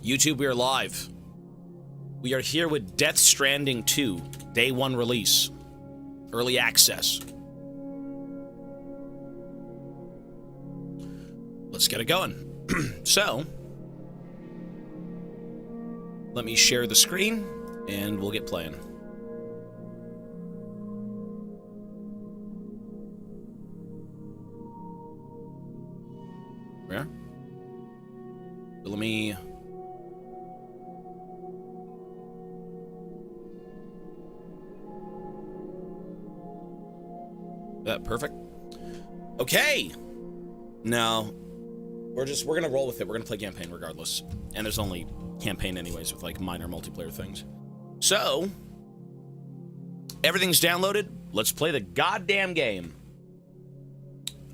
YouTube, we are live. We are here with Death Stranding 2, Day 1 release. Early access. Let's get it going. So, let me share the screen, and we'll get playing. Where? Let me... Perfect. Okay. No. We're gonna roll with it. We're gonna play campaign regardless. And there's only campaign anyways with like minor multiplayer things. So, everything's downloaded. Let's play the goddamn game.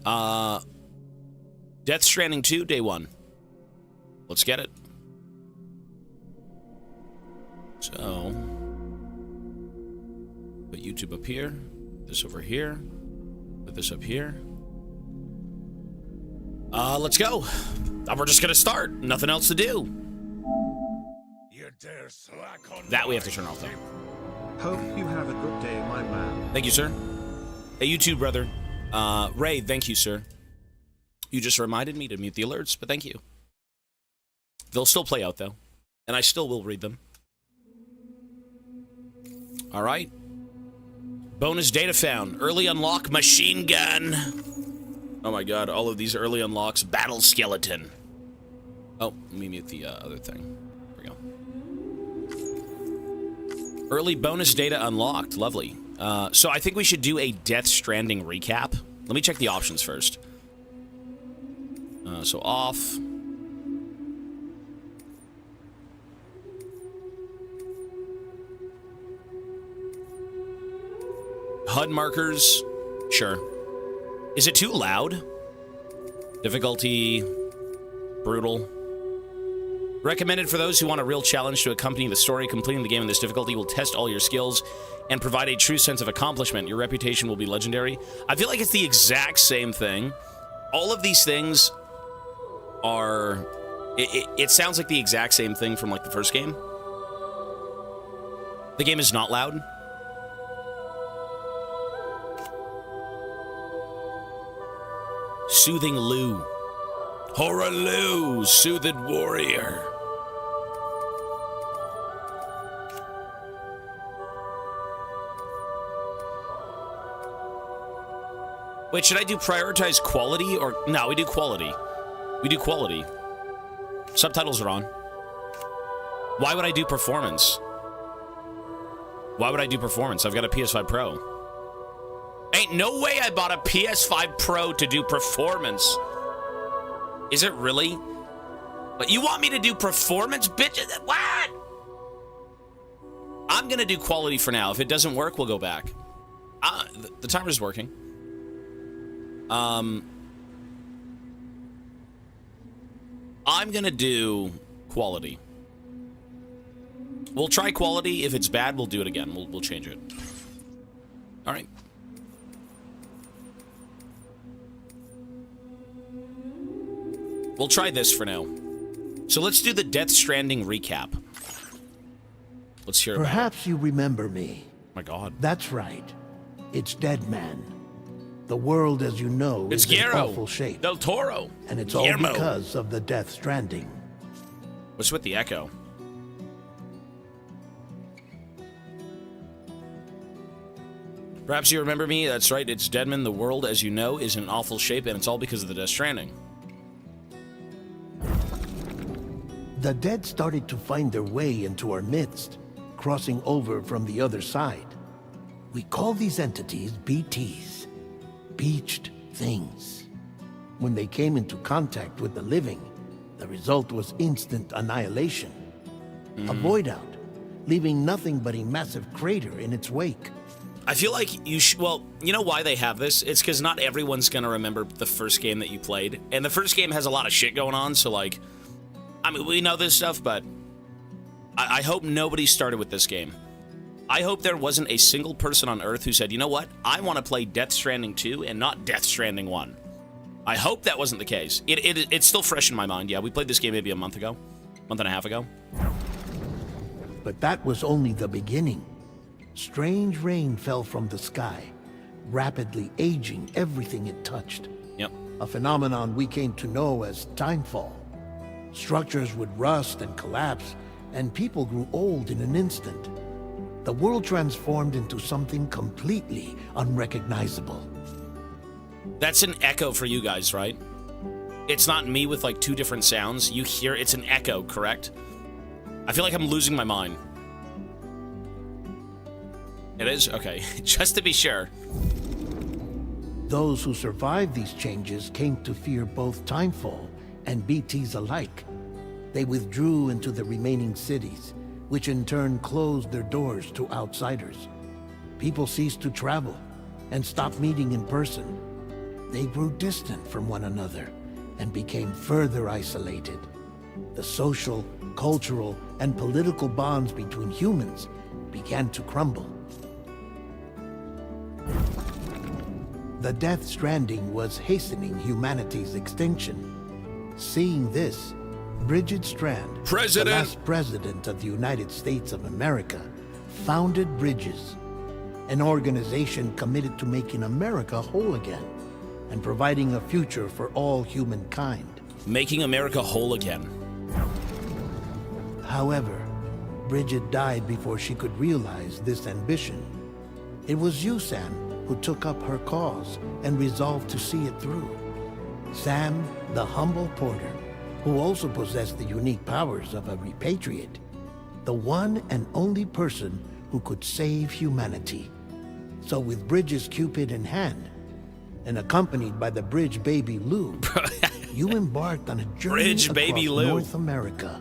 Death Stranding 2, Day 1. Let's get it. So, put YouTube up here, this over here, put this up here. Let's go. We're just gonna start. Nothing else to do. That we have to turn off, though. Hope you have a good day, my man. Thank you, sir. Hey, you too, brother. Ray, thank you, sir. You just reminded me to mute the alerts, but thank you. They'll still play out, though. And I still will read them. All right. Bonus data found. Early unlock machine gun. Oh my god, all of these early unlocks. Battle skeleton. Oh, let me mute the other thing. There we go. Early bonus data unlocked. Lovely. So I think we should do a Death Stranding recap. Let me check the options first. So off. HUD markers. Sure. Is it too loud? Difficulty. Brutal. Recommended for those who want a real challenge to accompany the story. Completing the game in this difficulty will test all your skills and provide a true sense of accomplishment. Your reputation will be legendary. I feel like it's the exact same thing. All of these things are... It sounds like the exact same thing from, like, the first game. The game is not loud. Soothing Lou. Horror Lou, soothed warrior. Wait, should I do prioritize quality or... No, we do quality. We do quality. Subtitles are on. Why would I do performance? Why would I do performance? I've got a PS5 Pro. Ain't no way I bought a PS5 Pro to do performance. Is it really? But you want me to do performance, bitch? What? I'm gonna do quality for now. If it doesn't work, we'll go back. The timer's working. I'm gonna do quality. We'll try quality. If it's bad, we'll do it again. We'll change it. All right. We'll try this for now. So let's do the Death Stranding recap. Let's hear about it. Perhaps you remember me. My god. That's right. It's Dead Man. The world, as you know, It's is in Guillermo awful shape. del Toro. And it's Guillermo. all because of the Death Stranding. What's with the echo? Perhaps you remember me. That's right. It's Deadman. The world, as you know, is in awful shape, and it's all because of the Death Stranding. The dead started to find their way into our midst, crossing over from the other side. We call these entities BTs, Beached Things. When they came into contact with the living, the result was instant annihilation. A void out, leaving nothing but a massive crater in its wake. I feel like you should... Well, you know why they have this? It's because not everyone's going to remember the first game that you played. And the first game has a lot of shit going on, so, like... I mean, we know this stuff, but... I hope nobody started with this game. I hope there wasn't a single person on Earth who said, you know what? I want to play Death Stranding 2 and not Death Stranding 1. I hope that wasn't the case. It's still fresh in my mind. Yeah, we played this game maybe a month ago. month and a half ago. But that was only the beginning. Strange rain fell from the sky, rapidly aging everything it touched. Yep. A phenomenon we came to know as timefall. Structures would rust and collapse, and people grew old in an instant. The world transformed into something completely unrecognizable. That's an echo for you guys, right? It's not me with like two different sounds. You hear it's an echo, correct? I feel like I'm losing my mind. It is? Okay. Just to be sure. Those who survived these changes came to fear both timefall and BTs alike. They withdrew into the remaining cities, which in turn closed their doors to outsiders. People ceased to travel and stopped meeting in person. They grew distant from one another and became further isolated. The social, cultural, and political bonds between humans began to crumble. The Death Stranding was hastening humanity's extinction. Seeing this, Bridget Strand, the last president of the United States of America, founded Bridges, an organization committed to making America whole again and providing a future for all humankind. Making America whole again. However, Bridget died before she could realize this ambition. It was you, Sam, who took up her cause and resolved to see it through. Sam, the humble porter, who also possessed the unique powers of a repatriate, the one and only person who could save humanity. So with Bridges' Cupid in hand, and accompanied by the Bridge Baby Lou, you embarked on a journey across North America.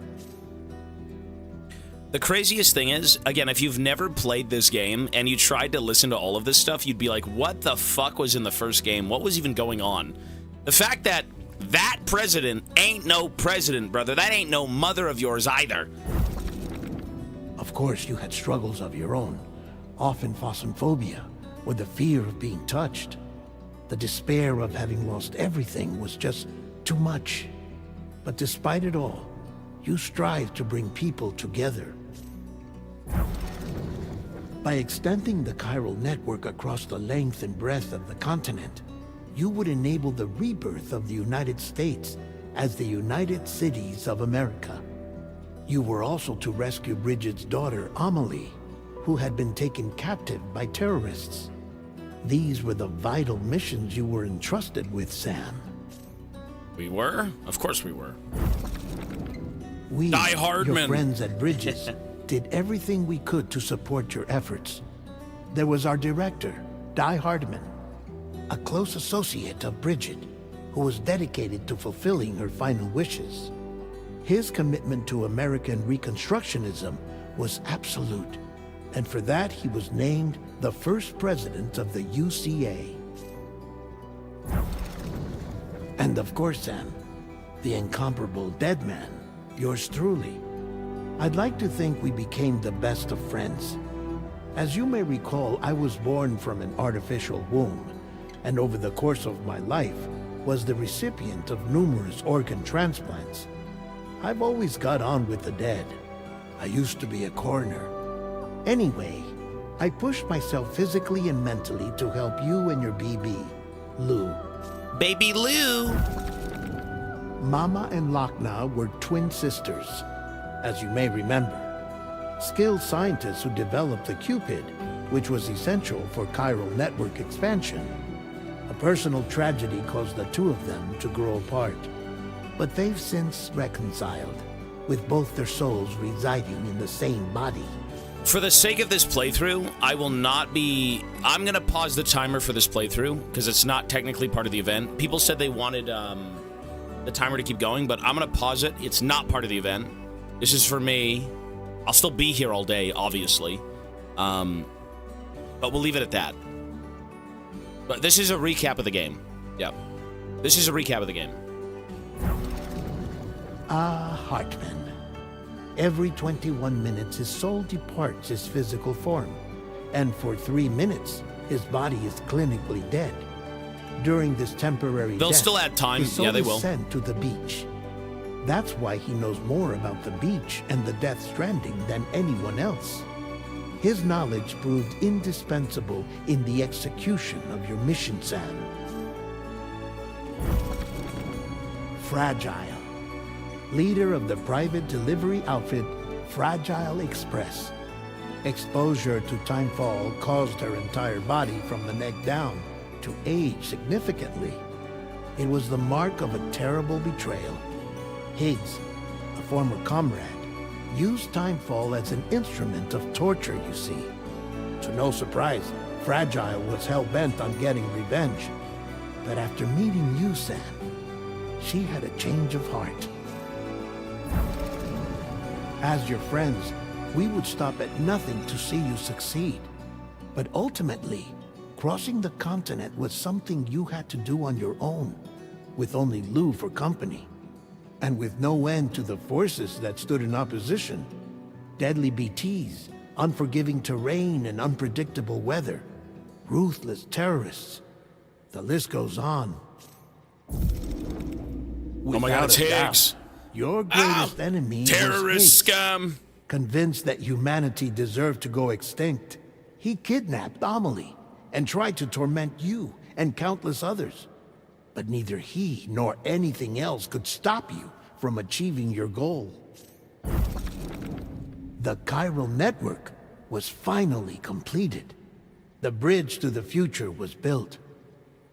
The craziest thing is, again, if you've never played this game and you tried to listen to all of this stuff, you'd be like, what the fuck was in the first game? What was even going on? The fact that that president ain't no president, brother. That ain't no mother of yours either. Of course, you had struggles of your own, often phasmophobia, or the fear of being touched. The despair of having lost everything was just too much. But despite it all, you strive to bring people together. By extending the chiral network across the length and breadth of the continent, you would enable the rebirth of the United States as the United Cities of America. You were also to rescue Bridget's daughter, Amelie, who had been taken captive by terrorists. These were the vital missions you were entrusted with, Sam. We were? Of course we were. We, your friends at Bridges, did everything we could to support your efforts. There was our director, Die Hardman, a close associate of Bridget, who was dedicated to fulfilling her final wishes. His commitment to American Reconstructionism was absolute, and for that he was named the first president of the UCA. And of course, Sam, the incomparable Dead Man, yours truly. I'd like to think we became the best of friends. As you may recall, I was born from an artificial womb, and over the course of my life was the recipient of numerous organ transplants. I've always got on with the dead. I used to be a coroner. Anyway, I pushed myself physically and mentally to help you and your BB, Lou. Baby Lou! Mama and Lochna were twin sisters, as you may remember. Skilled scientists who developed the Cupid, which was essential for chiral network expansion. A personal tragedy caused the two of them to grow apart. But they've since reconciled, with both their souls residing in the same body. For the sake of this playthrough, I will not be... I'm going to pause the timer for this playthrough, because it's not technically part of the event. People said they wanted the timer to keep going, but I'm going to pause it. It's not part of the event. This is for me. I'll still be here all day, obviously. But we'll leave it at that. But this is a recap of the game. Yep. This is a recap of the game. Hartman. Every 21 minutes, his soul departs his physical form, and for 3 minutes, his body is clinically dead. During this temporary They'll death, still add time. his soul Yeah, they is will. sent to the beach. That's why he knows more about the beach and the Death Stranding than anyone else. His knowledge proved indispensable in the execution of your mission, Sam. Fragile, leader of the private delivery outfit Fragile Express. Exposure to timefall caused her entire body from the neck down to age significantly. It was the mark of a terrible betrayal. Higgs, a former comrade, used timefall as an instrument of torture, you see. To no surprise, Fragile was hell-bent on getting revenge. But after meeting you, Sam, she had a change of heart. As your friends, we would stop at nothing to see you succeed. But ultimately, crossing the continent was something you had to do on your own, with only Lou for company. And with no end to the forces that stood in opposition. Deadly BTs, unforgiving terrain and unpredictable weather, ruthless terrorists. The list goes on. Oh my God, it's Higgs. Your greatest enemy was Terrorist Higgs. scum. Convinced that humanity deserved to go extinct, he kidnapped Amelie and tried to torment you and countless others. But neither he nor anything else could stop you from achieving your goal. The chiral network was finally completed. The bridge to the future was built,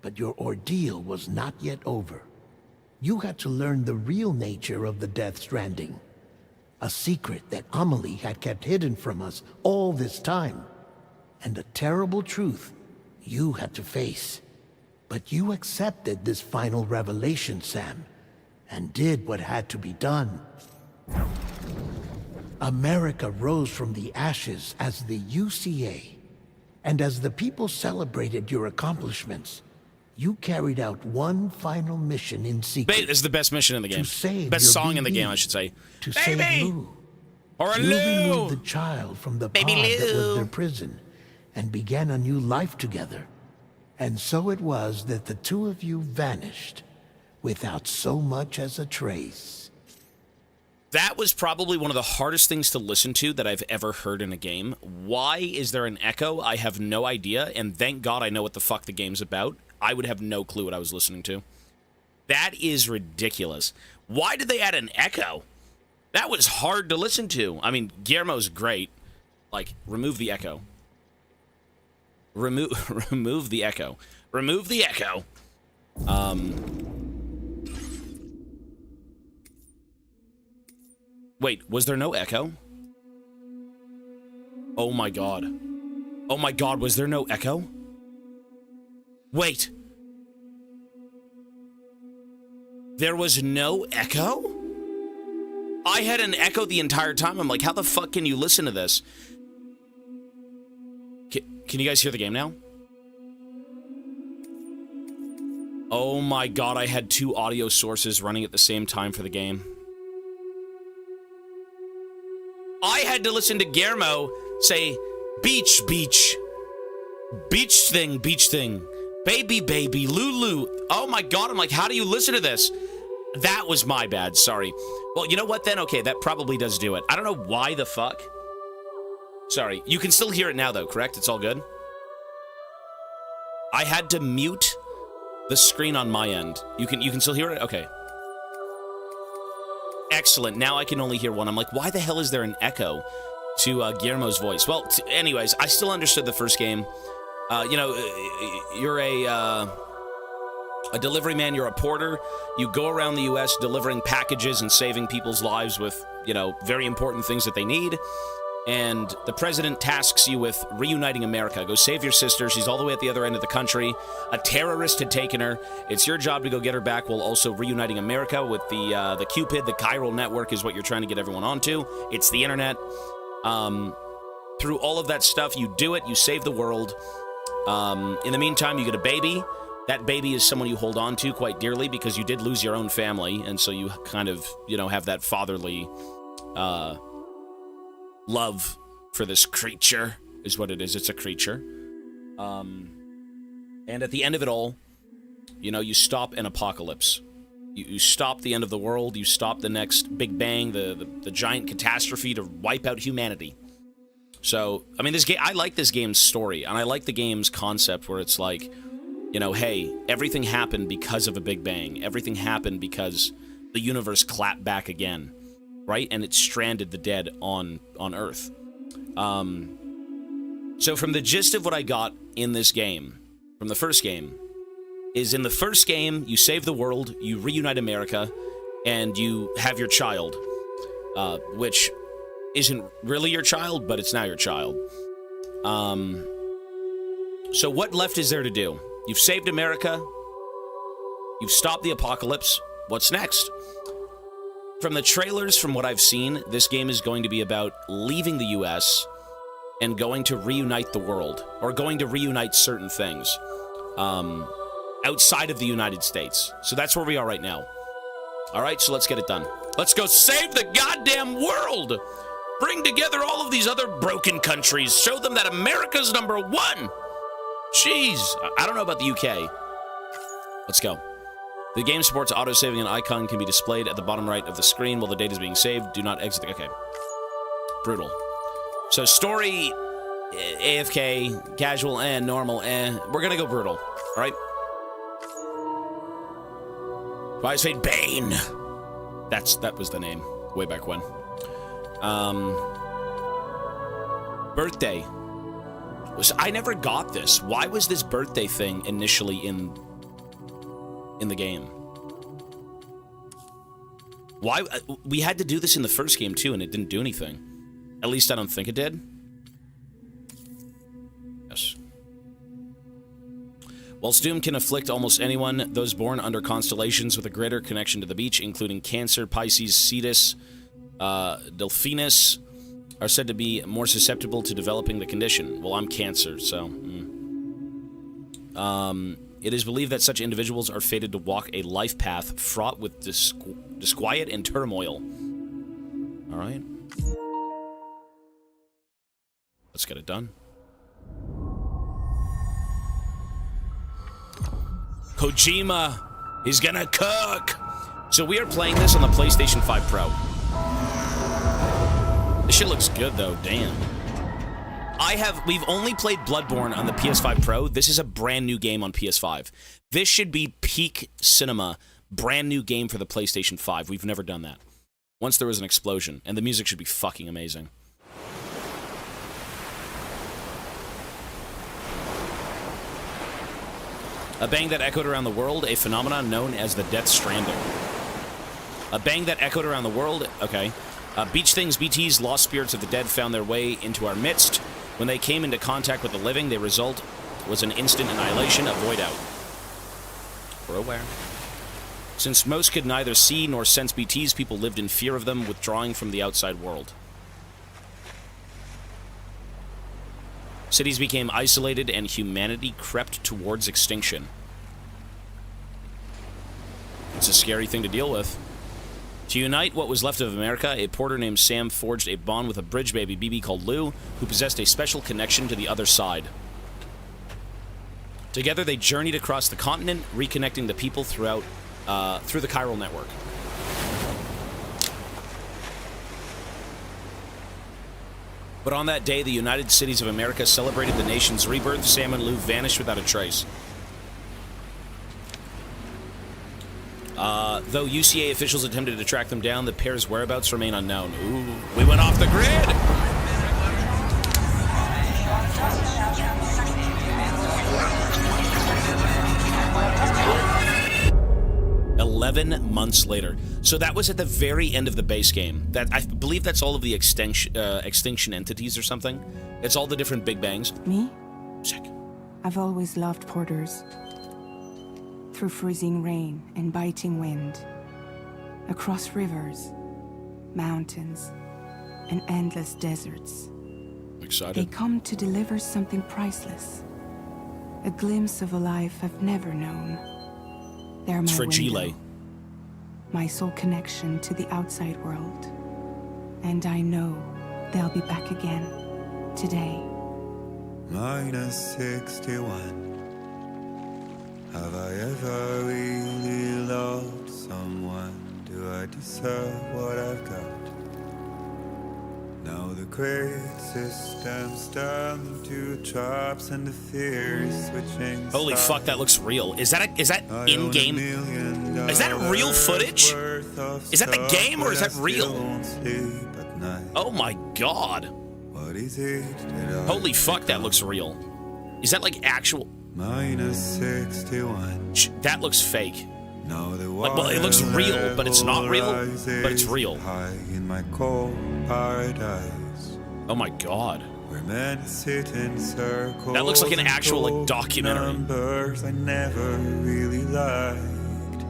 but your ordeal was not yet over. You had to learn the real nature of the Death Stranding, a secret that Amelie had kept hidden from us all this time, and a terrible truth you had to face. But you accepted this final revelation, Sam, and did what had to be done. America rose from the ashes as the UCA, and as the people celebrated your accomplishments, you carried out one final mission in secret. This is the best mission in the game. To save Best your song in the baby. game, I should say. To Baby! save Lou. Or a You Lou! removed the child from the Baby pod that was Lou. their prison and began a new life together. And so it was that the two of you vanished without so much as a trace. That was probably one of the hardest things to listen to that I've ever heard in a game. Why is there an echo? I have no idea, and thank God I know what the fuck the game's about. I would have no clue what I was listening to. That is ridiculous. Why did they add an echo? That was hard to listen to. I mean, Guillermo's great. Like, remove the echo. Remove the echo. Remove the echo. Wait, was there no echo? Oh my God. Oh my God, was there no echo? Wait. There was no echo? I had an echo the entire time. I'm like, how the fuck can you listen to this? Can you guys hear the game now? Oh my God, I had two audio sources running at the same time for the game. I had to listen to Guillermo say, beach, beach. Beach thing, baby, baby, Lulu. Oh my God, I'm like, how do you listen to this? That was my bad, sorry. Well, you know what then? Okay, that probably does do it. I don't know why the fuck. Sorry, you can still hear it now though, correct? It's all good? I had to mute the screen on my end. You can still hear it? Okay. Excellent, now I can only hear one. I'm like, why the hell is there an echo to Guillermo's voice? Well, anyways, I still understood the first game. You know, you're a delivery man, you're a porter. You go around the U.S. delivering packages and saving people's lives with, you know, very important things that they need. And the president tasks you with reuniting America. Go save your sister. She's all the way at the other end of the country. A terrorist had taken her. It's your job to go get her back while also reuniting America with the Cupid. The chiral network is what you're trying to get everyone onto. It's the internet. Through all of that stuff, you do it. You save the world. In the meantime, you get a baby. That baby is someone you hold on to quite dearly because you did lose your own family, and so you kind of, you know, have that fatherly love for this creature, is what it is. It's a creature. And at the end of it all, you know, you stop an apocalypse. You stop the end of the world. You stop the next Big Bang, the giant catastrophe to wipe out humanity. So, I mean, this game, I like this game's story, and I like the game's concept where it's like, you know, hey, everything happened because of a Big Bang. Everything happened because the universe clapped back again, right? And it stranded the dead on Earth. So from the gist of what I got in this game, from the first game, is in the first game, you save the world, you reunite America, and you have your child, which isn't really your child, but it's now your child. So what left is there to do? You've saved America. You've stopped the apocalypse. What's next? From the trailers, from what I've seen, this game is going to be about leaving the U.S. and going to reunite the world, or going to reunite certain things outside of the United States. So that's where we are right now. All right, so let's get it done. Let's go save the goddamn world! Bring together all of these other broken countries. Show them that America's number one! Jeez, I don't know about the UK. Let's go. The game supports auto-saving. An icon can be displayed at the bottom right of the screen while the data is being saved. Do not exit the... Okay. Brutal. So story, AFK, casual, normal, We're gonna go brutal, all right? Twice Fate Bane. That was the name way back when. Birthday. I never got this. Why was this birthday thing initially in the game? Why we had to do this in the first game too, and it didn't do anything. At least I don't think it did. Yes. Whilst doom can afflict almost anyone, those born under constellations with a greater connection to the beach, including Cancer, Pisces, Cetus, Delphinus, are said to be more susceptible to developing the condition. Well, I'm Cancer, so... It is believed that such individuals are fated to walk a life path fraught with disquiet and turmoil. All right. Let's get it done. Kojima, he's gonna cook! So we are playing this on the PlayStation 5 Pro. This shit looks good, though. Damn. We've only played Bloodborne on the PS5 Pro. This is a brand new game on PS5. This should be peak cinema, brand new game for the PlayStation 5. We've never done that. Once there was an explosion, and the music should be fucking amazing. A bang that echoed around the world, a phenomenon known as the Death Stranding. A bang that echoed around the world, okay. Beach things, BTs, lost spirits of the dead found their way into our midst. When they came into contact with the living, the result was an instant annihilation, a void out. We're aware. Since most could neither see nor sense BTs, people lived in fear of them, withdrawing from the outside world. Cities became isolated and humanity crept towards extinction. It's a scary thing to deal with. To unite what was left of America, a porter named Sam forged a bond with a bridge baby BB called Lou, who possessed a special connection to the other side. Together, they journeyed across the continent, reconnecting the people through the chiral network. But on that day, the United Cities of America celebrated the nation's rebirth. Sam and Lou vanished without a trace. Though UCA officials attempted to track them down, the pair's whereabouts remain unknown. Ooh, we went off the grid! Months later. So that was at the very end of the base game. That I believe that's all of the extinction entities or something. It's all the different Big Bangs. Me? Sick. I've always loved porters. Through freezing rain and biting wind. Across rivers, mountains, and endless deserts. Excited. They come to deliver something priceless. A glimpse of a life I've never known. They're my fragile. My sole connection to the outside world. And I know they'll be back again today. -61. Have I ever really loved someone? Do I deserve what I've got? Now the great system stand to traps and the fear is switching. Holy fuck, that looks real. Is that in-game? Is that real footage? Is that the game or is that real? Oh my god. What is it that Holy fuck, that looks real. Is that like actual? -61. That looks fake. Now the Well, it looks real, but it's not real, but it's real. High in my cold paradise. Oh my god. Where men sit in circles. That looks like an and actual, like, quote documentary. Numbers I never really liked.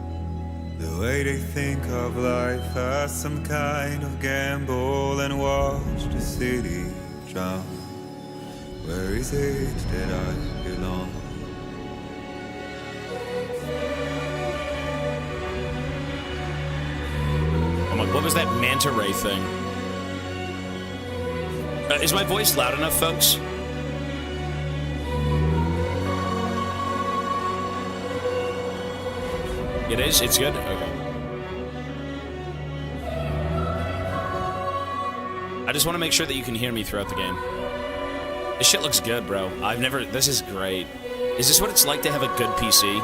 The way they think of life as some kind of gamble and watch the city drown. Where is it that I belong? I'm like, what was that manta ray thing? Is my voice loud enough, folks? It is? It's good? Okay. I just want to make sure that you can hear me throughout the game. This shit looks good, bro. This is great. Is this what it's like to have a good PC?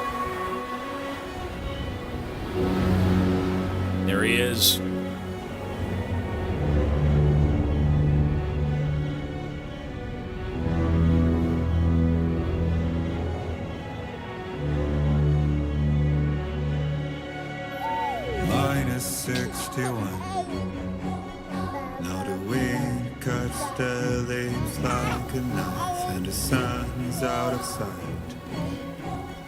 There he is. -61. Now the wind cuts the leaves like a knife, and the sun is out of sight.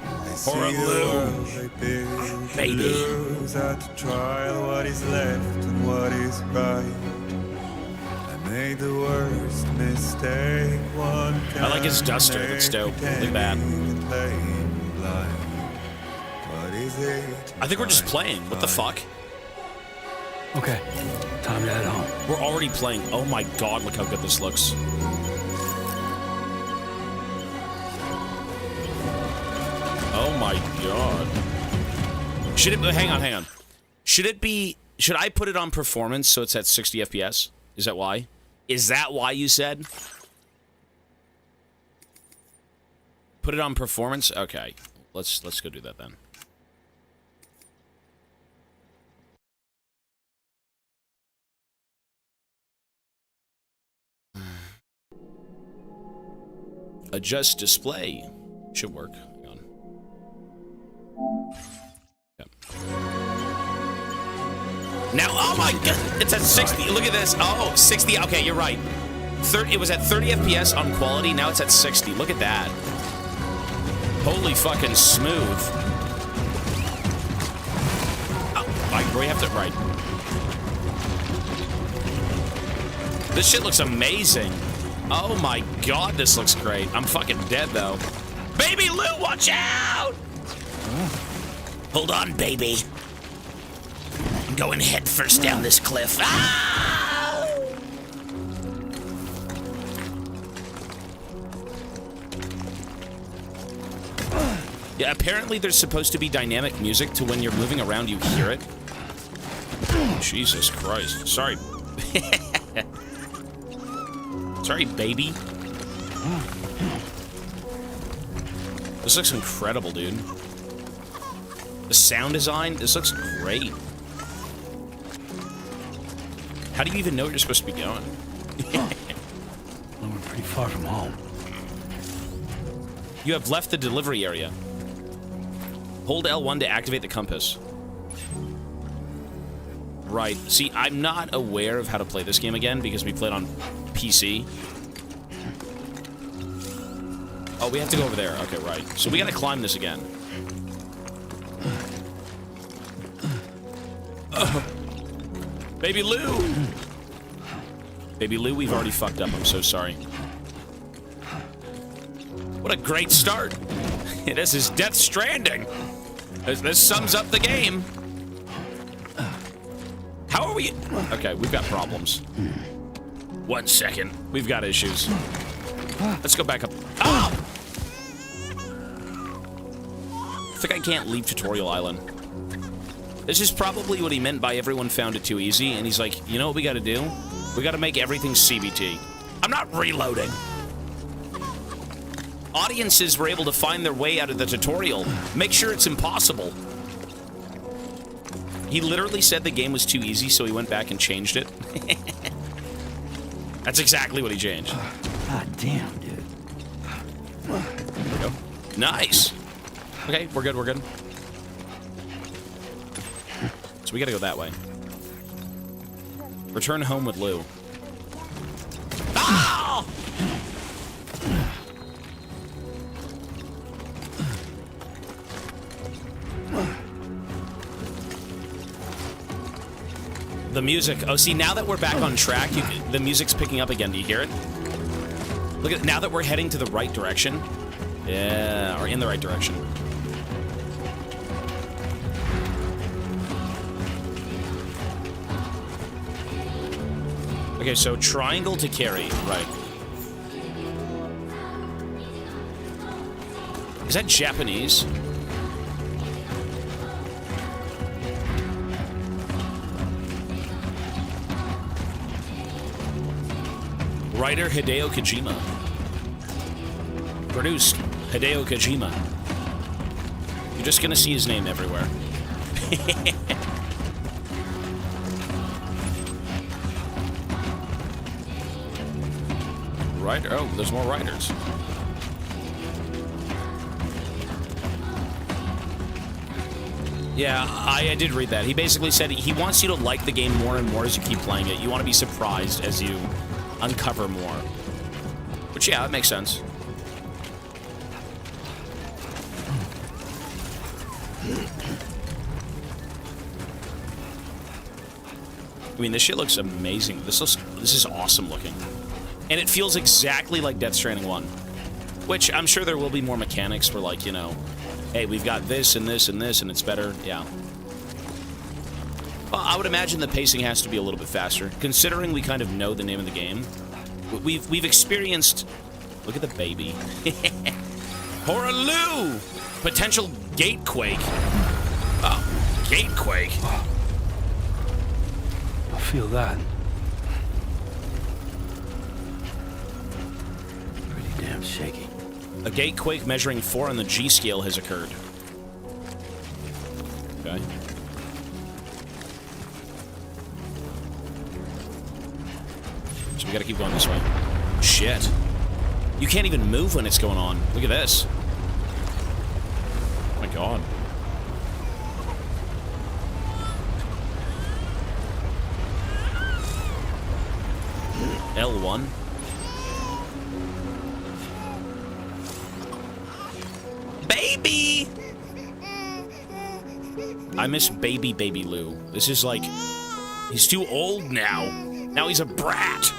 I see the world I built, Baby. lose at the trial what is left and what is right. I made the worst mistake one can. I like his duster. That's dope. Look at that. What is it? I think we're just playing. What the fuck? Okay, time to head home. We're already playing. Oh my god, look how good this looks. Oh my god. Should it... Hang on. Should I put it on performance so it's at 60 FPS? Is that why? Is that why you said? Put it on performance? Okay. Let's go do that then. Adjust display. Should work. Hang on. Yep. Now, oh my god, it's at 60. Look at this. Oh, 60. Okay, you're right. It was at 30 FPS on quality. Now it's at 60. Look at that. Holy fucking smooth. Oh, we have to... Right. This shit looks amazing. Oh my god, this looks great. I'm fucking dead, though. Baby Lou, watch out! Hold on, baby. I'm going head first down this cliff. Ah! Yeah, apparently there's supposed to be dynamic music to when you're moving around, you hear it. Jesus Christ. Sorry. Sorry, baby. This looks incredible, dude. The sound design, this looks great. How do you even know where you're supposed to be going? Well, we're pretty far from home. You have left the delivery area. Hold L1 to activate the compass. Right. See, I'm not aware of how to play this game again because we played on PC. Oh, we have to go over there. Okay, right. So we gotta climb this again. Baby Lou! Baby Lou, we've already fucked up. I'm so sorry. What a great start. This is Death Stranding. This sums up the game. How are we... Okay, we've got problems. 1 second. We've got issues. Let's go back up. Oh! I think I can't leave Tutorial Island. This is probably what he meant by everyone found it too easy, and he's like, you know what we gotta do? We gotta make everything CBT. I'm not reloading. Audiences were able to find their way out of the tutorial. Make sure it's impossible. He literally said the game was too easy, so he went back and changed it. That's exactly what he changed. God damn, dude. There we go. Nice. Okay, we're good, we're good. So we gotta go that way. Return home with Lou. Ah! The music. Oh, see, now that we're back on track, the music's picking up again. Do you hear it? Look at now that we're heading to the right direction. Yeah, or in the right direction. Okay, so triangle to carry, right. Is that Japanese? Writer Hideo Kojima. Produced Hideo Kojima. You're just gonna see his name everywhere. Writer? Oh, there's more writers. Yeah, I did read that. He basically said he wants you to like the game more and more as you keep playing it. You want to be surprised as you uncover more. Which, yeah, that makes sense. I mean, this shit looks amazing. This is awesome looking. And it feels exactly like Death Stranding 1. Which, I'm sure there will be more mechanics for, like, you know, hey, we've got this and this and this, and it's better. Yeah. Well, I would imagine the pacing has to be a little bit faster, considering we kind of know the name of the game. We've experienced... Look at the baby. Horaloo! Potential gatequake. Oh, gatequake. I feel that. Pretty damn shaky. A gatequake measuring 4 on the G scale has occurred. Okay. So we gotta keep going this way. Shit. You can't even move when it's going on. Look at this. Oh my god. L1. Baby! I miss baby Lou. This is like... He's too old now. Now he's a brat.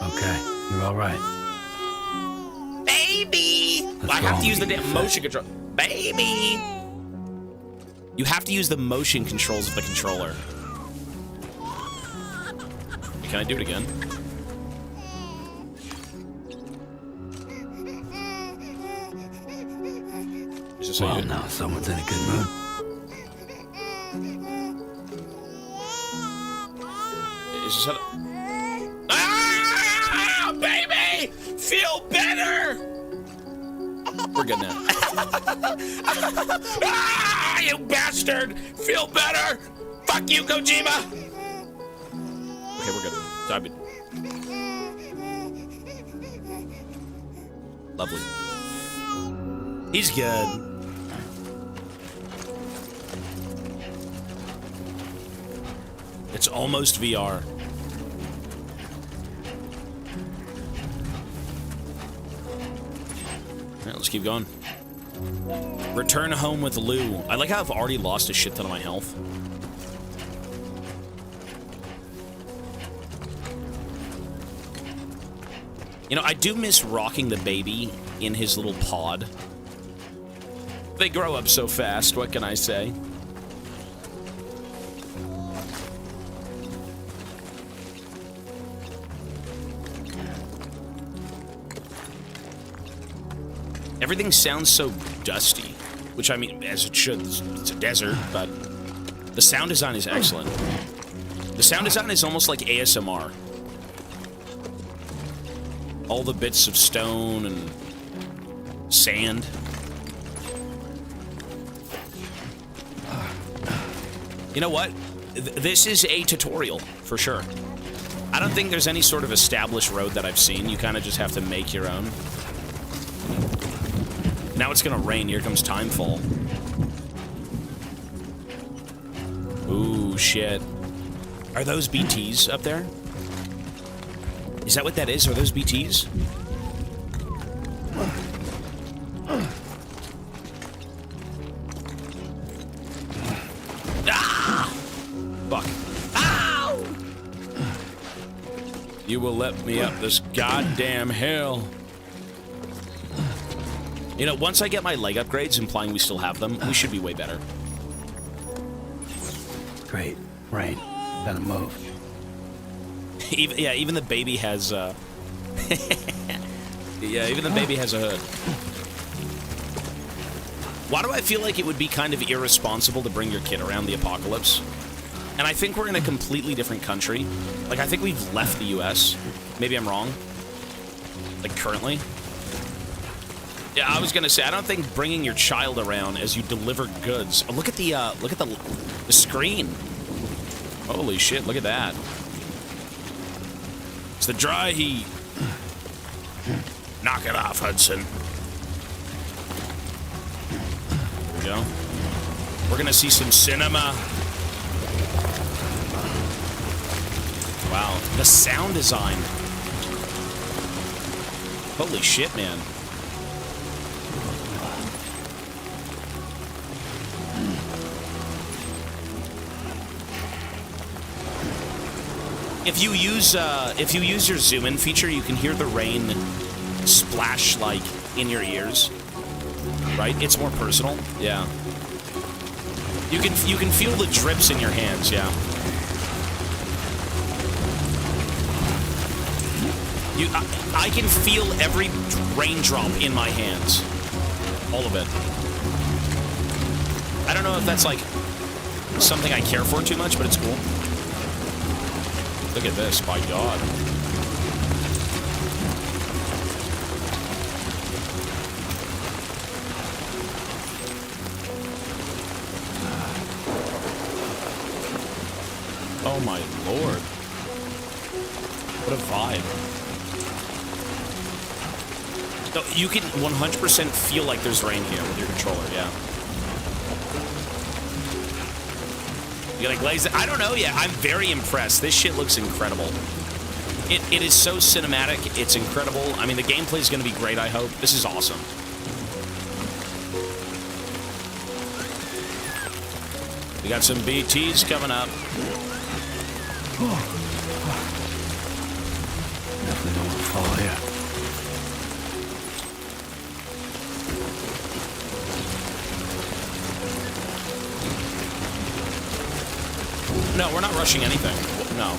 Okay, you're all right. Baby! Let's I go have to home use the and get damn fed. motion control. Baby! You have to use the motion controls of the controller. Can I do it again? Is this how you Well, do it? now someone's in a good mood. Is this how to... Ah, baby! Feel better! We're good now. Ah, you bastard! Feel better! Fuck you, Kojima! Okay, we're good. Time it. Lovely. He's good. It's almost VR. Alright, let's keep going. Return home with Lou. I like how I've already lost a shit ton of my health. You know, I do miss rocking the baby in his little pod. They grow up so fast, what can I say? Everything sounds so dusty, which I mean, as it should. It's a desert, but the sound design is excellent. The sound design is almost like ASMR. All the bits of stone and sand. You know what? This is a tutorial, for sure. I don't think there's any sort of established road that I've seen. You kind of just have to make your own. Now it's gonna rain. Here comes Timefall. Ooh, shit. Are those BTs up there? Is that what that is? Are those BTs? Ah! Fuck. Ow! You will let me up this goddamn hill. You know, once I get my leg upgrades, implying we still have them, we should be way better. Great. Rain. Gotta move. Even the baby has, yeah, even the baby has a hood. Why do I feel like it would be kind of irresponsible to bring your kid around the apocalypse? And I think we're in a completely different country. Like, I think we've left the US. Maybe I'm wrong. Like, currently. Yeah, I was gonna say, I don't think bringing your child around as you deliver goods. Oh, look at the screen. Holy shit, look at that. It's the dry heat. Knock it off, Hudson. There we go. We're gonna see some cinema. Wow, the sound design. Holy shit, man. If you use your zoom in feature, you can hear the rain splash like in your ears. Right? It's more personal. Yeah. You can feel the drips in your hands, yeah. I can feel every raindrop in my hands. All of it. I don't know if that's like something I care for too much, but it's cool. Look at this, my God. Oh my Lord. What a vibe. No, you can 100% feel like there's rain here with your controller, yeah. You gonna glaze it? I don't know yet. I'm very impressed. This shit looks incredible. It is so cinematic. It's incredible. I mean, the gameplay is gonna be great, I hope. This is awesome. We got some BTs coming up. Definitely don't want to fall here. No, we're not rushing anything. No.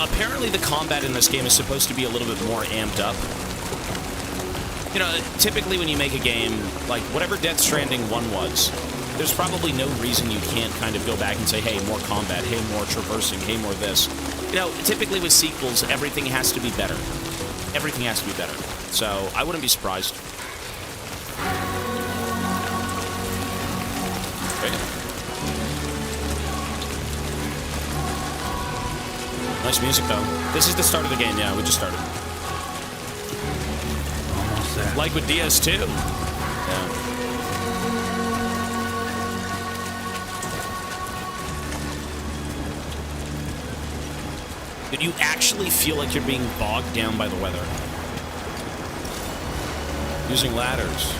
Apparently the combat in this game is supposed to be a little bit more amped up. You know, typically when you make a game, like whatever Death Stranding 1 was, there's probably no reason you can't kind of go back and say, hey, more combat, hey, more traversing, hey, more this. You know, typically with sequels, everything has to be better. Everything has to be better. So I wouldn't be surprised. Okay. Nice music, though. This is the start of the game, yeah, we just started. Almost there. Like with DS2. Yeah. Did you actually feel like you're being bogged down by the weather? Using ladders.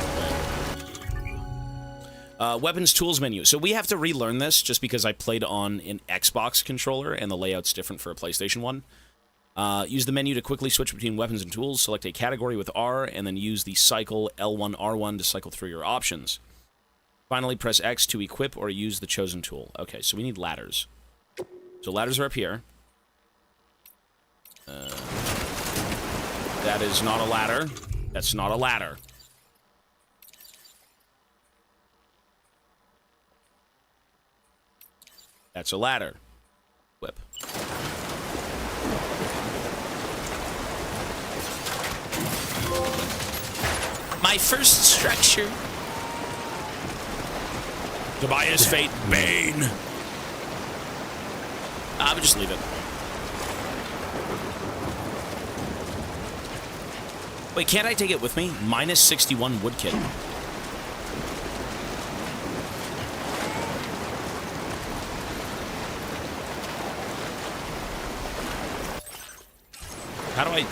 Weapons tools menu. So we have to relearn this just because I played on an Xbox controller and the layout's different for a PlayStation 1. Use the menu to quickly switch between weapons and tools. Select a category with R and then use the cycle L1, R1 to cycle through your options. Finally, press X to equip or use the chosen tool. Okay, so we need ladders. So ladders are up here. That is not a ladder. That's not a ladder. That's a ladder. Whip. My first structure. Tobias Fate Bane. I would just leave it. Wait, can't I take it with me? Minus 61 wood kit. How do I...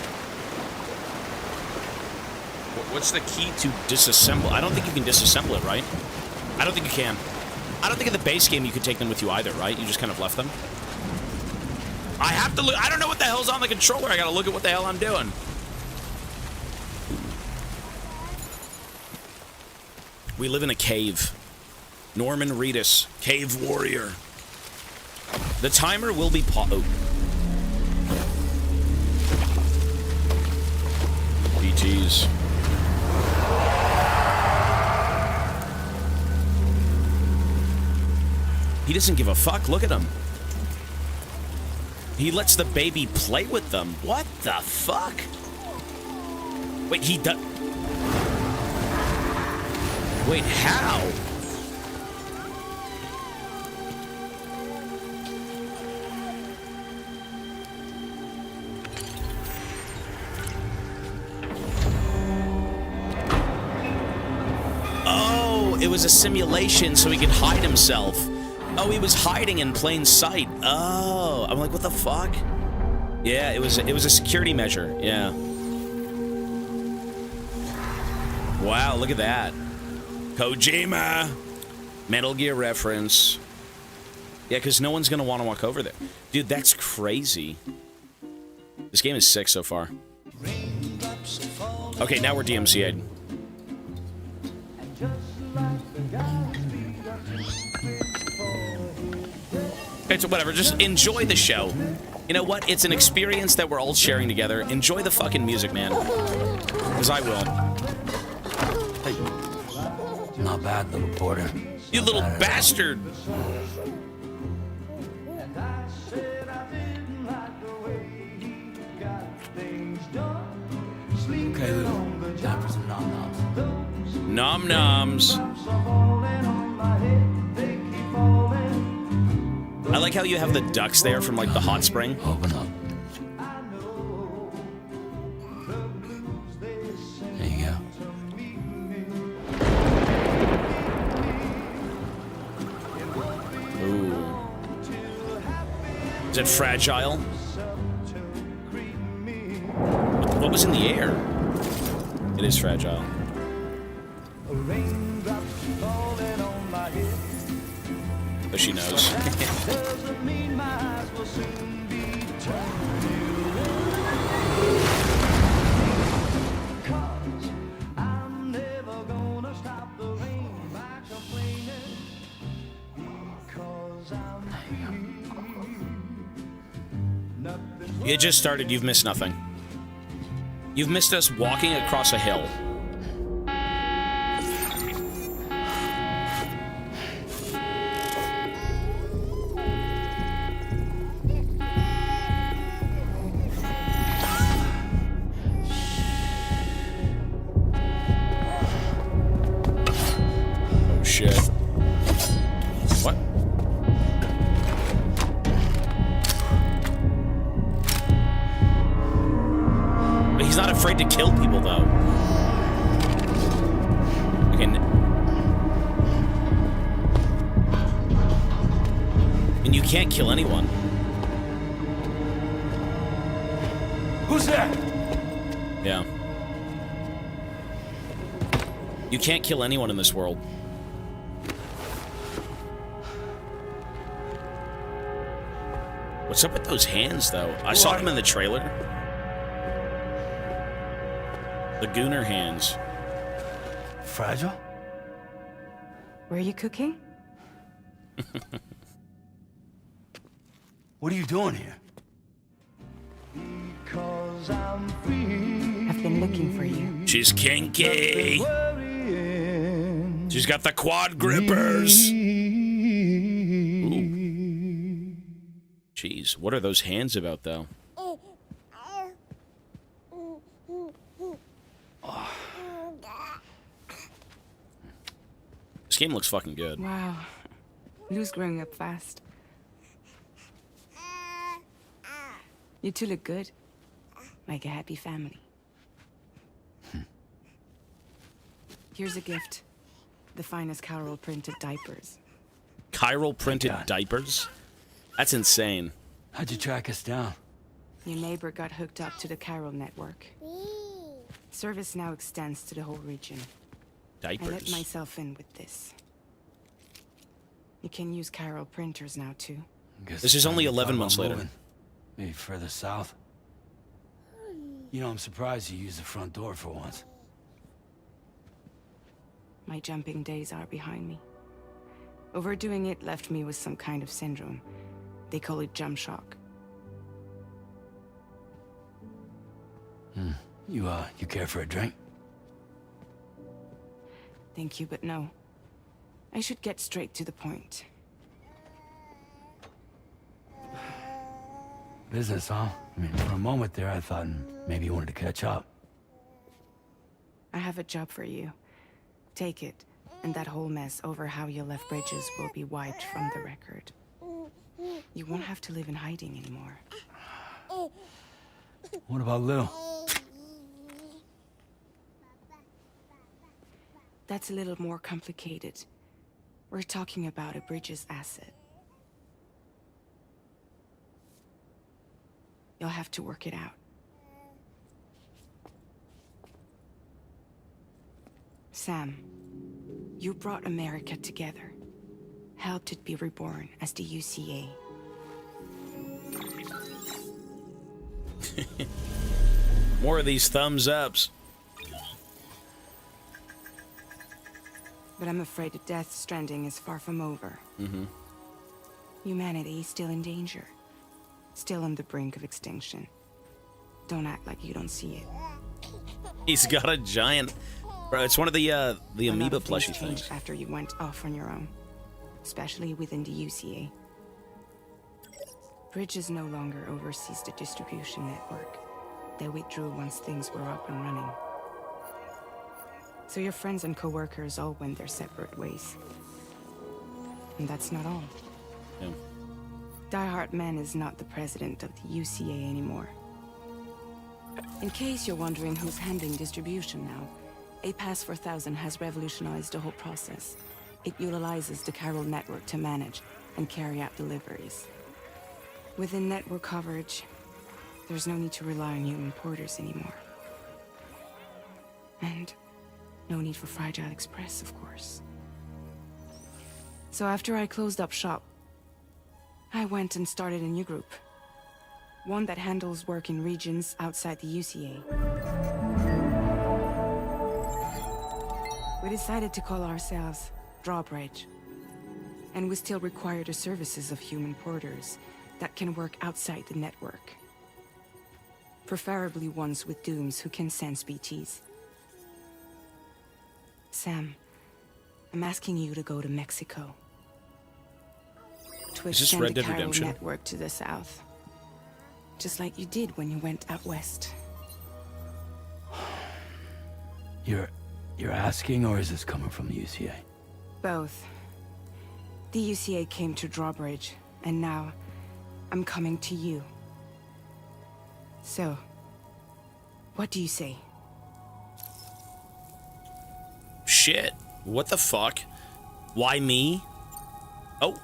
What's the key to disassemble? I don't think you can disassemble it, right? I don't think you can. I don't think in the base game you could take them with you either, right? You just kind of left them. I have to look... I don't know what the hell's on the controller. I gotta look at what the hell I'm doing. We live in a cave. Norman Reedus, cave warrior. The timer will be oh. BTs. He doesn't give a fuck. Look at him. He lets the baby play with them. What the fuck? Wait, he does... Wait, how? Oh, it was a simulation so he could hide himself. Oh, he was hiding in plain sight. Oh, I'm like, what the fuck? Yeah, it was a security measure. Yeah. Wow, look at that. Kojima! Metal Gear reference. Yeah, because no one's going to want to walk over there. Dude, that's crazy. This game is sick so far. Okay, now we're DMCA'd. Okay, so whatever, just enjoy the show. You know what? It's an experience that we're all sharing together. Enjoy the fucking music, man. Because I will. Not bad, little porter. You little bastard! Okay, little. Time for some nom-noms. Nom-noms. I like how you have the ducks there from, like, the hot spring. Open up. There you go. Ooh. Is it fragile? What was in the air? It is fragile. Oh, she knows. It just started. You've missed nothing. You've missed us walking across a hill. Oh, shit. What? He's not afraid to kill people, though. Okay. And you can't kill anyone. Who's that? Yeah. You can't kill anyone in this world. What's up with those hands, though? I saw them in the trailer. The Gooner hands. Fragile? Were you cooking? What are you doing here? 'cause I'm free. I've been looking for you. She's kinky. She's got the quad grippers. Ooh. Jeez, what are those hands about, though? This game looks fucking good. Wow. Lou's growing up fast. You two look good. Like a happy family. Here's a gift. The finest Carol printed diapers. Chiral printed diapers? That's insane. How'd you track us down? Your neighbor got hooked up to the Carol network. Service now extends to the whole region. I let Diapers. myself in with this. You can use Carol printers now, too. Guess This is it's only time to 11 talk months about later. moving. Maybe further south. You know, I'm surprised you used the front door for once. My jumping days are behind me. Overdoing it left me with some kind of syndrome. They call it jump shock. You care for a drink? Thank you, but no. I should get straight to the point. Business, huh? I mean, for a moment there, I thought maybe you wanted to catch up. I have a job for you. Take it, and that whole mess over how you left Bridges will be wiped from the record. You won't have to live in hiding anymore. What about Lou? That's a little more complicated. We're talking about a Bridges asset. You'll have to work it out. Sam, you brought America together. Helped it be reborn as the UCA. More of these thumbs ups. But I'm afraid the Death Stranding is far from over. Humanity is still in danger. Still on the brink of extinction. Don't act like you don't see it. He's got a giant... Bro, it's one of the A lot amoeba of plushie changed things. after you went off on your own. Especially within the UCA. Bridges no longer oversees the distribution network. They withdrew once things were up and running. So your friends and co-workers all went their separate ways. And that's not all. Yeah. Diehard Man is not the president of the UCA anymore. In case you're wondering who's handling distribution now, A Pass 4000 has revolutionized the whole process. It utilizes the Carol network to manage and carry out deliveries. Within network coverage, there's no need to rely on human porters anymore. And no need for Fragile Express, of course. So after I closed up shop, I went and started a new group. One that handles work in regions outside the UCA. We decided to call ourselves Drawbridge. And we still require the services of human porters that can work outside the network. Preferably ones with dooms who can sense BTs. Sam, I'm asking you to go to Mexico. To Is this extend Red the Dead Carol Redemption? network to the south. Just like you did when you went out west. You're asking, or is this coming from the UCA? Both. The UCA came to Drawbridge, and now I'm coming to you. So, what do you say? Shit. What the fuck? Why me? Oh.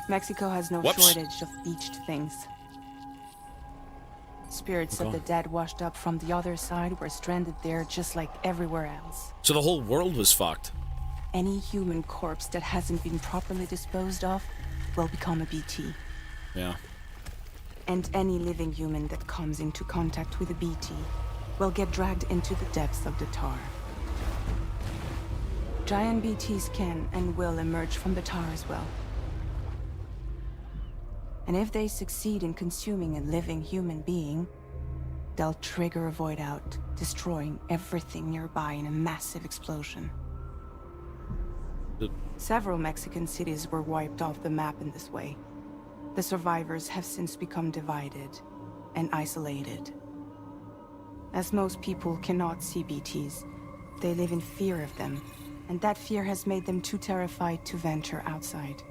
Mexico has no Whoops. shortage of beached things. Spirits of the dead washed up from the other side were stranded there just like everywhere else. So the whole world was fucked. Any human corpse that hasn't been properly disposed of will become a BT. Yeah. And any living human that comes into contact with a BT will get dragged into the depths of the tar. Giant BTs can and will emerge from the tar as well. And if they succeed in consuming a living human being, they'll trigger a void out, destroying everything nearby in a massive explosion. Several Mexican cities were wiped off the map in this way. The survivors have since become divided and isolated. As most people cannot see BTs, they live in fear of them, and that fear has made them too terrified to venture outside.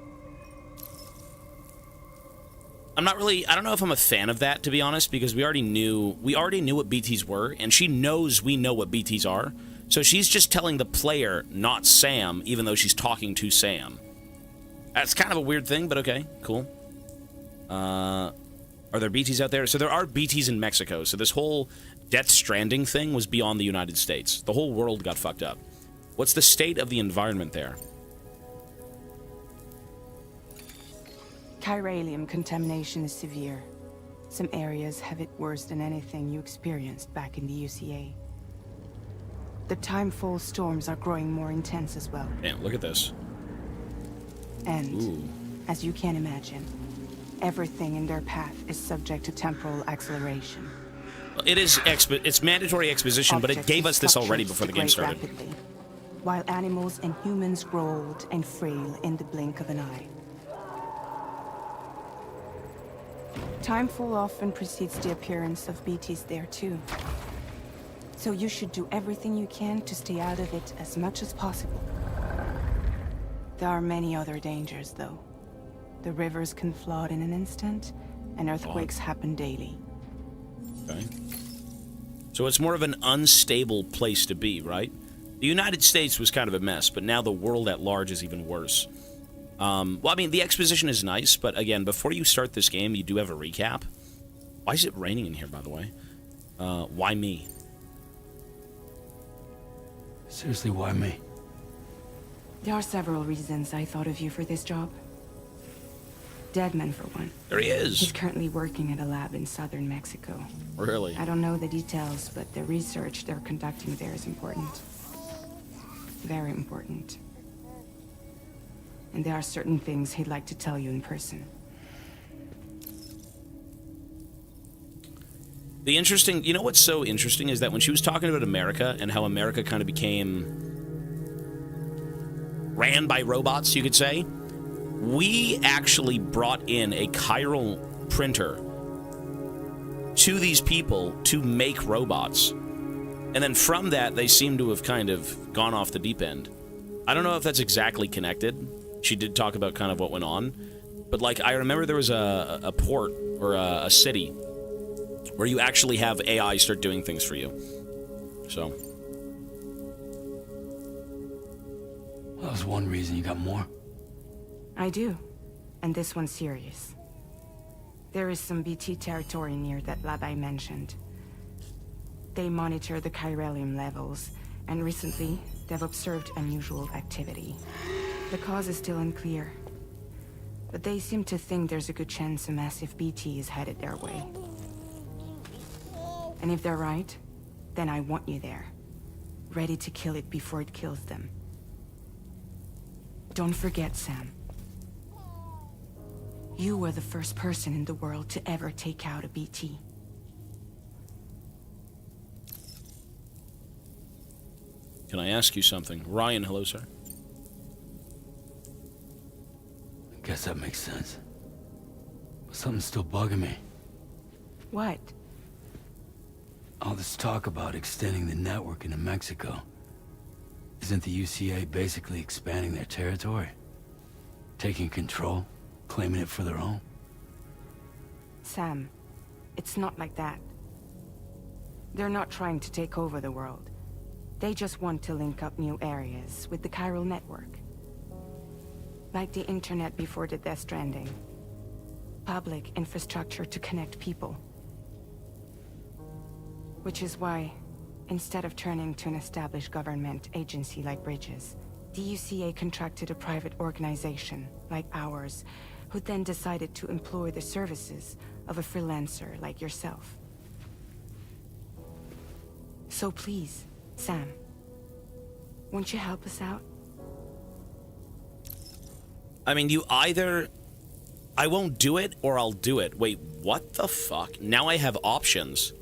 I don't know if I'm a fan of that, to be honest, because we already knew what BTs were, and she knows we know what BTs are. So she's just telling the player, not Sam, even though she's talking to Sam. That's kind of a weird thing, but okay, cool. Are there BTs out there? So there are BTs in Mexico. So this whole Death Stranding thing was beyond the United States. The whole world got fucked up. What's the state of the environment there? Chiralium contamination is severe. Some areas have it worse than anything you experienced back in the UCA. The timefall storms are growing more intense as well. Damn, look at this. And, as you can imagine, everything in their path is subject to temporal acceleration. It is it's mandatory exposition, but it gave us this already before the game started. Rapidly, while animals and humans grow old and frail in the blink of an eye. Timefall often precedes the appearance of BTs there too. So you should do everything you can to stay out of it as much as possible. There are many other dangers, though. The rivers can flood in an instant, and earthquakes happen daily. Okay. So it's more of an unstable place to be, right? The United States was kind of a mess, but now the world at large is even worse. Well, I mean, the exposition is nice, but again, before you start this game, you do have a recap. Why is it raining in here, by the way? Why me? Seriously, why me? There are several reasons I thought of you for this job. Deadman, for one. There he is. He's currently working at a lab in southern Mexico. Really? I don't know the details, but the research they're conducting there is important. Very important. And there are certain things he'd like to tell you in person. The interesting, you know what's so interesting is that when she was talking about America and how America kind of became ran by robots, you could say, we actually brought in a chiral printer to these people to make robots. And then from that, they seem to have kind of gone off the deep end. I don't know if that's exactly connected. She did talk about kind of what went on. But, like, I remember there was a port or a city where you actually have AI start doing things for you. So. Well, that was one reason. You got more? I do. And this one's serious. There is some BT territory near that lab I mentioned. They monitor the chiralium levels, and recently, they've observed unusual activity. The cause is still unclear, but they seem to think there's a good chance a massive BT is headed their way. And if they're right, then I want you there, ready to kill it before it kills them. Don't forget, Sam. You were the first person in the world to ever take out a BT. Can I ask you something? Ryan, hello, sir. I guess that makes sense. But something's still bugging me. What? All this talk about extending the network into Mexico. Isn't the UCA basically expanding their territory? Taking control? Claiming it for their own? Sam, it's not like that. They're not trying to take over the world. They just want to link up new areas with the chiral network. Like the internet before the Death Stranding. Public infrastructure to connect people. Which is why, instead of turning to an established government agency like Bridges, the UCA contracted a private organization, like ours, who then decided to employ the services of a freelancer like yourself. So please, Sam, won't you help us out? I mean, you either I won't do it or I'll do it. Wait, what the fuck? Now I have options.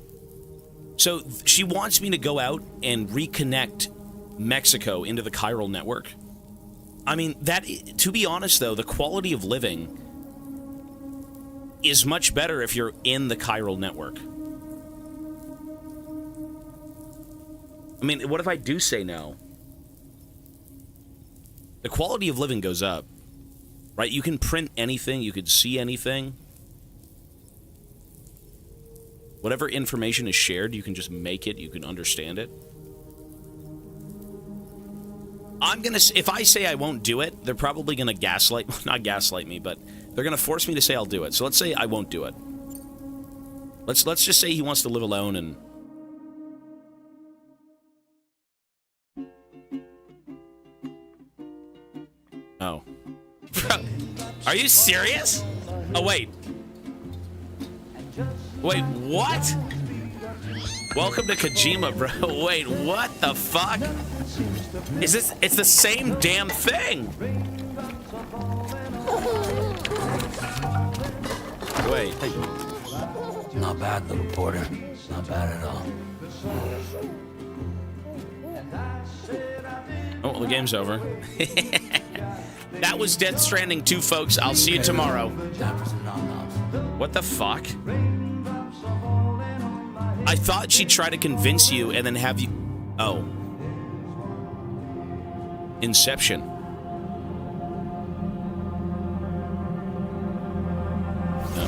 So she wants me to go out and reconnect Mexico into the chiral network. I mean, that, to be honest though, the quality of living is much better if you're in the chiral network. I mean, what if I do say no? The quality of living goes up, right? You can print anything, you could see anything. Whatever information is shared, you can just make it, you can understand it. I'm gonna, if I say I won't do it, they're probably gonna gaslight, not gaslight me, but they're gonna force me to say I'll do it. So let's say I won't do it. Let's just say he wants to live alone and... Oh. Are you serious? Oh, wait. Wait, what? Welcome to Kojima, bro. Wait, what the fuck? Is this... It's the same damn thing. Wait. Not bad, little porter. Not bad at all. Oh, the game's over. That was Death Stranding 2, folks. I'll see you tomorrow. What the fuck? I thought she'd try to convince you and then have you... Oh. Inception. No.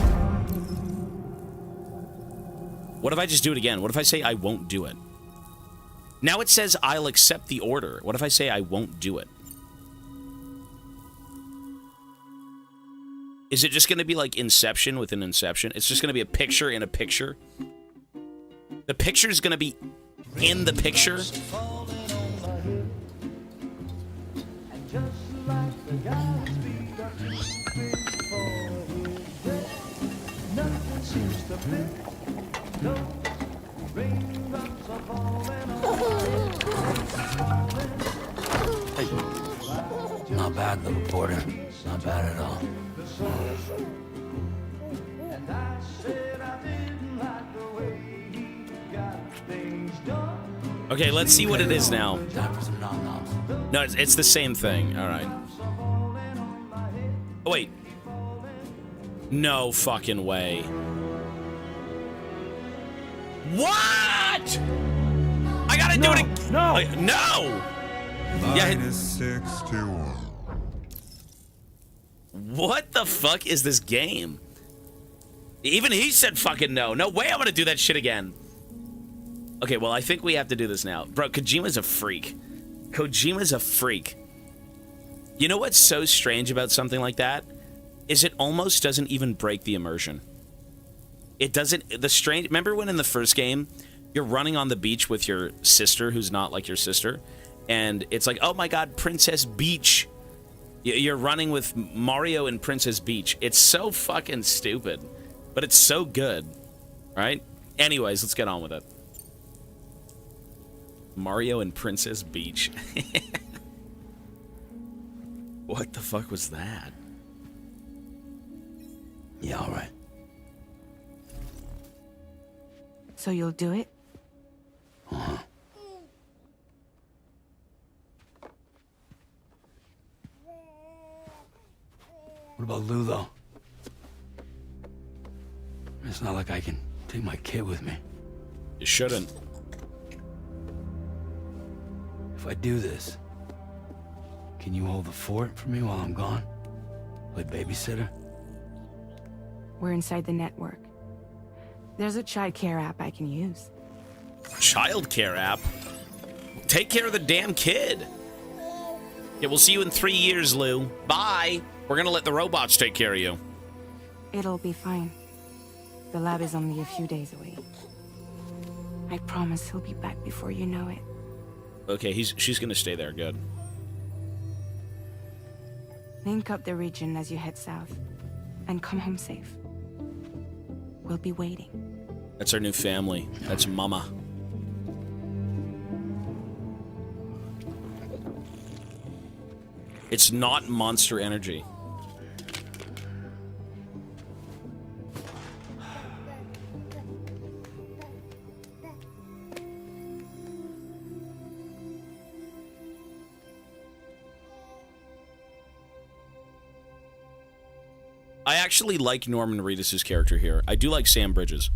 What if I just do it again? What if I say I won't do it? Now it says I'll accept the order. What if I say I won't do it? Is it just going to be like Inception within Inception? It's just going to be a picture in a picture? The picture is going to be in the picture? Hey. Not bad, little porter. Not bad at all. Okay, let's see what it is now. No, it's the same thing. All right. Oh, wait. No fucking way. What? I gotta do it again. No. No. Yeah. 61. What the fuck is this game? Even he said fucking no. No way I'm gonna do that shit again. Okay, well, I think we have to do this now. Bro, Kojima's a freak. Kojima's a freak. You know what's so strange about something like that? Is it almost doesn't even break the immersion. It doesn't... The strange... Remember when in the first game, you're running on the beach with your sister, who's not like your sister, and it's like, oh my god, Princess Beach. You're running with Mario and Princess Beach. It's so fucking stupid, but it's so good, right? Anyways, let's get on with it. Mario and Princess Beach. What the fuck was that? Yeah, all right. So you'll do it? Uh-huh. What about Lou, though? It's not like I can take my kid with me. You shouldn't. If I do this, can you hold the fort for me while I'm gone? Play babysitter? We're inside the network. There's a child care app I can use. Child care app? Take care of the damn kid. Yeah, we'll see you in 3 years, Lou. Bye. We're gonna let the robots take care of you. It'll be fine. The lab is only a few days away. I promise he'll be back before you know it. Okay, she's gonna stay there. Good. Link up the region as you head south, and come home safe. We'll be waiting. That's our new family. That's Mama. It's not Monster Energy. I actually like Norman Reedus' character here. I do like Sam Bridges.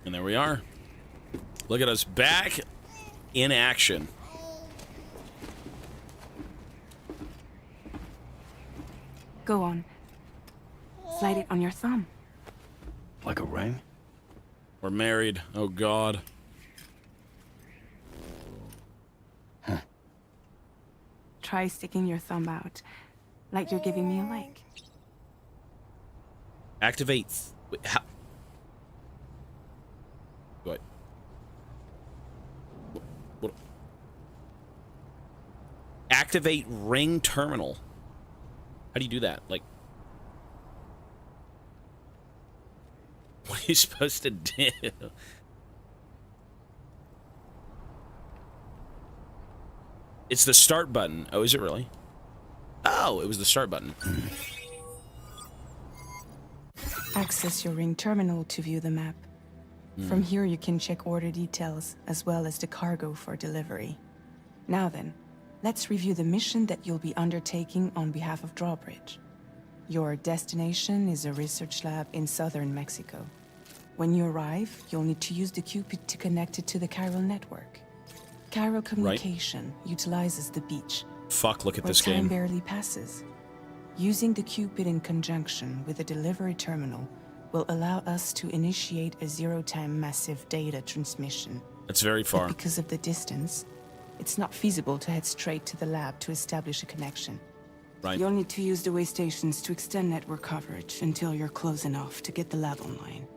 And there we are. Look at us back in action. Go on. Slide it on your thumb. Like a ring? We're married. Oh, God. Try sticking your thumb out, like you're giving me a like. Activate. Wait, how? What? What? Activate ring terminal. How do you do that? Like, what are you supposed to do? It's the start button. Oh, is it really? Oh, it was the start button. Access your ring terminal to view the map. From here you can check order details as well as the cargo for delivery. Now then, let's review the mission that you'll be undertaking on behalf of Drawbridge. Your destination is a research lab in southern Mexico. When you arrive, you'll need to use the Cupid to connect it to the chiral network. Chiral communication utilizes the beach. Fuck, look at where this time game. barely passes. Using the Cupid in conjunction with a delivery terminal will allow us to initiate a zero-time massive data transmission. That's very But far. because of the distance, it's not feasible to head straight to the lab to establish a connection. Right. You'll need to use the way stations to extend network coverage until you're close enough to get the lab online.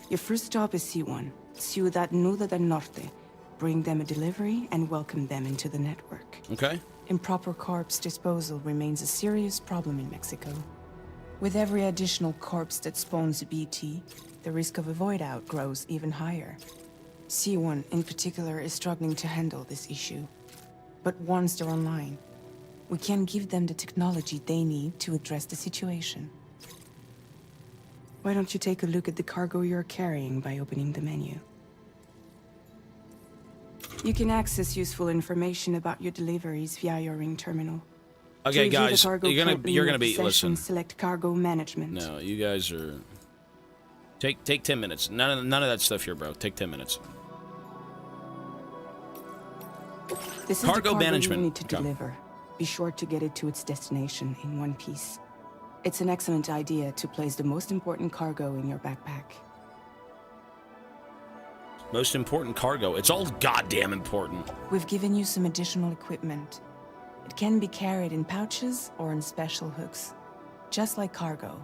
Your first stop is C1, Ciudad Nuda del Norte. Bring them a delivery and welcome them into the network. Okay. Improper corpse disposal remains a serious problem in Mexico. With every additional corpse that spawns a BT, the risk of a void out grows even higher. C1 in particular is struggling to handle this issue. But once they're online, we can give them the technology they need to address the situation. Why don't you take a look at the cargo you're carrying by opening the menu? You can access useful information about your deliveries via your ring terminal. To Okay, review the guys, cargo you're currently gonna in be possession, listen. Select cargo management. No, you guys are. Take 10 minutes. None of that stuff here, bro. Take 10 minutes. This is Cargo the cargo management. you need to Okay. deliver. Be sure to get it to its destination in one piece. It's an excellent idea to place the most important cargo in your backpack. Most important cargo. It's all goddamn important. We've given you some additional equipment. It can be carried in pouches or in special hooks, just like cargo.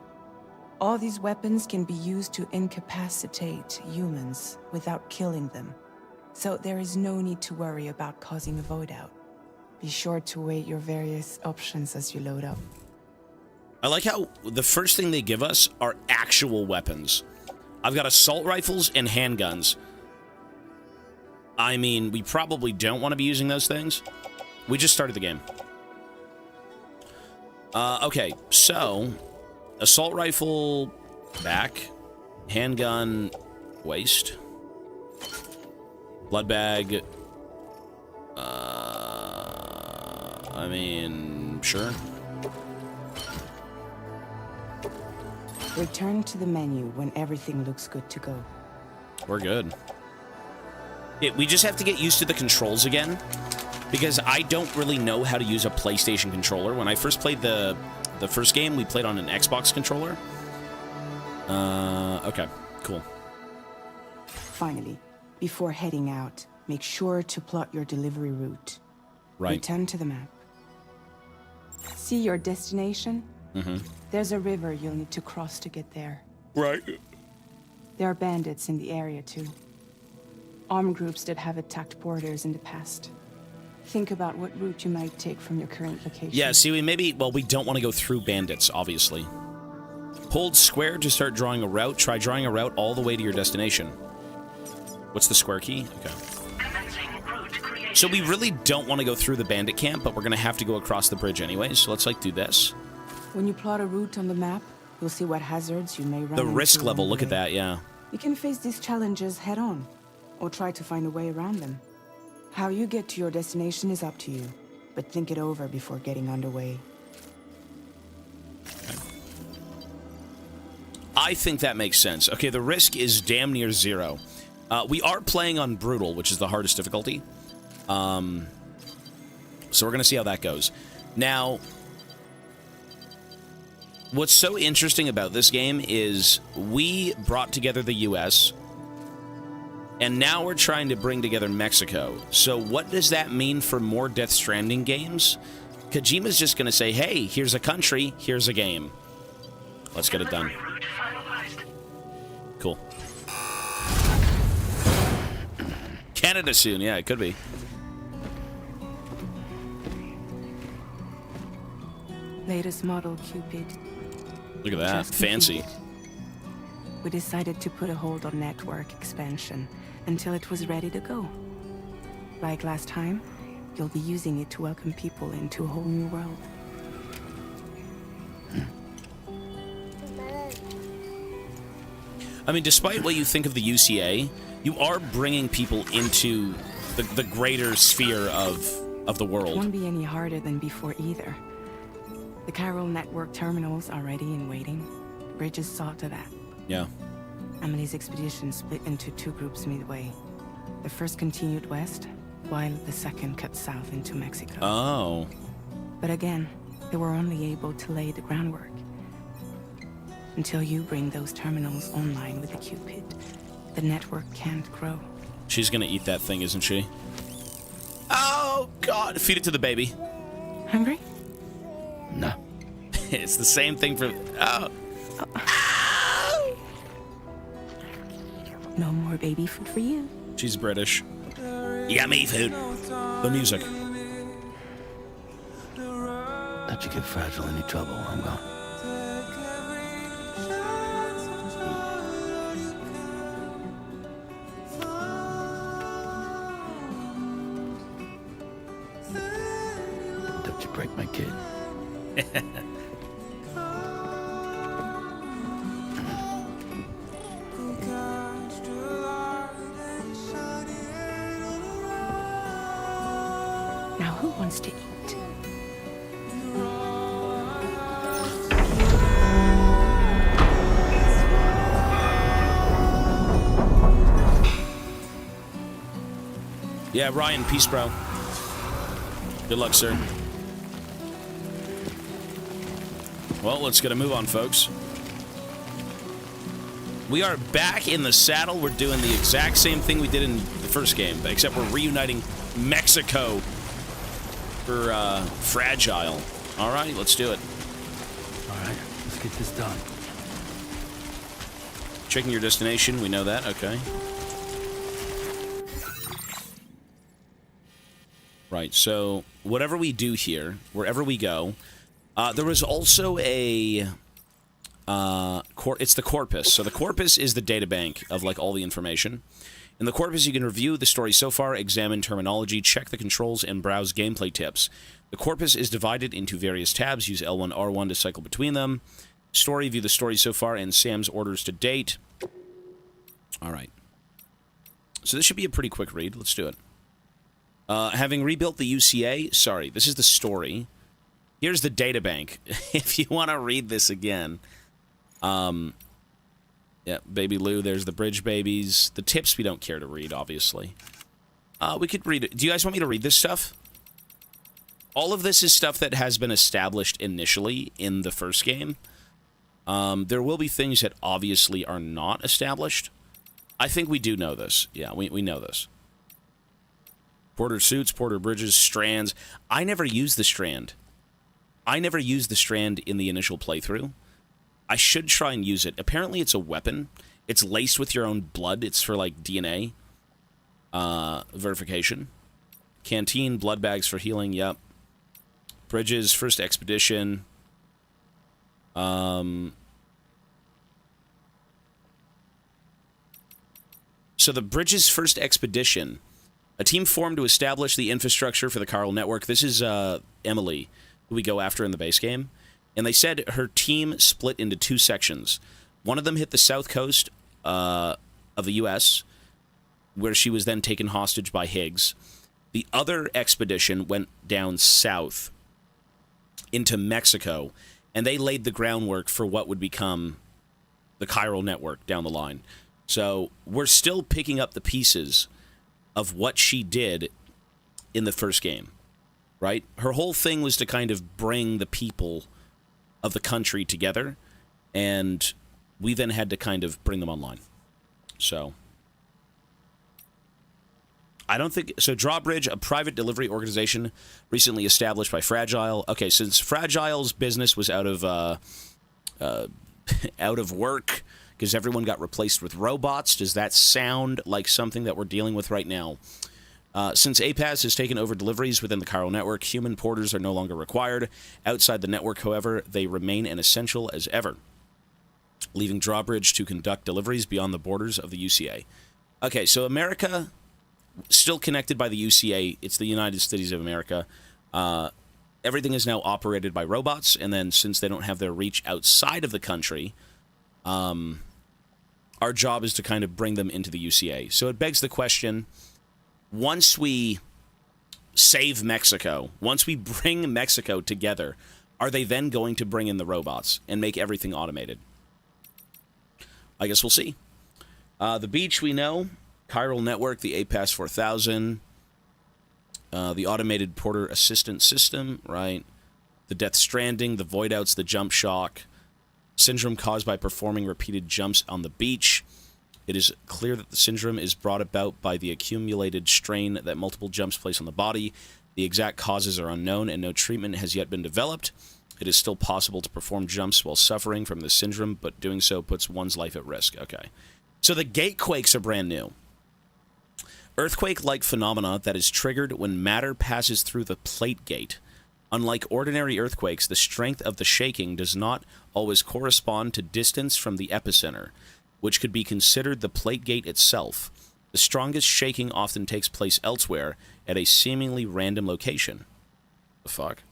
All these weapons can be used to incapacitate humans without killing them. So there is no need to worry about causing a void out. Be sure to weigh your various options as you load up. I like how the first thing they give us are actual weapons. I've got assault rifles and handguns. I mean, we probably don't want to be using those things. We just started the game. Okay, so assault rifle back, handgun waist, blood bag. I mean, sure. Return to the menu when everything looks good to go. We're good. We just have to get used to the controls again, because I don't really know how to use a PlayStation controller. When I first played the first game, we played on an Xbox controller. Okay, cool. Finally, before heading out, make sure to plot your delivery route. Right. Return to the map. See your destination? Mm-hmm. There's a river you'll need to cross to get there. Right. There are bandits in the area too. Armed groups that have attacked borders in the past. Think about what route you might take from your current location. Yeah, see, we don't want to go through bandits, obviously. Hold square to start drawing a route. Try drawing a route all the way to your destination. What's the square key? Okay. So we really don't want to go through the bandit camp, but we're going to have to go across the bridge anyway, so let's, like, do this. When you plot a route on the map, you'll see what hazards you may run The into risk level, along the look at way. that, yeah. You can face these challenges head on, or try to find a way around them. How you get to your destination is up to you, but think it over before getting underway. I think that makes sense. Okay, the risk is damn near 0. We are playing on Brutal, which is the hardest difficulty. So we're going to see how that goes. Now, what's so interesting about this game is we brought together the U.S., and now we're trying to bring together Mexico. So what does that mean for more Death Stranding games? Kojima's just going to say, hey, here's a country, here's a game. Let's get it done. Cool. Canada soon, yeah, it could be. Latest model Cupid. Look at that, Just fancy. completed. We decided to put a hold on network expansion until it was ready to go. Like last time, you'll be using it to welcome people into a whole new world. I mean, despite what you think of the UCA, you are bringing people into the greater sphere of the It world. won't be any harder than before either. The Carol network terminals are ready and waiting. Bridges saw to that. Yeah. Amelie's expedition split into 2 groups midway. The first continued west, while the second cut south into Mexico. Oh. But again, they were only able to lay the groundwork. Until you bring those terminals online with the Cupid, the network can't grow. She's gonna eat that thing, isn't she? Oh, God. Feed it to the baby. Hungry? No. It's the same thing for... Oh. No more baby food for you. She's British. Yummy food. The music. Let you get fragile any trouble, I'm gone. Don't you break my kid. Now who wants to eat? Yeah, Ryan, peace, bro. Good luck, sir. Well, let's get a move on, folks. We are back in the saddle. We're doing the exact same thing we did in the first game, except we're reuniting Mexico for Fragile. All right, let's do it. All right, let's get this done. Checking your destination. We know that. Okay. Right, so whatever we do here, wherever we go, there was also a... it's the corpus. So the corpus is the databank of like all the information. In the corpus, you can review the story so far, examine terminology, check the controls, and browse gameplay tips. The corpus is divided into various tabs. Use L1, R1 to cycle between them. Story, view the story so far, and Sam's orders to date. All right. So this should be a pretty quick read. Let's do it. Having rebuilt the UCA, sorry, this is the story. Here's the databank. If you want to read this again. Yeah, Baby Lou, there's the bridge babies. The tips we don't care to read, obviously. We could read it. Do you guys want me to read this stuff? All of this is stuff that has been established initially in the first game. There will be things that obviously are not established. I think we do know this. Yeah, we know this. Porter suits, Porter bridges, strands. I never used the strand. I never used the strand in the initial playthrough. I should try and use it. Apparently it's a weapon. It's laced with your own blood. It's for, like, DNA verification. Canteen, blood bags for healing, yep. Bridges, first expedition. So the Bridges' first expedition. A team formed to establish the infrastructure for the Carl network. This is Emily, who we go after in the base game. And they said her team split into two sections. One of them hit the south coast of the U.S., where she was then taken hostage by Higgs. The other expedition went down south into Mexico, and they laid the groundwork for what would become the chiral network down the line. So we're still picking up the pieces of what she did in the first game, right? Her whole thing was to kind of bring the people of the country together, and we then had to kind of bring them online. So I don't think... So Drawbridge, a private delivery organization recently established by Fragile. Okay, since Fragile's business was out of work because everyone got replaced with robots, does that sound like something that we're dealing with right now? Since APAS has taken over deliveries within the chiral network, human porters are no longer required. Outside the network, however, they remain as essential as ever, leaving Drawbridge to conduct deliveries beyond the borders of the UCA. Okay, so America, still connected by the UCA. It's the United States of America. Everything is now operated by robots, and then since they don't have their reach outside of the country, our job is to kind of bring them into the UCA. So it begs the question, once we save Mexico, once we bring Mexico together, are they then going to bring in the robots and make everything automated? I guess we'll see. The beach, we know. Chiral Network, the APAS 4000. The Automated Porter Assistant System, right? The Death Stranding, the Void Outs, the Jump Shock. Syndrome caused by performing repeated jumps on the beach. It is clear that the syndrome is brought about by the accumulated strain that multiple jumps place on the body. The exact causes are unknown, and no treatment has yet been developed. It is still possible to perform jumps while suffering from the syndrome, but doing so puts one's life at risk. Okay. So the gatequakes are brand new. Earthquake-like phenomena that is triggered when matter passes through the plate gate. Unlike ordinary earthquakes, the strength of the shaking does not always correspond to distance from the epicenter, which could be considered the plate gate itself. The strongest shaking often takes place elsewhere, at a seemingly random location. The fuck?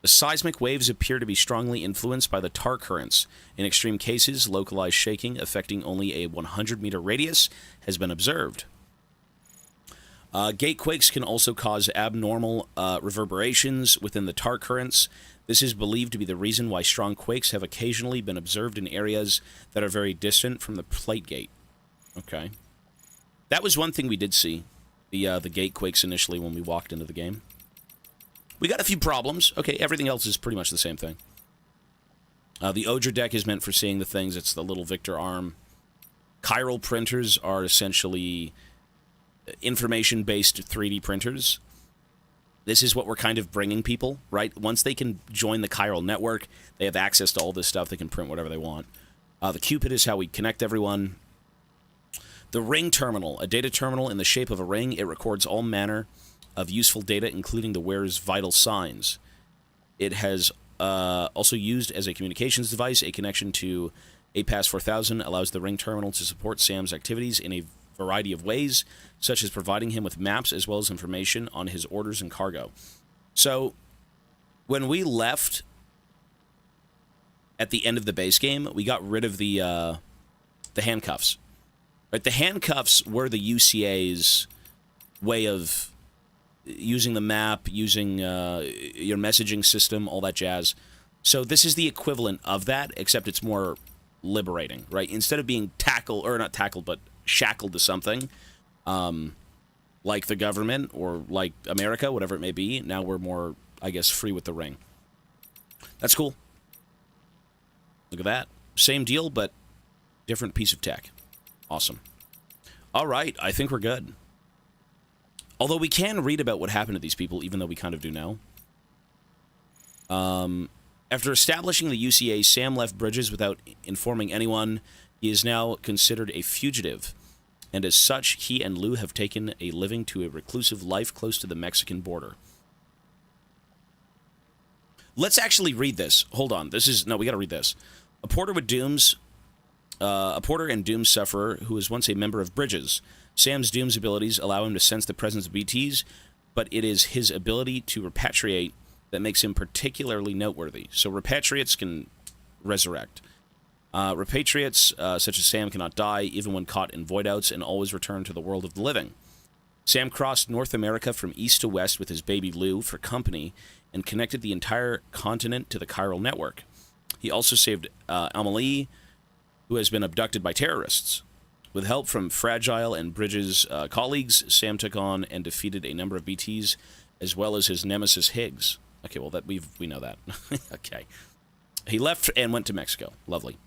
The seismic waves appear to be strongly influenced by the tar currents. In extreme cases, localized shaking affecting only a 100-meter radius has been observed. Gatequakes can also cause abnormal reverberations within the tar currents. This is believed to be the reason why strong quakes have occasionally been observed in areas that are very distant from the plate gate. Okay. That was one thing we did see, the gatequakes initially when we walked into the game. We got a few problems. Okay, everything else is pretty much the same thing. The Odra deck is meant for seeing the things. It's the little Victor arm. Chiral printers are essentially information-based 3D printers. This is what we're kind of bringing people, right? Once they can join the chiral network, they have access to all this stuff. They can print whatever they want. The Cupid is how we connect everyone. The Ring Terminal, a data terminal in the shape of a ring. It records all manner of useful data, including the wearer's vital signs. It has also used as a communications device. A connection to APAS 4000 allows the Ring Terminal to support Sam's activities in a variety of ways, such as providing him with maps as well as information on his orders and cargo. So, when we left at the end of the base game, we got rid of the handcuffs. Right? The handcuffs were the UCA's way of using the map, using your messaging system, all that jazz. So this is the equivalent of that, except it's more liberating, right? Instead of being tackled, or not tackled, but shackled to something, like the government or like America, whatever it may be, now we're more, I guess, free with the ring. That's cool. Look at that. Same deal, but different piece of tech. Awesome. All right, I think we're good. Although we can read about what happened to these people, even though we kind of do now. After establishing the UCA, Sam left Bridges without informing anyone. He is now considered a fugitive, and as such, he and Lou have taken a living to a reclusive life close to the Mexican border. Let's actually read this. Hold on. No, we gotta read this. A porter and Doom's sufferer who was once a member of Bridges. Sam's Doom's abilities allow him to sense the presence of BTs, but it is his ability to repatriate that makes him particularly noteworthy. So repatriates can resurrect. Repatriates, such as Sam, cannot die, even when caught in voidouts, and always return to the world of the living. Sam crossed North America from east to west with his baby Lou for company and connected the entire continent to the chiral network. He also saved Amelie, who has been abducted by terrorists. With help from Fragile and Bridges' colleagues, Sam took on and defeated a number of BTs, as well as his nemesis Higgs. Okay, well, we know that. Okay. He left and went to Mexico. Lovely.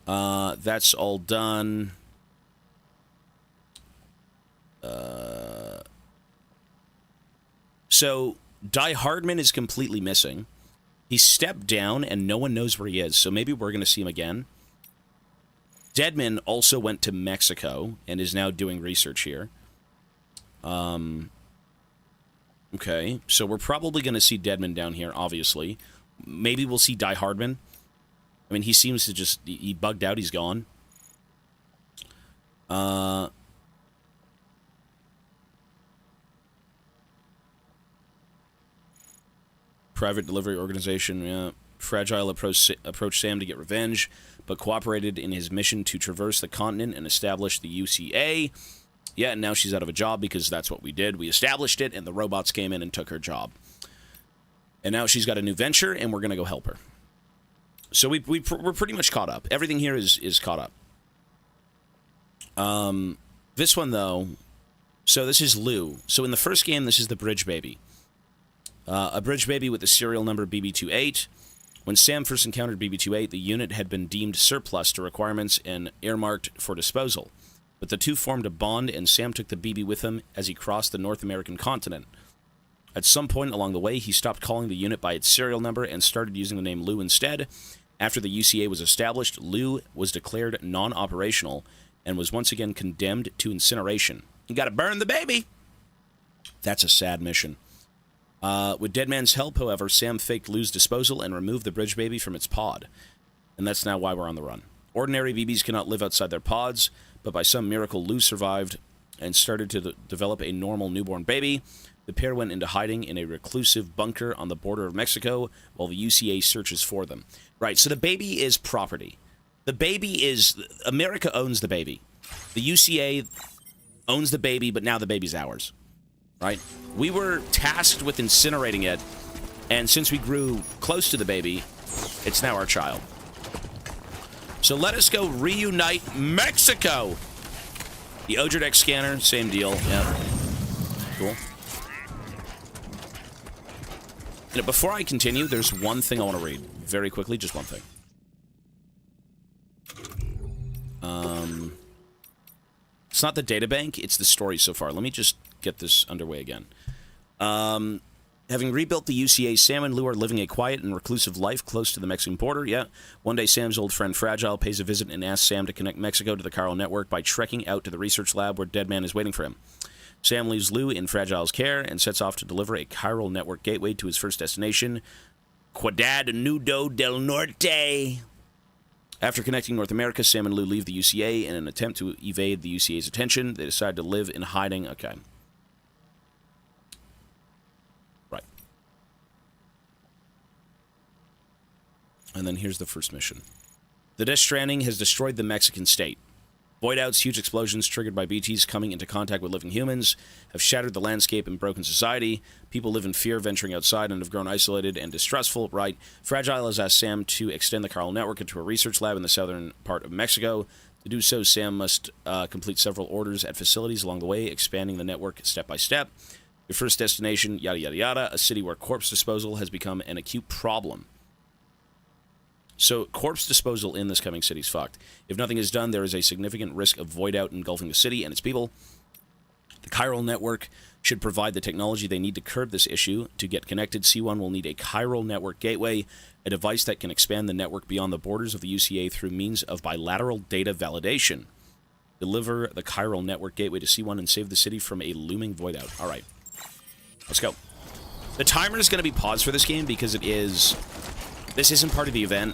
That's all done. So, Die Hardman is completely missing. He stepped down, and no one knows where he is, so maybe we're going to see him again. Deadman also went to Mexico and is now doing research here. Okay, so we're probably going to see Deadman down here, obviously. Maybe we'll see Die Hardman. I mean, he seems to just... He bugged out, he's gone. Private delivery organization, yeah. Fragile approached Sam to get revenge, but cooperated in his mission to traverse the continent and establish the UCA. Yeah, and now she's out of a job because that's what we did. We established it, and the robots came in and took her job. And now she's got a new venture, and we're going to go help her. So we're pretty much caught up. Everything here is caught up. This one, though... So this is Lou. So in the first game, this is the Bridge Baby. A Bridge Baby with the serial number BB28. When Sam first encountered BB28, the unit had been deemed surplus to requirements and earmarked for disposal. But the two formed a bond, and Sam took the BB with him as he crossed the North American continent. At some point along the way, he stopped calling the unit by its serial number and started using the name Lou instead. After the UCA was established, Lou was declared non-operational and was once again condemned to incineration. You gotta burn the baby! That's a sad mission. With Deadman's help, however, Sam faked Lou's disposal and removed the Bridge Baby from its pod. And that's now why we're on the run. Ordinary BBs cannot live outside their pods, but by some miracle, Lou survived and started to develop a normal newborn baby. The pair went into hiding in a reclusive bunker on the border of Mexico while the UCA searches for them. Right, so the baby is property. The baby is... America owns the baby. The UCA owns the baby, but now the baby's ours. Right? We were tasked with incinerating it, and since we grew close to the baby, it's now our child. So let us go reunite Mexico! The Odredex scanner, same deal. Yeah. Cool. And before I continue, there's one thing I want to read. Very quickly, just one thing. It's not the databank, it's the story so far. Let me just get this underway again. Having rebuilt the UCA, Sam and Lou are living a quiet and reclusive life close to the Mexican border. Yeah. One day, Sam's old friend Fragile pays a visit and asks Sam to connect Mexico to the chiral network by trekking out to the research lab where Deadman is waiting for him. Sam leaves Lou in Fragile's care and sets off to deliver a chiral network gateway to his first destination, Ciudad Nudo del Norte. After connecting North America, Sam and Lou leave the UCA in an attempt to evade the UCA's attention. They decide to live in hiding. Okay. Right. And then here's the first mission. The Death Stranding has destroyed the Mexican state. Voidouts, huge explosions triggered by BTs coming into contact with living humans, have shattered the landscape and broken society. People live in fear, venturing outside, and have grown isolated and distrustful. Right. Fragile has asked Sam to extend the chiral network into a research lab in the southern part of Mexico. To do so, Sam must complete several orders at facilities along the way, expanding the network step by step. Your first destination, yada yada yada, a city where corpse disposal has become an acute problem. So, corpse disposal in this coming city is fucked. If nothing is done, there is a significant risk of void out engulfing the city and its people. The chiral network should provide the technology they need to curb this issue. To get connected, C1 will need a chiral network gateway, a device that can expand the network beyond the borders of the UCA through means of bilateral data validation. Deliver the chiral network gateway to C1 and save the city from a looming void out. All right. Let's go. The timer is going to be paused for this game because it is... This isn't part of the event.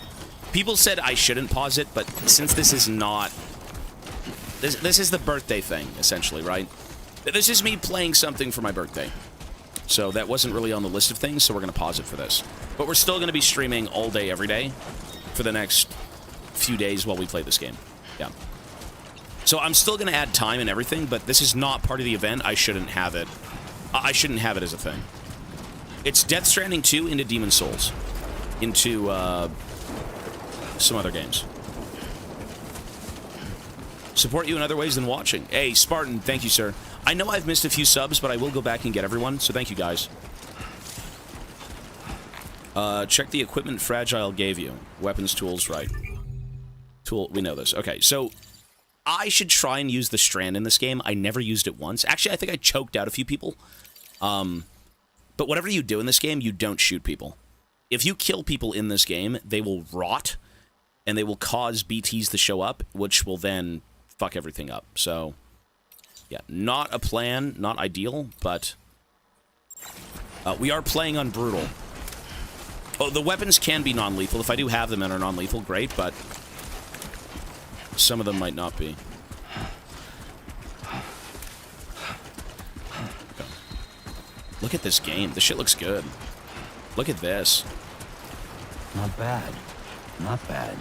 People said I shouldn't pause it, but since this is not... This is the birthday thing, essentially, right? This is me playing something for my birthday. So that wasn't really on the list of things, so we're going to pause it for this. But we're still going to be streaming all day, every day for the next few days while we play this game. Yeah. So I'm still going to add time and everything, but this is not part of the event. I shouldn't have it. I shouldn't have it as a thing. It's Death Stranding 2 into Demon Souls. Into some other games. Support you in other ways than watching. Hey, Spartan, thank you, sir. I know I've missed a few subs, but I will go back and get everyone, so thank you, guys. Check the equipment Fragile gave you. Weapons, tools, right. Tool, we know this. Okay, so I should try and use the Strand in this game. I never used it once. Actually, I think I choked out a few people. But whatever you do in this game, you don't shoot people. If you kill people in this game, they will rot, and they will cause BTs to show up, which will then fuck everything up. So, yeah, not a plan, not ideal, but we are playing on Brutal. Oh, the weapons can be non-lethal. If I do have them and are non-lethal, great, but some of them might not be. Okay. Look at this game. This shit looks good. Look at this. Not bad. Not bad.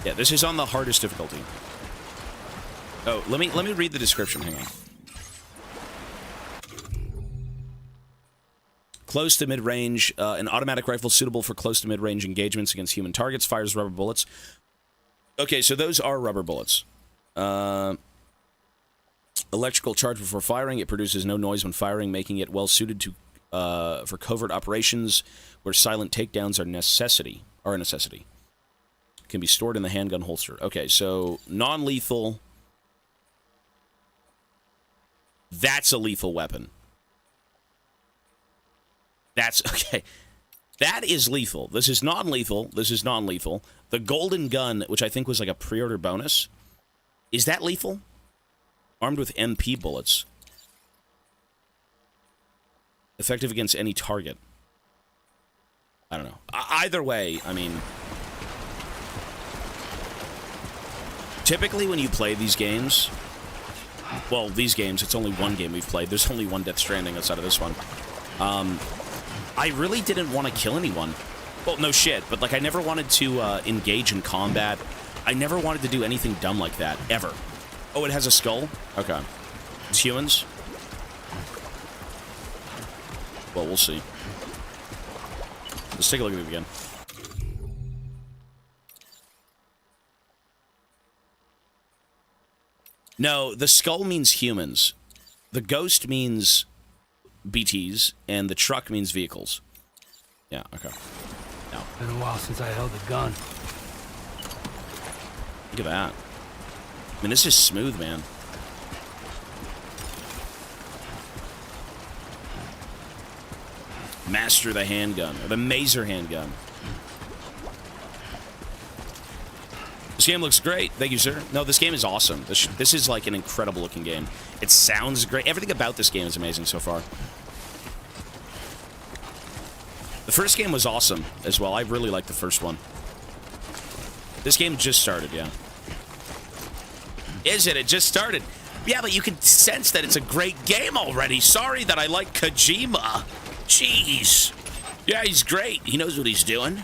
Yeah, this is on the hardest difficulty. Oh, let me read the description. Hang on. Close to mid-range, an automatic rifle suitable for close to mid-range engagements against human targets, fires rubber bullets. Okay, so those are rubber bullets. Electrical charge before firing. It produces no noise when firing, making it well suited to for covert operations where silent takedowns are a necessity. Can be stored in the handgun holster. Okay, so non-lethal. That's a lethal weapon. That's okay. That is lethal. This is non-lethal. This is non-lethal. The golden gun, which I think was like a pre-order bonus, is that lethal? Armed with MP bullets. Effective against any target. I don't know. Either way, I mean, typically when you play these games, well, these games, it's only one game we've played. There's only one Death Stranding outside of this one. I really didn't want to kill anyone. Well, no shit, but like I never wanted to engage in combat. I never wanted to do anything dumb like that, ever. Oh, it has a skull? Okay. It's humans? Well, we'll see. Let's take a look at it again. No, the skull means humans. The ghost means BTs, and the truck means vehicles. Yeah, okay. No. Been a while since I held a gun. Look at that. I mean, this is smooth, man. Master the handgun, or the Maser handgun. This game looks great. Thank you, sir. No, this game is awesome. This is like an incredible looking game. It sounds great. Everything about this game is amazing so far. The first game was awesome as well. I really liked the first one. This game just started, yeah. Is it? It just started. Yeah, but you can sense that it's a great game already. Sorry that I like Kojima. Jeez. Yeah, he's great. He knows what he's doing.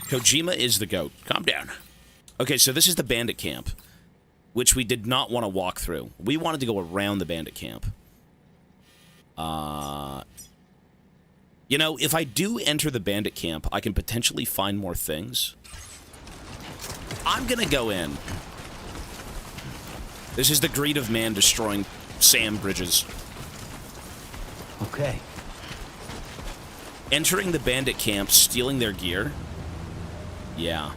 Kojima is the GOAT. Calm down. Okay, so this is the bandit camp, which we did not want to walk through. We wanted to go around the bandit camp. You know, if I do enter the bandit camp, I can potentially find more things. I'm gonna go in. This is the greed of man destroying sand bridges. Okay. Entering the bandit camp, stealing their gear. Yeah.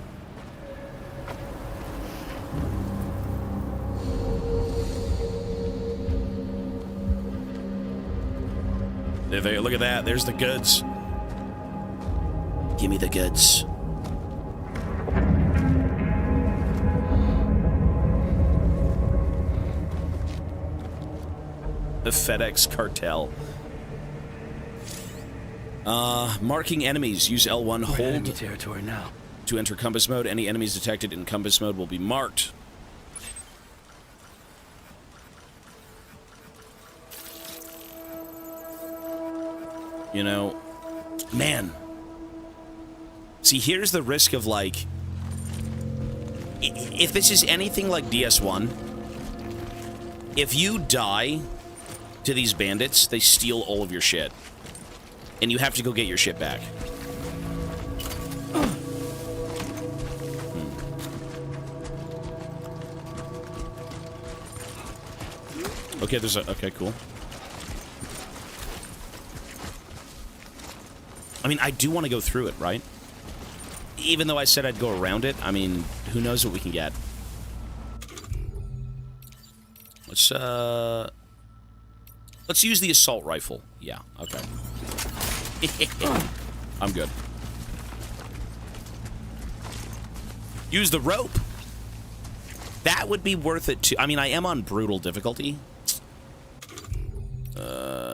There, look at that. There's the goods. Give me the goods. The FedEx cartel. Marking enemies. Use L1. We're in Hold enemy territory now. to enter compass mode. Any enemies detected in compass mode will be marked. You know? Man. See, here's the risk of, like... If this is anything like DS1, if you die to these bandits, they steal all of your shit. And you have to go get your shit back. Okay, there's a... Okay, cool. I mean, I do want to go through it, right? Even though I said I'd go around it, I mean, who knows what we can get. Let's use the assault rifle. Yeah, okay. I'm good. Use the rope. That would be worth it, too. I mean, I am on brutal difficulty.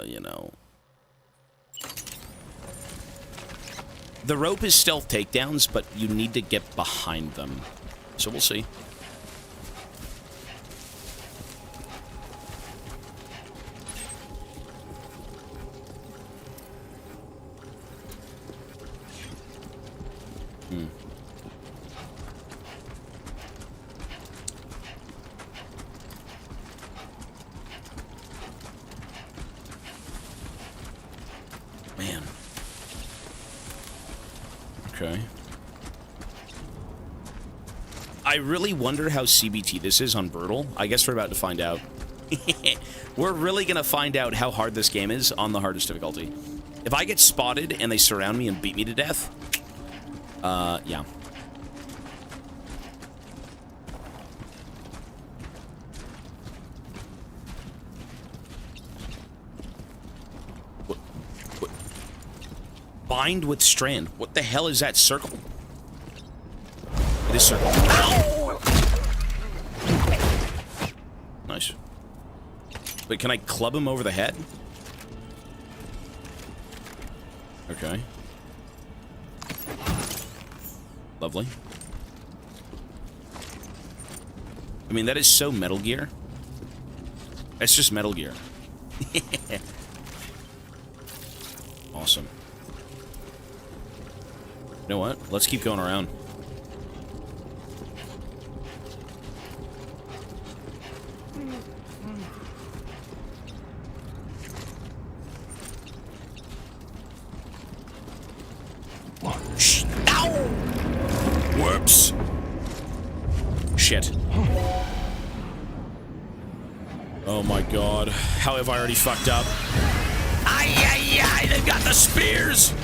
You know. The rope is stealth takedowns, but you need to get behind them. So we'll see. Man. Okay. I really wonder how CBT this is on Brutal. I guess we're about to find out. We're really gonna find out how hard this game is on the hardest difficulty. If I get spotted and they surround me and beat me to death, yeah. What? Bind with strand. What the hell is that circle? It is circle. Ow! Nice. Wait, can I club him over the head? Okay. Lovely. I mean, that is so Metal Gear. That's just Metal Gear. Awesome. You know what? Let's keep going around. Ow! Whoops. Shit. Oh my god. How have I already fucked up? Ay, ay, ay! They've got the spears!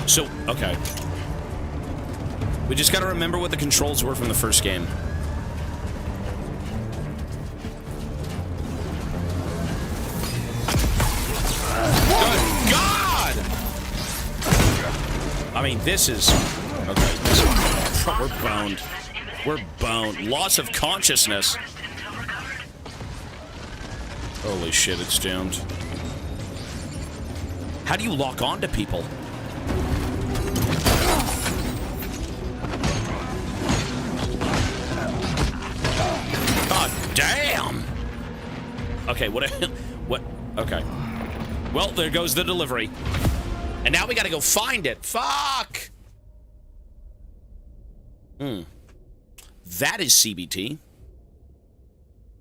So, okay. We just gotta remember what the controls were from the first game. Good God! I mean, this is... Okay, we're boned. We're boned. Loss of consciousness. Holy shit, it's jammed. How do you lock on to people? Damn! Okay, what? Okay. Well, there goes the delivery. And now we gotta go find it. Fuck! That is CBT.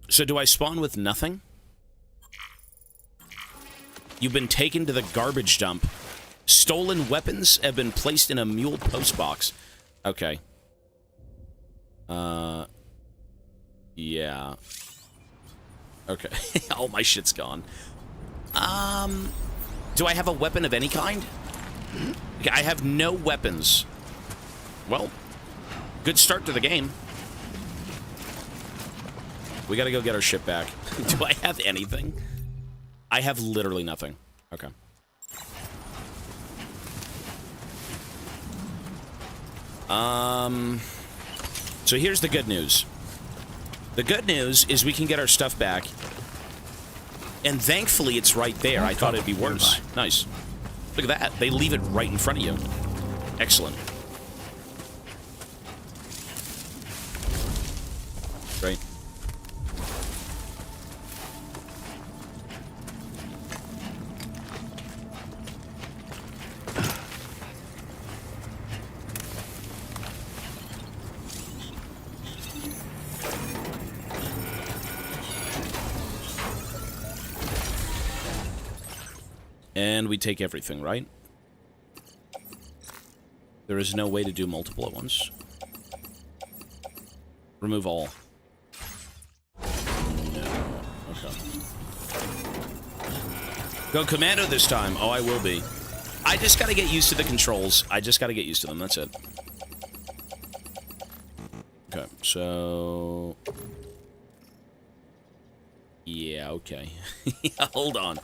So do I spawn with nothing? You've been taken to the garbage dump. Stolen weapons have been placed in a mule post box. Okay. Yeah. Okay. All my shit's gone. Do I have a weapon of any kind? Okay, I have no weapons. Well, good start to the game. We gotta go get our shit back. Do I have anything? I have literally nothing. Okay. So here's the good news. The good news is we can get our stuff back. And thankfully, it's right there. I thought it'd be worse. Nice. Look at that. They leave it right in front of you. Excellent. Great. And we take everything, right? There is no way to do multiple at once. Remove all. No. Okay. Go commando this time. Oh, I will be. I just gotta get used to the controls. I just gotta get used to them. That's it. Okay, so... Yeah, okay. Hold on.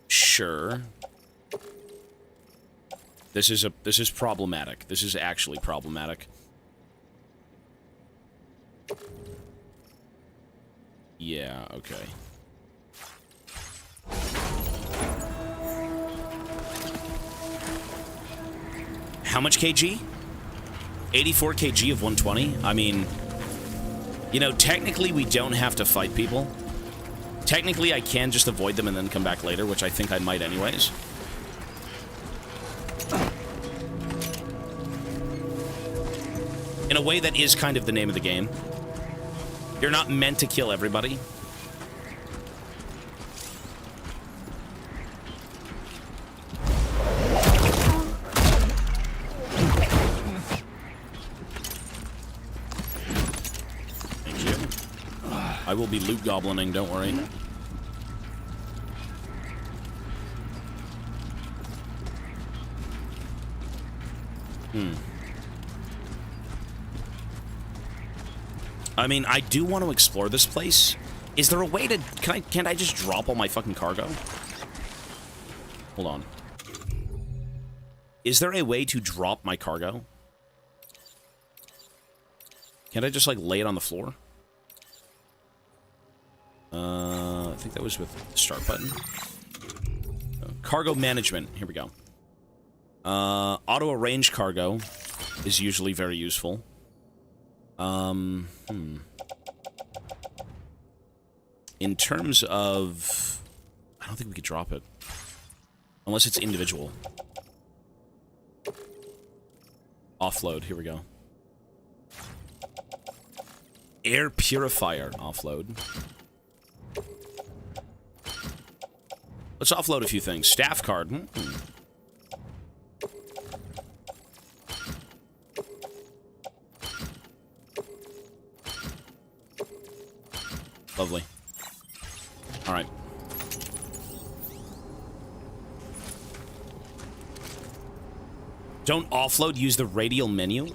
Sure. This is problematic. This is actually problematic. Yeah, okay. How much kg? 84 kg of 120? I mean, you know, technically we don't have to fight people. Technically, I can just avoid them and then come back later, which I think I might anyways. In a way, that is kind of the name of the game. You're not meant to kill everybody. Thank you. I will be loot goblining, don't worry. I mean, I do want to explore this place. Is there a way to... Can't I just drop all my fucking cargo? Hold on. Is there a way to drop my cargo? Can't I just, like, lay it on the floor? I think that was with the start button. Cargo management. Here we go. Auto-arrange cargo is usually very useful. In terms of... I don't think we could drop it. Unless it's individual. Offload. Here we go. Air purifier. Offload. Let's offload a few things. Staff card. Lovely. All right. Don't offload, use the radial menu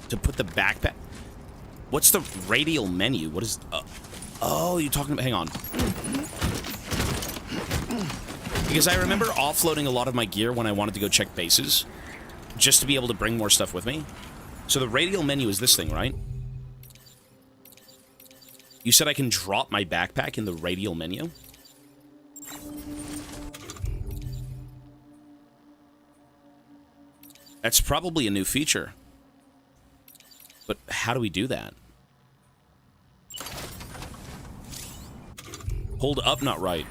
to put the backpack. What's the radial menu? What is... oh, you're talking about... Hang on. Because I remember offloading a lot of my gear when I wanted to go check bases, just to be able to bring more stuff with me. So the radial menu is this thing, right? You said I can drop my backpack in the radial menu? That's probably a new feature. But how do we do that? Hold up, not right.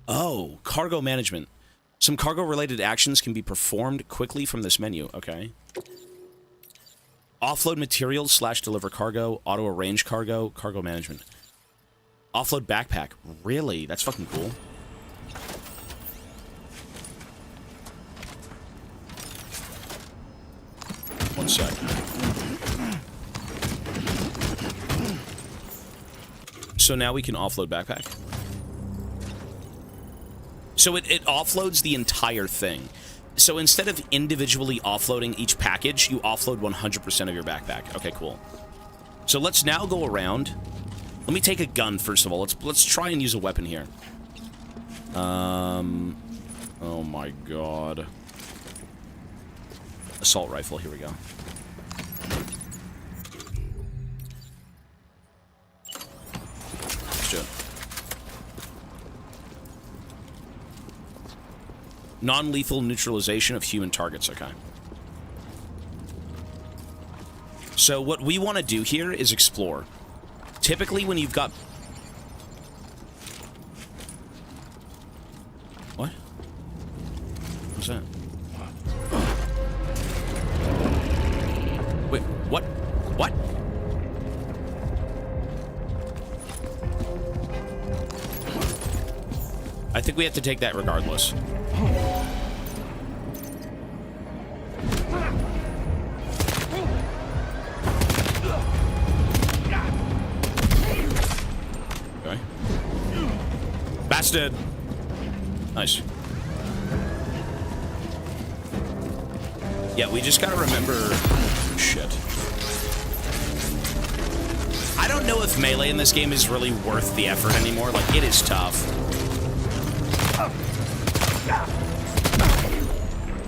Oh, cargo management. Some cargo-related actions can be performed quickly from this menu. Okay. Offload materials / deliver cargo, auto-arrange cargo, cargo management. Offload backpack. Really? That's fucking cool. One sec. So now we can offload backpack. So it offloads the entire thing. So instead of individually offloading each package, you offload 100% of your backpack. Okay, cool. So let's now go around. Let me take a gun first of all. Let's try and use a weapon here. Oh my god. Assault rifle. Here we go. Let's do it. Non-lethal neutralization of human targets. Okay. So what we want to do here is explore. Typically when you've got... What? What's that? Wait, what? What? I think we have to take that regardless. Okay. Bastard! Nice. Yeah, we just gotta remember... Shit. I don't know if melee in this game is really worth the effort anymore. Like, it is tough.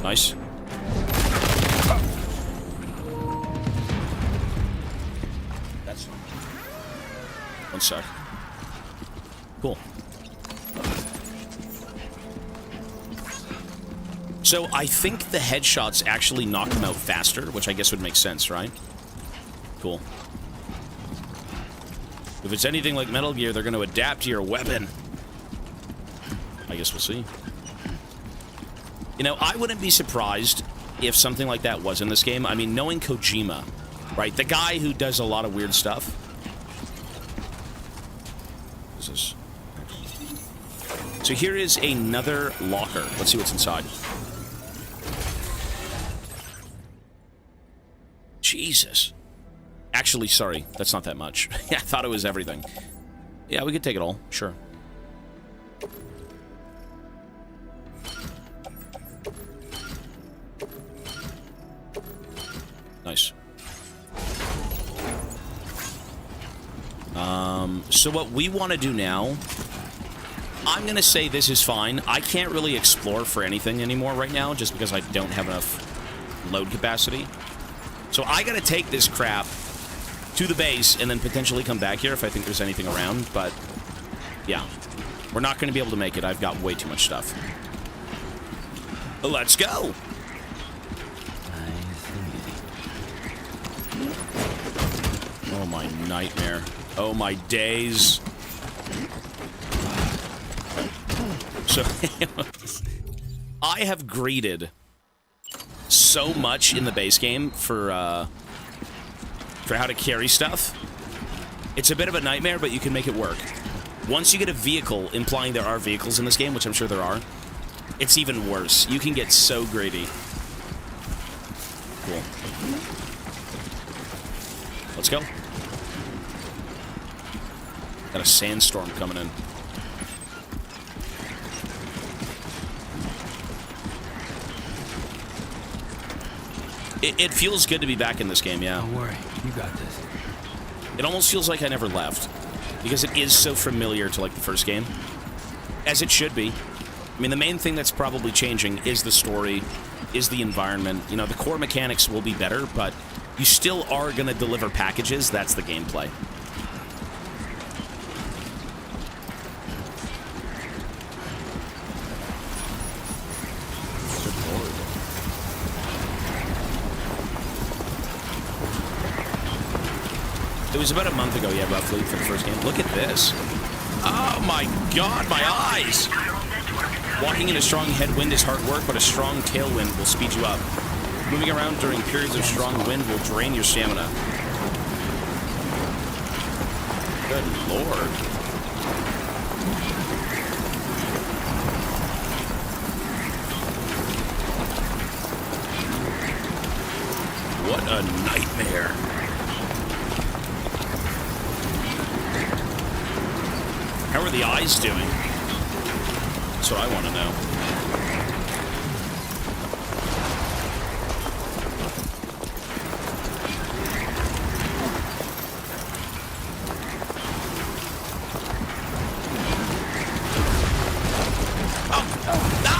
Nice. That's... One sec. Cool. So I think the headshots actually knock them out faster, which I guess would make sense, right? Cool. If it's anything like Metal Gear, they're going to adapt to your weapon. I guess we'll see. You know, I wouldn't be surprised if something like that was in this game. I mean, knowing Kojima, right? The guy who does a lot of weird stuff. What is this? So here is another locker. Let's see what's inside. Jesus. Actually, sorry. That's not that much. I thought it was everything. Yeah, we could take it all. Sure. Nice. So what we want to do now... I'm going to say this is fine. I can't really explore for anything anymore right now, just because I don't have enough load capacity. So I got to take this crap to the base and then potentially come back here if I think there's anything around. But, yeah. We're not going to be able to make it. I've got way too much stuff. Let's go! Oh, my nightmare. Oh, my days. So, I have greeted so much in the base game for how to carry stuff. It's a bit of a nightmare, but you can make it work. Once you get a vehicle, implying there are vehicles in this game, which I'm sure there are, it's even worse. You can get so greedy. Cool. Let's go. Got a sandstorm coming in. It feels good to be back in this game, yeah. Don't worry, you got this. It almost feels like I never left, because it is so familiar to, like, the first game. As it should be. I mean, the main thing that's probably changing is the story, is the environment. You know, the core mechanics will be better, but you still are going to deliver packages. That's the gameplay. It was about a month ago, yeah, roughly, for the first game. Look at this. Oh my god, my eyes! Walking in a strong headwind is hard work, but a strong tailwind will speed you up. Moving around during periods of strong wind will drain your stamina. Good lord. What a nightmare. How are the eyes doing? That's what I want to know. Oh, no!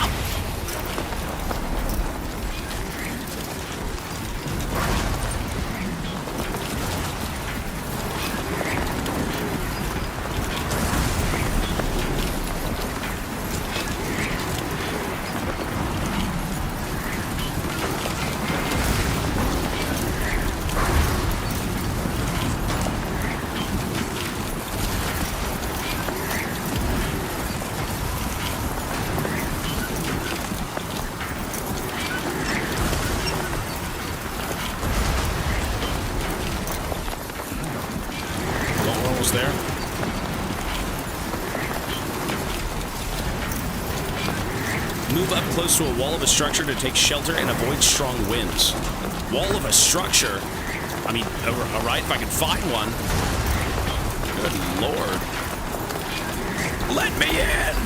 Move up close to a wall of a structure to take shelter and avoid strong winds. Wall of a structure? I mean, all right, if I can find one. Good lord. Let me in!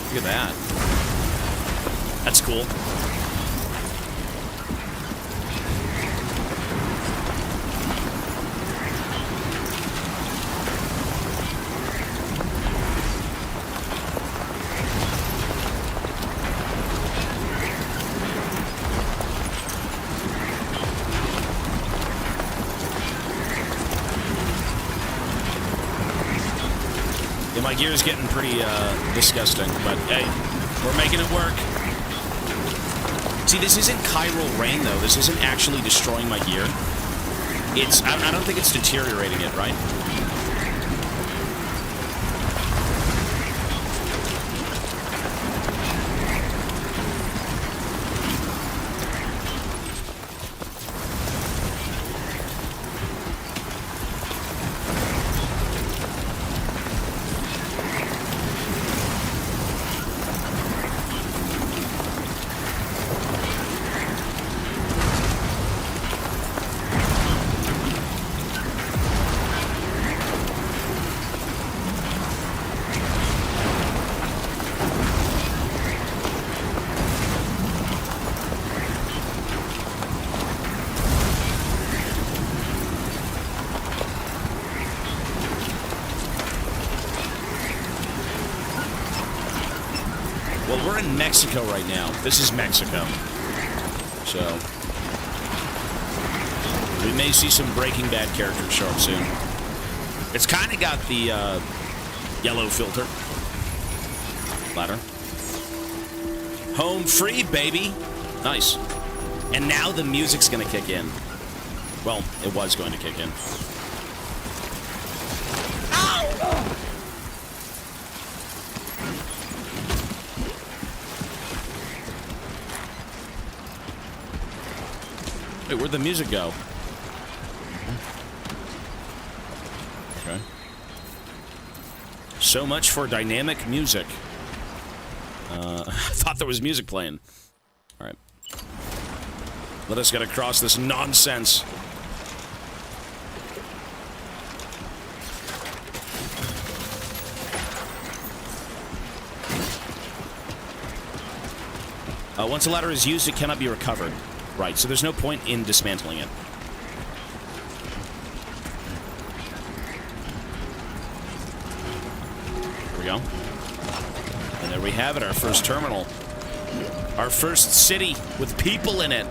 Look at that. That's cool. My gear's getting pretty disgusting, but hey, we're making it work. See, this isn't chiral rain, though. This isn't actually destroying my gear. I don't think it's deteriorating it, right? Mexico right now. This is Mexico. So we may see some Breaking Bad characters show up soon. It's kind of got the yellow filter. Ladder. Home free, baby. Nice. And now the music's going to kick in. Well, it was going to kick in. Wait, where'd the music go? Okay. So much for dynamic music. I thought there was music playing. All right. Let us get across this nonsense. Once a ladder is used, it cannot be recovered. Right, so there's no point in dismantling it. There we go. And there we have it, our first terminal. Our first city with people in it.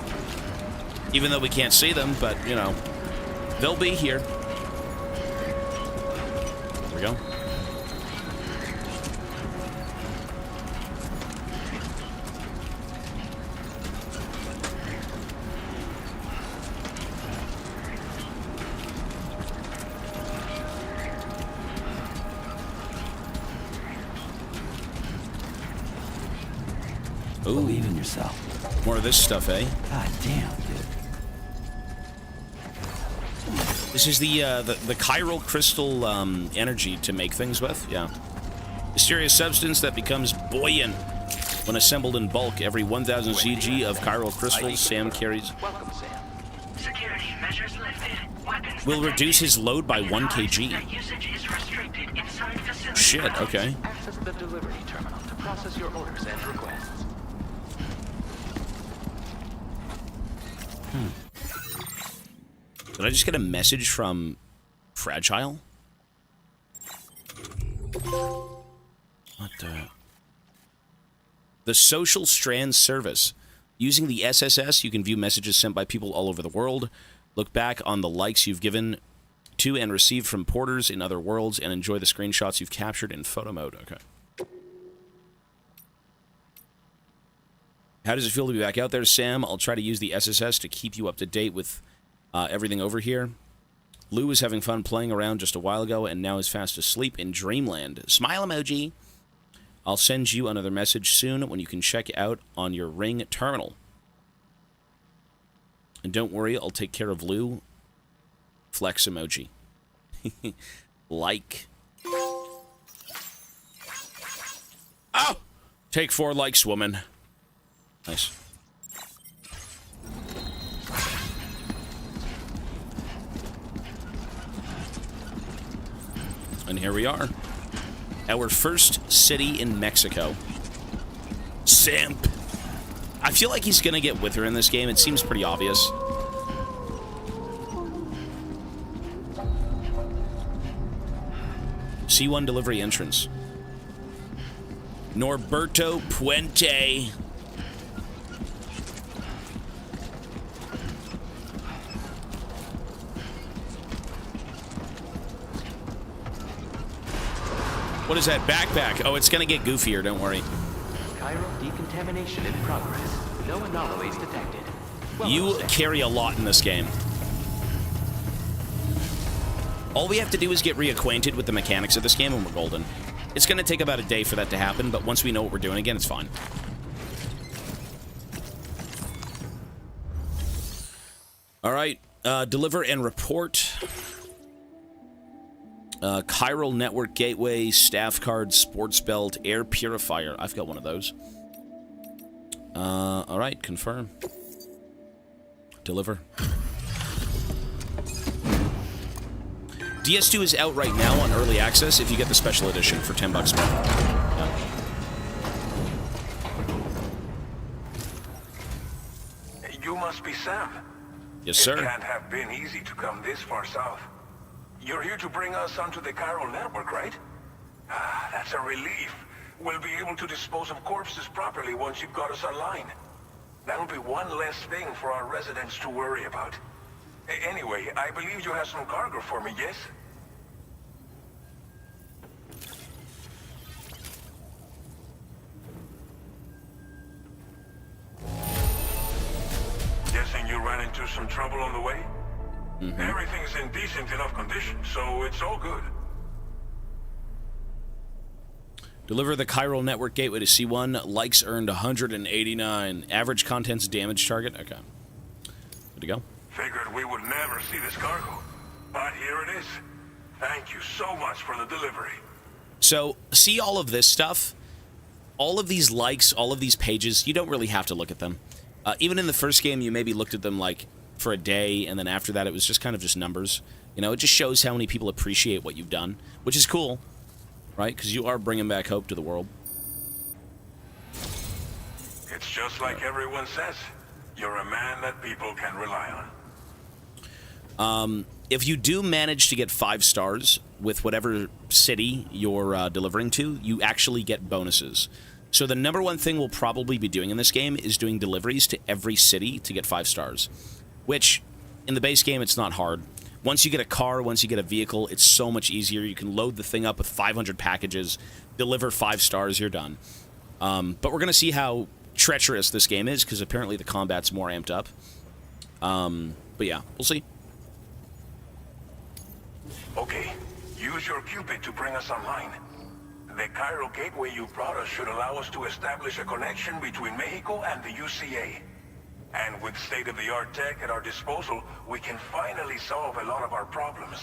Even though we can't see them, but, you know, they'll be here. There we go. Believe in yourself. More of this stuff, eh? God damn, dude. This is the chiral crystal energy to make things with. Yeah. Mysterious substance that becomes buoyant when assembled in bulk. Every 1,000 CG of chiral crystals Sam carries Welcome, Sam. Security measures lifted. Weapons will reduce his load by 1 kg. Usage is restricted inside facility. Shit, okay. Access the delivery terminal to process your orders and requests. Did I just get a message from Fragile? What the? The Social Strand Service. Using the SSS, you can view messages sent by people all over the world, look back on the likes you've given to and received from porters in other worlds, and enjoy the screenshots you've captured in photo mode. Okay. How does it feel to be back out there, Sam? I'll try to use the SSS to keep you up to date with everything over here. Lou was having fun playing around just a while ago and now is fast asleep in dreamland. Smile emoji. I'll send you another message soon when you can check out on your Ring terminal. And don't worry, I'll take care of Lou. Flex emoji. Like. Take 4 likes, woman. Nice. And here we are. Our first city in Mexico. Simp. I feel like he's gonna get with her in this game. It seems pretty obvious. C1 delivery entrance. Norberto Puente. What is that backpack? Oh, it's gonna get goofier, don't worry. Chiral decontamination in progress. No anomalies detected. You carry a lot in this game. All we have to do is get reacquainted with the mechanics of this game and we're golden. It's gonna take about a day for that to happen, but once we know what we're doing again, it's fine. Alright, deliver and report. Chiral Network Gateway, Staff Card, Sports Belt, Air Purifier. I've got one of those. Alright, confirm. Deliver. DS2 is out right now on early access if you get the special edition for $10 more. Yeah. You must be Sam. Yes, sir. It can't have been easy to come this far south. You're here to bring us onto the Chiral network, right? Ah, that's a relief. We'll be able to dispose of corpses properly once you've got us online. That'll be one less thing for our residents to worry about. Anyway, I believe you have some cargo for me, yes? Guessing you ran into some trouble on the way? Everything's in decent enough condition, so it's all good. Deliver the Chiral Network Gateway to C1. Likes earned 189. Average contents damage target. Okay. Good to go. Figured we would never see this cargo. But here it is. Thank you so much for the delivery. So, see all of this stuff? All of these likes, all of these pages, you don't really have to look at them. Even in the first game, you maybe looked at them, like, for a day, and then after that, it was just kind of just numbers. You know, it just shows how many people appreciate what you've done, which is cool, right? Because you are bringing back hope to the world. It's just like everyone says. You're a man that people can rely on. If you do manage to get 5 stars with whatever city you're delivering to, you actually get bonuses. So the number one thing we'll probably be doing in this game is doing deliveries to every city to get 5 stars. Which, in the base game, it's not hard. Once you get a car, once you get a vehicle, it's so much easier. You can load the thing up with 500 packages, deliver 5 stars, you're done. But we're going to see how treacherous this game is, because apparently the combat's more amped up. But yeah, we'll see. Okay, use your Cupid to bring us online. The Chiral Gateway you brought us should allow us to establish a connection between Mexico and the UCA. And with state-of-the-art tech at our disposal, we can finally solve a lot of our problems.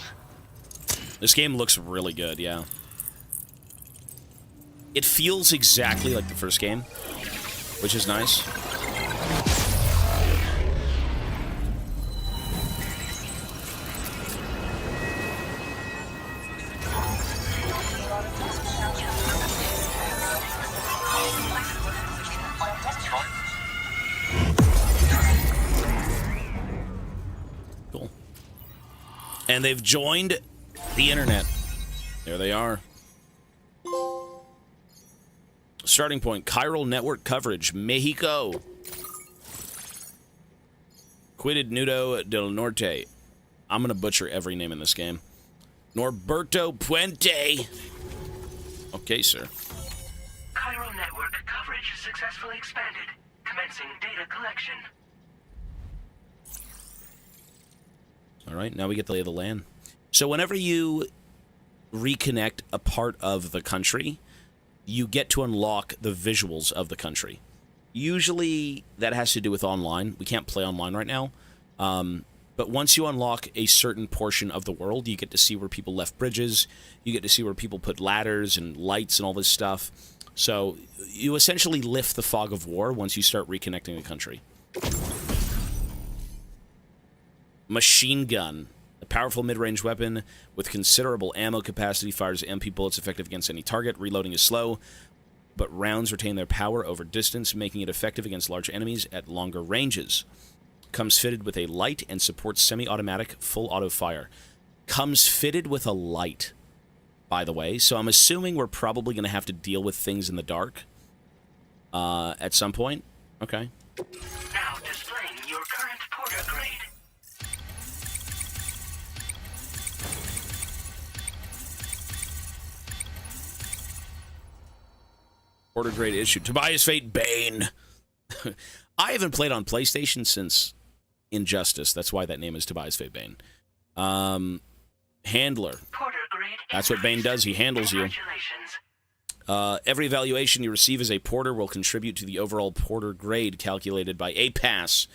This game looks really good, yeah. It feels exactly like the first game, which is nice. Cool. And they've joined the internet. There they are. Starting point, Chiral Network Coverage, Mexico. Quitted Nudo del Norte. I'm going to butcher every name in this game. Norberto Puente. Okay, sir. Chiral network coverage successfully expanded. Commencing data collection. All right, now we get the lay of the land. So whenever you reconnect a part of the country, you get to unlock the visuals of the country. Usually that has to do with online. We can't play online right now. But once you unlock a certain portion of the world, you get to see where people left bridges. You get to see where people put ladders and lights and all this stuff. So you essentially lift the fog of war once you start reconnecting the country. Machine gun. A powerful mid-range weapon with considerable ammo capacity, fires MP bullets effective against any target. Reloading is slow, but rounds retain their power over distance, making it effective against large enemies at longer ranges. Comes fitted with a light and supports semi-automatic full auto fire. Comes fitted with a light, by the way. So I'm assuming we're probably going to have to deal with things in the dark at some point. Okay. Now displaying your current porter grade. Order grade issue. Tobias Fate Bane. I haven't played on PlayStation since Injustice. That's why that name is Tobias Fate Bane. Handler. That's what Bane does. He handles you. Every evaluation you receive as a porter will contribute to the overall porter grade calculated by a pass.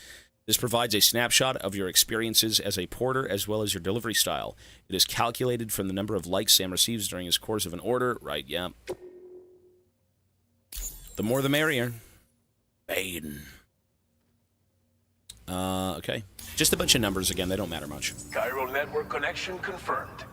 This provides a snapshot of your experiences as a porter as well as your delivery style. It is calculated from the number of likes Sam receives during his course of an order. Right, yeah. The more the merrier. Bane. Okay. Just a bunch of numbers again. They don't matter much. Chiral network connection confirmed.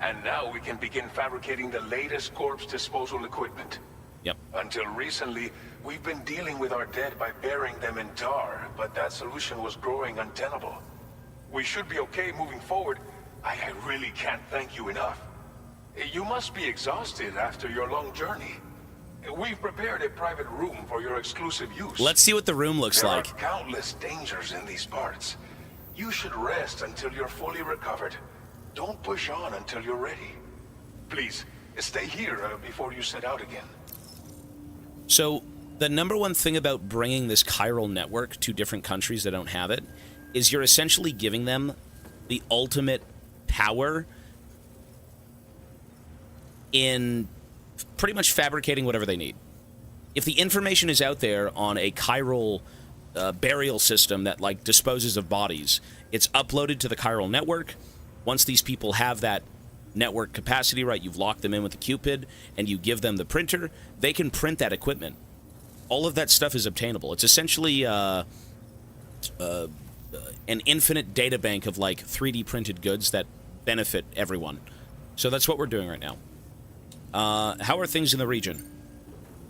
And now we can begin fabricating the latest corpse disposal equipment. Yep. Until recently, we've been dealing with our dead by burying them in tar, but that solution was growing untenable. We should be okay moving forward. I really can't thank you enough. You must be exhausted after your long journey. We've prepared a private room for your exclusive use. Let's see what the room looks like. There are countless dangers in these parts. You should rest until you're fully recovered. Don't push on until you're ready. Please, stay here before you set out again. So, the number one thing about bringing this chiral network to different countries that don't have it is you're essentially giving them the ultimate power in pretty much fabricating whatever they need. If the information is out there on a chiral burial system that like disposes of bodies, it's uploaded to the chiral network. Once these people have that network capacity, right, you've locked them in with the Cupid and you give them the printer, they can print that equipment. All of that stuff is obtainable. It's essentially an infinite data bank of like 3D printed goods that benefit everyone. So that's what we're doing right now. How are things in the region?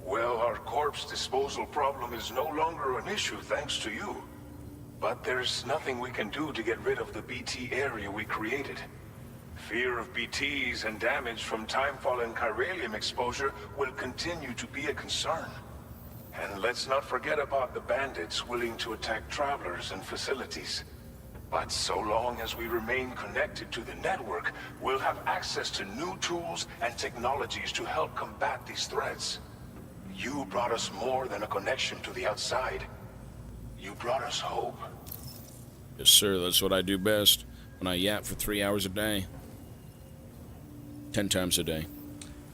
Well, our corpse disposal problem is no longer an issue thanks to you. But there's nothing we can do to get rid of the BT area we created. Fear of BTs and damage from timefall and chiralium exposure will continue to be a concern. And let's not forget about the bandits willing to attack travelers and facilities. But so long as we remain connected to the network, we'll have access to new tools and technologies to help combat these threats. You brought us more than a connection to the outside. You brought us hope. Yes, sir. That's what I do best. When I yap for 3 hours a day. 10 times a day.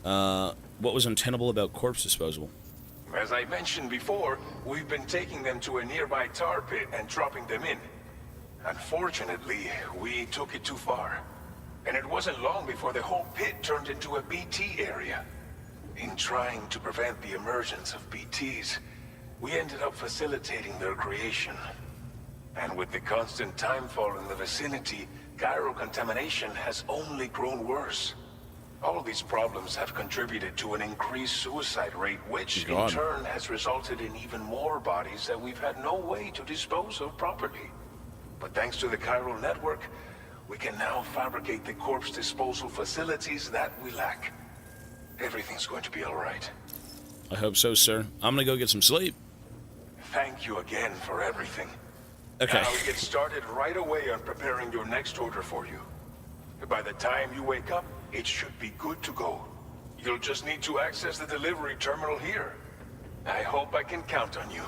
What was untenable about corpse disposal? As I mentioned before, we've been taking them to a nearby tar pit and dropping them in. Unfortunately, we took it too far. And it wasn't long before the whole pit turned into a BT area. In trying to prevent the emergence of BTs, we ended up facilitating their creation. And with the constant timefall in the vicinity, chiral contamination has only grown worse. All of these problems have contributed to an increased suicide rate, which in turn has resulted in even more bodies that we've had no way to dispose of properly. But thanks to the chiral network, we can now fabricate the corpse disposal facilities that we lack. Everything's going to be all right. I hope so, sir. I'm gonna go get some sleep. Thank you again for everything. Okay. Now get started right away on preparing your next order for you. By the time you wake up, it should be good to go. You'll just need to access the delivery terminal here. I hope I can count on you.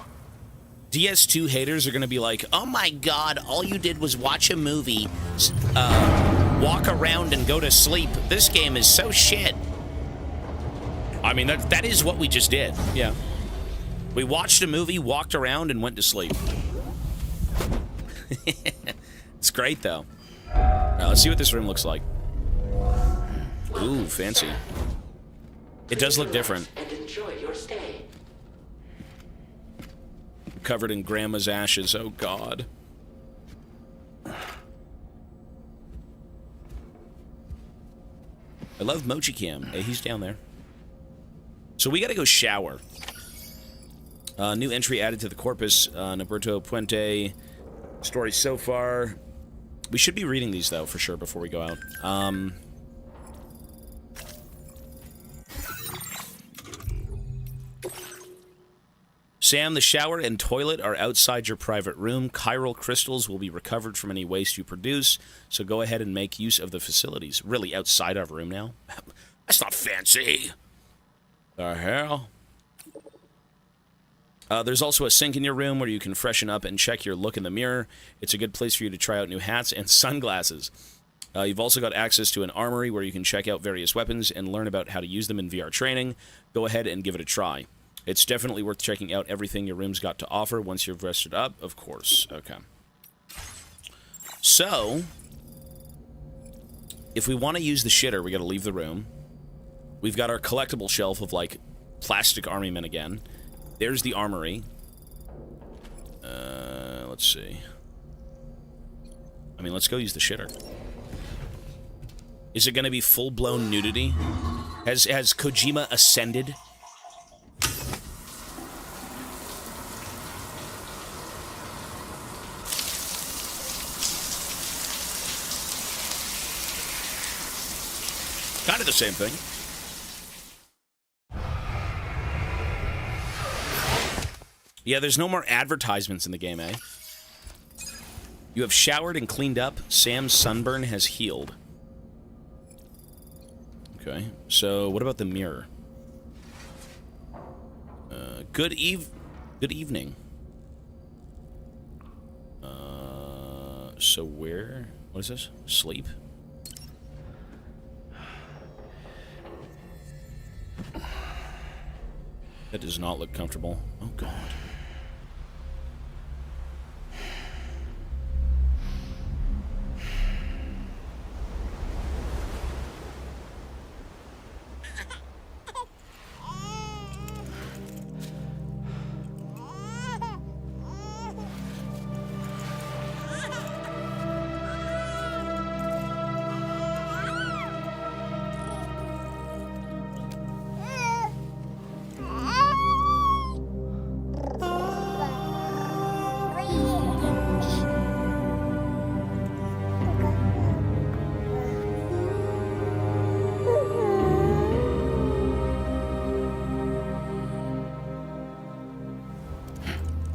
DS2 haters are going to be like, oh my god, all you did was watch a movie, walk around and go to sleep. This game is so shit. I mean, that is what we just did. Yeah. We watched a movie, walked around, and went to sleep. It's great, though. All right, let's see what this room looks like. Ooh, fancy. It does look different. And enjoy your covered in grandma's ashes. Oh, God. I love Mochi Cam. Hey, he's down there. So we gotta go shower. New entry added to the corpus. Noberto Puente. Story so far. We should be reading these, though, for sure, before we go out. Sam, the shower and toilet are outside your private room. Chiral crystals will be recovered from any waste you produce, so go ahead and make use of the facilities. Really, outside our room now? That's not fancy. The hell? There's also a sink in your room where you can freshen up and check your look in the mirror. It's a good place for you to try out new hats and sunglasses. You've also got access to an armory where you can check out various weapons and learn about how to use them in VR training. Go ahead and give it a try. It's definitely worth checking out everything your room's got to offer once you've rested up, of course. Okay. So, if we want to use the shitter, we got to leave the room. We've got our collectible shelf of, like, plastic army men again. There's the armory. Let's see. I mean, let's go use the shitter. Is it going to be full-blown nudity? Has Kojima ascended? Kind of the same thing. Yeah, there's no more advertisements in the game, eh? You have showered and cleaned up. Sam's sunburn has healed. Okay, so what about the mirror? Good evening. So where? What is this? Sleep? That does not look comfortable. Oh, God.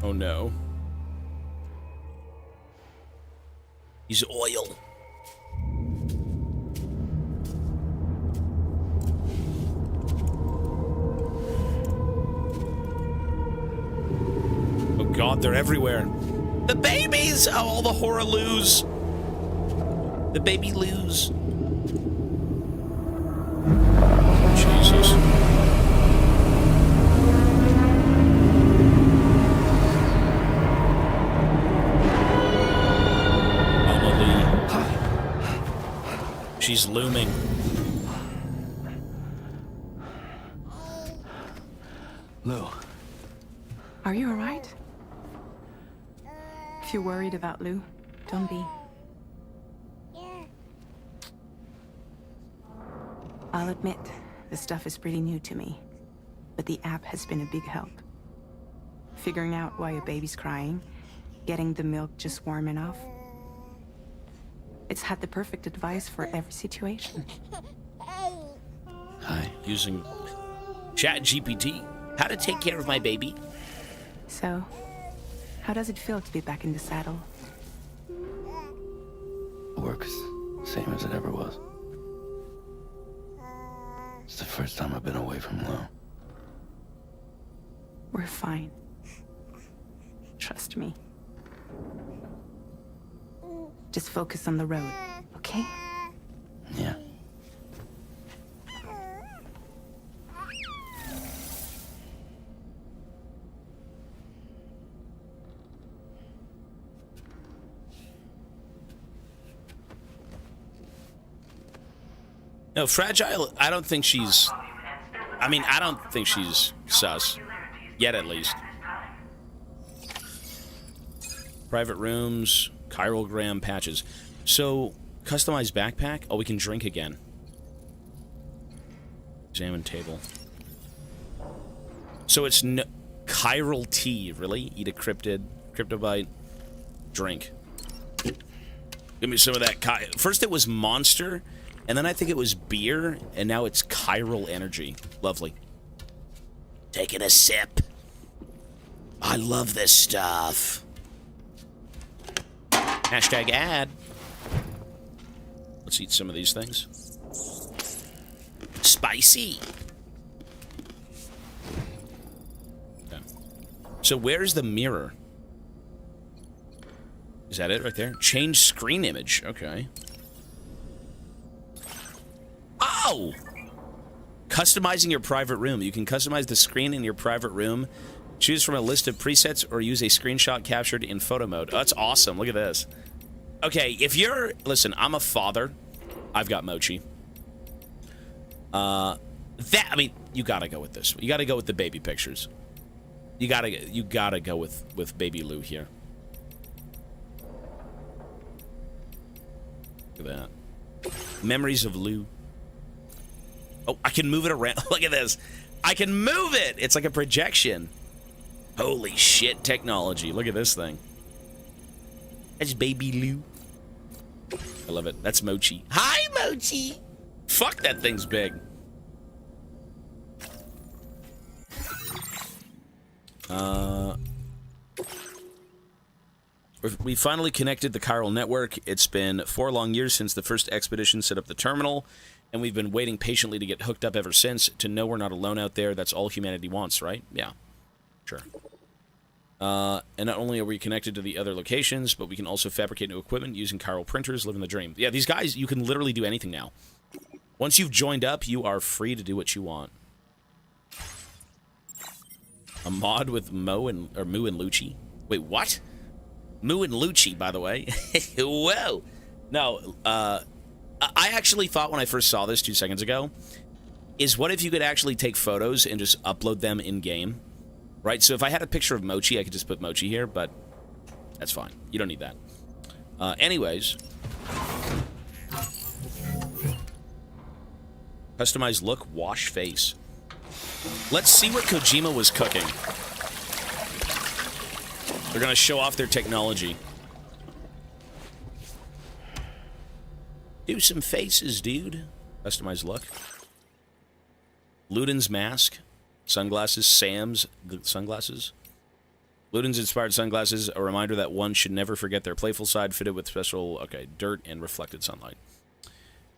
Oh no. He's oil. Oh God, they're everywhere. The babies! Oh, all the horror-loos. The baby loos. Jesus. She's looming. Lou. Are you alright? If you're worried about Lou, don't be. I'll admit, the stuff is pretty new to me, but the app has been a big help. Figuring out why a baby's crying, getting the milk just warm enough. It's had the perfect advice for every situation. Hi. Using ChatGPT. How to take care of my baby. So, how does it feel to be back in the saddle? Work's same as it ever was. It's the first time I've been away from Lou. We're fine. Trust me. Just focus on the road, okay? Yeah. No, Fragile, I don't think she's... I mean, I don't think she's sus. Yet, at least. Private rooms, chirogram patches. So, customized backpack? Oh, we can drink again. Examine table. So it's no... Chiral tea, really? Eat a cryptobite, drink. Give me some of that. First it was Monster, and then I think it was beer, and now it's chiral energy. Lovely. Taking a sip. I love this stuff. Hashtag ad. Let's eat some of these things. Spicy. Okay. So where's the mirror? Is that it right there? Change screen image. Okay. Oh! Customizing your private room. You can customize the screen in your private room. Choose from a list of presets or use a screenshot captured in photo mode. Oh, that's awesome. Look at this. Okay, if you're... Listen, I'm a father. I've got Mochi. I mean, you gotta go with this. You gotta go with the baby pictures. You gotta go with baby Lou here. Look at that. Memories of Lou. Oh, I can move it around. Look at this. I can move it. It's like a projection. Holy shit, technology. Look at this thing. That's baby Lou. I love it. That's Mochi. Hi, Mochi. Fuck, that thing's big. We finally connected the chiral network. It's been 4 long years since the first expedition set up the terminal, and we've been waiting patiently to get hooked up ever since. To know we're not alone out there, that's all humanity wants, right? Yeah. Sure. And not only are we connected to the other locations, but we can also fabricate new equipment using chiral printers, living the dream. Yeah, these guys, you can literally do anything now. Once you've joined up, you are free to do what you want. A mod with Mu and Lucci. Wait, what? Mu and Lucci, by the way. Whoa. No, I actually thought when I first saw this 2 seconds ago, is what if you could actually take photos and just upload them in-game? Right, so if I had a picture of Mochi, I could just put Mochi here, but that's fine. You don't need that. Anyways. Customized look, wash face. Let's see what Kojima was cooking. They're gonna show off their technology. Do some faces, dude. Customized look. Luden's mask. Sunglasses. Sam's sunglasses. Luden's inspired sunglasses. A reminder that one should never forget their playful side, fitted with special, dirt and reflected sunlight.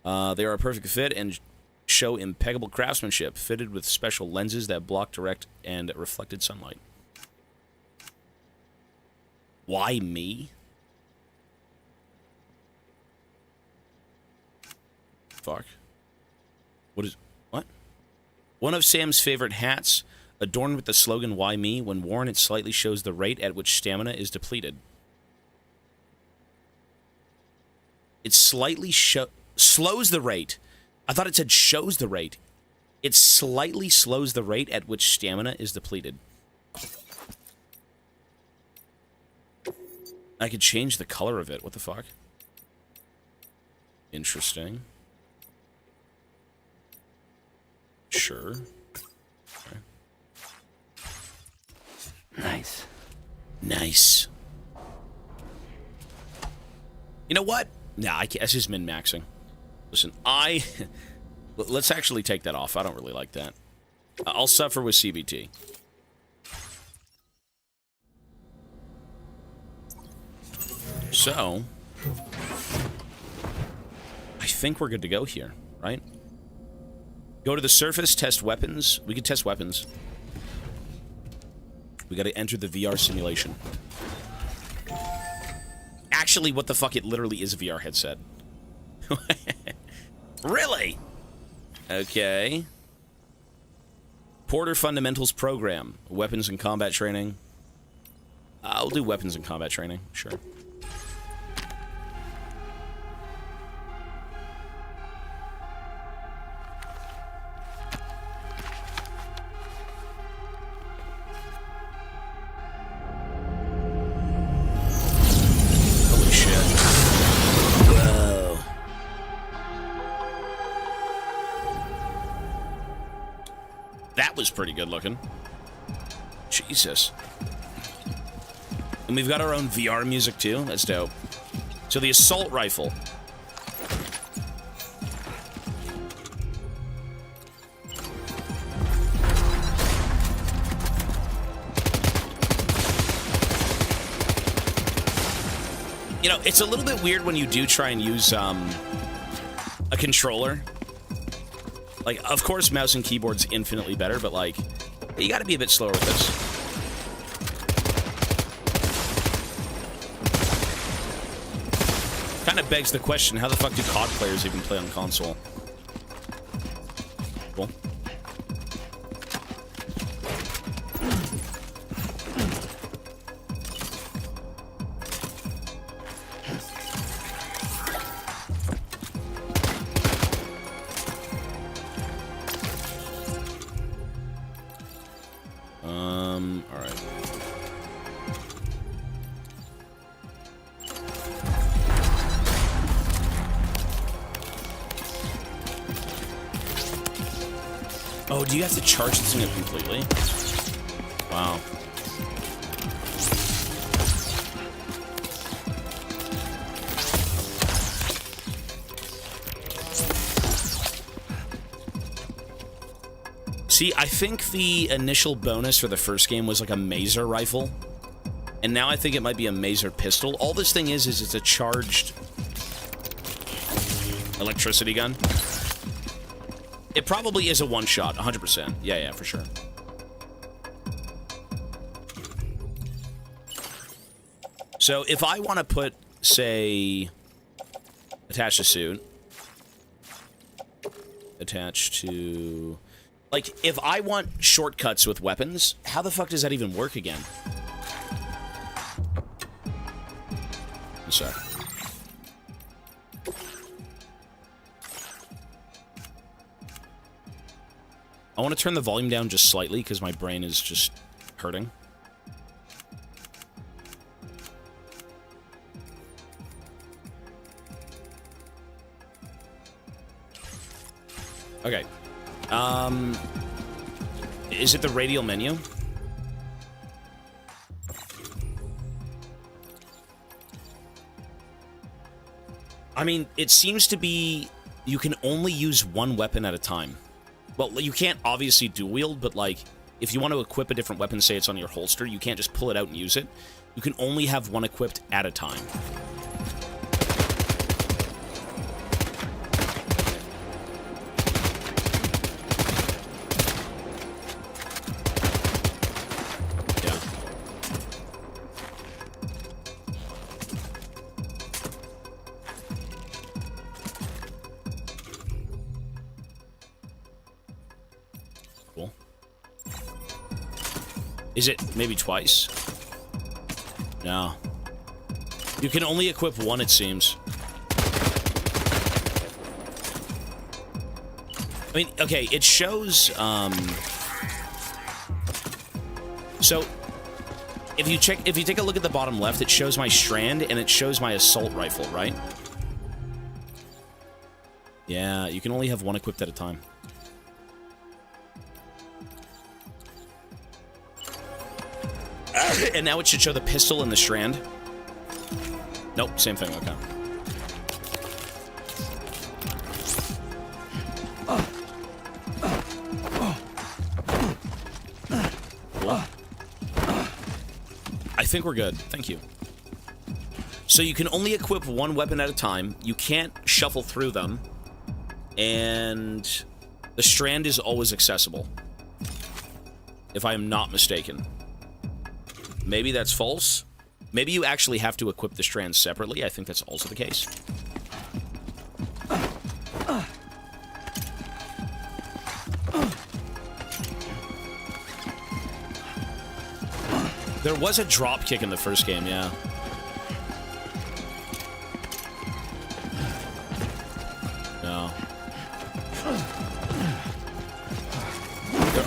They are a perfect fit and show impeccable craftsmanship, fitted with special lenses that block direct and reflected sunlight. Why me? Fuck. What? One of Sam's favorite hats, adorned with the slogan, "Why me?" When worn, it slightly shows the rate at which stamina is depleted. It slightly slows the rate. I thought it said shows the rate. It slightly slows the rate at which stamina is depleted. I could change the color of it. What the fuck? Interesting. Sure. Okay. Nice. Nice. You know what? Nah, I can't. That's just min-maxing. Listen, let's actually take that off. I don't really like that. I'll suffer with CBT. So, I think we're good to go here, right? Go to the surface, test weapons. We can test weapons. We gotta enter the VR simulation. Actually, what the fuck? It literally is a VR headset. Really? Okay. Porter Fundamentals Program. Weapons and combat training. I'll do weapons and combat training, sure. was pretty good looking. Jesus. And we've got our own VR music too. That's dope. So the assault rifle. You know, it's a little bit weird when you do try and use a controller. Like, of course, mouse and keyboard's infinitely better, but, like, you gotta be a bit slower with this. Kind of begs the question, how the fuck do COD players even play on console? Cool. All right. Oh, do you have to charge this thing up completely? Wow. See, I think the initial bonus for the first game was like a maser rifle. And now I think it might be a maser pistol. All this thing is it's a charged electricity gun. It probably is a one-shot, 100%. Yeah, for sure. So if I want to put, say, attach a suit, attach to... Like, if I want shortcuts with weapons, how the fuck does that even work again? Sorry. I want to turn the volume down just slightly because my brain is just hurting. Okay. Is it the radial menu? I mean, it seems to be you can only use one weapon at a time. Well, you can't obviously dual wield, but like, if you want to equip a different weapon, say it's on your holster, you can't just pull it out and use it. You can only have one equipped at a time. Is it maybe twice? No. You can only equip one, it seems. I mean, okay, it shows, so, if you take a look at the bottom left, it shows my Strand, and it shows my assault rifle, right? Yeah, you can only have one equipped at a time. And now it should show the pistol and the Strand. Nope, same thing, okay. Cool. I think we're good, thank you. So you can only equip one weapon at a time, you can't shuffle through them, and the Strand is always accessible, if I am not mistaken. Maybe that's false. Maybe you actually have to equip the Strands separately. I think that's also the case. There was a drop kick in the first game, yeah. No.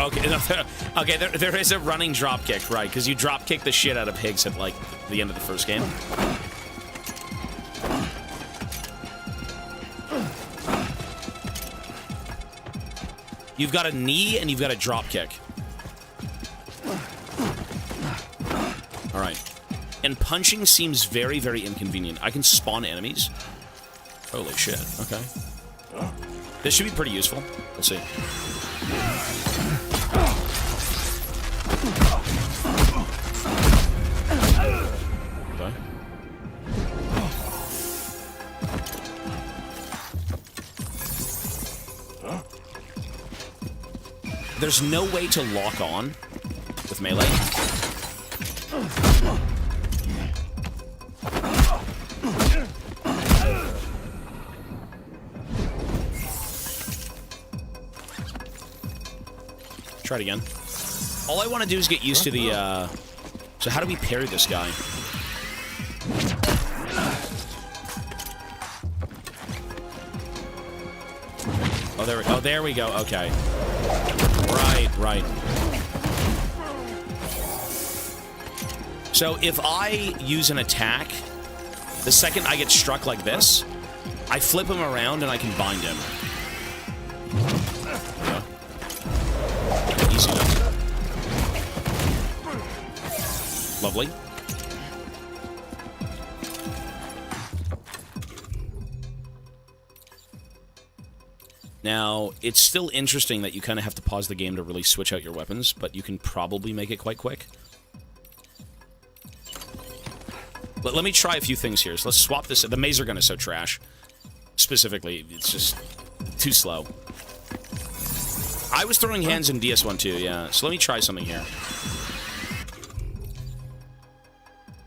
Okay, okay, there is a running drop kick, right? Because you drop kick the shit out of pigs at, like, the end of the first game. You've got a knee and you've got a drop kick. All right. And punching seems very, very inconvenient. I can spawn enemies. Holy shit. Okay. This should be pretty useful. Let's see. Okay. There's no way to lock on with melee. Try it again. All I want to do is get used to the, So how do we parry this guy? Oh, there we go. Okay. Right. So if I use an attack, the second I get struck like this, I flip him around and I can bind him. Yeah. Easy enough. Lovely. Now, it's still interesting that you kind of have to pause the game to really switch out your weapons, but you can probably make it quite quick. But let me try a few things here. So let's swap this. The maser gun is so trash. Specifically, it's just too slow. I was throwing hands in DS1 too, yeah. So let me try something here.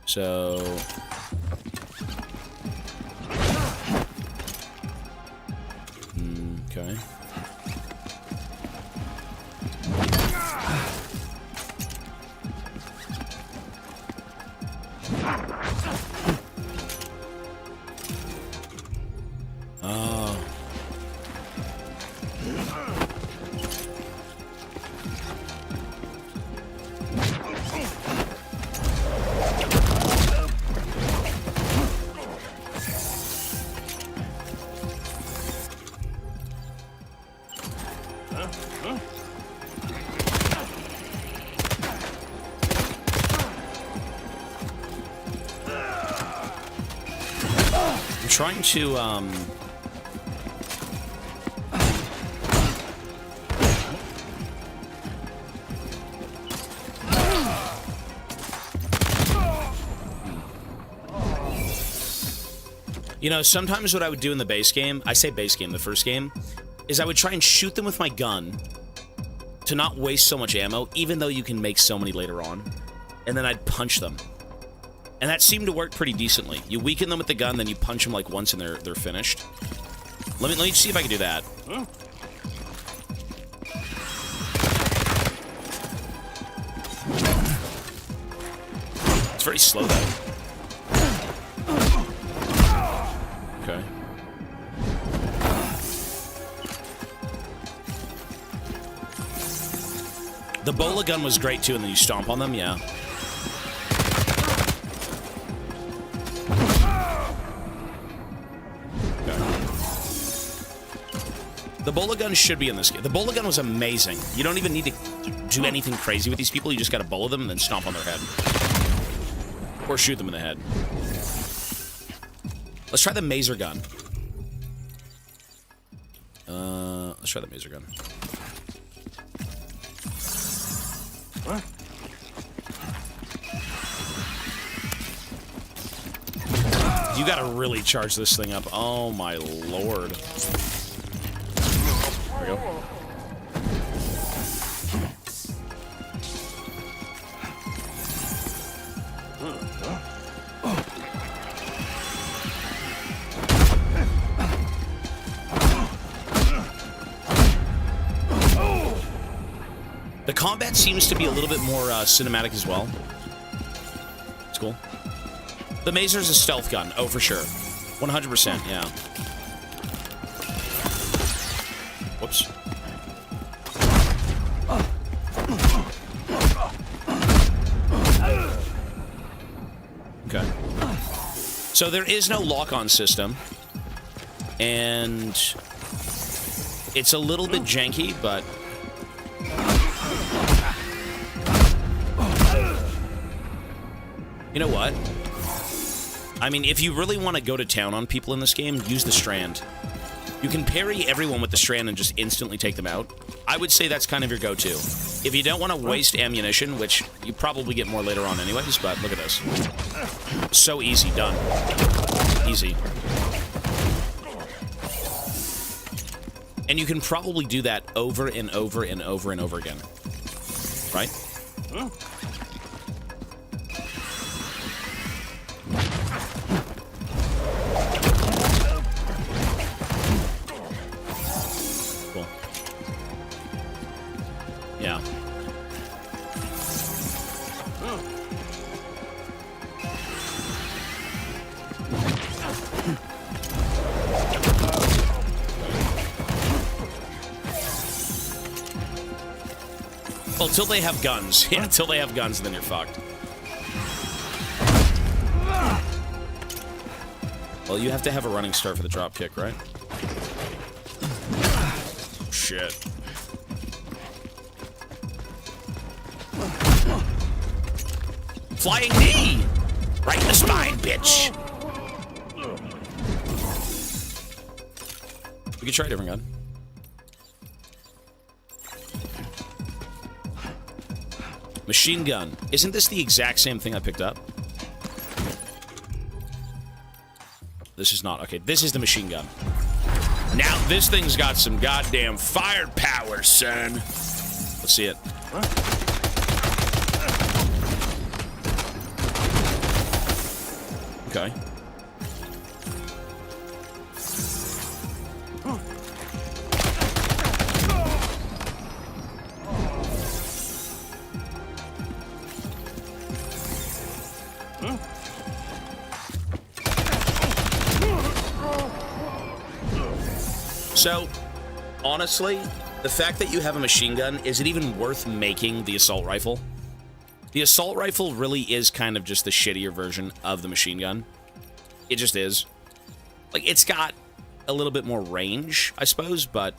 So... Okay. Oh. I'm trying to, You know, sometimes what I would do in the base game, I say base game, the first game, is I would try and shoot them with my gun to not waste so much ammo, even though you can make so many later on, and then I'd punch them. And that seemed to work pretty decently. You weaken them with the gun, then you punch them like once and they're finished. Let me see if I can do that. It's very slow though. Okay. The bola gun was great too, and then you stomp on them, yeah. Okay. The bola gun should be in this game. The bola gun was amazing. You don't even need to do anything crazy with these people. You just gotta bola them and then stomp on their head. Or shoot them in the head. Let's try the maser gun. Let's try the maser gun. What? You gotta really charge this thing up. Oh my lord. There we go. The combat seems to be a little bit more cinematic as well. It's cool. The maser's a stealth gun. Oh, for sure. 100%, yeah. Whoops. Okay. So there is no lock-on system. And it's a little bit janky, but You know what? I mean, if you really want to go to town on people in this game, use the Strand. You can parry everyone with the Strand and just instantly take them out. I would say that's kind of your go-to. If you don't want to waste ammunition, which you probably get more later on anyways, but look at this. So easy, done. Easy. And you can probably do that over and over and over and over again. Right? Cool. Yeah. Well, until they have guns. Yeah, until they have guns, then you're fucked. Well, you have to have a running start for the drop kick, right? Shit. Flying knee! Right in the spine, bitch! We could try a different gun. Machine gun. Isn't this the exact same thing I picked up? This is not. Okay, this is the machine gun. Now, this thing's got some goddamn firepower, son. Let's see it. Okay. So, honestly, the fact that you have a machine gun, is it even worth making the assault rifle? The assault rifle really is kind of just the shittier version of the machine gun. It just is. Like, it's got a little bit more range, I suppose, but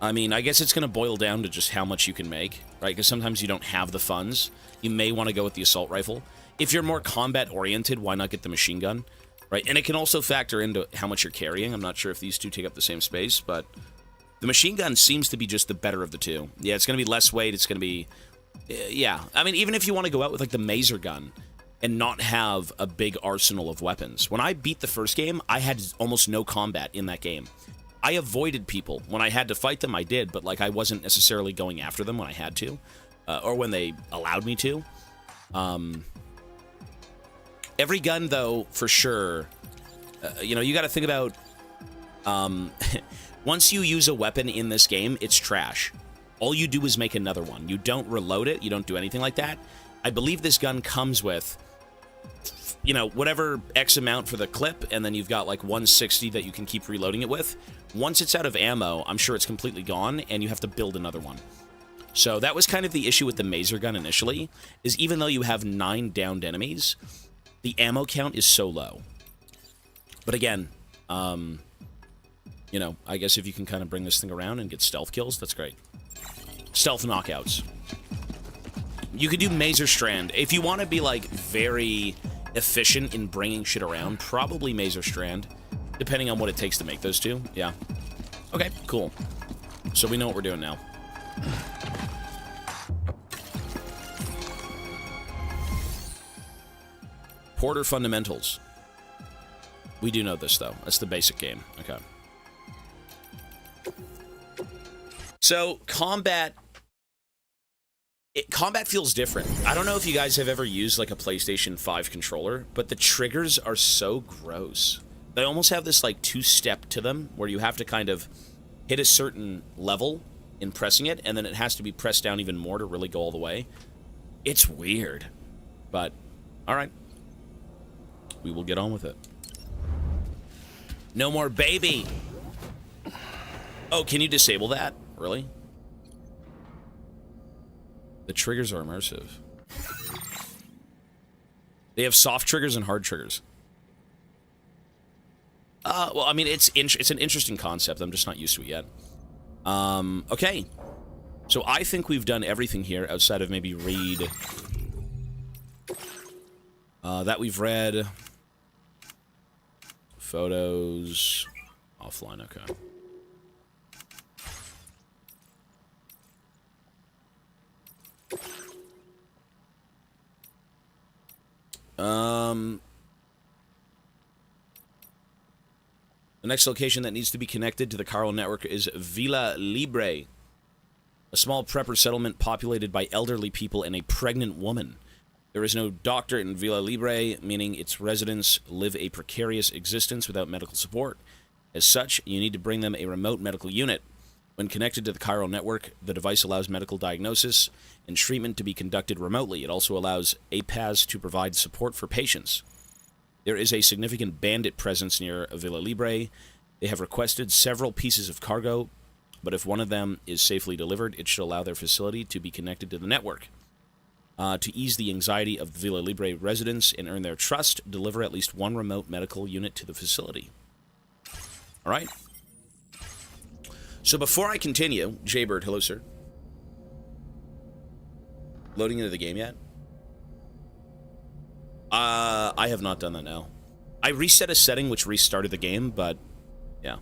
I mean, I guess it's going to boil down to just how much you can make, right? Because sometimes you don't have the funds. You may want to go with the assault rifle. If you're more combat-oriented, why not get the machine gun? Right, and it can also factor into how much you're carrying. I'm not sure if these two take up the same space, but the machine gun seems to be just the better of the two. Yeah, it's going to be less weight. It's going to be... yeah, I mean, even if you want to go out with, like, the Maser gun and not have a big arsenal of weapons. When I beat the first game, I had almost no combat in that game. I avoided people. When I had to fight them, I did, but, like, I wasn't necessarily going after them when I had to, or when they allowed me to. Every gun, though, for sure, you know, you got to think about, once you use a weapon in this game, it's trash. All you do is make another one. You don't reload it. You don't do anything like that. I believe this gun comes with, you know, whatever X amount for the clip, and then you've got, like, 160 that you can keep reloading it with. Once it's out of ammo, I'm sure it's completely gone, and you have to build another one. So that was kind of the issue with the Maser gun initially, is even though you have 9 downed enemies, the ammo count is so low. But again, you know, I guess if you can kind of bring this thing around and get stealth kills, that's great. Stealth knockouts. You could do Maser Strand. If you want to be, like, very efficient in bringing shit around, probably Maser Strand, depending on what it takes to make those two. Yeah. Okay, cool. So we know what we're doing now. Porter fundamentals. We do know this, though. That's the basic game. Okay. So, combat feels different. I don't know if you guys have ever used, like, a PlayStation 5 controller, but the triggers are so gross. They almost have this, like, two-step to them, where you have to kind of hit a certain level in pressing it, and then it has to be pressed down even more to really go all the way. It's weird. But, alright. We will get on with it. No more baby! Oh, can you disable that? Really? The triggers are immersive. They have soft triggers and hard triggers. Well, I mean, it's an interesting concept. I'm just not used to it yet. Okay. So I think we've done everything here outside of maybe read That we've read. Photos. Offline, okay. The next location that needs to be connected to the Carl network is Villa Libre, a small prepper settlement populated by elderly people and a pregnant woman. There is no doctor in Villa Libre, meaning its residents live a precarious existence without medical support. As such, you need to bring them a remote medical unit. When connected to the chiral network, the device allows medical diagnosis and treatment to be conducted remotely. It also allows APAS to provide support for patients. There is a significant bandit presence near Villa Libre. They have requested several pieces of cargo, but if one of them is safely delivered, it should allow their facility to be connected to the network. To ease the anxiety of the Villa Libre residents and earn their trust, deliver at least one remote medical unit to the facility. All right. So before I continue, Jaybird, hello, sir. Loading into the game yet? I have not done that now. I reset a setting which restarted the game, but yeah.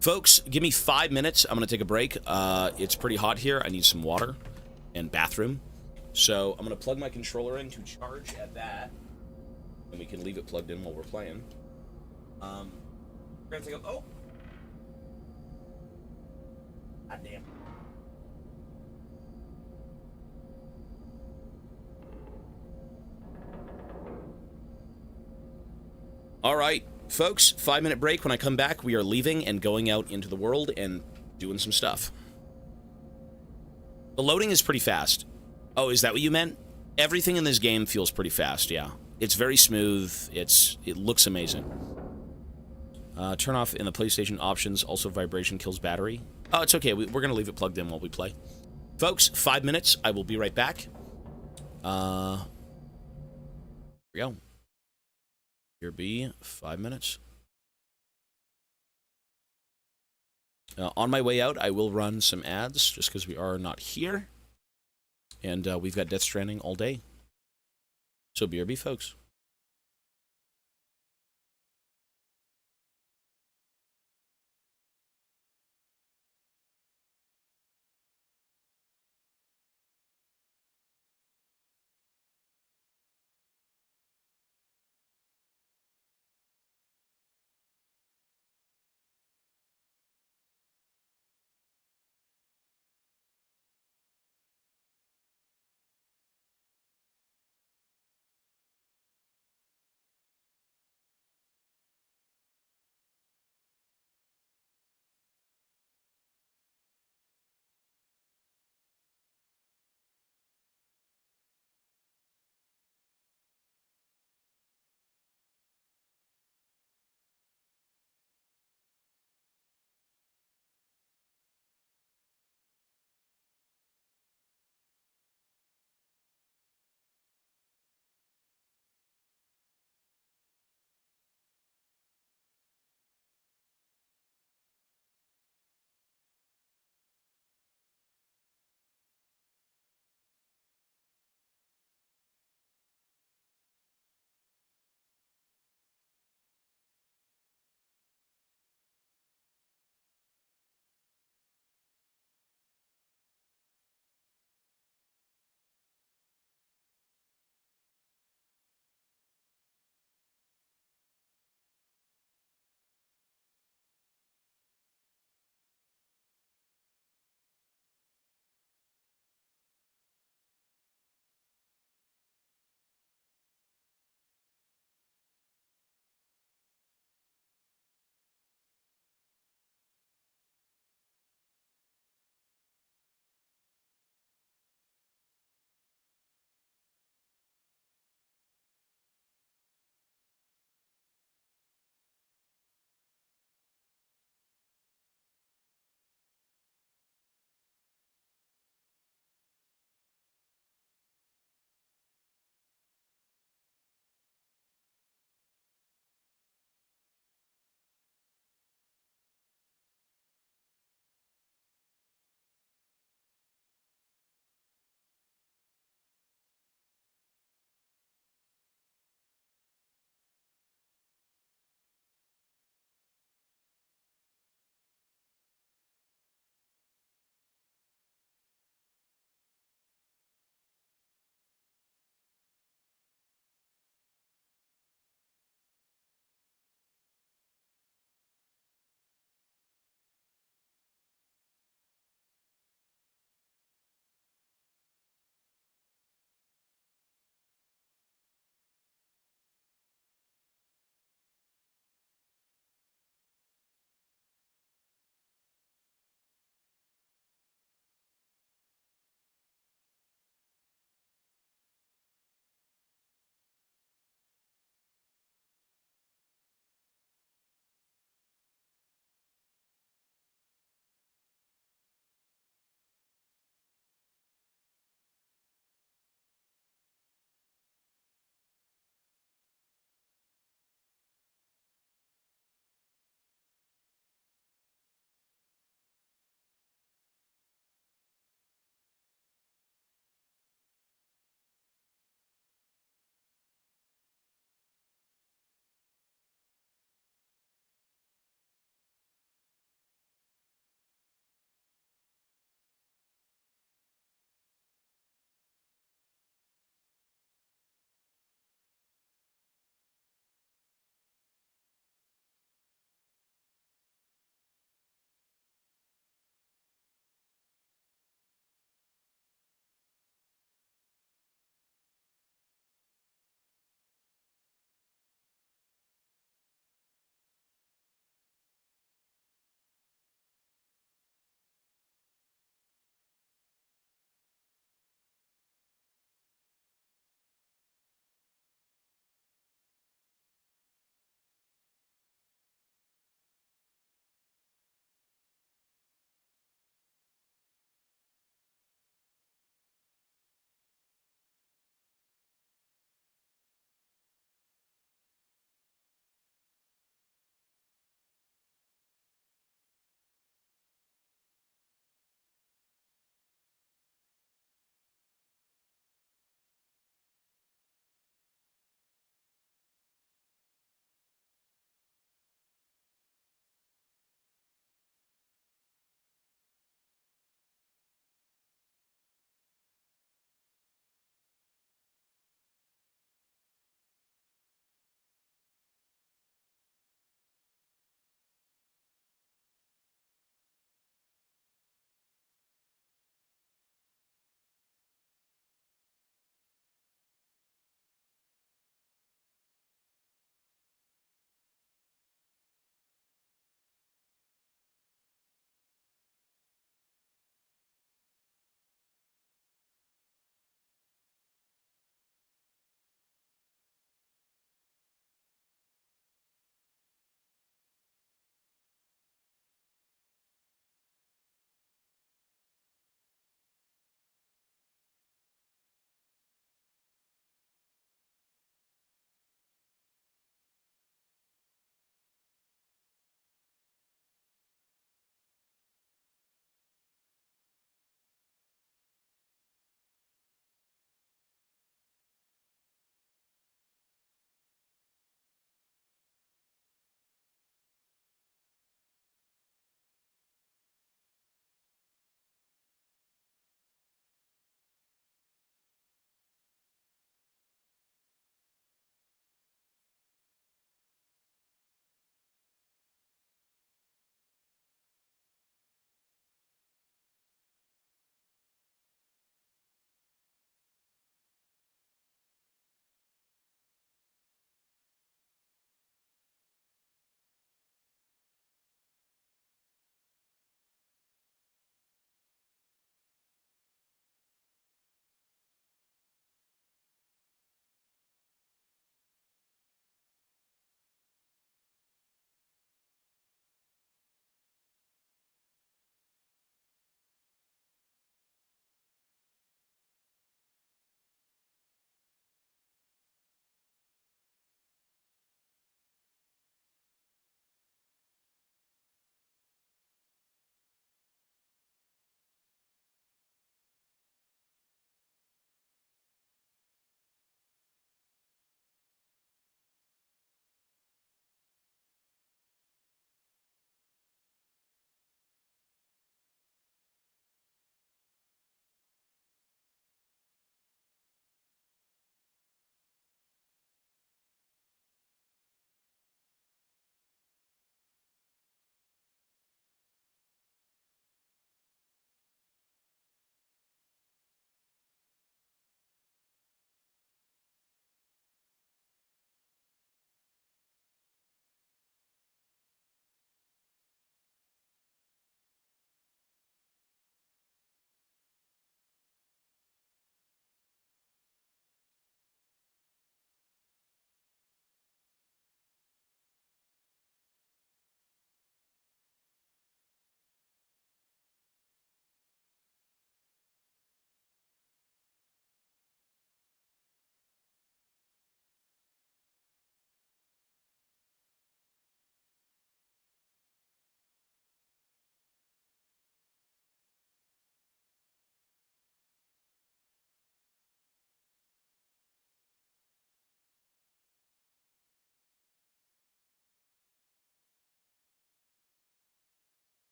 Folks, give me 5 minutes. I'm going to take a break. It's pretty hot here. I need some water and bathroom. So I'm going to plug my controller in to charge at that. And we can leave it plugged in while we're playing. We're going to take a... Oh! God damn. All right, folks, 5-minute break. When I come back, we are leaving and going out into the world and doing some stuff. The loading is pretty fast. Oh, is that what you meant? Everything in this game feels pretty fast, yeah. It's very smooth. It looks amazing. Turn off in the PlayStation options. Also, vibration kills battery. Oh, it's okay. We're going to leave it plugged in while we play. Folks, 5 minutes. I will be right back. Here we go. Here be 5 minutes. On my way out, I will run some ads just because we are not here. And we've got Death Stranding all day. So BRB, folks.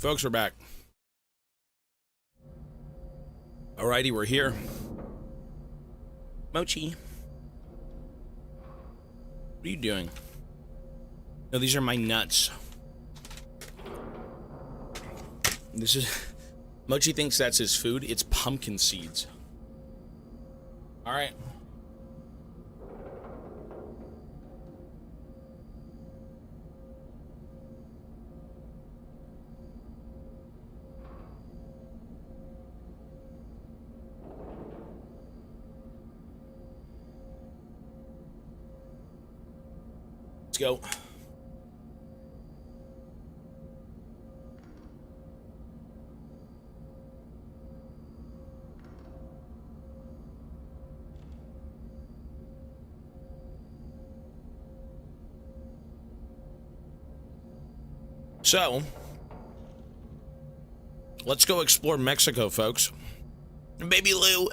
Folks, we're back. Alrighty, we're here. Mochi. What are you doing? No, these are my nuts. This is... Mochi thinks that's his food. It's pumpkin seeds. Alright. Let's go. So, let's go explore Mexico, folks. Baby Lou.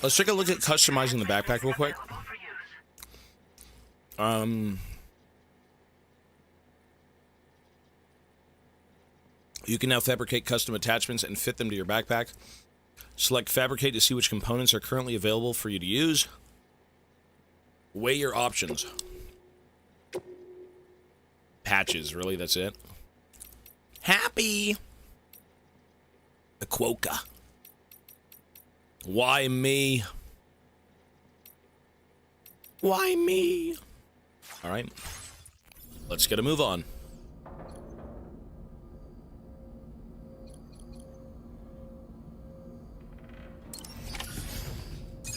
Let's take a look at customizing the backpack real quick. You can now fabricate custom attachments and fit them to your backpack. Select fabricate to see which components are currently available for you to use. Weigh your options. Patches, really, that's it. Happy. The Quokka. Why me? Why me? All right. Let's get a move on.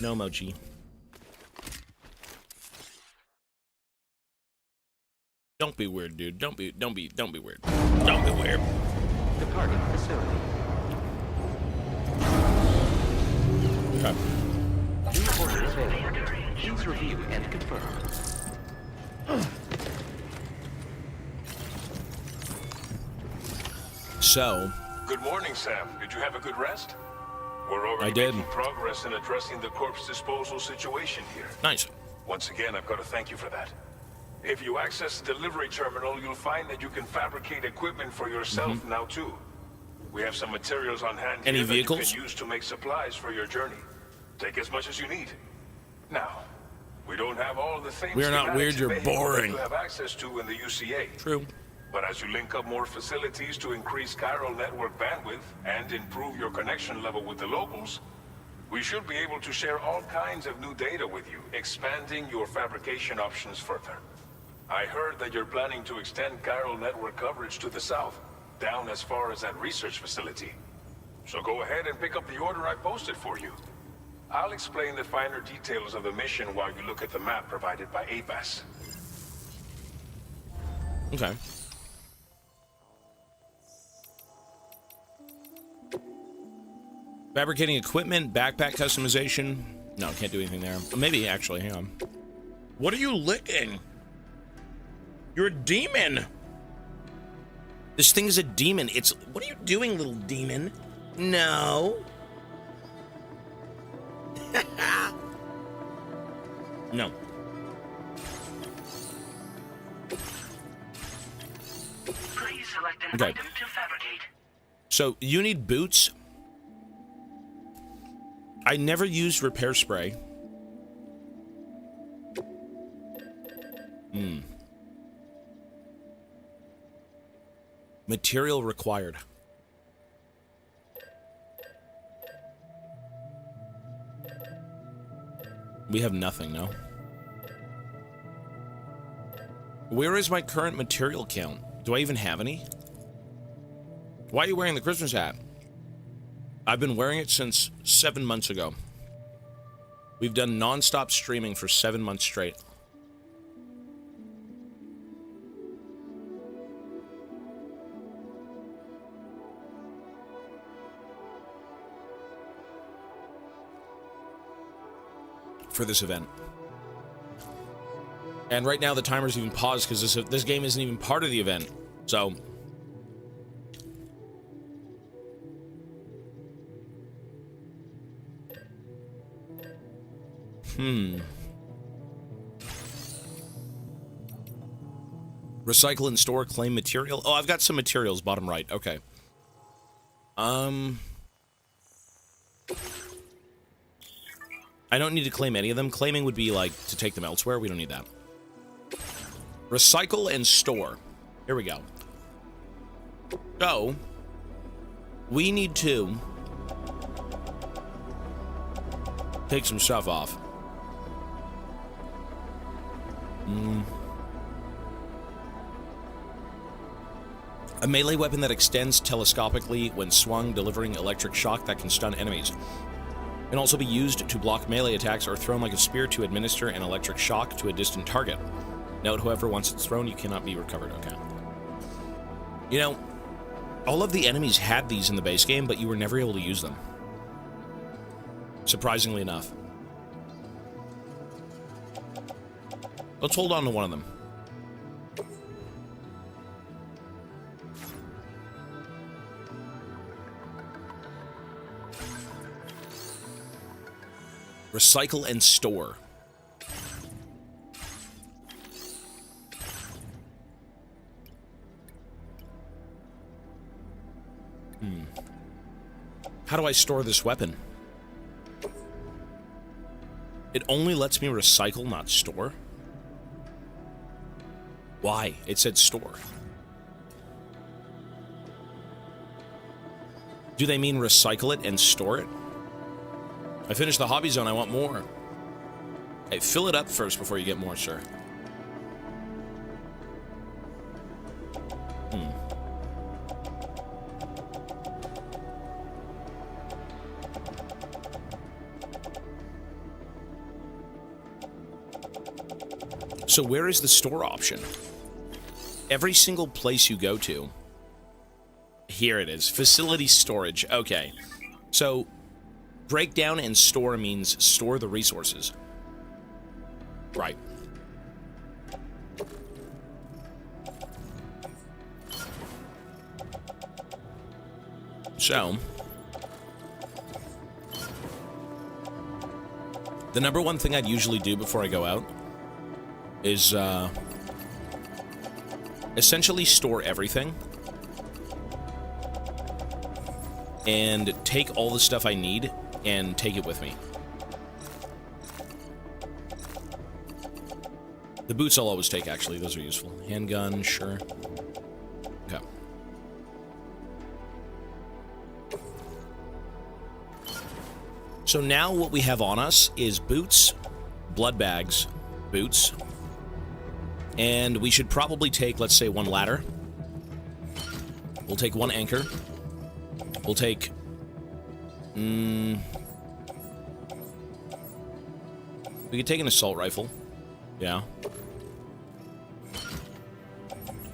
No, Mochi. Don't be weird, dude. Don't be weird. Don't be weird. Departing facility. Okay. New order available. Please review and confirm. So. Good morning, Sam. Did you have a good rest? We're already making progress in addressing the corpse disposal situation here. Nice. Once again, I've got to thank you for that. If you access the delivery terminal, you'll find that you can fabricate equipment for yourself now too. We have some materials on hand Any here vehicles? that you can use to make supplies for your journey. Take as much as you need. Now, we don't have all the things we're not weird, you're boring. you have access to in the UCA. True. But as you link up more facilities to increase chiral network bandwidth and improve your connection level with the locals, we should be able to share all kinds of new data with you, expanding your fabrication options further. I heard that you're planning to extend chiral network coverage to the south, down as far as that research facility. So go ahead and pick up the order I posted for you. I'll explain the finer details of the mission while you look at the map provided by ABAS. Okay. Fabricating equipment, backpack customization. No, can't do anything there. Maybe, actually, hang on. What are you licking? You're a demon. This thing is a demon. It's... What are you doing, little demon? No. No. Please select an item to fabricate. So, you need boots. I never used repair spray. Material required. We have nothing, no? Where is my current material count? Do I even have any? Why are you wearing the Christmas hat? I've been wearing it since 7 months ago. We've done non-stop streaming for 7 months straight. For this event. And right now the timer's even paused because this game isn't even part of the event. So... Recycle and store, claim material. Oh, I've got some materials, bottom right. Okay. I don't need to claim any of them. Claiming would be like to take them elsewhere. We don't need that. Recycle and store. Here we go. So, we need to take some stuff off. A melee weapon that extends telescopically when swung, delivering electric shock that can stun enemies. Can also be used to block melee attacks or thrown like a spear to administer an electric shock to a distant target. Note, however, once it's thrown, you cannot be recovered. Okay. You know, all of the enemies had these in the base game, but you were never able to use them. Surprisingly enough. Let's hold on to one of them. Recycle and store. How do I store this weapon? It only lets me recycle, not store. Why? It said store. Do they mean recycle it and store it? I finished the hobby zone, I want more. Hey, fill it up first before you get more, sir. So where is the store option? Every single place you go to. Here it is. Facility storage. Okay. So breakdown and store means store the resources. Right. So the number one thing I'd usually do before I go out is essentially store everything and take all the stuff I need and take it with me. The boots I'll always take, actually. Those are useful. Handgun, sure. Okay. So now what we have on us is boots, blood bags, boots, and we should probably take, let's say, one ladder. We'll take one anchor. We'll take... we could take an assault rifle. Yeah.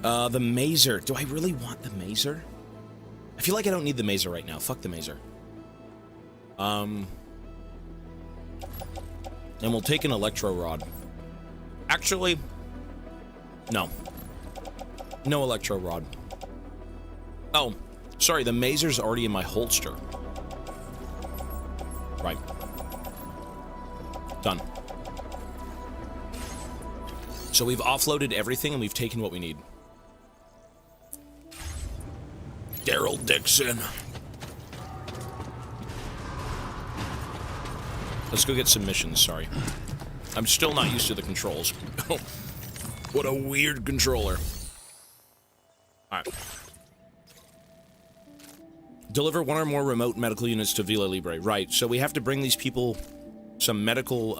The mazer. Do I really want the mazer? I feel like I don't need the mazer right now. Fuck the mazer. And we'll take an electro rod. Actually, no. No electro rod. Oh, sorry, the mazer's already in my holster. Right. Done. So we've offloaded everything and we've taken what we need. Daryl Dixon. Let's go get some missions, sorry. I'm still not used to the controls. What a weird controller. Alright. Deliver one or more remote medical units to Villa Libre. Right, so we have to bring these people some medical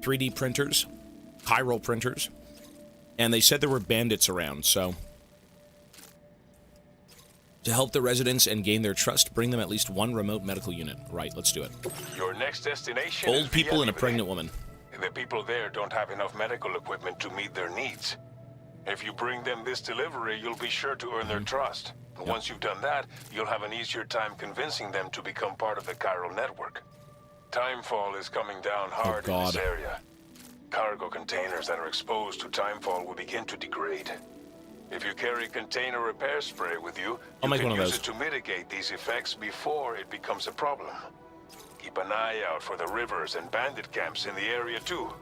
3D printers, chiral printers, and they said there were bandits around, so to help the residents and gain their trust, bring them at least one remote medical unit. Right, let's do it. Your next destination Old is people and a Villa pregnant woman. The people there don't have enough medical equipment to meet their needs. If you bring them this delivery, you'll be sure to earn their trust. And once you've done that, you'll have an easier time convincing them to become part of the chiral network. Timefall is coming down hard in this area. Cargo containers that are exposed to timefall will begin to degrade. If you carry container repair spray with you, I'll make can one of use those it to mitigate these effects before it becomes a problem. Keep an eye out for the rivers and bandit camps in the area too.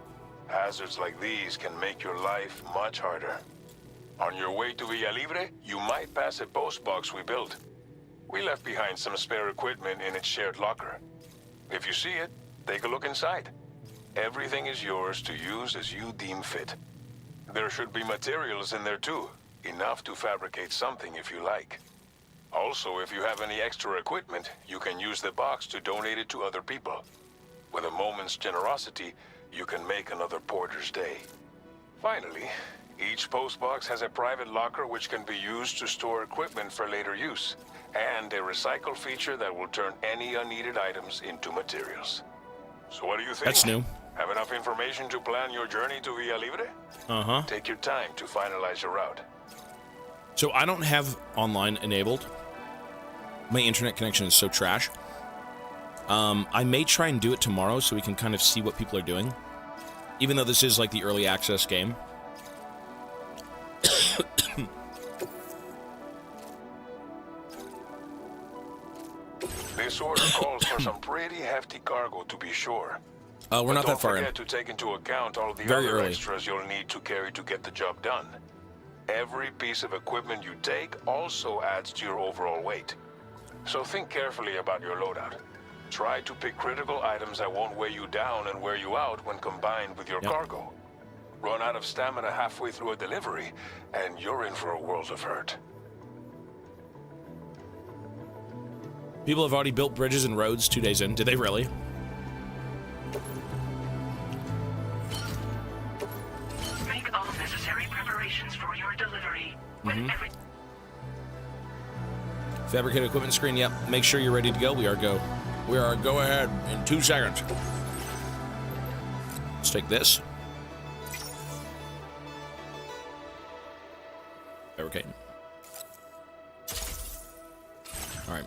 Hazards like these can make your life much harder. On your way to Villa Libre, you might pass a post box we built. We left behind some spare equipment in its shared locker. If you see it, take a look inside. Everything is yours to use as you deem fit. There should be materials in there too, enough to fabricate something if you like. Also, if you have any extra equipment, you can use the box to donate it to other people. With a moment's generosity, you can make another porter's day. Finally, each postbox has a private locker which can be used to store equipment for later use, and a recycle feature that will turn any unneeded items into materials. So what do you think? That's new. Have enough information to plan your journey to Villa Libre? Uh-huh. Take your time to finalize your route. So I don't have online enabled. My internet connection is so trash. I may try and do it tomorrow so we can kind of see what people are doing. Even though this is like the early access game. This order calls for some pretty hefty cargo, to be sure. We're not that far in. Don't forget to take into account all the Very other early. extras you'll need to carry to get the job done. Every piece of equipment you take also adds to your overall weight. So think carefully about your loadout. Try to pick critical items that won't weigh you down and wear you out when combined with your cargo. Run out of stamina halfway through a delivery, and you're in for a world of hurt. People have already built bridges and roads 2 days in. Did they really? Make all necessary preparations for your delivery. Fabricate equipment screen, yep. Make sure you're ready to go. We are go. We are go ahead in 2 seconds. Let's take this. Fabricate. All right.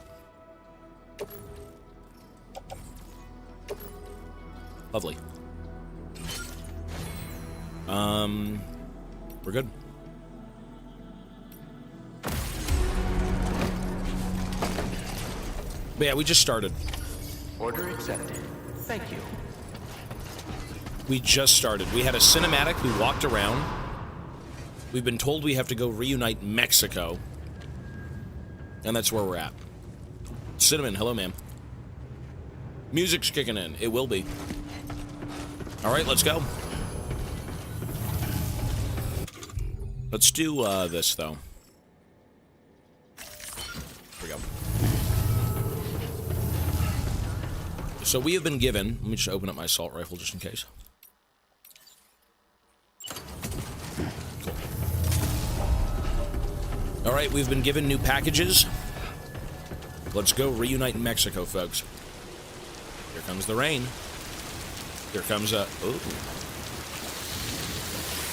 Lovely. We're good. But yeah, we just started. Order accepted. Thank you. We just started. We had a cinematic. We walked around. We've been told we have to go reunite Mexico. And that's where we're at. Cinnamon, hello, ma'am. Music's kicking in. It will be. All right, let's go. Let's do this, though. Here we go. So we have been given... Let me just open up my assault rifle just in case. Cool. All right, we've been given new packages. Let's go reunite Mexico, folks. Here comes the rain. Here comes a... Ooh.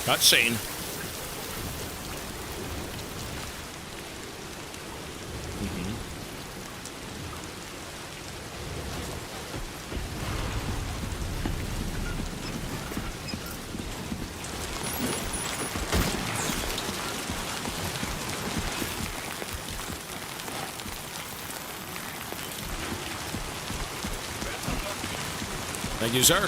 Cutscene. Thank you, sir.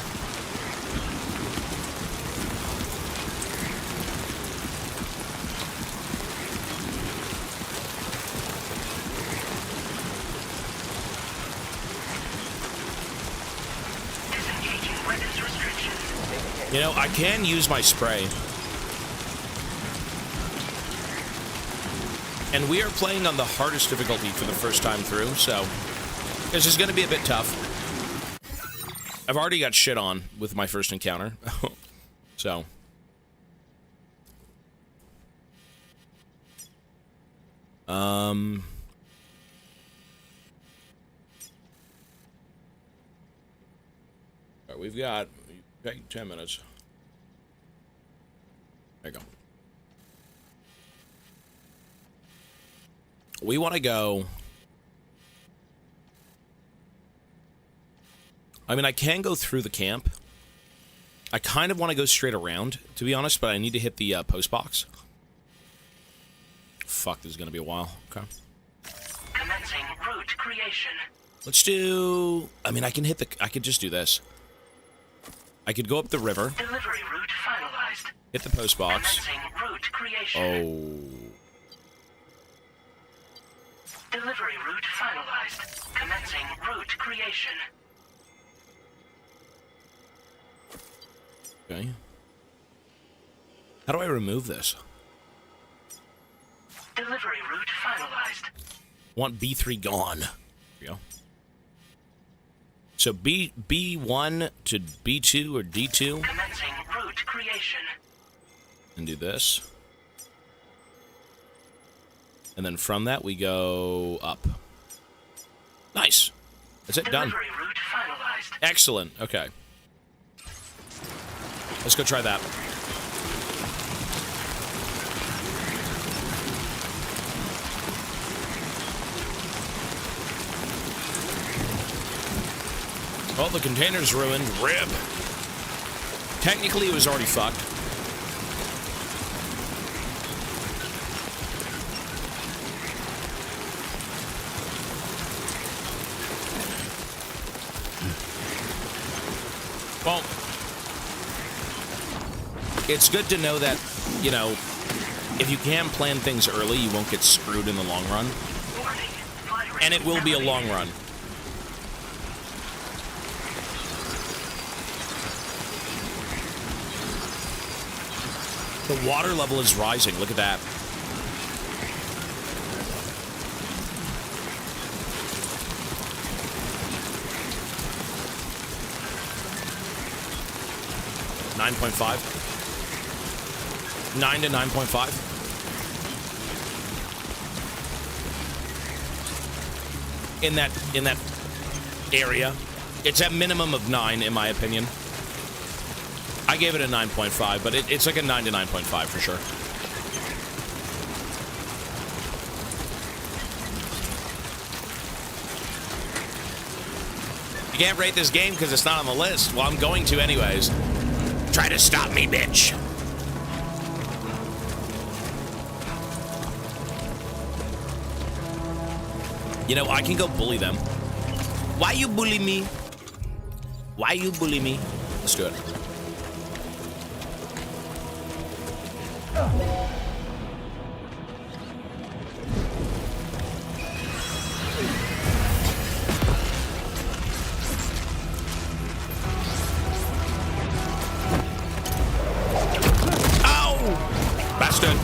Disengaging weapons restrictions. You know, I can use my spray. And we are playing on the hardest difficulty for the first time through, so this is going to be a bit tough. I've already got shit on with my first encounter. So. All right, we've got 10 minutes. There you go. We want to go... I mean, I can go through the camp. I kind of want to go straight around, to be honest, but I need to hit the post box. Fuck, this is going to be a while. Okay. Commencing route creation. Let's do... I mean, I could just do this. I could go up the river. Delivery route finalized. Hit the post box. Commencing route creation. Oh. Delivery route finalized. Commencing route creation. Okay. How do I remove this? Delivery route finalized. Want B3 gone. There we go. So B1 to B2 or D2. Commencing route creation. And do this. And then from that we go up. Nice. That's it, done. Delivery route finalized. Excellent. Okay. Let's go try that. Oh, the container's ruined. Rip. Technically, it was already fucked. Well, it's good to know that, you know, if you can plan things early, you won't get screwed in the long run. And it will be a long run. The water level is rising. Look at that. $9.5. 9 to 9.5. In that area. It's at minimum of 9, in my opinion. I gave it a 9.5, but it's like a 9 to 9.5 for sure. You can't rate this game because it's not on the list. Well, I'm going to anyways. Try to stop me, bitch. You know, I can go bully them. Why you bully me? Why you bully me? Let's do it. Bastard.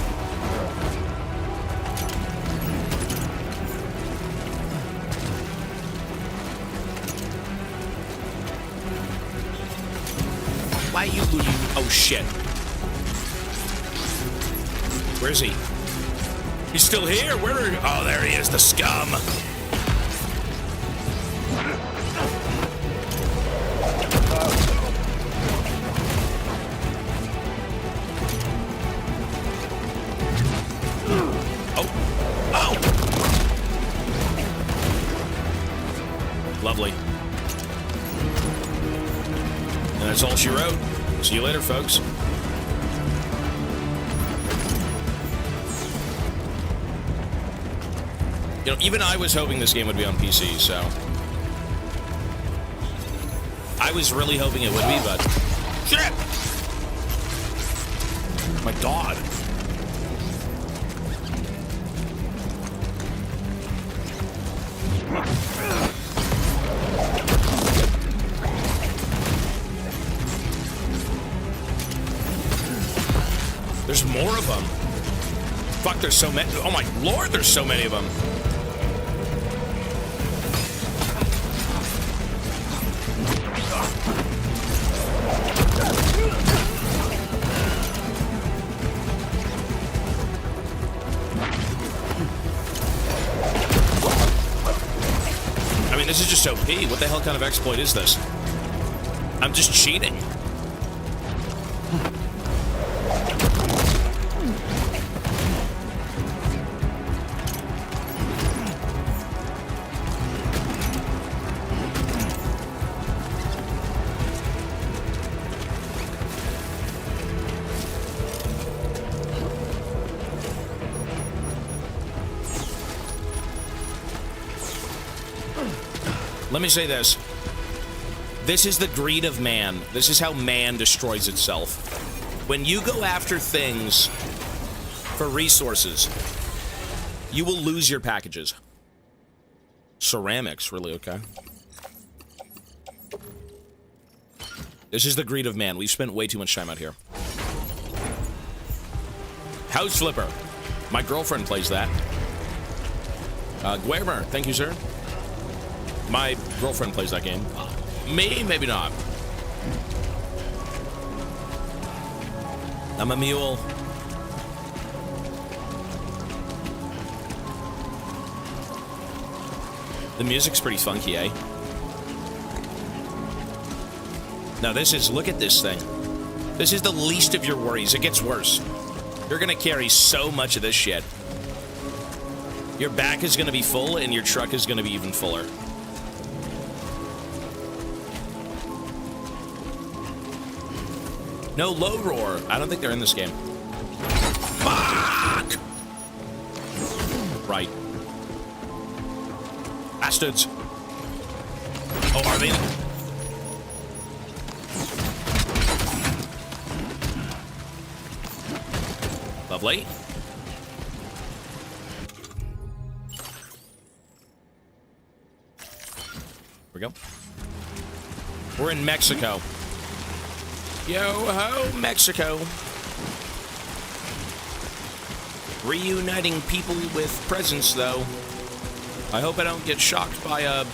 Why you bullying me? Oh shit. Where is he? He's still here? Where are... Oh, there he is, the scum. Lovely. And that's all she wrote. See you later, folks. You know, even I was hoping this game would be on PC, so... I was really hoping it would be, but... Shit! My God. There's more of them. Fuck, there's so many. Oh my lord, there's so many of them. I mean, this is just OP. What the hell kind of exploit is this? I'm just cheating. Let me say this. This is the greed of man. This is how man destroys itself. When you go after things for resources, you will lose your packages. Ceramics, really, okay. This is the greed of man. We've spent way too much time out here. House Flipper. My girlfriend plays that. Guermer, thank you, sir. My girlfriend plays that game. Me? Maybe not. I'm a mule. The music's pretty funky, eh? Now this is, look at this thing. This is the least of your worries. It gets worse. You're gonna carry so much of this shit. Your back is gonna be full and your truck is gonna be even fuller. No low roar. I don't think they're in this game. Fuck! Right. Bastards. Oh, are they? Lovely. Here we go. We're in Mexico. Yo-ho, Mexico. Reuniting people with presents, though. I hope I don't get shocked by a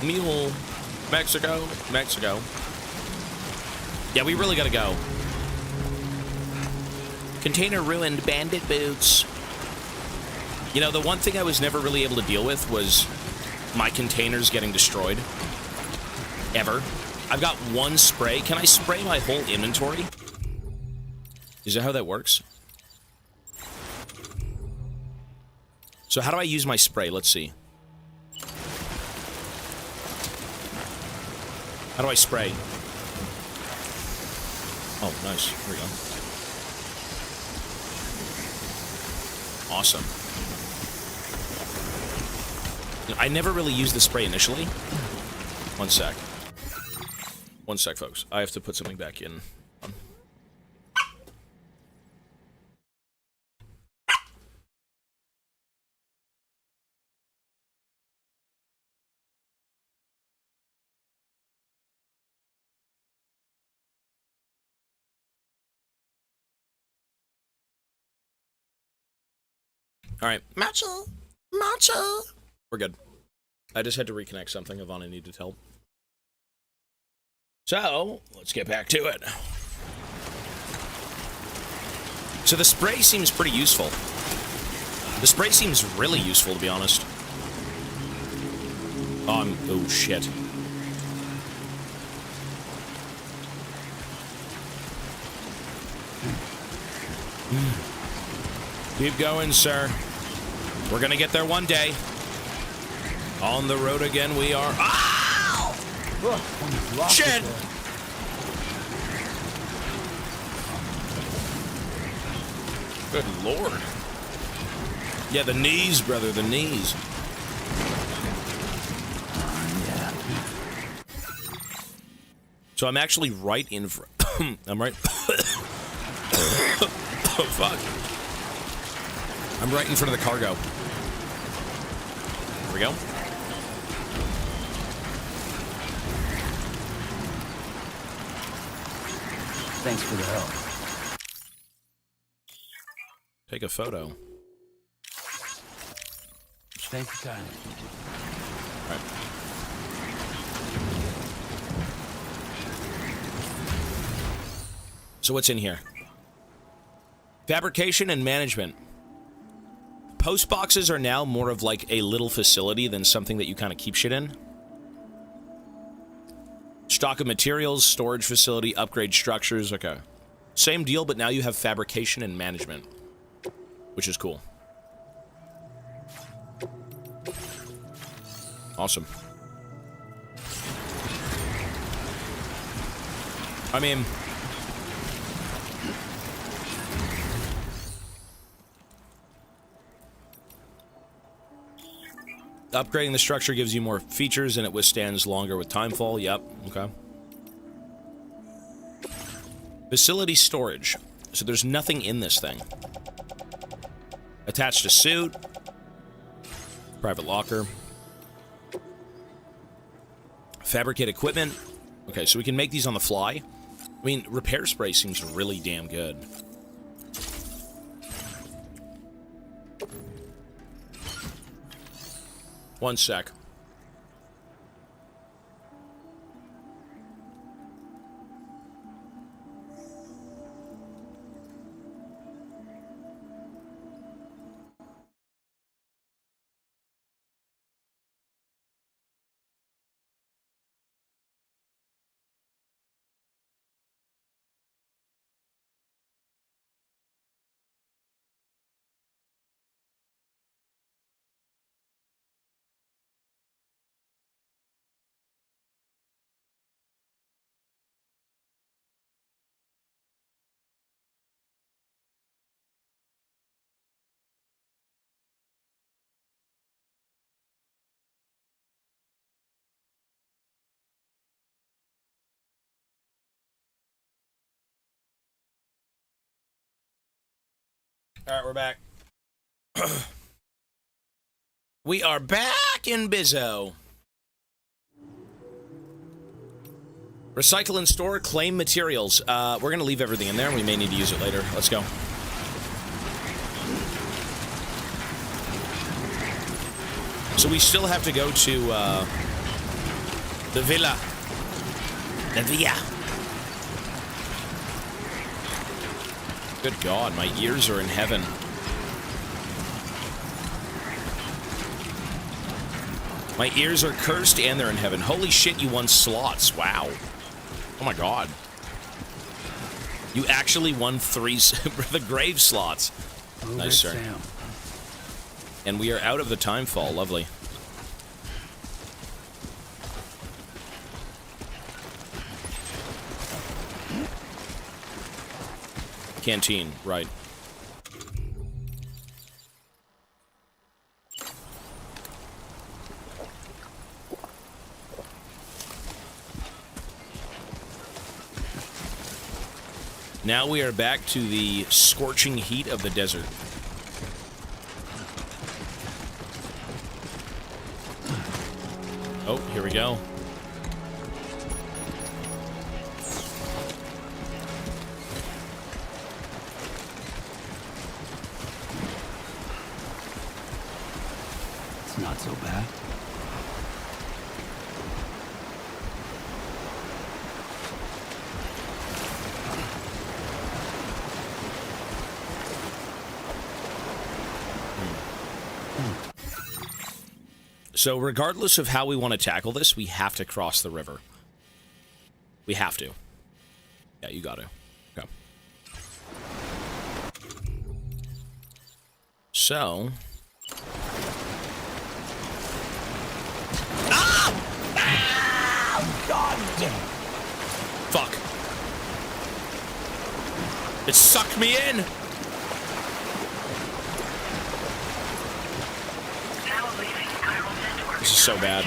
mule. Mexico. Yeah, we really gotta go. Container ruined, bandit boots. You know, the one thing I was never really able to deal with was my containers getting destroyed. Ever. I've got one spray. Can I spray my whole inventory? Is that how that works? So how do I use my spray? Let's see. How do I spray? Oh, nice. Here we go. Awesome. I never really used the spray initially. One sec. One sec, folks. I have to put something back in. All right. Macho. We're good. I just had to reconnect something. Ivana needed help. So, let's get back to it. So the spray seems pretty useful. The spray seems really useful, to be honest. Oh, shit. Keep going, sir. We're gonna get there one day. On the road again we are. Ow! Shit! Good lord. Yeah, the knees, brother, the knees. So I'm actually right in front. I'm right. Oh, fuck. I'm right in front of the cargo. Here we go. Thanks for the help. Take a photo. Thank you, kindly. All right. So what's in here? Fabrication and management. Post boxes are now more of like a little facility than something that you kind of keep shit in. Stock of materials, storage facility, upgrade structures. Okay. Same deal, but now you have fabrication and management, which is cool. Awesome. I mean, Upgrading the structure gives you more features and it withstands longer with timefall. Yep, okay. Facility storage. So there's nothing in this thing. Attached to suit. Private locker. Fabricate equipment. Okay, so we can make these on the fly. I mean, repair spray seems really damn good. One sec. All right, we're back. We are back in Bizzo. Recycle and store, claim materials. We're going to leave everything in there. We may need to use it later. Let's go. So we still have to go to the villa. The villa. Good God, my ears are in heaven. My ears are cursed and they're in heaven. Holy shit, you won slots. Wow. Oh my God. You actually won 3 the grave slots. Nice, sir. Sam. And we are out of the time fall. Lovely. Canteen, right. Now we are back to the scorching heat of the desert. Oh, here we go. It's not so bad. So regardless of how we want to tackle this, we have to cross the river. We have to. Yeah, you got to. Okay. So... Ah! Ah! God damn. Fuck. It sucked me in! This is so bad.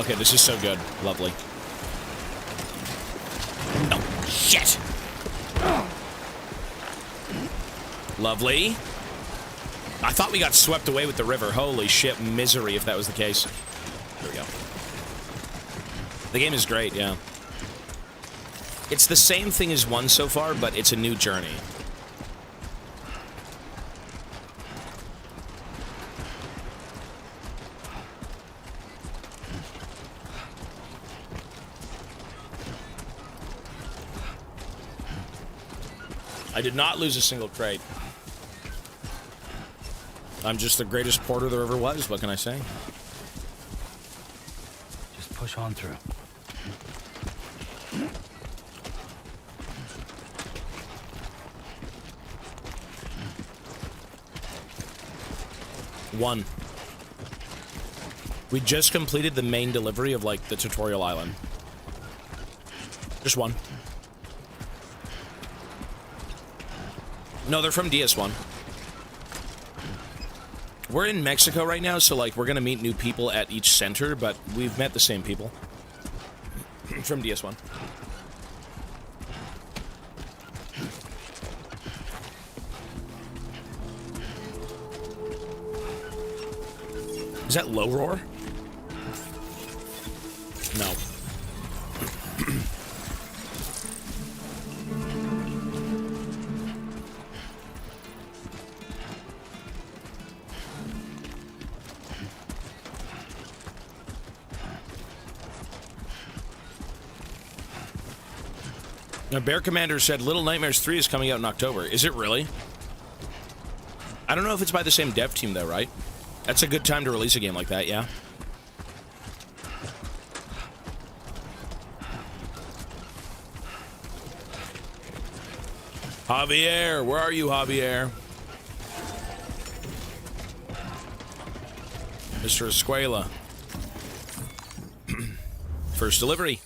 Okay, this is so good. Lovely. Oh, shit! Lovely. I thought we got swept away with the river. Holy shit, misery if that was the case. Here we go. The game is great, yeah. It's the same thing as 1 so far, but it's a new journey. I did not lose a single crate. I'm just the greatest porter there ever was. What can I say? Just push on through. One. We just completed the main delivery of, like, the tutorial island. Just 1. No, they're from DS1. We're in Mexico right now, so like we're gonna meet new people at each center, but we've met the same people from DS1. Is that low roar? No. Now, Bear Commander said Little Nightmares 3 is coming out in October. Is it really? I don't know if it's by the same dev team, though, right? That's a good time to release a game like that, yeah? Javier, where are you, Javier? Mr. Escuela. First delivery.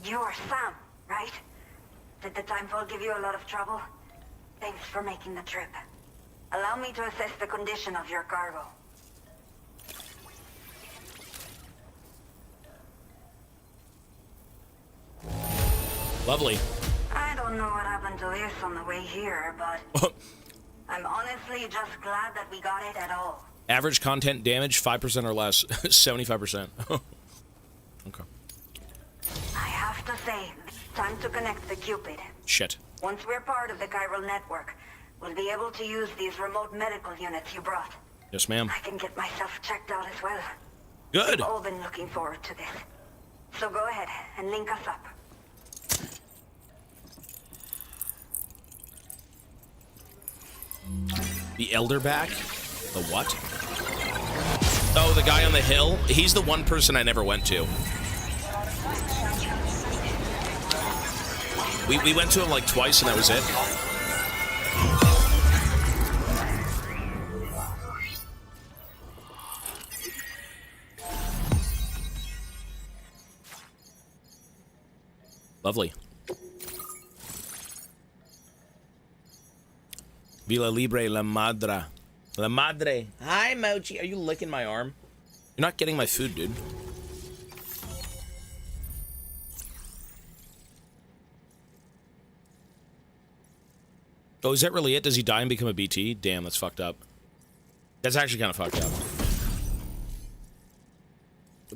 You're Sam, right? Did the Timefall give you a lot of trouble? Thanks for making the trip. Allow me to assess the condition of your cargo. Lovely. I don't know what happened to this on the way here, but I'm honestly just glad that we got it at all. Average content damage, 5% or less. 75%. Okay. I have to say, time to connect the Cupid. Shit. Once we're part of the chiral network, we'll be able to use these remote medical units you brought. Yes, ma'am. I can get myself checked out as well. Good. We've all been looking forward to this. So go ahead and link us up. The Elderback? The what? Oh, the guy on the hill? He's the one person I never went to. We went to him like twice and that was it. Lovely. Villa Libre La Madre. La Madre. Hi, Mochi. Are you licking my arm? You're not getting my food, dude. Oh, is that really it? Does he die and become a BT? Damn, that's fucked up. That's actually kind of fucked up.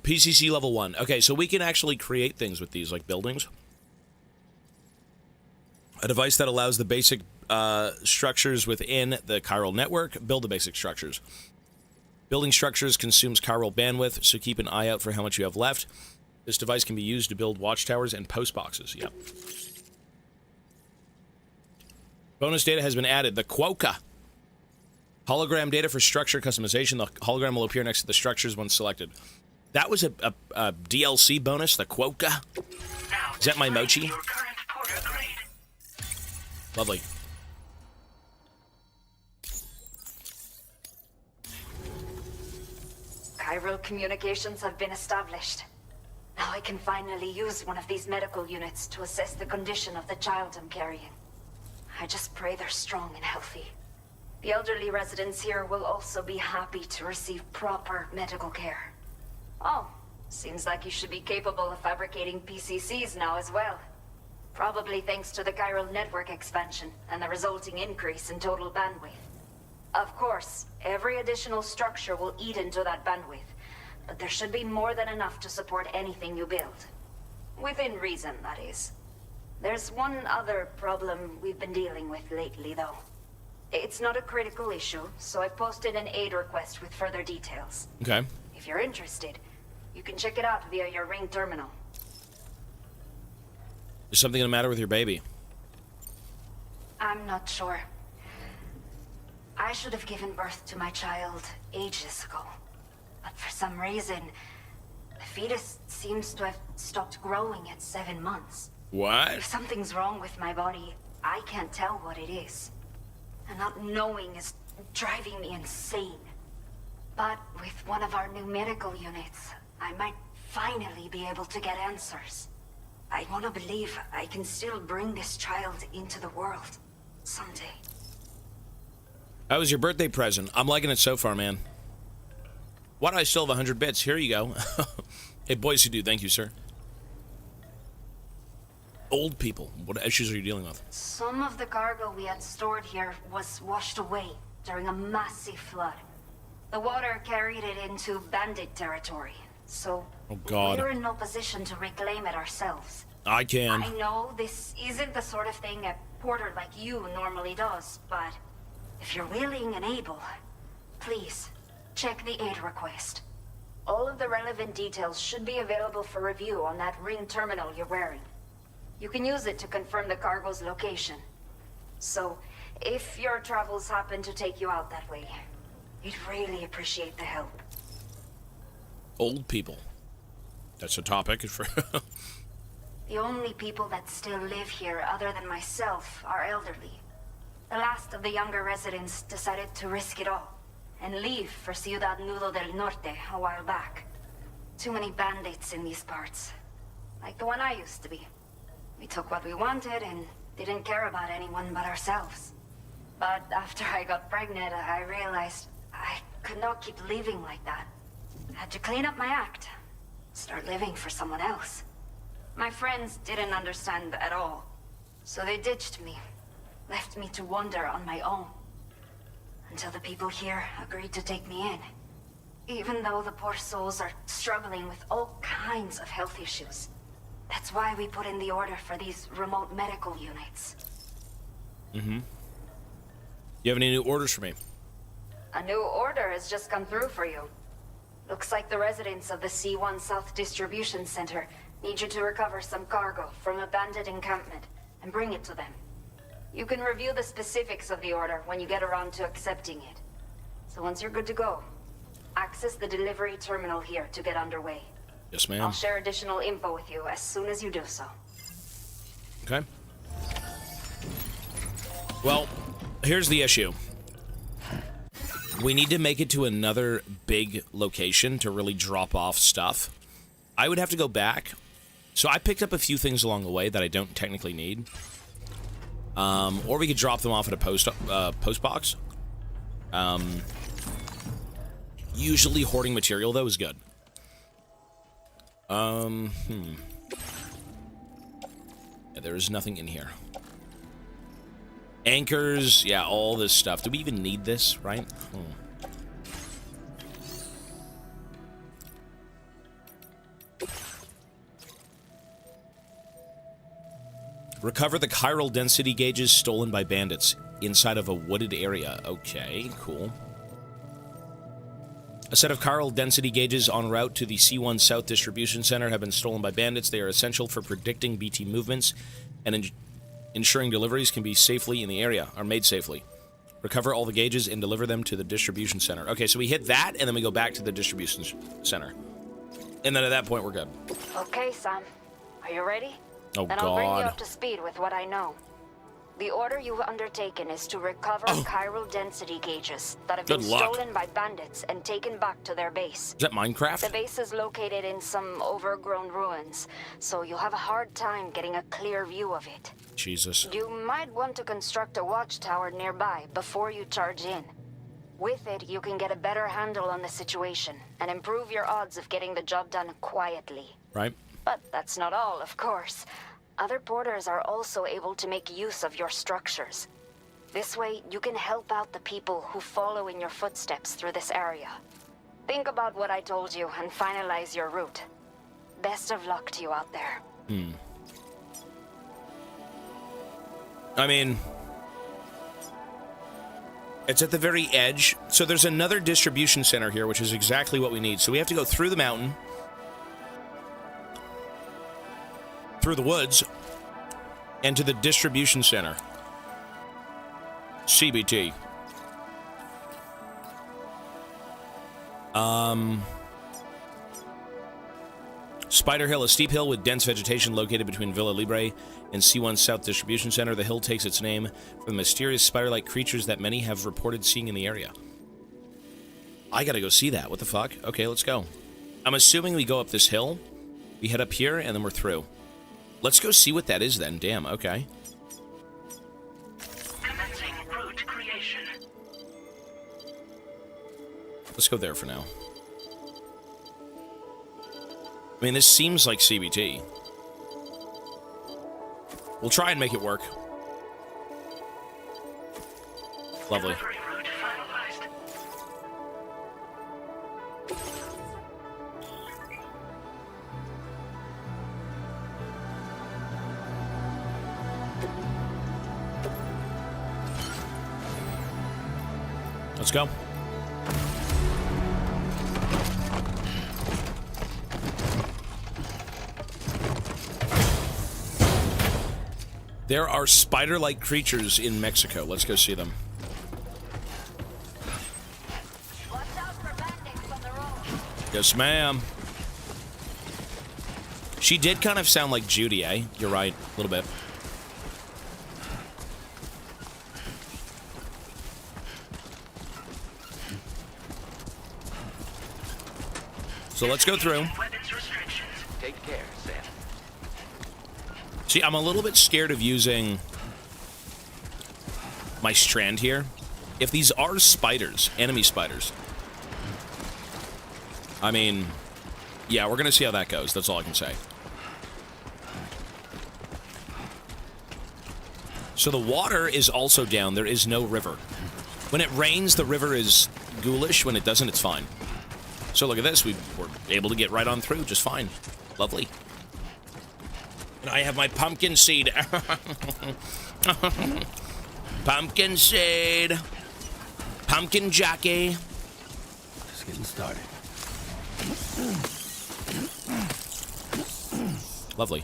PCC level 1. Okay, so we can actually create things with these, like buildings. A device that allows the basic structures within the chiral network. Build the basic structures. Building structures consumes chiral bandwidth, so keep an eye out for how much you have left. This device can be used to build watchtowers and post boxes. Yep. Bonus data has been added. The Quokka. Hologram data for structure customization. The hologram will appear next to the structures when selected. That was a DLC bonus, the Quokka. Is that my Mochi? Lovely. Chiral communications have been established. Now I can finally use one of these medical units to assess the condition of the child I'm carrying. I just pray they're strong and healthy. The elderly residents here will also be happy to receive proper medical care. Oh, seems like you should be capable of fabricating PCCs now as well. Probably thanks to the chiral network expansion and the resulting increase in total bandwidth. Of course, every additional structure will eat into that bandwidth, but there should be more than enough to support anything you build. Within reason, that is. There's one other problem we've been dealing with lately, though. It's not a critical issue, so I've posted an aid request with further details. Okay. If you're interested, you can check it out via your Ring terminal. Is something the matter with your baby? I'm not sure. I should have given birth to my child ages ago. But for some reason, the fetus seems to have stopped growing at 7 months. What? If something's wrong with my body, I can't tell what it is. and not knowing is driving me insane. But with one of our new medical units, I might finally be able to get answers. I want to believe I can still bring this child into the world someday. That was your birthday present. I'm liking it so far, man. Why do I still have 100 bits? Here you go. Hey, boys who do, thank you, sir. Old people, what issues are you dealing with? Some of the cargo we had stored here was washed away during a massive flood. The water carried it into bandit territory, so oh, God. we're in no position to reclaim it ourselves. I can. I know this isn't the sort of thing a porter like you normally does, but if you're willing and able, please, check the aid request. All of the relevant details should be available for review on that ring terminal you're wearing. You can use it to confirm the cargo's location. So, if your travels happen to take you out that way, we'd really appreciate the help. Old people. That's a topic for... The only people that still live here other than myself are elderly. The last of the younger residents decided to risk it all and leave for Ciudad Nudo del Norte a while back. Too many bandits in these parts. Like the one I used to be. We took what we wanted and didn't care about anyone but ourselves. But after I got pregnant, I realized I could not keep living like that. I had to clean up my act. Start living for someone else. My friends didn't understand at all. So they ditched me. Left me to wander on my own. Until the people here agreed to take me in. Even though the poor souls are struggling with all kinds of health issues. That's why we put in the order for these remote medical units. Mm-hmm. You have any new orders for me? A new order has just come through for you. Looks like the residents of the C1 South Distribution Center need you to recover some cargo from a bandit encampment and bring it to them. You can review the specifics of the order when you get around to accepting it. So once you're good to go, access the delivery terminal here to get underway. Yes, ma'am. I'll share additional info with you as soon as you do so. Okay. Well, here's the issue. We need to make it to another big location to really drop off stuff. I would have to go back. So I picked up a few things along the way that I don't technically need. Or we could drop them off at a post box. Usually hoarding material, though, is good. Yeah, there is nothing in here. Anchors, yeah, all this stuff. Do we even need this, right? Recover the chiral density gauges stolen by bandits inside of a wooded area. Okay, cool. A set of chiral density gauges en route to the C1 South Distribution Center have been stolen by bandits. They are essential for predicting BT movements and ensuring deliveries can be safely in the area, or made safely. Recover all the gauges and deliver them to the distribution center. Okay, so we hit that, and then we go back to the distribution center. And then at that point, we're good. Okay, Sam. Are you ready? Oh, then I'll bring you up to speed with what I know. The order you've undertaken is to recover chiral density gauges that have been stolen by bandits and taken back to their base. Is that Minecraft? The base is located in some overgrown ruins, so you'll have a hard time getting a clear view of it. Jesus. You might want to construct a watchtower nearby before you charge in. With it, you can get a better handle on the situation and improve your odds of getting the job done quietly. Right. But that's not all, of course. Other porters are also able to make use of your structures. This way, you can help out the people who follow in your footsteps through this area. Think about what I told you and finalize your route. Best of luck to you out there. I mean, it's at the very edge. So there's another distribution center here, which is exactly what we need. So we have to go through the mountain, through the woods, and to the distribution center. CBT. Spider Hill, a steep hill with dense vegetation located between Villa Libre and C1 South Distribution Center. The hill takes its name from the mysterious spider-like creatures that many have reported seeing in the area. I gotta go see that. What the fuck? Okay, let's go. I'm assuming we go up this hill, we head up here, and then we're through. Let's go see what that is then. Damn, okay. Commencing route creation. Let's go there for now. I mean, this seems like CBT. We'll try and make it work. Lovely. Delivery route finalized. Let's go. There are spider-like creatures in Mexico. Let's go see them. Watch out for bandits on the road. Yes, ma'am. She did kind of sound like Judy, eh? You're right. A little bit. So let's go through. Weapons restrictions. Take care, Sam. See, I'm a little bit scared of using my strand here. If these are spiders, enemy spiders, I mean, yeah, we're going to see how that goes. That's all I can say. So the water is also down. There is no river. When it rains, the river is ghoulish. When it doesn't, it's fine. So look at this. We were able to get right on through just fine. Lovely. And I have my pumpkin seed. Pumpkin seed. Pumpkin jockey. Just getting started. Lovely.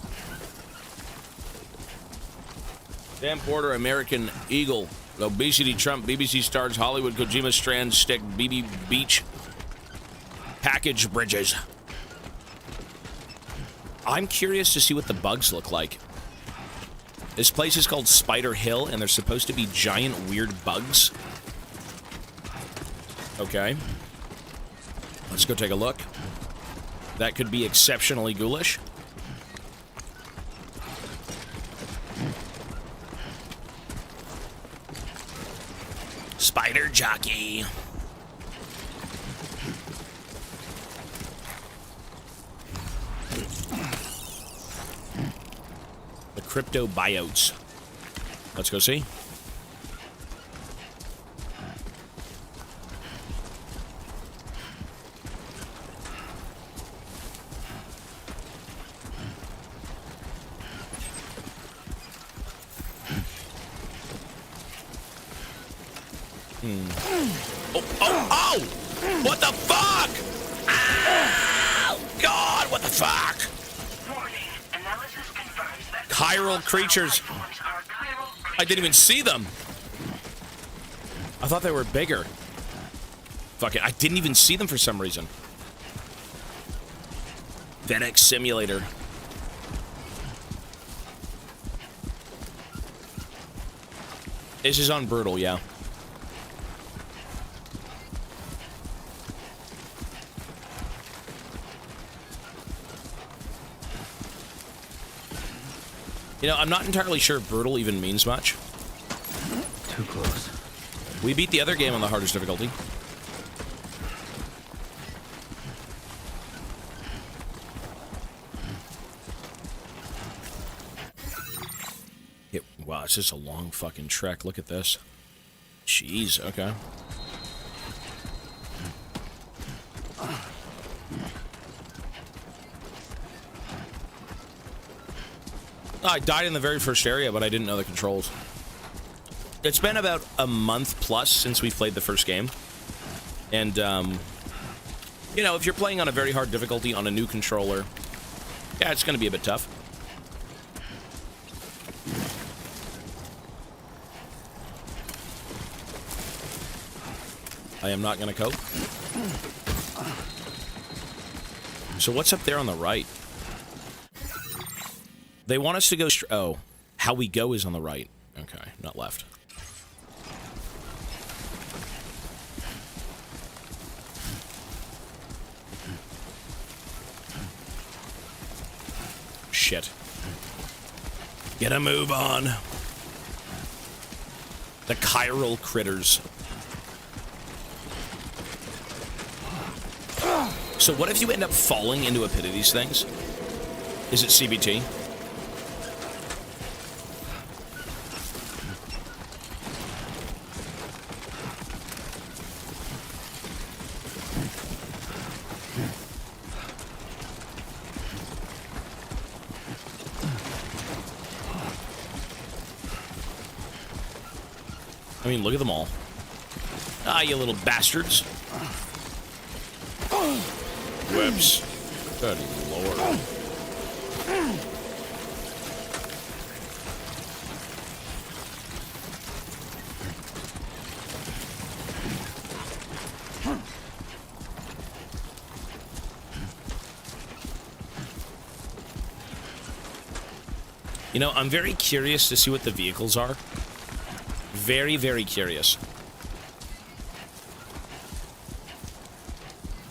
Dan Porter, American Eagle. Obesity Trump, BBC Stars, Hollywood, Kojima Strand, Stick, BB Beach. Package bridges. I'm curious to see what the bugs look like. This place is called Spider Hill, and they're supposed to be giant, weird bugs. Okay. Let's go take a look. That could be exceptionally ghoulish. Spider jockey. The crypto biotes. Let's go see. Oh! What the fuck? Ow! God, what the fuck? Warning. Analysis confirms that Chiral creatures. are chiral I didn't even see them. I thought they were bigger. Fuck it, I didn't even see them for some reason. FedEx Simulator. This is on Brutal, yeah. You know, I'm not entirely sure if Brutal even means much. Too close. We beat the other game on the hardest difficulty. Wow, it's just a long fucking trek. Look at this. Jeez, okay. I died in the very first area, but I didn't know the controls. It's been about a month plus since we played the first game. And, you know, if you're playing on a very hard difficulty on a new controller, yeah, it's going to be a bit tough. I am not going to cope. So what's up there on the right? They want us to go... Oh, how we go is on the right. Okay, not left. Shit. Get a move on. The chiral critters. So what if you end up falling into a pit of these things? Is it CBT? I mean, look at them all. Ah, you little bastards. Whoops. Good lord. You know, I'm very curious to see what the vehicles are. Very, very curious.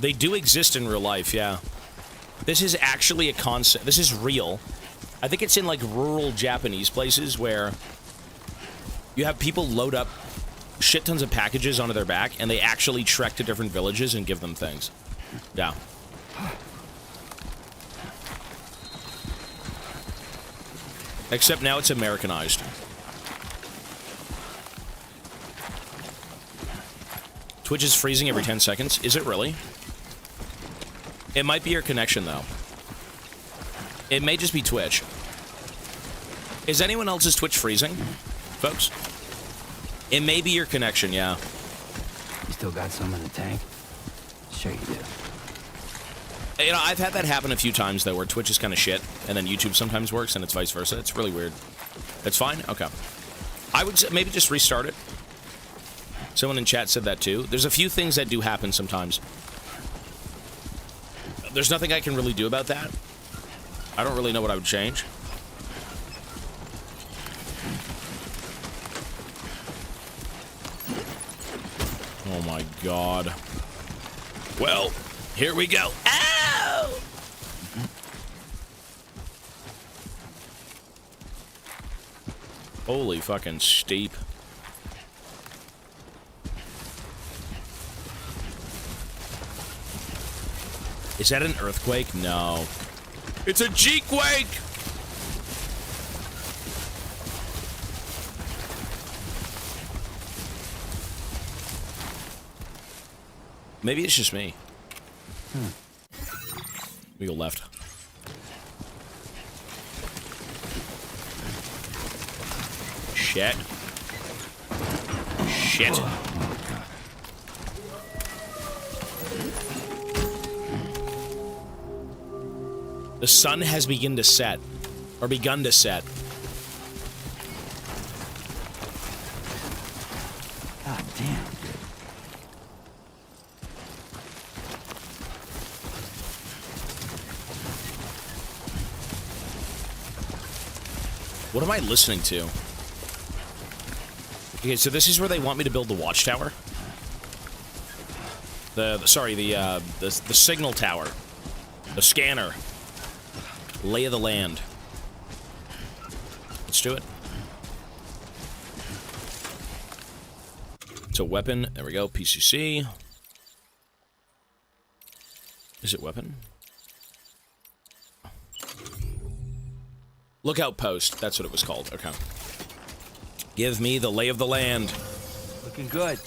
They do exist in real life, yeah. This is actually a concept. This is real. I think it's in, like, rural Japanese places where you have people load up shit tons of packages onto their back, and they actually trek to different villages and give them things. Yeah. Except now it's Americanized. Twitch is freezing every 10 seconds. Is it really? It might be your connection, though. It may just be Twitch. Is anyone else's Twitch freezing, folks? It may be your connection, yeah. You still got some in the tank? Sure you do. You know, I've had that happen a few times, though, where Twitch is kind of shit, and then YouTube sometimes works, and it's vice versa. It's really weird. It's fine? Okay. I would maybe just restart it. Someone in chat said that too. There's a few things that do happen sometimes. There's nothing I can really do about that. I don't really know what I would change. Oh my god. Well, here we go. Ow! Holy fucking steep. Is that an earthquake? No. It's a G-quake! Maybe it's just me. We go left. Shit. Shit. The sun has begun to set. Or begun to set. God damn. What am I listening to? Okay, so this is where they want me to build the watchtower. The signal tower. The scanner. Lay of the land. Let's do it. It's a weapon. There we go. PCC. Is it weapon? Lookout post. That's what it was called. Okay. Give me the lay of the land. Looking good.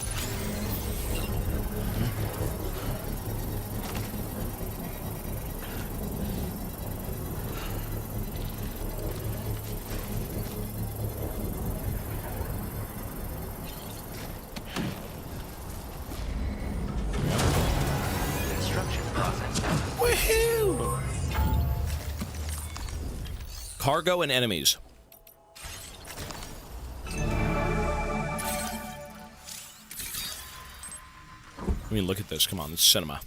Cargo and enemies. I mean, look at this. Come on, it's cinema.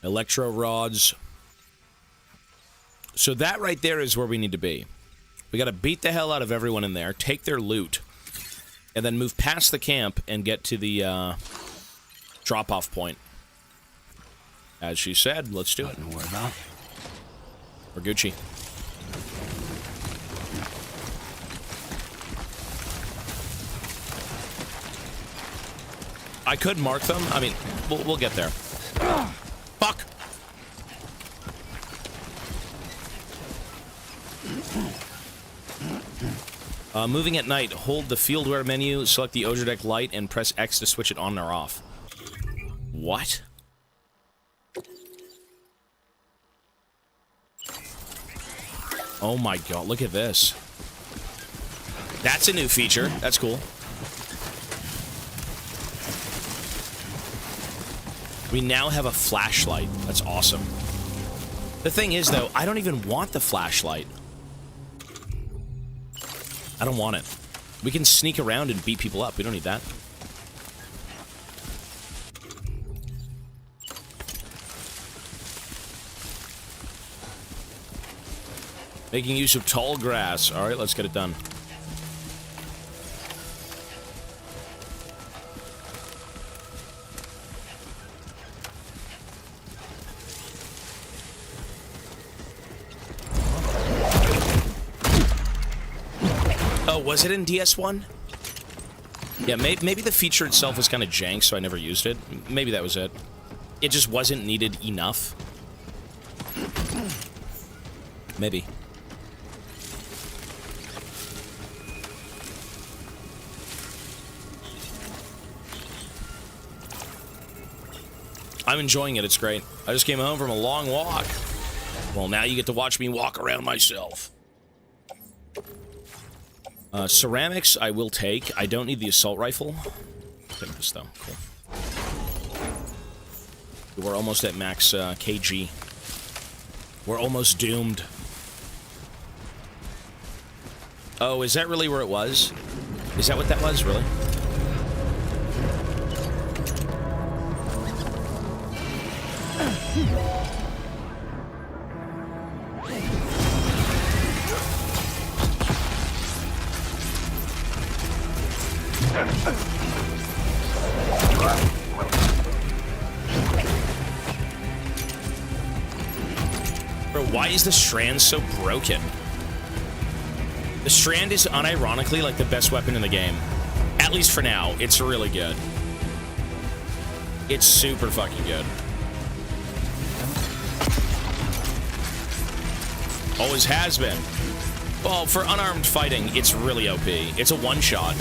Electro rods. So that right there is where we need to be. We got to beat the hell out of everyone in there, take their loot, and then move past the camp and get to the drop-off point. As she said, let's do it. We're Gucci. I could mark them. I mean, we'll get there. Fuck! Moving at night, hold the fieldware menu, select the Ozerdeck light, and press X to switch it on or off. What? Oh my god, look at this. That's a new feature. That's cool. We now have a flashlight. That's awesome. The thing is, though, I don't even want the flashlight. I don't want it. We can sneak around and beat people up. We don't need that. Making use of tall grass. All right, let's get it done. Oh, was it in DS1? Yeah, maybe the feature itself was kind of jank, so I never used it. Maybe that was it. It just wasn't needed enough. Maybe. I'm enjoying it. It's great. I just came home from a long walk. Well, now you get to watch me walk around myself. Ceramics, I will take. I don't need the assault rifle. Take this, though. Cool. We're almost at max KG. We're almost doomed. Oh, is that really where it was? Is that what that was, really? Bro, why is the Strand so broken? The Strand is unironically like the best weapon in the game. At least for now. It's really good. It's super fucking good. Always has been. Well, for unarmed fighting, it's really OP. It's a one-shot.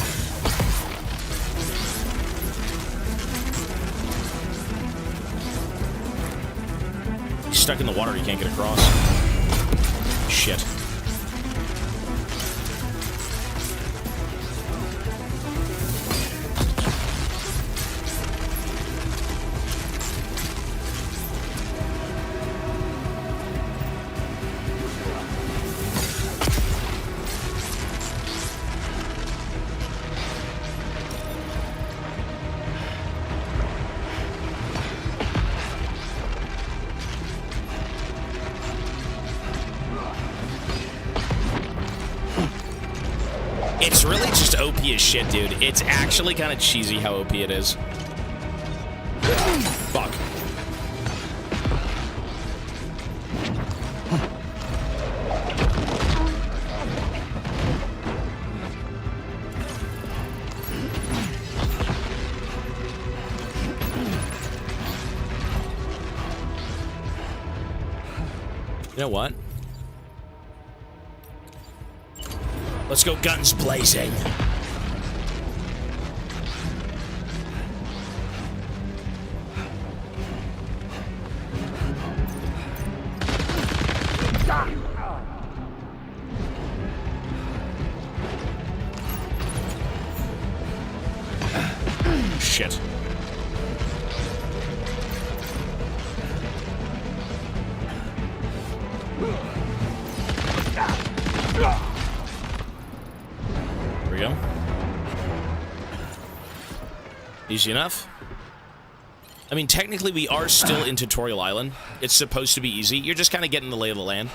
He's stuck in the water, he can't get across. Shit. It's really just OP as shit, dude. It's actually kind of cheesy how OP it is. Fuck. You know what? Let's go guns blazing. Shit. There we go. Easy enough. I mean, technically, we are still in Tutorial Island. It's supposed to be easy. You're just kind of getting the lay of the land.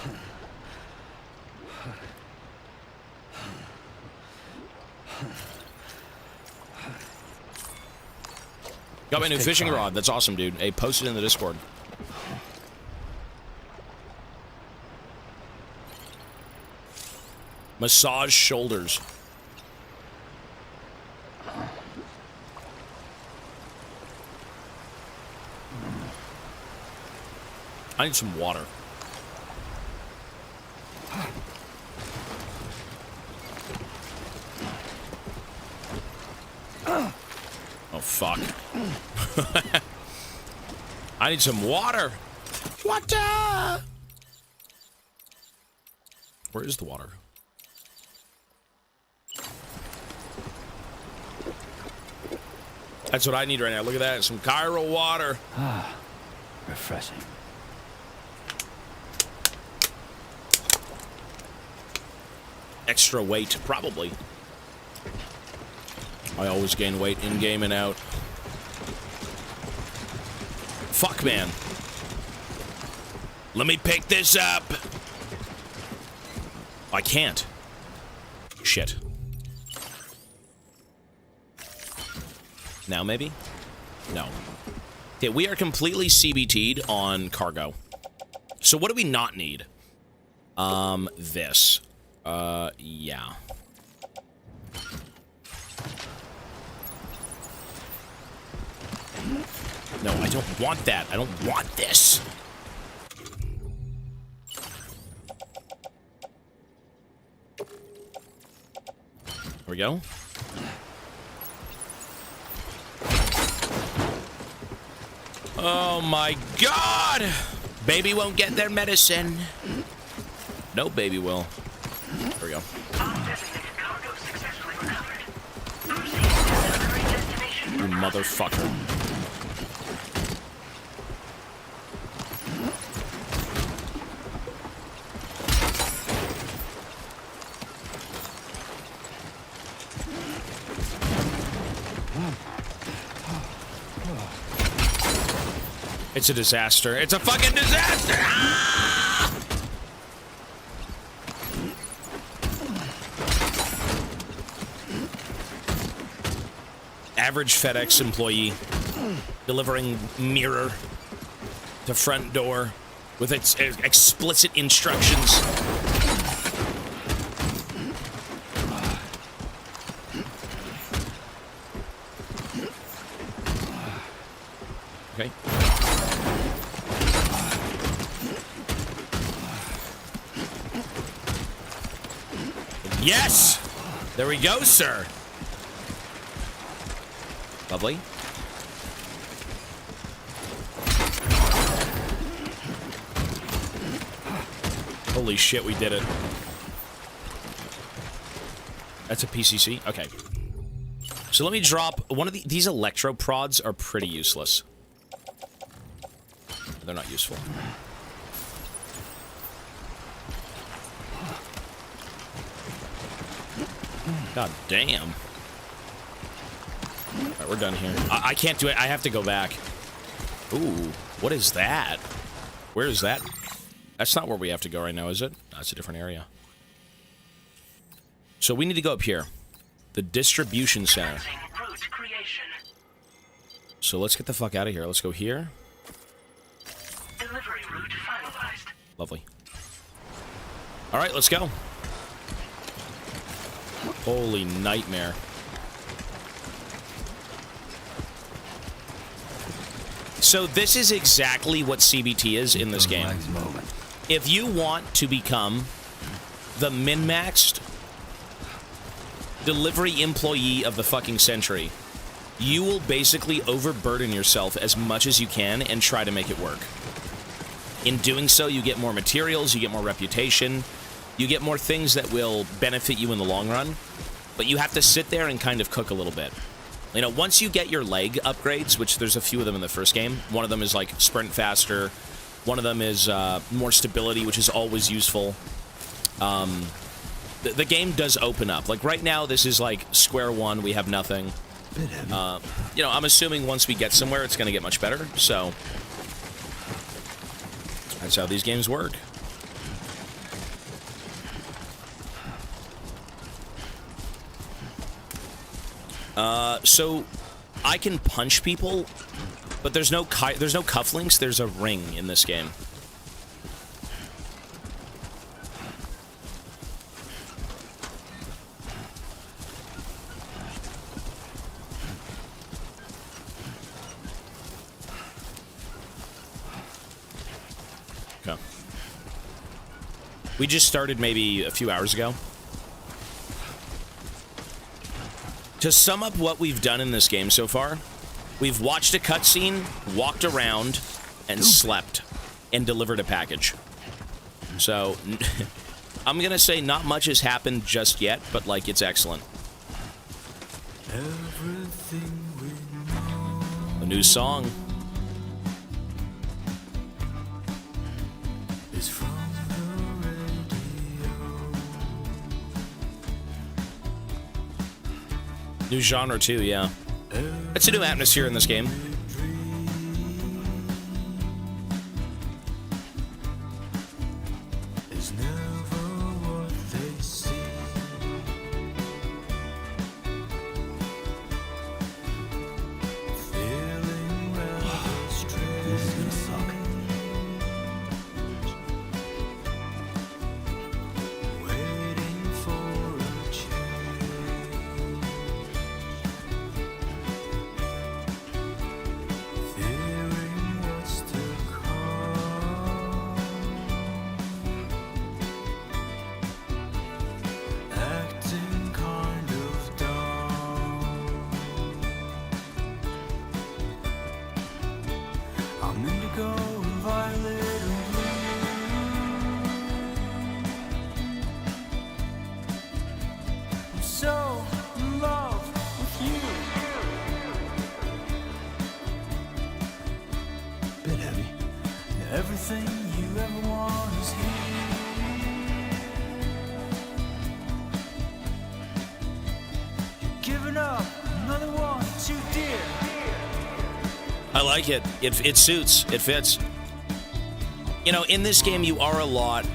Got my new fishing rod. That's awesome, dude. Hey, post it in the Discord. Massage shoulders. I need some water. Oh, fuck. I need some water. Water! Where is the water? That's what I need right now. Look at that. Some Cairo water. Ah, refreshing. Extra weight, probably. I always gain weight in-game and out. Fuck, man. Let me pick this up. I can't. Shit. Now, maybe? No. Okay, we are completely CBT'd on cargo. So what do we not need? This. Yeah. No, I don't want that. I don't want this. Here we go. Oh my god! Baby won't get their medicine. No baby will. There we go. You motherfucker. It's a disaster. It's a fucking disaster! Ah! Average FedEx employee delivering mirror to front door with its explicit instructions. Okay. Yes! There we go, sir. Lovely. Holy shit, we did it. That's a PCC? Okay. So let me drop one of these electro prods are pretty useless. They're not useful. God damn. Alright, we're done here. I can't do it. I have to go back. Ooh, what is that? Where is that? That's not where we have to go right now, is it? That's a different area. So we need to go up here. The distribution center. So let's get the fuck out of here. Let's go here. Delivery route finalized. Lovely. Alright, let's go. Holy nightmare. So this is exactly what CBT is in this game. If you want to become the min-maxed delivery employee of the fucking century, you will basically overburden yourself as much as you can and try to make it work. In doing so, you get more materials, you get more reputation, you get more things that will benefit you in the long run, but you have to sit there and kind of cook a little bit. You know, once you get your leg upgrades, which there's a few of them in the first game, one of them is like sprint faster, one of them is more stability, which is always useful. The game does open up. Like right now, this is like square one, we have nothing. You know, I'm assuming once we get somewhere, it's going to get much better. So that's how these games work. So I can punch people, but there's no cufflinks. There's a ring in this game. Okay. We just started maybe a few hours ago. To sum up what we've done in this game so far, we've watched a cutscene, walked around, and slept, and delivered a package. So, I'm gonna say not much has happened just yet, but, like, it's excellent. A new song. New genre, too, yeah. It's a new atmosphere in this game. Everything you ever want is here. You're giving up another one too dear. I like it. It suits. It fits. You know, in this game, you are a lot...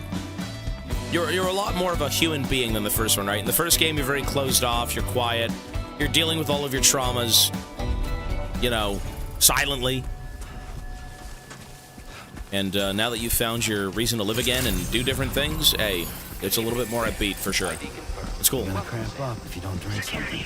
You're a lot more of a human being than the first one, right? In the first game, you're very closed off. You're quiet. You're dealing with all of your traumas, you know, silently. And now that you've found your reason to live again and do different things, hey, it's a little bit more upbeat for sure. It's cool. You're gonna cramp up if you don't drink something.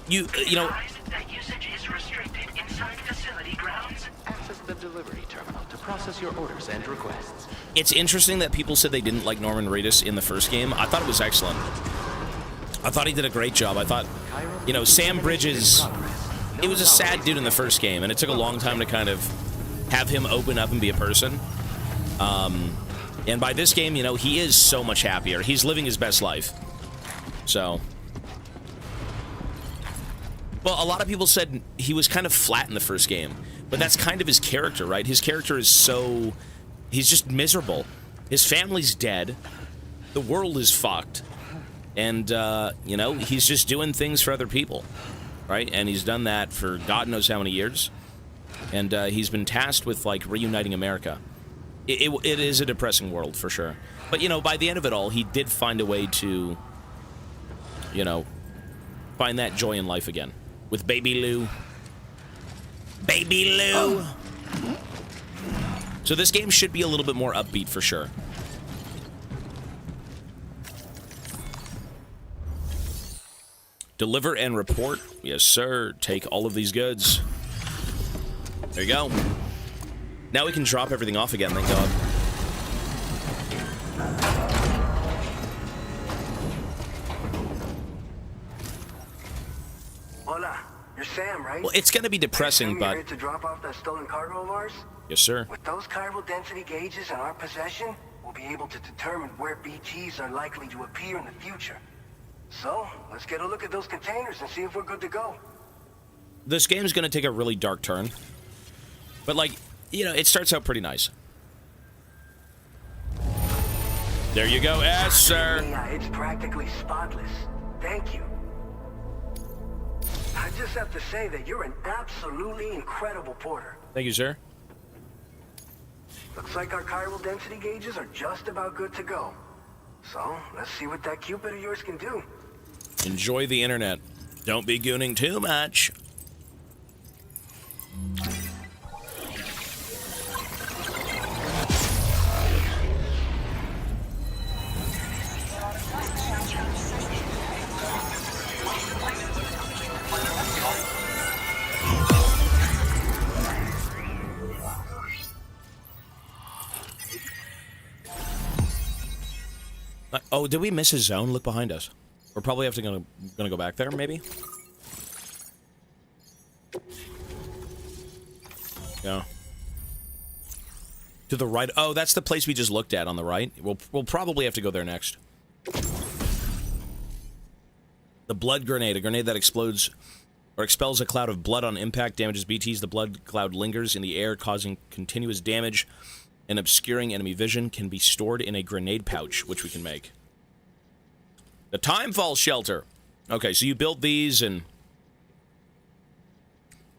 You know. That usage is restricted inside facility grounds. Access the delivery terminal to process your orders and requests. It's interesting that people said they didn't like Norman Reedus in the first game. I thought it was excellent. I thought he did a great job. I thought, you know, Sam Bridges, he was a sad dude in the first game, and it took a long time to kind of have him open up and be a person. And by this game, you know, he is so much happier. He's living his best life. So. Well, a lot of people said he was kind of flat in the first game. But that's kind of his character, right? His character is so... He's just miserable. His family's dead. The world is fucked. And, you know, he's just doing things for other people. Right? And he's done that for God knows how many years. And he's been tasked with, like, reuniting America. It is a depressing world, for sure. But, you know, by the end of it all, he did find a way to, you know, find that joy in life again. With Baby Lou. Baby Lou! Oh. So this game should be a little bit more upbeat, for sure. Deliver and report. Yes, sir. Take all of these goods. There you go. Now we can drop everything off again, thank God. Hola, you're Sam, right? Well, it's going to be depressing, but... You're here to drop off that stolen cargo of ours? Yes, sir. With those chiral density gauges in our possession, we'll be able to determine where BTs are likely to appear in the future. So, let's get a look at those containers and see if we're good to go. This game's going to take a really dark turn. But, like, you know, it starts out pretty nice. There you go, yes, sir. Yeah, it's practically spotless. Thank you. I just have to say that you're an absolutely incredible porter. Thank you, sir. Looks like our chiral density gauges are just about good to go. So, let's see what that Cupid of yours can do. Enjoy the internet. Don't be gooning too much. Oh, did we miss a zone? Look behind us. We're probably gonna go back there, maybe. Yeah. To the right. Oh, that's the place we just looked at on the right. We'll probably have to go there next. The blood grenade, a grenade that explodes or expels a cloud of blood on impact, damages BTs. The blood cloud lingers in the air, causing continuous damage and obscuring enemy vision. Can be stored in a grenade pouch, which we can make. The Timefall Shelter. Okay, so you build these, and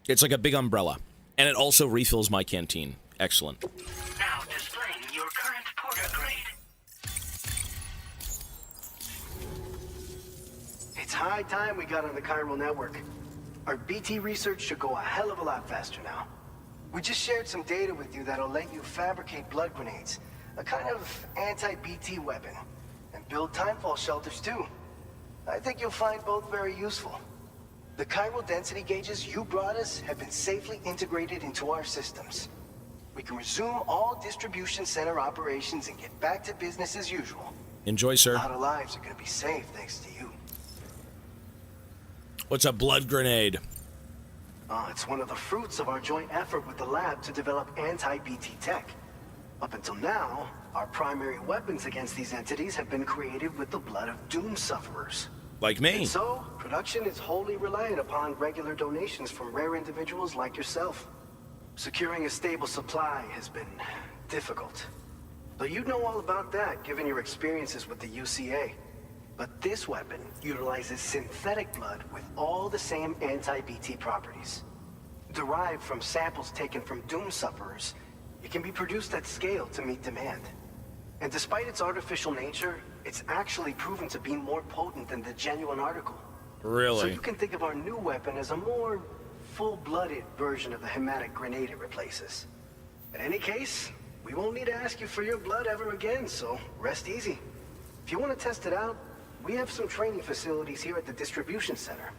it's like a big umbrella. And it also refills my canteen. Excellent. Now displaying your current porter grade. It's high time we got on the chiral network. Our BT research should go a hell of a lot faster now. We just shared some data with you that'll let you fabricate blood grenades, a kind of anti-BT weapon, and build timefall shelters too. I think you'll find both very useful. The chiral density gauges you brought us have been safely integrated into our systems. We can resume all distribution center operations and get back to business as usual. Enjoy, sir. A lot of lives are going to be saved thanks to you. What's a blood grenade? It's one of the fruits of our joint effort with the lab to develop anti-BT tech. Up until now, our primary weapons against these entities have been created with the blood of doom sufferers. Like me. And so, production is wholly reliant upon regular donations from rare individuals like yourself. Securing a stable supply has been difficult. Though you'd know all about that, given your experiences with the UCA. But this weapon utilizes synthetic blood with all the same anti-BT properties. Derived from samples taken from doom sufferers, it can be produced at scale to meet demand. And despite its artificial nature, it's actually proven to be more potent than the genuine article. Really? So you can think of our new weapon as a more full-blooded version of the hematic grenade it replaces. In any case, we won't need to ask you for your blood ever again, so rest easy. If you want to test it out, we have some training facilities here at the distribution center.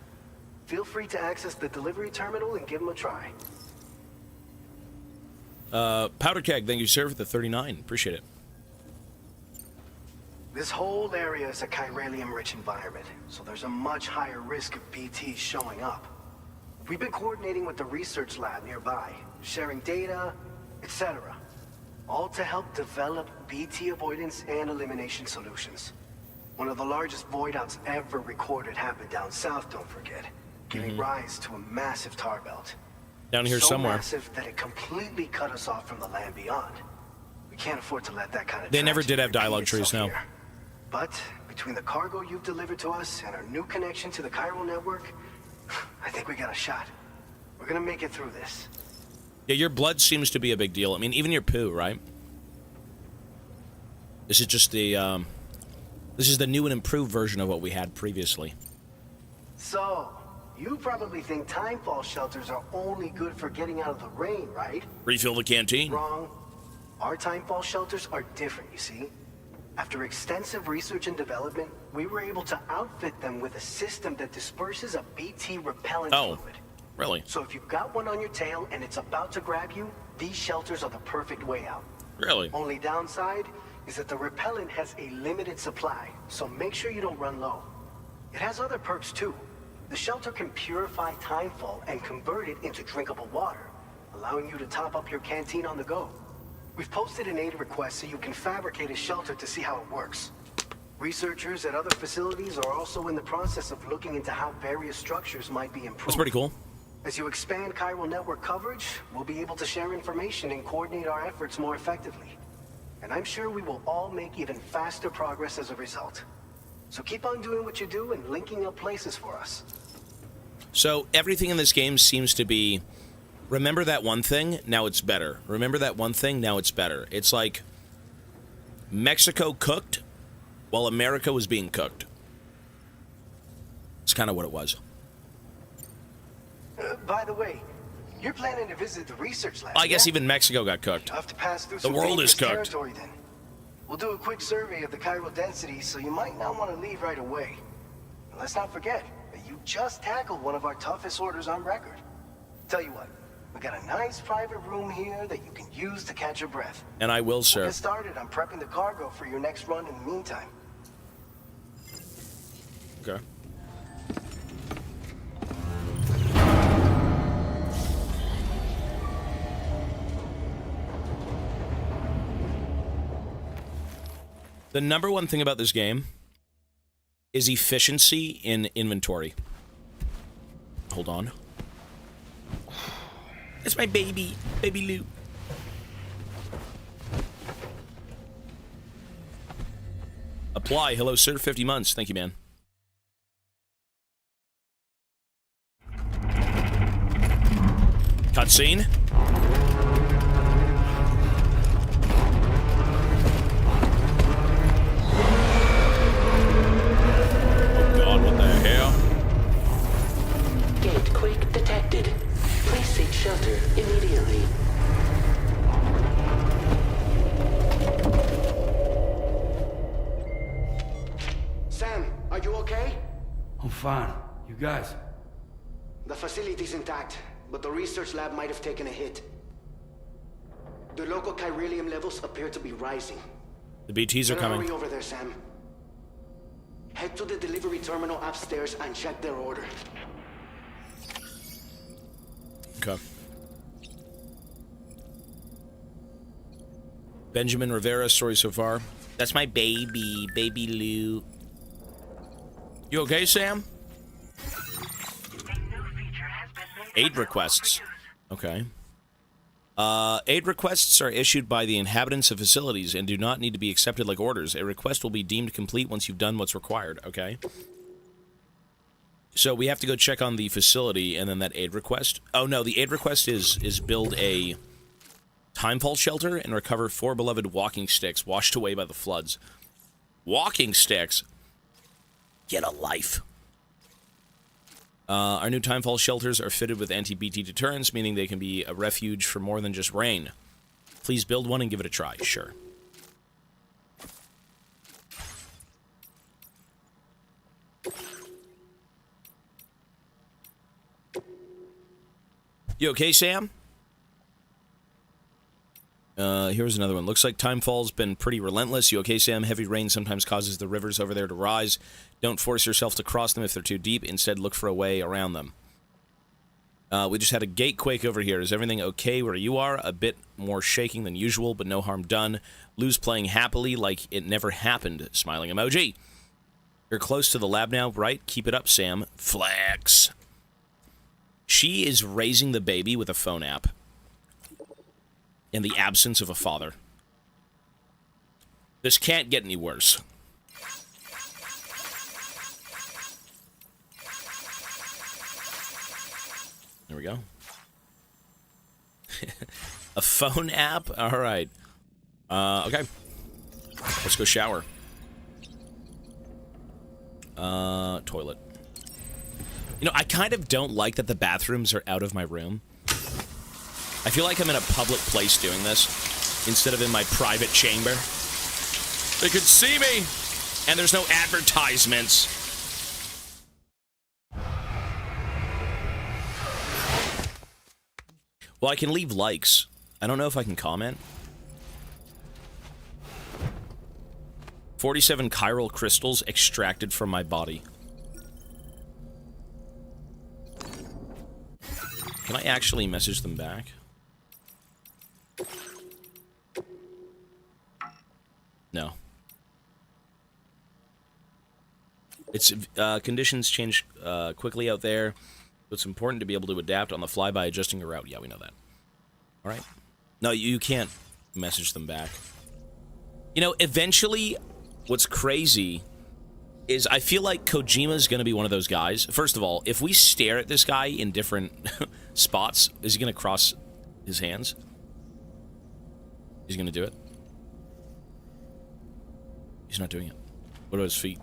Feel free to access the delivery terminal and give them a try. Powder keg, thank you, sir, for the 39. Appreciate it. This whole area is a chiralium-rich environment, so there's a much higher risk of BTs showing up. We've been coordinating with the research lab nearby, sharing data, etc. All to help develop BT avoidance and elimination solutions. One of the largest void outs ever recorded happened down south, don't forget, giving rise to a massive tar belt. Down here so somewhere. Massive that it completely cut us off from the land beyond. We can't afford to let that kind of They never did have tragedy dialogue repeat trees, itself no. here. But between the cargo you've delivered to us and our new connection to the chiral network, I think we got a shot. We're gonna make it through this. Yeah, your blood seems to be a big deal. I mean, even your poo, right? This is just the, this is the new and improved version of what we had previously. So, you probably think timefall shelters are only good for getting out of the rain, right? Refill the canteen. Wrong. Our timefall shelters are different, you see. After extensive research and development, we were able to outfit them with a system that disperses a BT repellent fluid. Really? So if you've got one on your tail and it's about to grab you, these shelters are the perfect way out. Really? Only downside is that the repellent has a limited supply, so make sure you don't run low. It has other perks too. The shelter can purify timefall and convert it into drinkable water, allowing you to top up your canteen on the go. We've posted an aid request so you can fabricate a shelter to see how it works. Researchers at other facilities are also in the process of looking into how various structures might be improved. That's pretty cool. As you expand chiral network coverage, we'll be able to share information and coordinate our efforts more effectively. And I'm sure we will all make even faster progress as a result. So keep on doing what you do and linking up places for us. So everything in this game seems to be, remember that one thing, now it's better. Remember that one thing, now it's better. It's like Mexico cooked while America was being cooked. It's kind of what it was. By the way, you're planning to visit the research lab. I guess even Mexico got cooked. You'll have to pass through The some world is dangerous cooked. territory then. We'll do a quick survey of the chiral density, so you might not want to leave right away. And let's not forget that you just tackled one of our toughest orders on record. Tell you what, we got a nice private room here that you can use to catch your breath. And I will, sir. Get started on prepping the cargo for your next run in the meantime. Okay. The number one thing about this game is efficiency in inventory. Hold on. It's my baby. Baby Lou. Apply. Hello, sir. 50 months. Thank you, man. Cutscene. Gate quake detected. Please seek shelter immediately. Sam, are you okay? I'm fine. You guys? The facility's intact, but the research lab might have taken a hit. The local chiralium levels appear to be rising. The BTs are Better coming. hurry over there, Sam. Head to the delivery terminal upstairs and check their order. Okay. Benjamin Rivera, story so far. That's my baby, baby Lou. You okay, Sam? Aid requests. Okay. Aid requests are issued by the inhabitants of facilities and do not need to be accepted like orders. A request will be deemed complete once you've done what's required. Okay. So we have to go check on the facility and then that aid request. Oh no, the aid request is build a timefall shelter and recover 4 beloved walking sticks washed away by the floods. Walking sticks? Get a life. Our new timefall shelters are fitted with anti-BT deterrents, meaning they can be a refuge for more than just rain. Please build one and give it a try. Sure. You okay, Sam? Here's another one. Looks like Timefall's been pretty relentless. You okay, Sam? Heavy rain sometimes causes the rivers over there to rise. Don't force yourself to cross them if they're too deep. Instead, look for a way around them. We just had a gate quake over here. Is everything okay where you are? A bit more shaking than usual, but no harm done. Lou's playing happily like it never happened. Smiling emoji. You're close to the lab now, right? Keep it up, Sam. Flex. She is raising the baby with a phone app. In the absence of a father. This can't get any worse. There we go. A phone app? Alright. Okay. Let's go shower. Toilet. You know, I kind of don't like that the bathrooms are out of my room. I feel like I'm in a public place doing this, instead of in my private chamber. They could see me, and there's no advertisements. Well, I can leave likes. I don't know if I can comment. 47 chiral crystals extracted from my body. Can I actually message them back? No. It's conditions change quickly out there. It's important to be able to adapt on the fly by adjusting your route. Yeah, we know that. All right. No, you can't message them back. You know, eventually, what's crazy is I feel like Kojima's going to be one of those guys. First of all, if we stare at this guy in different spots, is he going to cross his hands? He's going to do it? He's not doing it. What about his feet?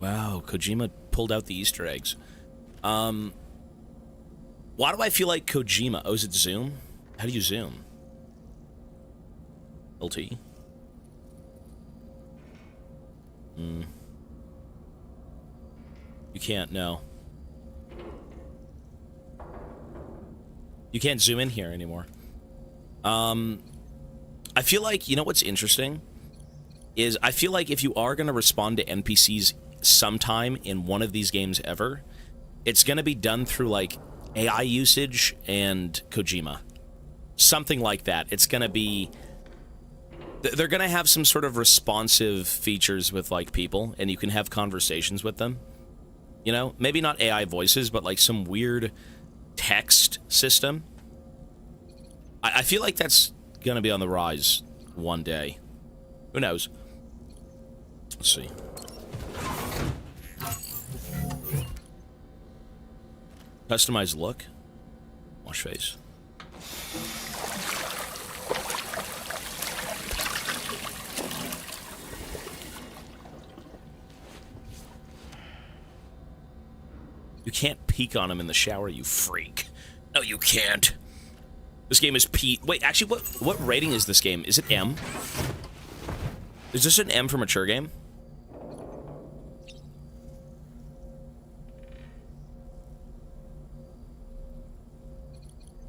Wow, Kojima pulled out the Easter eggs. Why do I feel like Kojima? Oh, is it zoom? How do you zoom? LT? You can't, no. You can't zoom in here anymore. I feel like, you know what's interesting? Is I feel like if you are going to respond to NPCs sometime in one of these games ever, it's going to be done through, like, AI usage and Kojima. Something like that. It's going to be... They're going to have some sort of responsive features with, like, people, and you can have conversations with them. You know? Maybe not AI voices, but, like, some weird text system. I feel like that's going to be on the rise one day. Who knows? Let's see. Customized look. Wash face. You can't peek on him in the shower, you freak. No, you can't. This game is P. Wait, actually, what rating is this game? Is it M? Is this an M for mature game?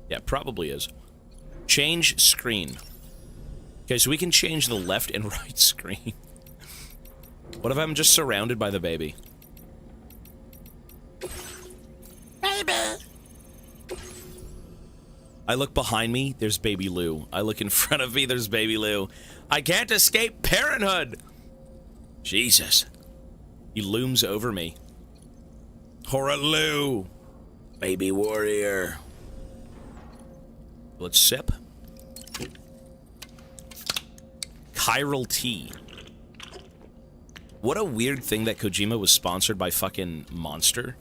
Yeah, probably is. Change screen. Okay, so we can change the left and right screen. What if I'm just surrounded by the baby? Baby! I look behind me, there's baby Lou. I look in front of me, there's baby Lou. I can't escape parenthood! Jesus. He looms over me. Hora Lou! Baby warrior. Let's sip. Chiral tea. What a weird thing that Kojima was sponsored by fucking Monster.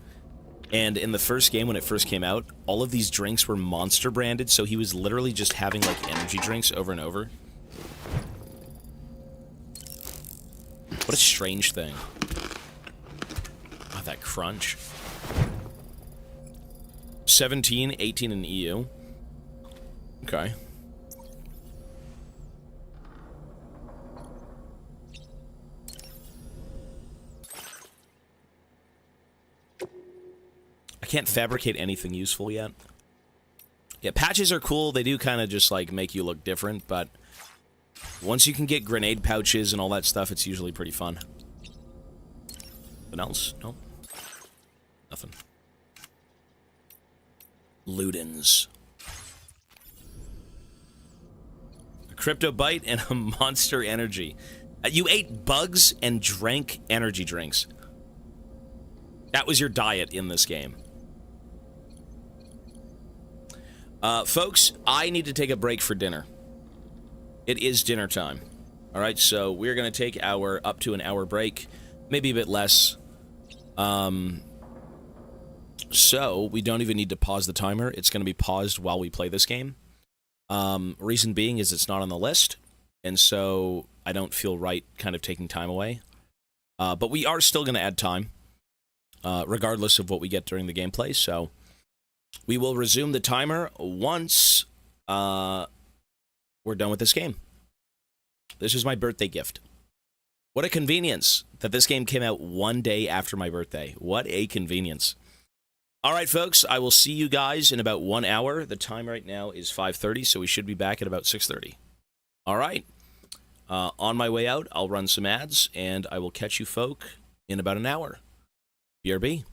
And in the first game, when it first came out, all of these drinks were Monster branded, so he was literally just having, like, energy drinks over and over. What a strange thing. Oh, that crunch. 17, 18 in EU. Okay. I can't fabricate anything useful yet. Yeah, patches are cool. They do kind of just, like, make you look different, but once you can get grenade pouches and all that stuff, it's usually pretty fun. Anything else? Nope. Nothing. Ludens. A crypto bite and a monster energy. You ate bugs and drank energy drinks. That was your diet in this game. Folks, I need to take a break for dinner. It is dinner time. Alright, so we're going to take our up to an hour break. Maybe a bit less. So, we don't even need to pause the timer. It's going to be paused while we play this game. Reason being is it's not on the list. And so, I don't feel right kind of taking time away. But we are still going to add time. Regardless of what we get during the gameplay, so we will resume the timer once we're done with this game. This is my birthday gift. What a convenience that this game came out one day after my birthday. What a convenience. All right, folks, I will see you guys in about 1 hour. The time right now is 5:30, so we should be back at about 6:30. All right. On my way out, I'll run some ads, and I will catch you folk in about an hour. BRB.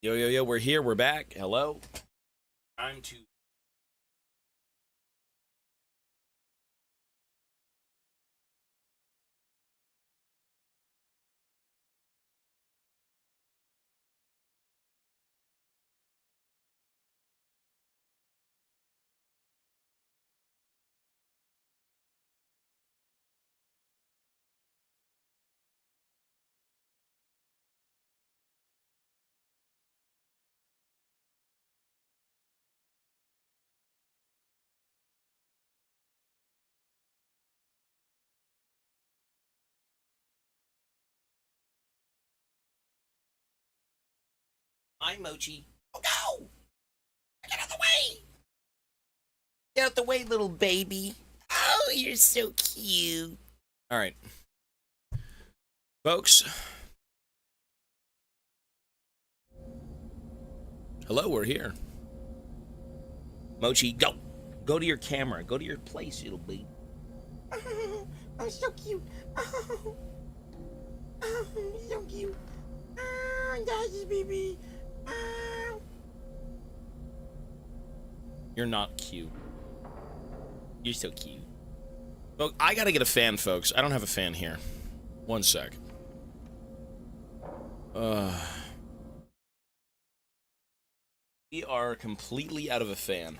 Yo, yo, yo, we're here. We're back. Hello. Time to... Hi, Mochi. Oh, no! Get out of the way! Get out the way, little baby. Oh, you're so cute. All right. Folks. Hello, we're here. Mochi, go. Go to your camera. Go to your place, little baby. Oh, I'm so cute. Oh, so cute. Oh, daddy's baby. Oh. You're not cute. You're so cute. Well, I gotta get a fan, folks. I don't have a fan here. One sec. We are completely out of a fan.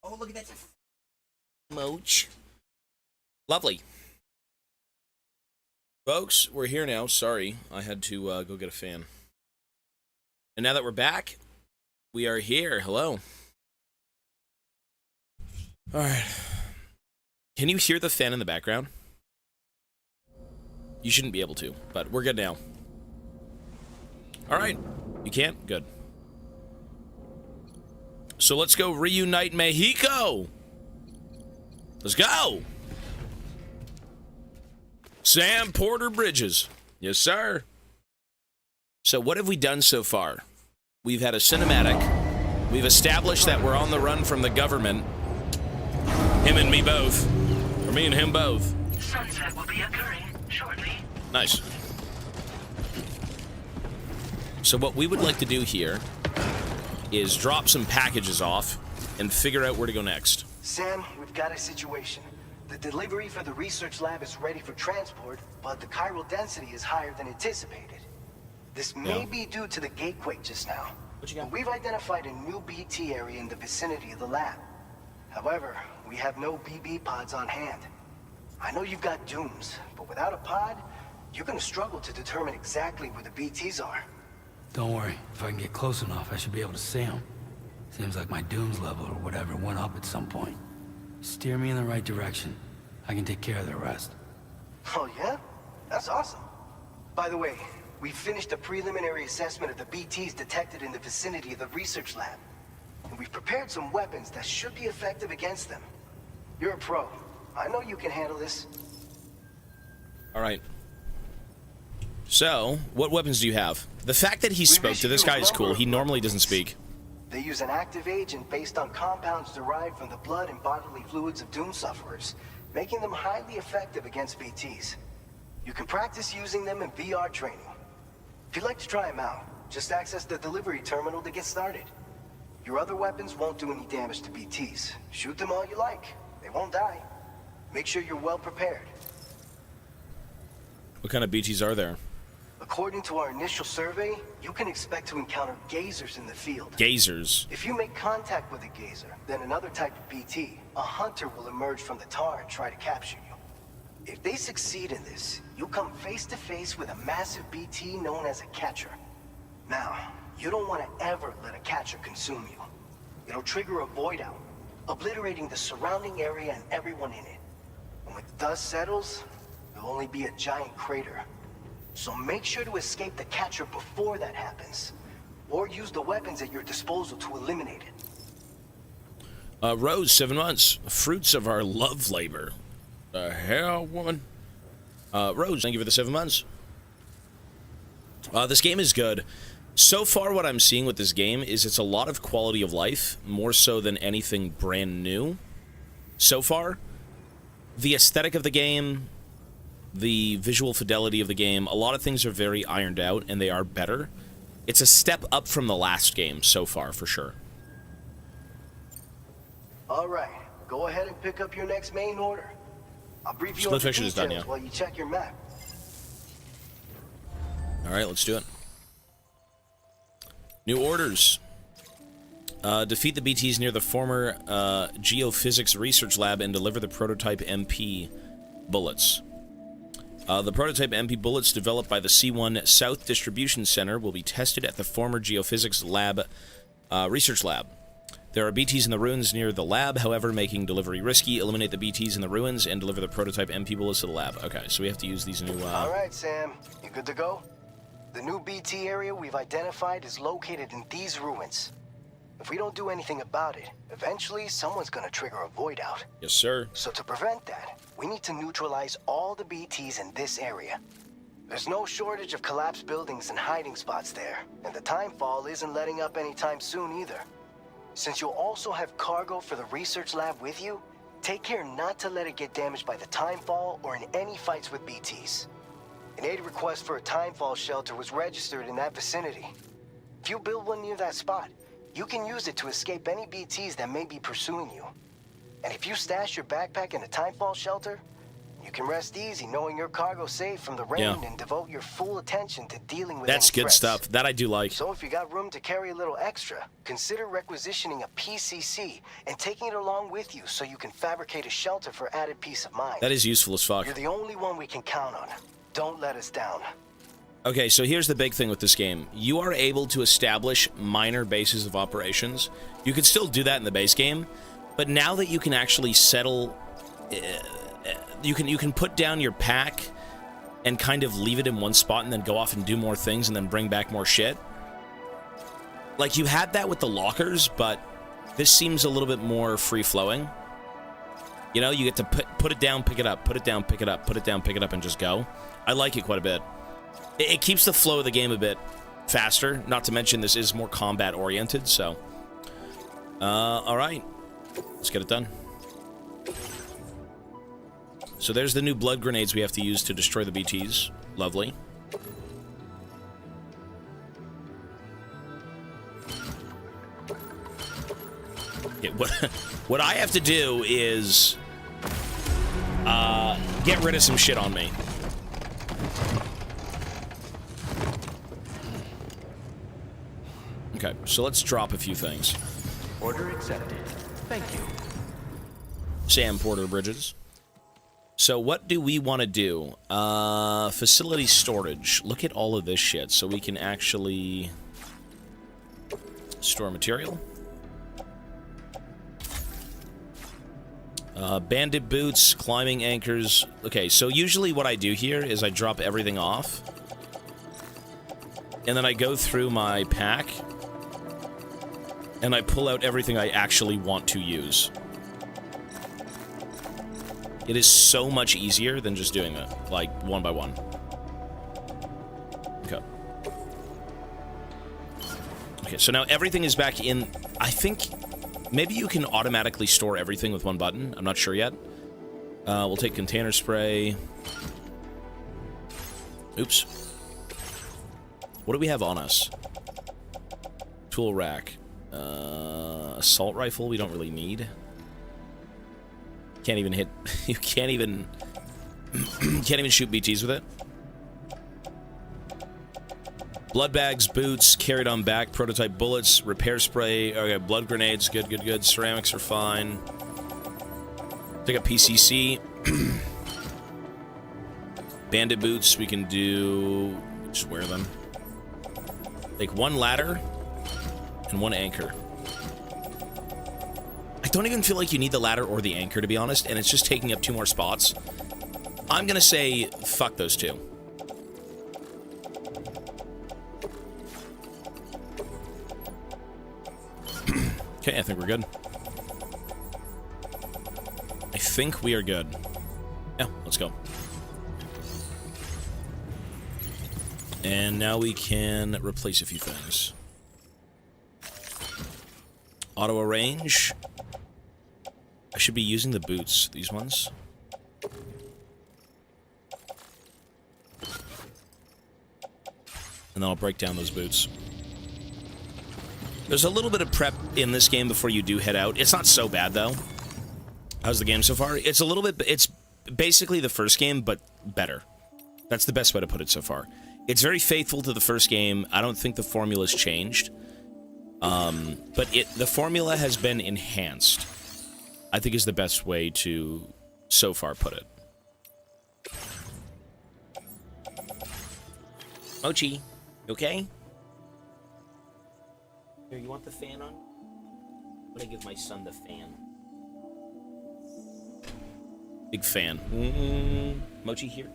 Oh, look at that. Moch. Lovely. Folks, we're here now. Sorry, I had to go get a fan. And now that we're back, we are here. Hello. All right. Can you hear the fan in the background? You shouldn't be able to, but we're good now. All right. You can't? Good. So let's go reunite Mexico. Let's go. Sam Porter Bridges. Yes, sir. So what have we done so far? We've had a cinematic. We've established that we're on the run from the government. Him and me both. Or me and him both. Sunset will be occurring shortly. Nice. So what we would like to do here is drop some packages off and figure out where to go next. Sam, we've got a situation. The delivery for the research lab is ready for transport, but the chiral density is higher than anticipated. This may be due to the gatequake just now. What you got? We've identified a new BT area in the vicinity of the lab. However, we have no BB pods on hand. I know you've got dooms, but without a pod, you're gonna struggle to determine exactly where the BTs are. Don't worry. If I can get close enough, I should be able to see them. Seems like my dooms level or whatever went up at some point. Steer me in the right direction. I can take care of the rest. Oh yeah? That's awesome. By the way, we finished a preliminary assessment of the BTs detected in the vicinity of the research lab. And we've prepared some weapons that should be effective against them. You're a pro. I know you can handle this. All right. So, what weapons do you have? The fact that he spoke to this guy is cool. He normally doesn't speak. They use an active agent based on compounds derived from the blood and bodily fluids of doom sufferers, making them highly effective against BTs. You can practice using them in VR training. If you'd like to try them out, just access the delivery terminal to get started. Your other weapons won't do any damage to BTs. Shoot them all you like. They won't die. Make sure you're well prepared. What kind of BTs are there? According to our initial survey, you can expect to encounter gazers in the field. Gazers. If you make contact with a gazer, then another type of BT, a hunter, will emerge from the tar and try to capture you. If they succeed in this, you'll come face to face with a massive BT known as a catcher. Now, you don't want to ever let a catcher consume you. It'll trigger a void out, obliterating the surrounding area and everyone in it. And when the dust settles, there'll only be a giant crater. So make sure to escape the catcher before that happens. Or use the weapons at your disposal to eliminate it. Rose, 7 months. Fruits of our love labor. The hell, woman? Rose, thank you for the 7 months. This game is good. So far, what I'm seeing with this game is it's a lot of quality of life, more so than anything brand new. So far, the aesthetic of the game, the visual fidelity of the game, a lot of things are very ironed out, and they are better. It's a step up from the last game so far, for sure. All right, go ahead and pick up your next main order. I'll brief you on the details while you check your map. All right, let's do it. New orders. Defeat the BTs near the former Geophysics Research Lab and deliver the prototype MP bullets. The prototype MP bullets developed by the C1 South Distribution Center will be tested at the former Geophysics Lab Research Lab. There are BTs in the ruins near the lab, however, making delivery risky. Eliminate the BTs in the ruins and deliver the prototype MP bullets to the lab. Okay, so we have to use these new... All right, Sam. You good to go? The new BT area we've identified is located in these ruins. If we don't do anything about it, eventually someone's gonna trigger a void out. Yes, sir. So to prevent that, we need to neutralize all the BTs in this area. There's no shortage of collapsed buildings and hiding spots there, and the timefall isn't letting up anytime soon either. Since you'll also have cargo for the research lab with you, take care not to let it get damaged by the timefall or in any fights with BTs. An aid request for a timefall shelter was registered in that vicinity. If you build one near that spot, you can use it to escape any BTs that may be pursuing you. And if you stash your backpack in a timefall shelter, You can rest easy knowing your cargo's safe from the rain and devote your full attention to dealing with That's any good threats. stuff. That I do like. So if you got room to carry a little extra, consider requisitioning a PCC and taking it along with you so you can fabricate a shelter for added peace of mind. That is useful as fuck. You're the only one we can count on. Don't let us down. Okay, so here's the big thing with this game. You are able to establish minor bases of operations. You could still do that in the base game, but now that you can actually settle... you can put down your pack and kind of leave it in one spot and then go off and do more things and then bring back more shit. Like, you had that with the lockers, but this seems a little bit more free-flowing. You know, you get to put it down, pick it up, put it down, pick it up, put it down, pick it up, and just go. I like it quite a bit. It keeps the flow of the game a bit faster, not to mention this is more combat-oriented, so... alright. Let's get it done. So there's the new blood grenades we have to use to destroy the BTs. Lovely. Okay, what I have to do is... get rid of some shit on me. Okay, so let's drop a few things. Order accepted. Thank you. Sam Porter Bridges. So what do we want to do? Facility storage. Look at all of this shit so we can actually store material. Bandit boots, climbing anchors. Okay, so usually what I do here is I drop everything off. And then I go through my pack. And I pull out everything I actually want to use. It is so much easier than just doing that, like, one by one. Okay. Okay, so now everything is back in... I think maybe you can automatically store everything with one button. I'm not sure yet. We'll take container spray. Oops. What do we have on us? Tool rack. Assault rifle we don't really need. Can't even hit... You can't even... can't even shoot BTs with it. Blood bags, boots, carried on back, prototype bullets, repair spray, okay, blood grenades, good, good, good. Ceramics are fine. Take a PCC. Bandit boots, we can do... Just wear them. Take one ladder and one anchor. I don't even feel like you need the ladder or the anchor, to be honest, and it's just taking up 2 more spots. I'm gonna say, fuck those 2. Okay, I think we're good. I think we are good. Yeah, let's go. And now we can replace a few things. Auto arrange. I should be using the boots, these ones. And then I'll break down those boots. There's a little bit of prep in this game before you do head out. It's not so bad, though. How's the game so far? It's a little bit... It's basically the first game, but better. That's the best way to put it so far. It's very faithful to the first game. I don't think the formula's changed. But the formula has been enhanced. I think is the best way to, so far, put it. Mochi, you okay? Here, you want the fan on? I'm gonna give my son the fan. Big fan. Mochi, here.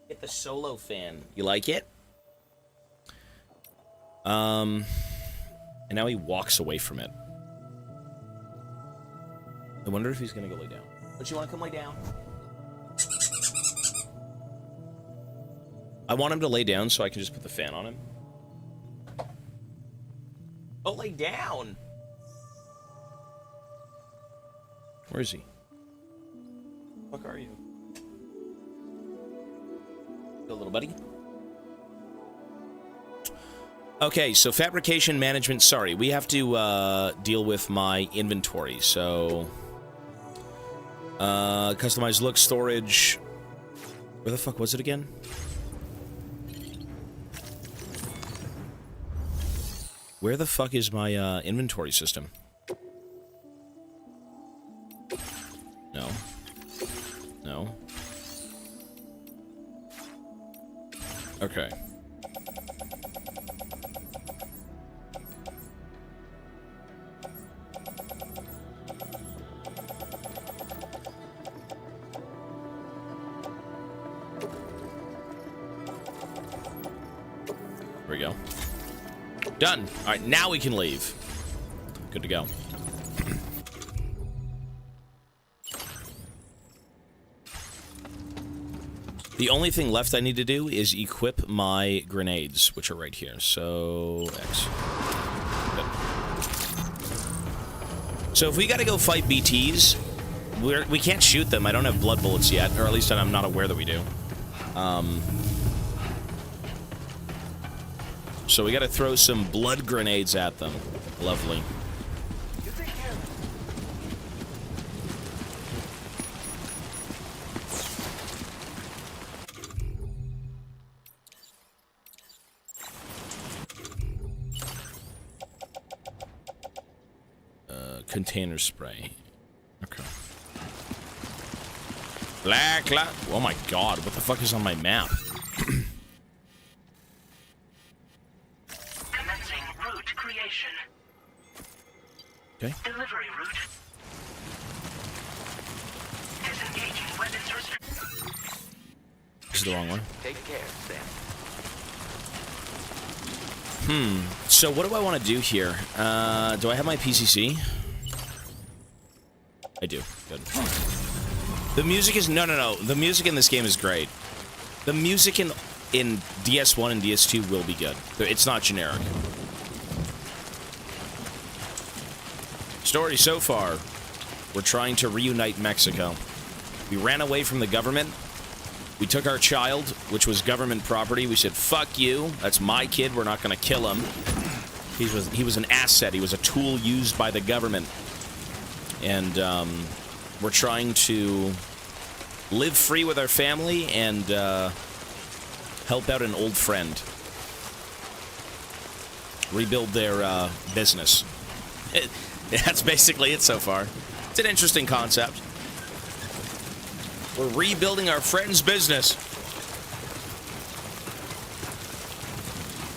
Get the solo fan. You like it? And now he walks away from it. I wonder if he's gonna go lay down. Don't you want to come lay down? I want him to lay down so I can just put the fan on him. Oh, lay down! Where is he? What are you? Go, little buddy. Okay, so fabrication management, sorry, we have to deal with my inventory, so Customized look, storage. Where the fuck was it again? Where the fuck is my inventory system? No. No. Okay. There we go. Done. All right, now we can leave. Good to go. The only thing left I need to do is equip my grenades, which are right here. So, X. Good. So if we gotta go fight BTs, we can't shoot them. I don't have blood bullets yet, or at least I'm not aware that we do. So we gotta throw some blood grenades at them. Lovely. Container spray. Okay. Black light. Oh my god, what the fuck is on my map? Commencing route creation. Okay. Delivery route. Disengaging weapons restriction. This is the wrong one. Take care, Sam. So what do I want to do here? Do I have my PCC? I do. Good. The music is... No. The music in this game is great. The music in DS1 and DS2 will be good. It's not generic. Story so far. We're trying to reunite Mexico. We ran away from the government. We took our child, which was government property. We said, fuck you. That's my kid. We're not going to kill him. He was an asset. He was a tool used by the government. And we're trying to live free with our family and help out an old friend. Rebuild their business. That's basically it so far. It's an interesting concept. We're rebuilding our friend's business.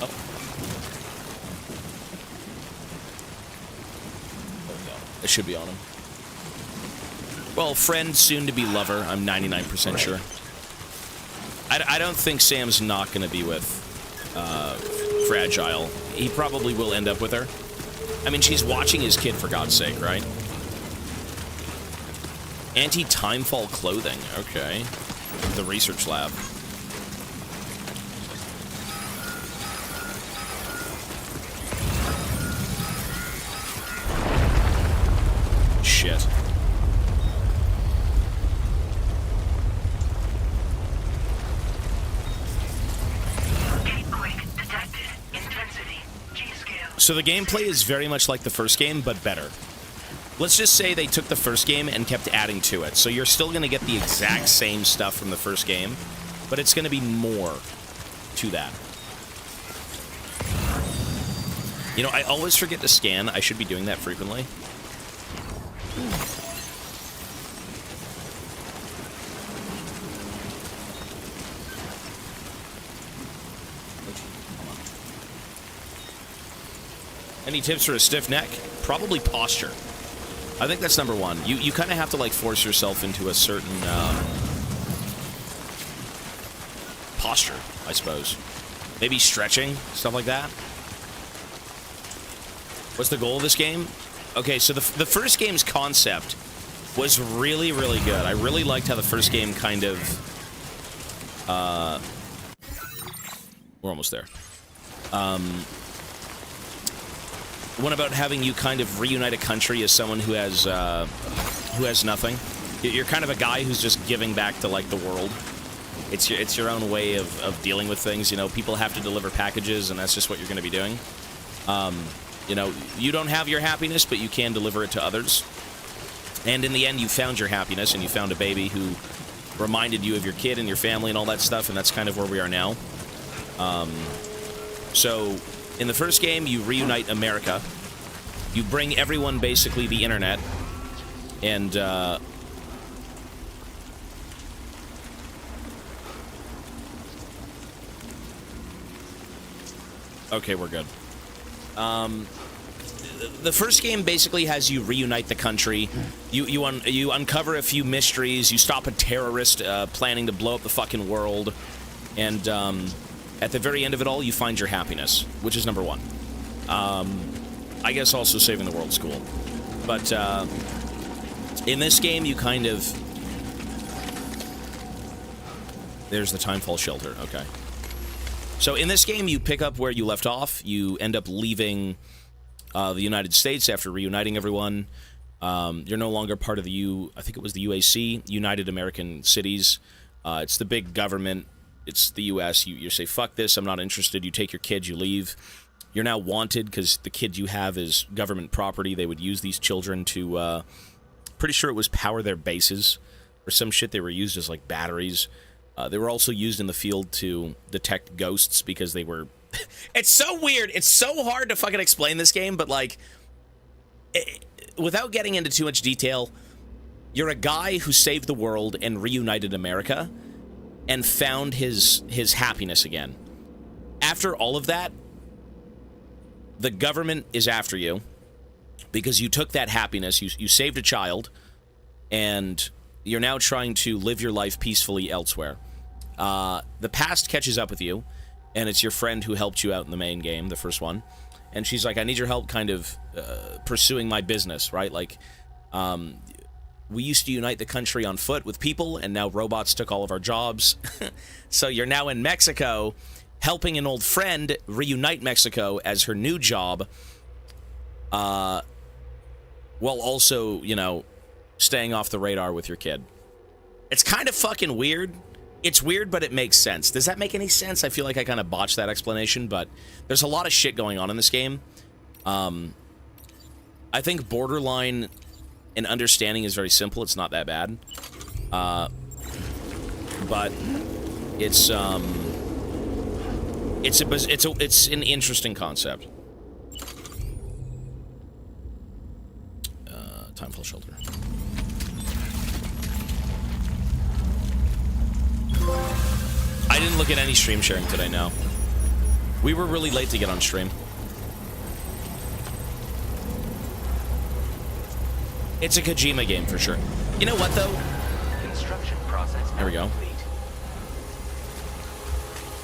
Oh. There we go. It should be on him. Well, friend, soon to be lover. I'm 99% sure. I don't think Sam's not going to be with Fragile. He probably will end up with her. I mean, she's watching his kid, for God's sake, right? Anti-timefall clothing. Okay. The research lab. Shit. So the gameplay is very much like the first game, but better. Let's just say they took the first game and kept adding to it. So you're still going to get the exact same stuff from the first game, but it's going to be more to that. You know, I always forget to scan. I should be doing that frequently. Any tips for a stiff neck? Probably posture. I think that's number one. You kind of have to, like, force yourself into a certain posture, I suppose. Maybe stretching, stuff like that. What's the goal of this game? Okay, so the first game's concept was really, really good. I really liked how the first game kind of... we're almost there. One about having you kind of reunite a country as someone who has nothing. You're kind of a guy who's just giving back to, like, the world. It's your own way of dealing with things. You know, people have to deliver packages, and that's just what you're going to be doing. You know, you don't have your happiness, but you can deliver it to others. And in the end, you found your happiness, and you found a baby who reminded you of your kid and your family and all that stuff, and that's kind of where we are now. So, in the first game, you reunite America. You bring everyone basically the internet, and, okay, we're good. The first game basically has you reunite the country. You uncover a few mysteries. You stop a terrorist planning to blow up the fucking world. And at the very end of it all, you find your happiness, which is number one. I guess also saving the world's cool. But in this game, you kind of... There's the Timefall Shelter. Okay. So in this game, you pick up where you left off. You end up leaving the United States after reuniting everyone. You're no longer part of the I think it was the UAC, United American Cities. It's the big government. It's the U.S. You say, fuck this, I'm not interested. You take your kids, you leave. You're now wanted because the kid you have is government property. They would use these children to, pretty sure it was power their bases or some shit. They were used as, like, batteries. They were also used in the field to detect ghosts because they were... It's so weird. It's so hard to fucking explain this game, but, like, without getting into too much detail, you're a guy who saved the world and reunited America and found his happiness again. After all of that, the government is after you because you took that happiness, you saved a child, and you're now trying to live your life peacefully elsewhere. The past catches up with you, and it's your friend who helped you out in the main game, the first one. And she's like, I need your help kind of pursuing my business, right? Like, we used to unite the country on foot with people, and now robots took all of our jobs. So you're now in Mexico, helping an old friend reunite Mexico as her new job, while also, you know, staying off the radar with your kid. It's kind of fucking weird. It's weird, but it makes sense. Does that make any sense? I feel like I kind of botched that explanation, but there's a lot of shit going on in this game. I think borderline and understanding is very simple. It's not that bad. But it's an interesting concept. Timefall Shelter. I didn't look at any stream sharing today, no. We were really late to get on stream. It's a Kojima game for sure. You know what, though? Construction process There we go. complete.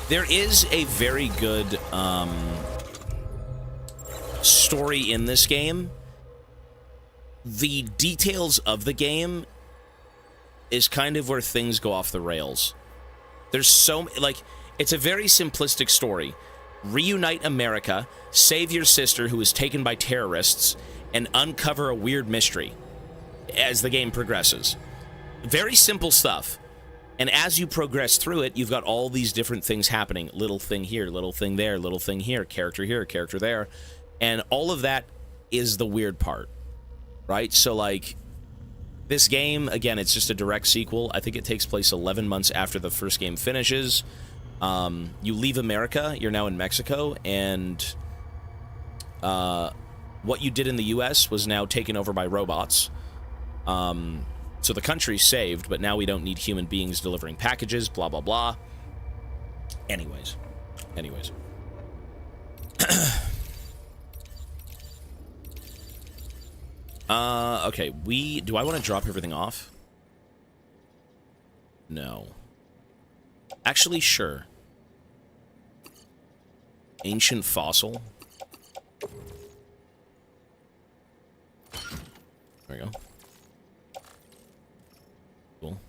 There is a very good story in this game. The details of the game is kind of where things go off the rails. There's so... like, it's a very simplistic story. Reunite America, save your sister who was taken by terrorists, and uncover a weird mystery as the game progresses. Very simple stuff. And as you progress through it, you've got all these different things happening. Little thing here, little thing there, little thing here, character there. And all of that is the weird part, right? So, like, this game, again, it's just a direct sequel. I think it takes place 11 months after the first game finishes. You leave America, you're now in Mexico, and what you did in the U.S. was now taken over by robots. So the country's saved, but now we don't need human beings delivering packages, blah, blah, blah. Anyways. Okay, do I want to drop everything off? No. Actually, sure. Ancient fossil. There we go. Cool.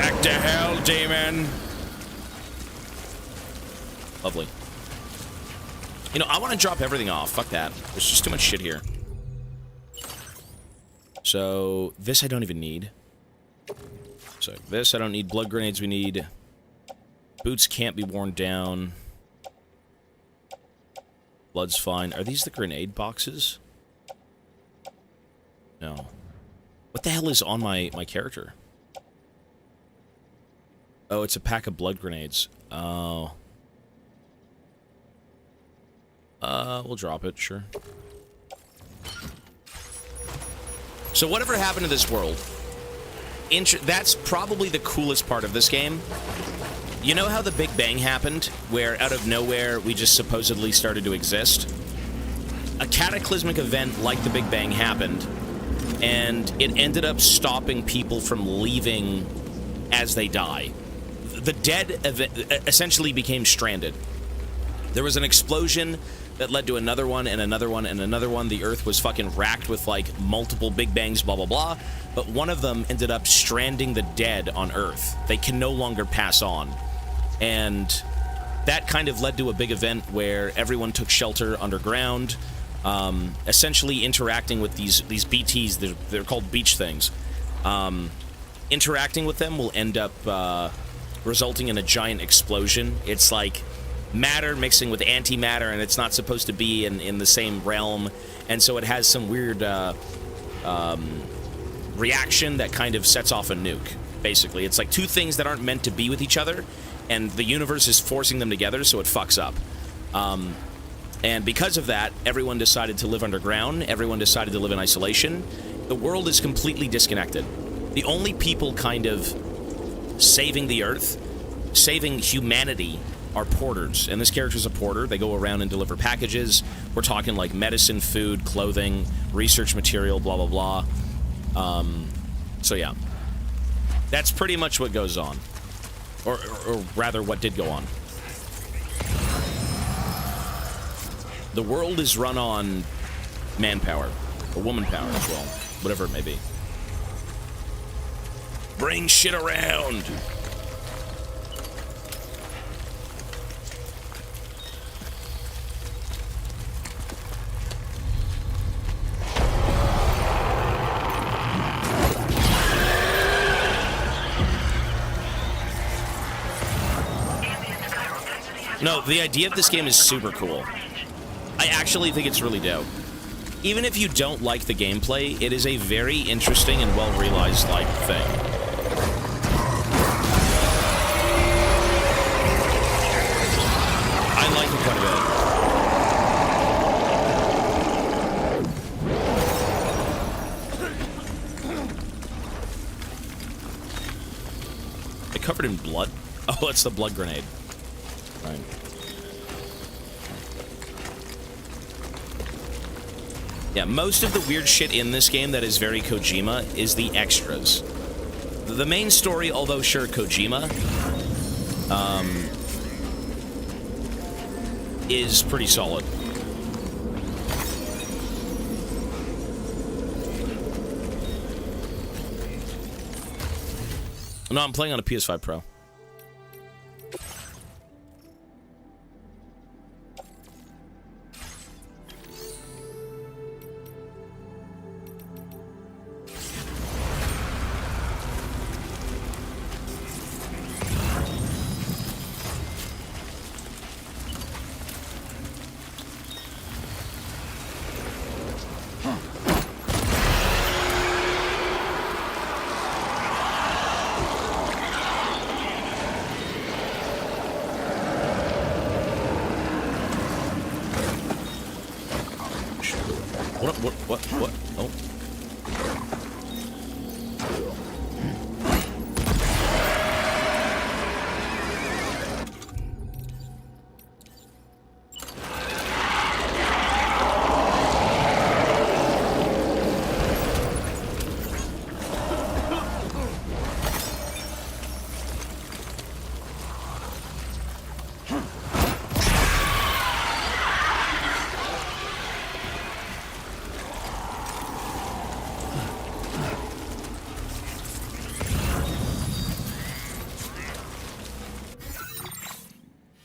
Back to hell, demon. Lovely. You know, I want to drop everything off. Fuck that. There's just too much shit here. So, this I don't even need. So, this I don't need. Blood grenades we need. Boots can't be worn down. Blood's fine. Are these the grenade boxes? No. What the hell is on my character? Oh, it's a pack of blood grenades. Oh. We'll drop it, sure. So whatever happened to this world, that's probably the coolest part of this game. You know how the Big Bang happened, where out of nowhere we just supposedly started to exist? A cataclysmic event like the Big Bang happened, and it ended up stopping people from leaving as they die. The dead essentially became stranded. There was an explosion that led to another one, and another one, and another one. The Earth was fucking racked with, like, multiple Big Bangs, blah, blah, blah. But one of them ended up stranding the dead on Earth. They can no longer pass on. And that kind of led to a big event where everyone took shelter underground, essentially interacting with these BTs. They're called beach things. Interacting with them will end up resulting in a giant explosion. It's like matter mixing with antimatter, and it's not supposed to be in the same realm, and so it has some weird reaction that kind of sets off a nuke, basically. It's like two things that aren't meant to be with each other, and the universe is forcing them together, so it fucks up. And because of that, everyone decided to live underground, everyone decided to live in isolation. The world is completely disconnected. The only people kind of saving the Earth, saving humanity, are porters, and this character's a porter. They go around and deliver packages. We're talking like medicine, food, clothing, research material, blah, blah, blah. So yeah. That's pretty much what goes on. Or rather, what did go on. The world is run on manpower, or woman power as well, whatever it may be. Bring shit around! No, the idea of this game is super cool. I actually think it's really dope. Even if you don't like the gameplay, it is a very interesting and well-realized, like, thing. I like it quite a bit. They covered in blood? Oh, it's the blood grenade. Right. Yeah, most of the weird shit in this game that is very Kojima is the extras. The main story, although sure, Kojima, is pretty solid. No, I'm playing on a PS5 Pro. What? Oh.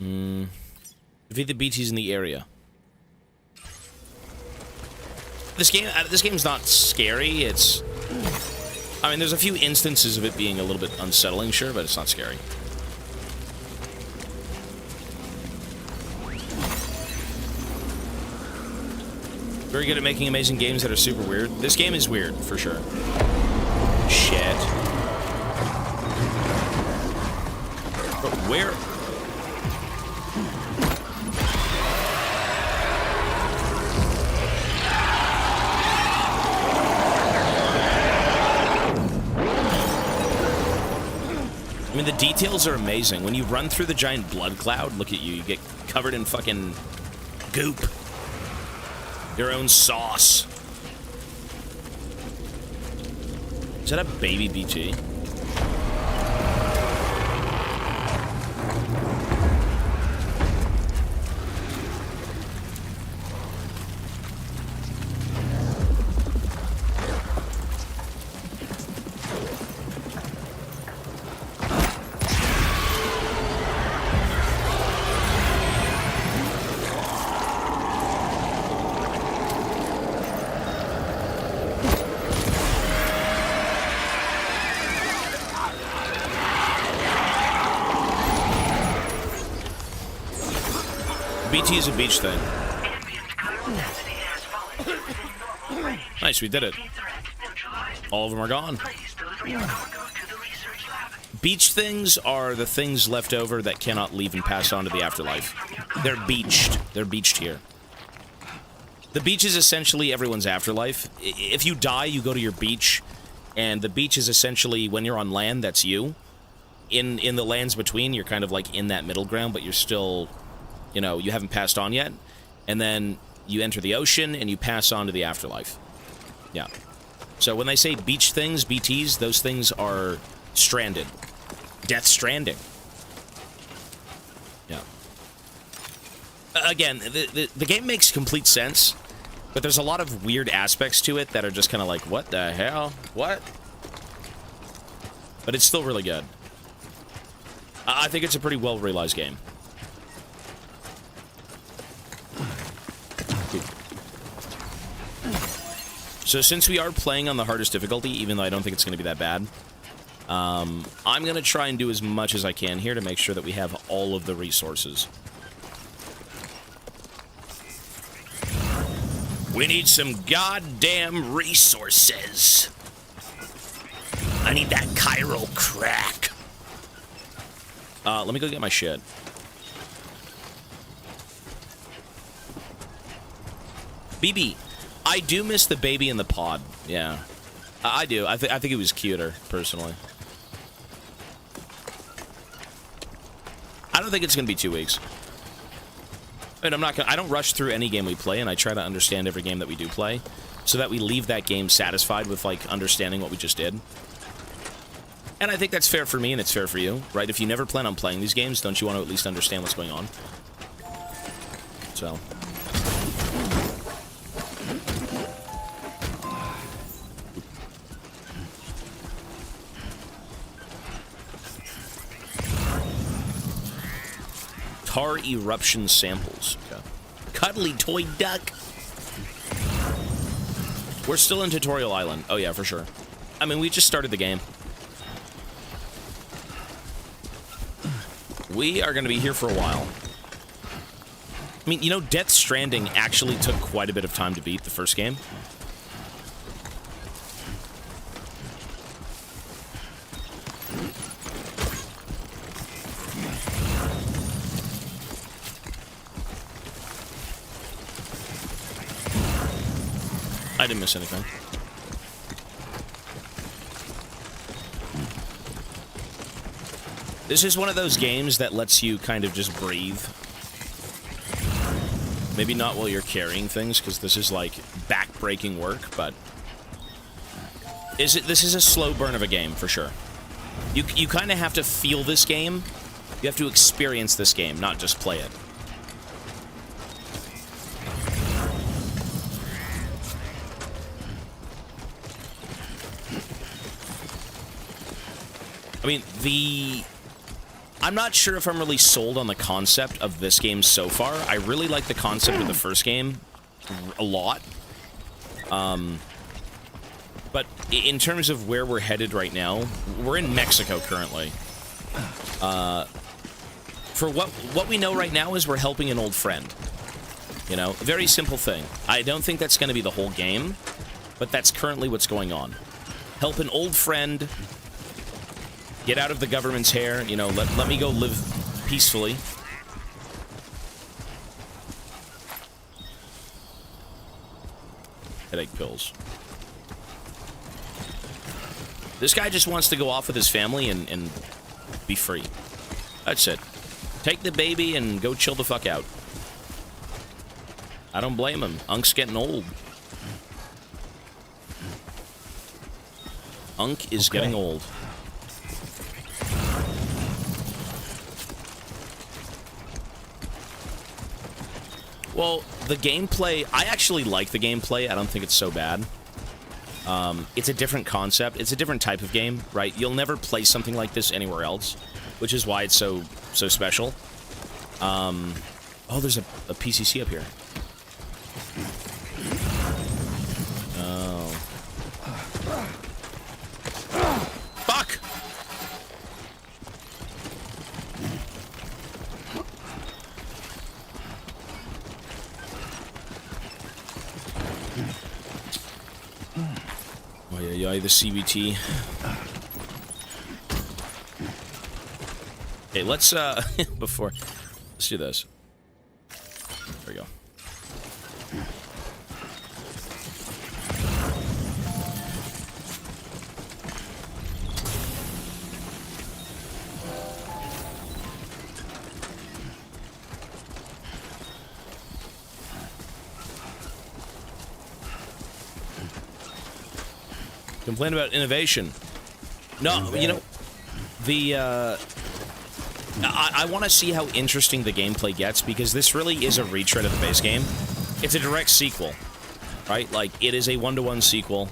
Defeat the BTs in the area. This game's not scary. It's... I mean, there's a few instances of it being a little bit unsettling, sure, but it's not scary. Very good at making amazing games that are super weird. This game is weird, for sure. Shit. But where... I mean, the details are amazing. When you run through the giant blood cloud, look at you. You get covered in fucking goop. Your own sauce. Is that a baby BT? BT is a beach thing. Nice, we did it. All of them are gone. Beach things are the things left over that cannot leave and pass on to the afterlife. They're beached. They're beached here. The beach is essentially everyone's afterlife. If you die, you go to your beach, and the beach is essentially, when you're on land, that's you. In the lands between, you're kind of like in that middle ground, but you're still... You know, you haven't passed on yet. And then you enter the ocean and you pass on to the afterlife. Yeah. So when they say beach things, BTs, those things are stranded. Death Stranding. Yeah. Again, the game makes complete sense, but there's a lot of weird aspects to it that are just kind of like, what the hell? What? But it's still really good. I think it's a pretty well-realized game. So since we are playing on the hardest difficulty, even though I don't think it's going to be that bad, I'm going to try and do as much as I can here to make sure that we have all of the resources. We need some goddamn resources. I need that chiral crack. Let me go get my shit. BB. I do miss the baby in the pod. Yeah. I do. I think it was cuter, personally. I don't think it's going to be 2 weeks. And I don't rush through any game we play, and I try to understand every game that we do play, so that we leave that game satisfied with, like, understanding what we just did. And I think that's fair for me, and it's fair for you, right? If you never plan on playing these games, don't you want to at least understand what's going on? So... Tar eruption samples. Okay. Cuddly toy duck. We're still in Tutorial Island. Oh yeah, for sure. I mean, we just started the game. We are going to be here for a while. I mean, you know, Death Stranding actually took quite a bit of time to beat the first game. I didn't miss anything. This is one of those games that lets you kind of just breathe. Maybe not while you're carrying things, because this is like back-breaking work, but this is a slow burn of a game, for sure. You kind of have to feel this game. You have to experience this game, not just play it. I mean, I'm not sure if I'm really sold on the concept of this game so far. I really like the concept of the first game a lot. But in terms of where we're headed right now, we're in Mexico currently. For what we know right now is we're helping an old friend. You know, a very simple thing. I don't think that's going to be the whole game, but that's currently what's going on. Help an old friend, get out of the government's hair, you know, let me go live peacefully. Headache pills. This guy just wants to go off with his family and be free. That's it. Take the baby and go chill the fuck out. I don't blame him. Unk's getting old. Unk is getting old. Well, the gameplay, I actually like the gameplay. I don't think it's so bad. It's a different concept. It's a different type of game, right? You'll never play something like this anywhere else, which is why it's so special. Oh, there's a PCC up here. Oh. Fuck! Oh yeah, the CBT. Okay, let's let's do this. There we go. Complain about innovation. No, you know, the, I want to see how interesting the gameplay gets, because this really is a retread of the base game. It's a direct sequel, right? Like, it is a one-to-one sequel.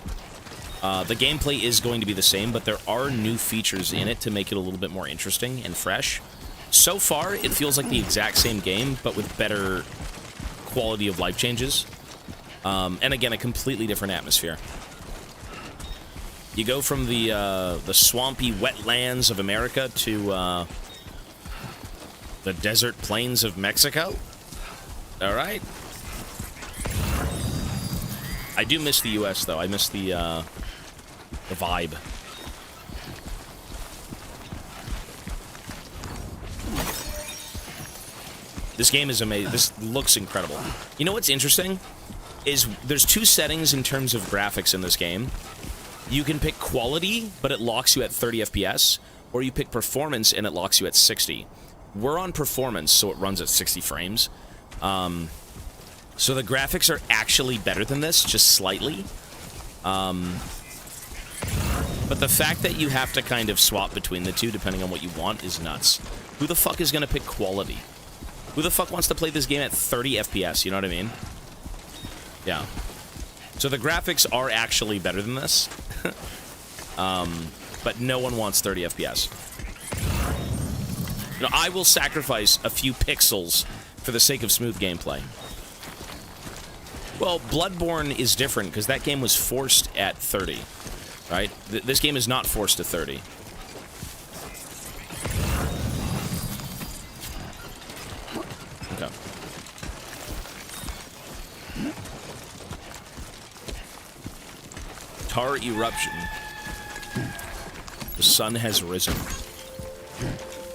The gameplay is going to be the same, but there are new features in it to make it a little bit more interesting and fresh. So far, it feels like the exact same game, but with better quality of life changes. And again, a completely different atmosphere. You go from the swampy wetlands of America to the desert plains of Mexico. All right. I do miss the U.S. though. I miss the vibe. This game is amazing. This looks incredible. You know what's interesting is there's two settings in terms of graphics in this game. You can pick quality, but it locks you at 30 FPS, or you pick performance and it locks you at 60. We're on performance, so it runs at 60 frames. So the graphics are actually better than this, just slightly. But the fact that you have to kind of swap between the two depending on what you want is nuts. Who the fuck is going to pick quality? Who the fuck wants to play this game at 30 FPS, you know what I mean? Yeah. So the graphics are actually better than this. But no one wants 30 FPS. You know, I will sacrifice a few pixels for the sake of smooth gameplay. Well, Bloodborne is different because that game was forced at 30, right? This game is not forced to 30. Okay. Tar eruption. The sun has risen.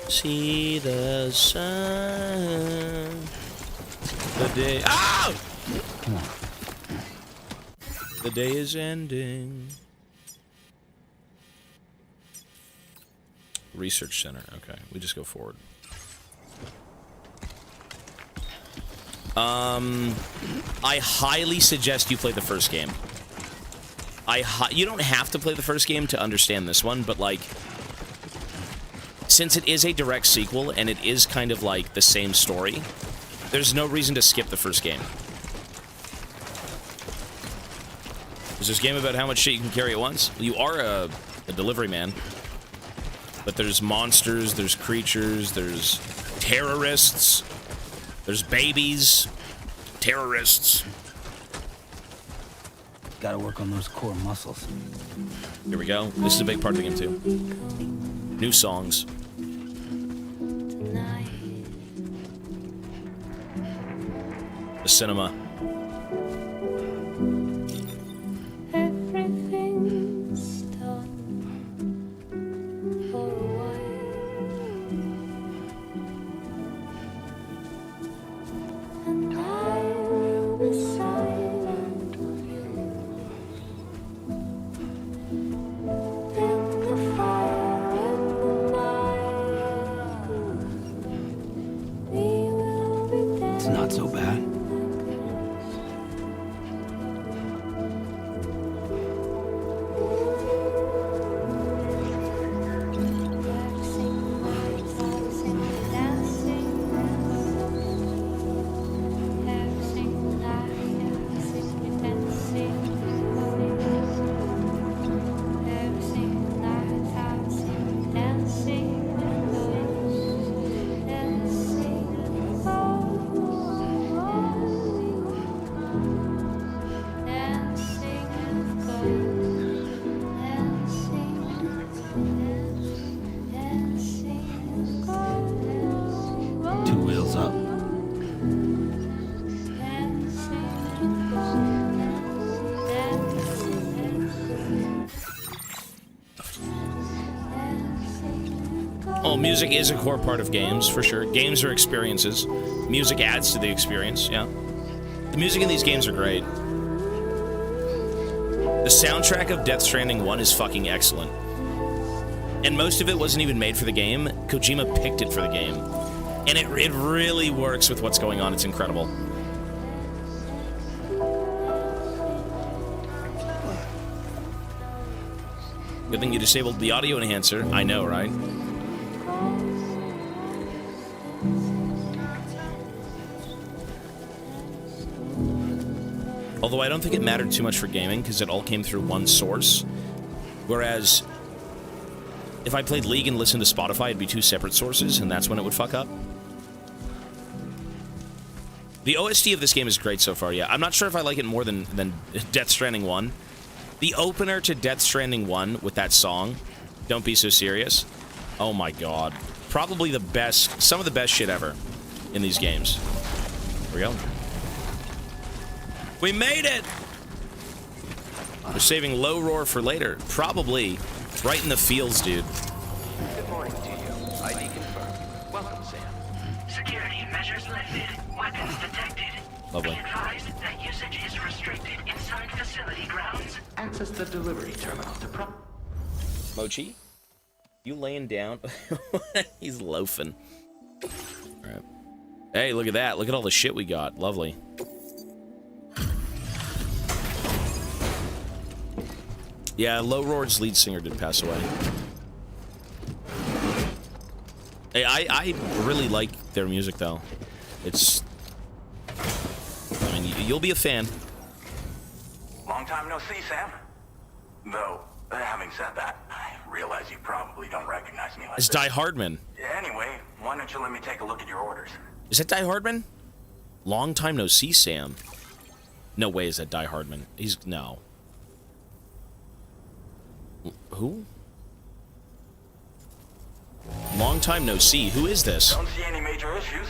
See the sun. The day. Ah! The day is ending. Research center. Okay, we just go forward. I highly suggest you play the first game. You don't have to play the first game to understand this one, but like, since it is a direct sequel and it is kind of like the same story, there's no reason to skip the first game. Is this game about how much shit you can carry at once? You are a delivery man. But there's monsters, there's creatures, there's terrorists, there's babies, terrorists. Gotta work on those core muscles. Here we go. This is a big part of the game, too. New songs. The cinema. Everything's done for a while, and I will be silent with you in the fire in the night. We will be dancing. It's not so bad. Two wheels up. Oh, music is a core part of games, for sure. Games are experiences. Music adds to the experience, yeah. The music in these games are great. The soundtrack of Death Stranding 1 is fucking excellent. And most of it wasn't even made for the game. Kojima picked it for the game. And it really works with what's going on. It's incredible. Good thing you disabled the audio enhancer. I know, right? Although I don't think it mattered too much for gaming, because it all came through one source. Whereas, if I played League and listened to Spotify, it'd be two separate sources, and that's when it would fuck up. The OST of this game is great so far, yeah. I'm not sure if I like it more than Death Stranding 1. The opener to Death Stranding 1 with that song, Don't Be So Serious, oh my god. Probably the best, some of the best shit ever in these games. Here we go. We made it! We're saving Low Roar for later. Probably right in the fields, dude. Good morning to you. ID confirmed. Welcome, Sam. Security measures lifted. Weapons detected. Lovely. Be advised that usage is restricted inside facility grounds. Access the delivery terminal to Mochi? You laying down? He's loafing. Alright. Hey, look at that. Look at all the shit we got. Lovely. Yeah, Low Roar's lead singer did pass away. Hey, I really like their music, though. It's... I mean, you'll be a fan. Long time no see, Sam. Though, having said that, I realize you probably don't recognize me like It's this. Die Hardman. Anyway, why don't you let me take a look at your orders? Is that Die Hardman? Long time no see, Sam. No way is that Die Hardman. He's... no. Who? Long time no see. Who is this? Don't see any major issues.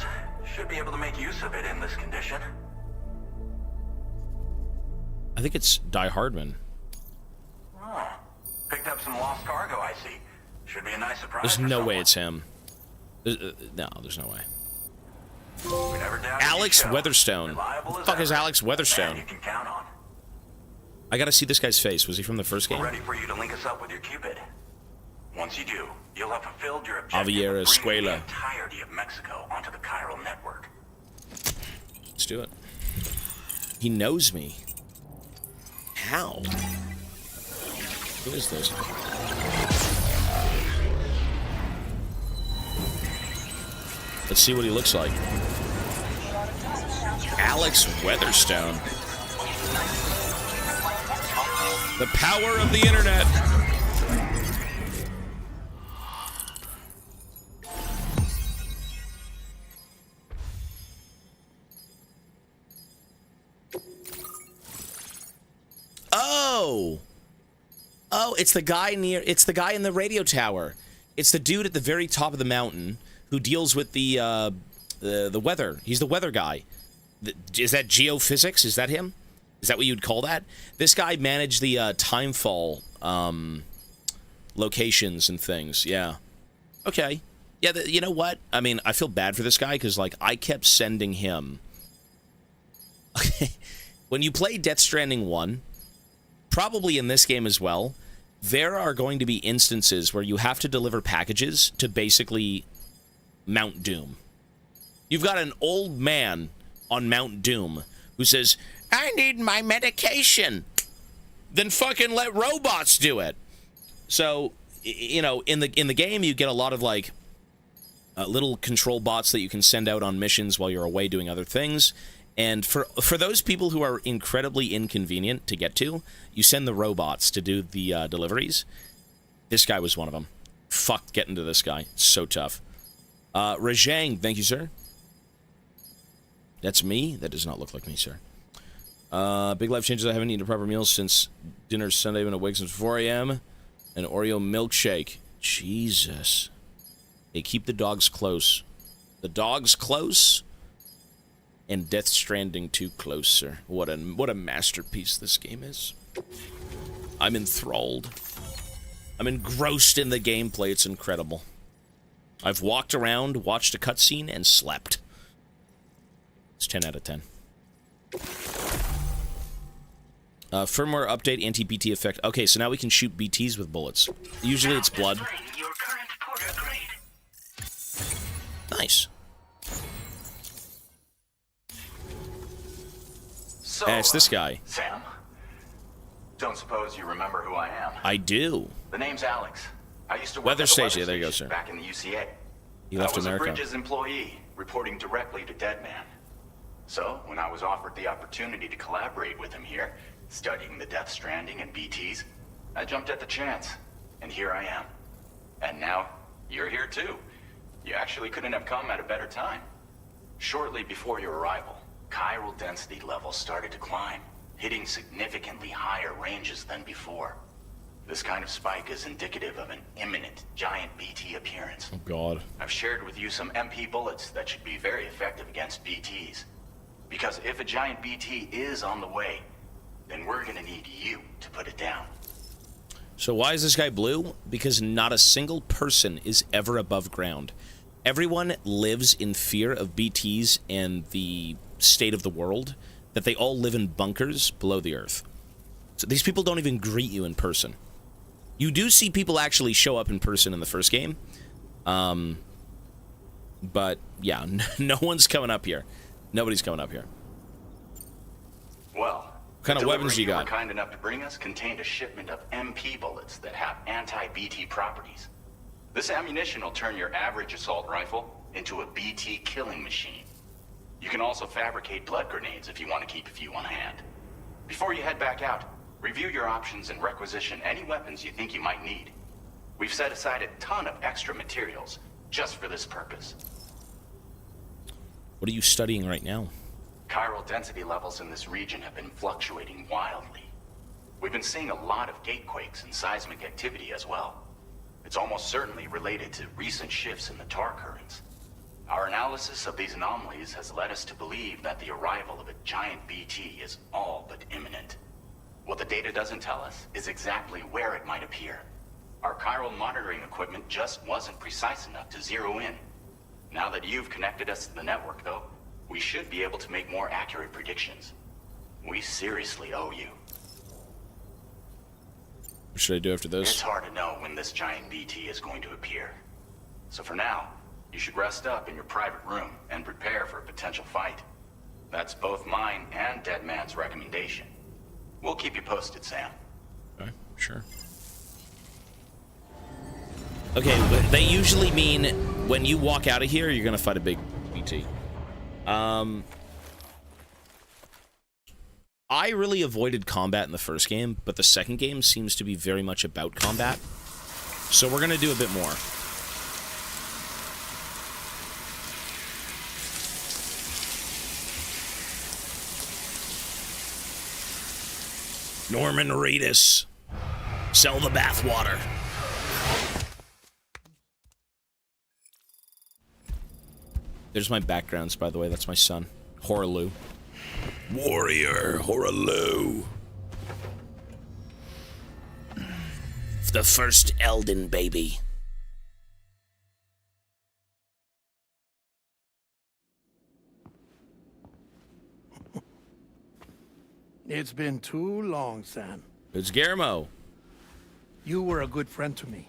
Should be able to make use of it in this condition. I think it's Die Hardman. Oh, picked up some lost cargo, I see. Should be a nice surprise. There's for no someone. way it's him. No, there's no way. We never doubted Alex you, Weatherstone. Reliable Who the as fuck is ever. Alex Man Weatherstone? you can count on. I gotta see this guy's face. Was he from the first game? We're ready for you to link us up with your Cupid. Once you do, you'll have fulfilled your objective Javier of bringing the Escuela. entirety of Mexico onto the chiral network. Let's do it. He knows me. How? Who is this? Let's see what he looks like. Alex Weatherstone. The power of the internet. Oh! Oh, it's the guy in the radio tower. It's the dude at the very top of the mountain who deals with the weather. He's the weather guy. Is that geophysics? Is that him? Is that what you'd call that? This guy managed the timefall locations and things. Yeah. Okay. Yeah, you know what? I mean, I feel bad for this guy because, like, I kept sending him... When you play Death Stranding 1, probably in this game as well, there are going to be instances where you have to deliver packages to basically Mount Doom. You've got an old man on Mount Doom who says, I need my medication. Then fucking let robots do it. So, you know, in the game, you get a lot of, like, little control bots that you can send out on missions while you're away doing other things. And for those people who are incredibly inconvenient to get to, you send the robots to do the deliveries. This guy was one of them. Fuck getting to this guy. It's so tough. Rajang, thank you, sir. That's me? That does not look like me, sir. Big life changes. I haven't eaten a proper meal since dinner Sunday. I've been awake since 4 a.m. An Oreo milkshake. Jesus. Hey, keep the dogs close. The dogs close? And Death Stranding 2 closer. What a masterpiece this game is. I'm enthralled. I'm engrossed in the gameplay. It's incredible. I've walked around, watched a cutscene, and slept. It's 10 out of 10. Firmware update, anti-BT effect. Okay, so now we can shoot BTs with bullets. Usually it's blood. Nice. So, it's this guy. Sam, don't suppose you remember who I am? I do. The name's Alex. I used to work Weather at the station. weather There you go, station sir. back in the UCA. He left I was America. a Bridges employee, reporting directly to Deadman. So, when I was offered the opportunity to collaborate with him here, studying the Death Stranding and BTs, I jumped at the chance. And here I am. And now, you're here too. You actually couldn't have come at a better time. Shortly before your arrival, chiral density levels started to climb, hitting significantly higher ranges than before. This kind of spike is indicative of an imminent giant BT appearance. Oh, God. I've shared with you some MP bullets that should be very effective against BTs. Because if a giant BT is on the way, then we're gonna need you to put it down. So why is this guy blue? Because not a single person is ever above ground. Everyone lives in fear of BTs and the state of the world, that they all live in bunkers below the earth. So these people don't even greet you in person. You do see people actually show up in person in the first game. But, yeah, no one's coming up here. Nobody's coming up here. Well, what kind of weapons you were got? Kind enough to bring us contained a shipment of MP bullets that have anti-BT properties. This ammunition will turn your average assault rifle into a BT killing machine. You can also fabricate blood grenades if you want to keep a few on hand. Before you head back out, review your options and requisition any weapons you think you might need. We've set aside a ton of extra materials just for this purpose. What are you studying right now? Chiral density levels in this region have been fluctuating wildly. We've been seeing a lot of gatequakes and seismic activity as well. It's almost certainly related to recent shifts in the tar currents. Our analysis of these anomalies has led us to believe that the arrival of a giant BT is all but imminent. What the data doesn't tell us is exactly where it might appear. Our chiral monitoring equipment just wasn't precise enough to zero in. Now that you've connected us to the network, though, we should be able to make more accurate predictions. We seriously owe you. What should I do after this? It's hard to know when this giant BT is going to appear. So for now, you should rest up in your private room and prepare for a potential fight. That's both mine and Deadman's recommendation. We'll keep you posted, Sam. Okay, sure. Okay, but they usually mean when you walk out of here, you're gonna fight a big BT. I really avoided combat in the first game, but the second game seems to be very much about combat. So we're gonna do a bit more. Norman Reedus. Sell the bathwater. There's my backgrounds, by the way. That's my son. Horaloo. Warrior Horaloo. The first Elden baby. It's been too long, Sam. It's Guillermo. You were a good friend to me.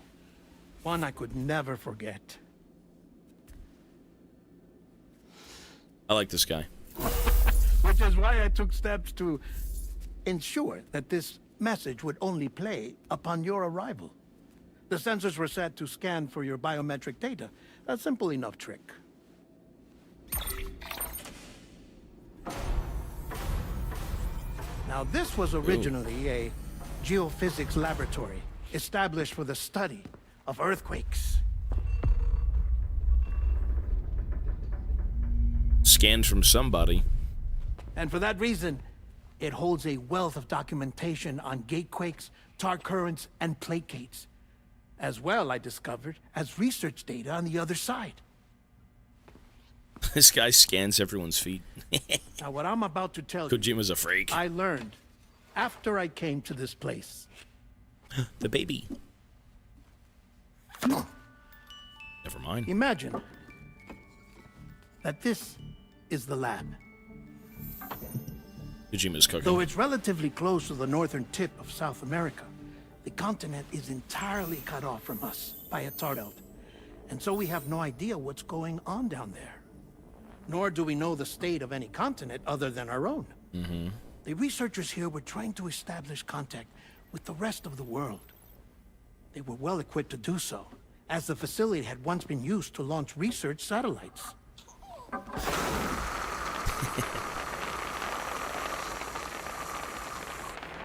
One I could never forget. I like this guy. Which is why I took steps to ensure that this message would only play upon your arrival. The sensors were set to scan for your biometric data. A simple enough trick. Now, this was originally a geophysics laboratory established for the study of earthquakes. Scanned from somebody. And for that reason, it holds a wealth of documentation on gatequakes, tar currents, and placates. As well, I discovered, as research data on the other side. This guy scans everyone's feet. Now, what I'm about to tell you, Kojima's a freak. I learned after I came to this place. The baby. Never mind. Imagine that this is the lab. Kojima's cooking. Though it's relatively close to the northern tip of South America, the continent is entirely cut off from us by a tar belt. And so we have no idea what's going on down there. Nor do we know the state of any continent other than our own. Mm-hmm. The researchers here were trying to establish contact with the rest of the world. They were well equipped to do so, as the facility had once been used to launch research satellites.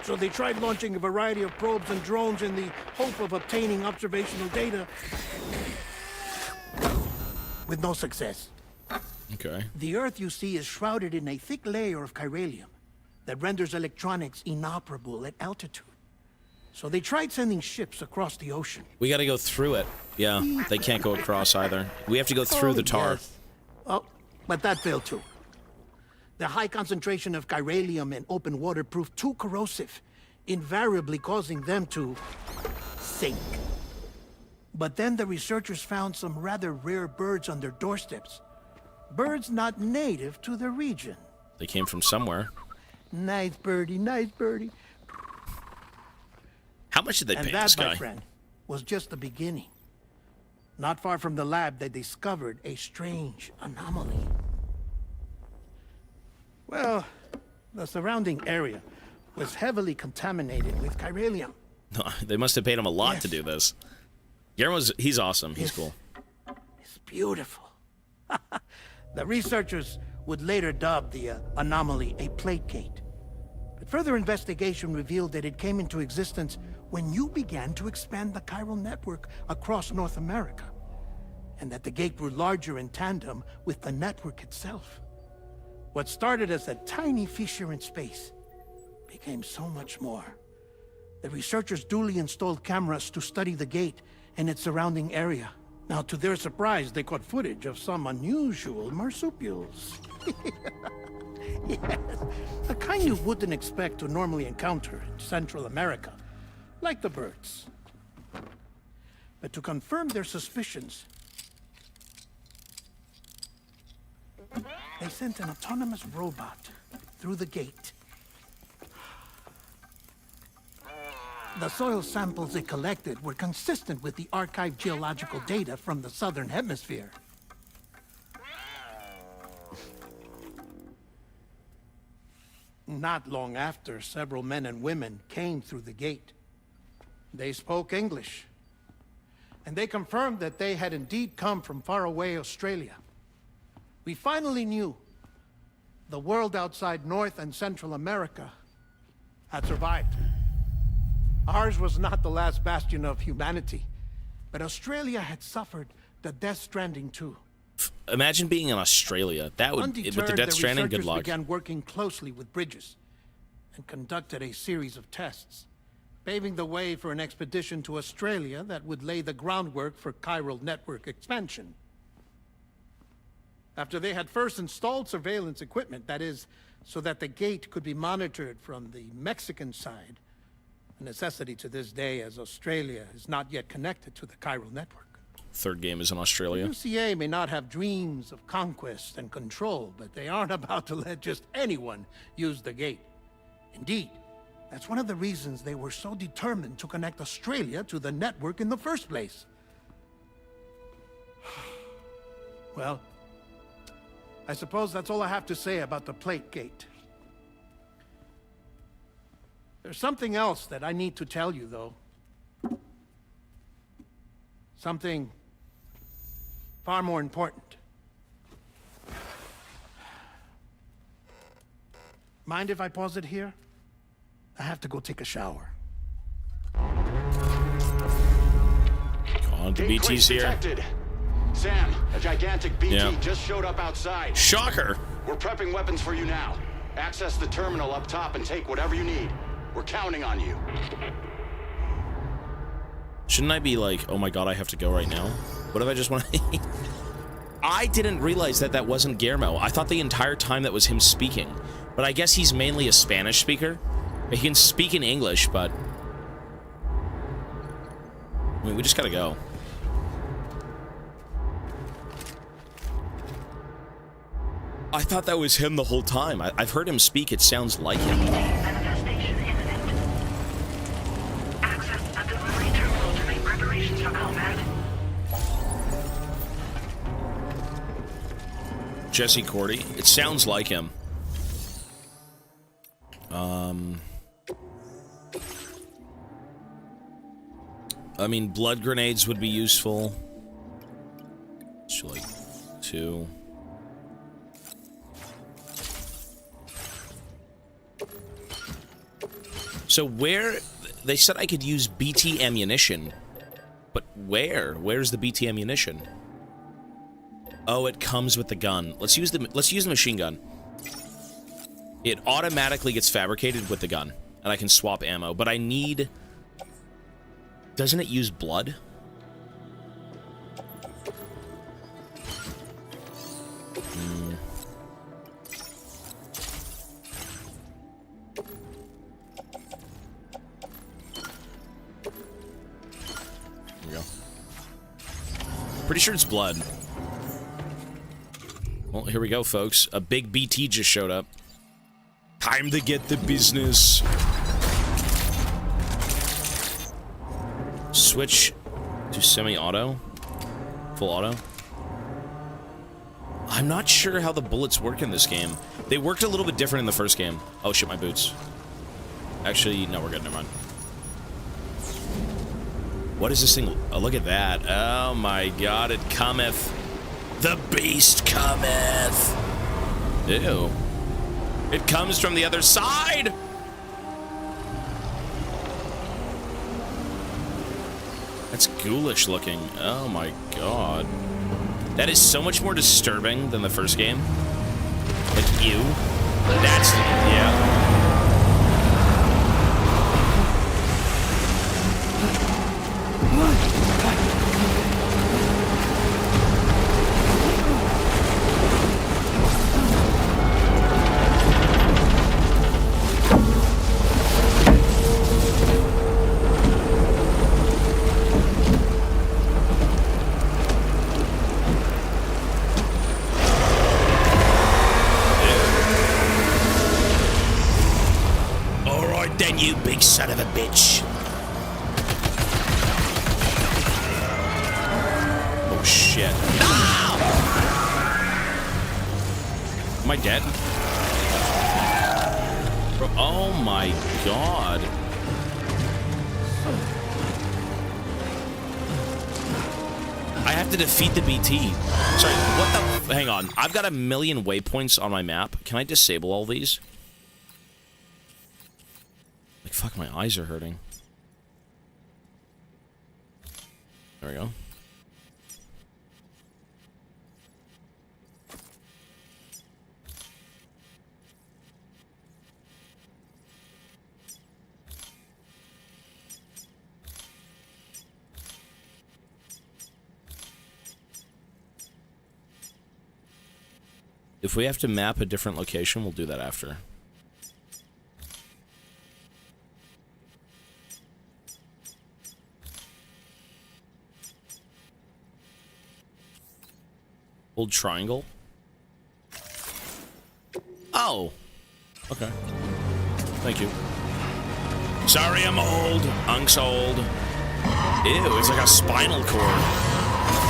So they tried launching a variety of probes and drones in the hope of obtaining observational data, with no success. Okay. The Earth, you see, is shrouded in a thick layer of chiralium that renders electronics inoperable at altitude. So they tried sending ships across the ocean. We gotta go through it. Yeah, they can't go across either. We have to go through the tar. Yes. Oh, but that failed too. The high concentration of chiralium in open water proved too corrosive, invariably causing them to sink. But then the researchers found some rather rare birds on their doorsteps. Birds not native to the region. They came from somewhere. Nice birdie, nice birdie. How much did they pay this And that, guy? my friend, was just the beginning. Not far from the lab, they discovered a strange anomaly. Well, the surrounding area was heavily contaminated with chiralium. They must have paid him a lot Yes. to do this. He's awesome. He's cool. It's beautiful. The researchers would later dub the anomaly a plate gate. But further investigation revealed that it came into existence when you began to expand the chiral network across North America, and that the gate grew larger in tandem with the network itself. What started as a tiny fissure in space became so much more. The researchers duly installed cameras to study the gate and its surrounding area. Now, to their surprise, they caught footage of some unusual marsupials. Yes, a kind you wouldn't expect to normally encounter in Central America, like the birds. But to confirm their suspicions, they sent an autonomous robot through the gate. The soil samples it collected were consistent with the archived geological data from the southern hemisphere. Not long after, several men and women came through the gate. They spoke English, and they confirmed that they had indeed come from faraway Australia. We finally knew the world outside North and Central America had survived. Ours was not the last bastion of humanity, but Australia had suffered the Death Stranding too. Imagine being in Australia. That would, with the Death Stranding, good luck. Began working closely with Bridges. and conducted a series of tests, paving the way for an expedition to Australia that would lay the groundwork for chiral network expansion. After they had first installed surveillance equipment, that is, so that the gate could be monitored from the Mexican side, a necessity to this day as Australia is not yet connected to the chiral network. Third game is in Australia. The UCA may not have dreams of conquest and control, but they aren't about to let just anyone use the gate. Indeed, that's one of the reasons they were so determined to connect Australia to the network in the first place. Well, I suppose that's all I have to say about the plate gate. There's something else that I need to tell you, though. Something far more important. Mind if I pause it here? I have to go take a shower. God, the BT's here. Detected. Sam, a gigantic BT just showed up outside. Shocker. We're prepping weapons for you now. Access the terminal up top and take whatever you need. We're counting on you. Shouldn't I be like, oh my god, I have to go right now? What if I just want to... I didn't realize that that wasn't Guillermo. I thought the entire time that was him speaking. But I guess he's mainly a Spanish speaker. He can speak in English, but... I mean, we just gotta go. I thought that was him the whole time. I've heard him speak. It sounds like him. Manifestation imminent. Access the delivery terminal to make preparations for combat. Jesse Cordy. It sounds like him. I mean, blood grenades would be useful. It's like 2. So where... They said I could use BT ammunition. But where? Where's the BT ammunition? Oh, it comes with the gun. Let's use the machine gun. It automatically gets fabricated with the gun. And I can swap ammo. But I need... Doesn't it use blood? There we go. Pretty sure it's blood. Well, here we go, folks. A big BT just showed up. Time to get the business. Switch to semi-auto. Full auto. I'm not sure how the bullets work in this game. They worked a little bit different in the first game. Oh shit, my boots. Actually, no, we're good. Never mind. What is this thing? Oh, look at that. Oh my god, it cometh. The beast cometh. Ew. It comes from the other side. That's ghoulish looking. Oh my god. That is so much more disturbing than the first game. Like, ew. That's... yeah. You big son of a bitch. Oh shit. No! Am I dead? Bro, oh my god. I have to defeat the BT. Sorry, what the... Hang on. I've got 1 million waypoints on my map. Can I disable all these? Like, fuck, my eyes are hurting. There we go. If we have to map a different location, we'll do that after. Hold triangle. Oh. Okay. Thank you. Sorry, I'm old. Unk's old. Ew, it's like a spinal cord.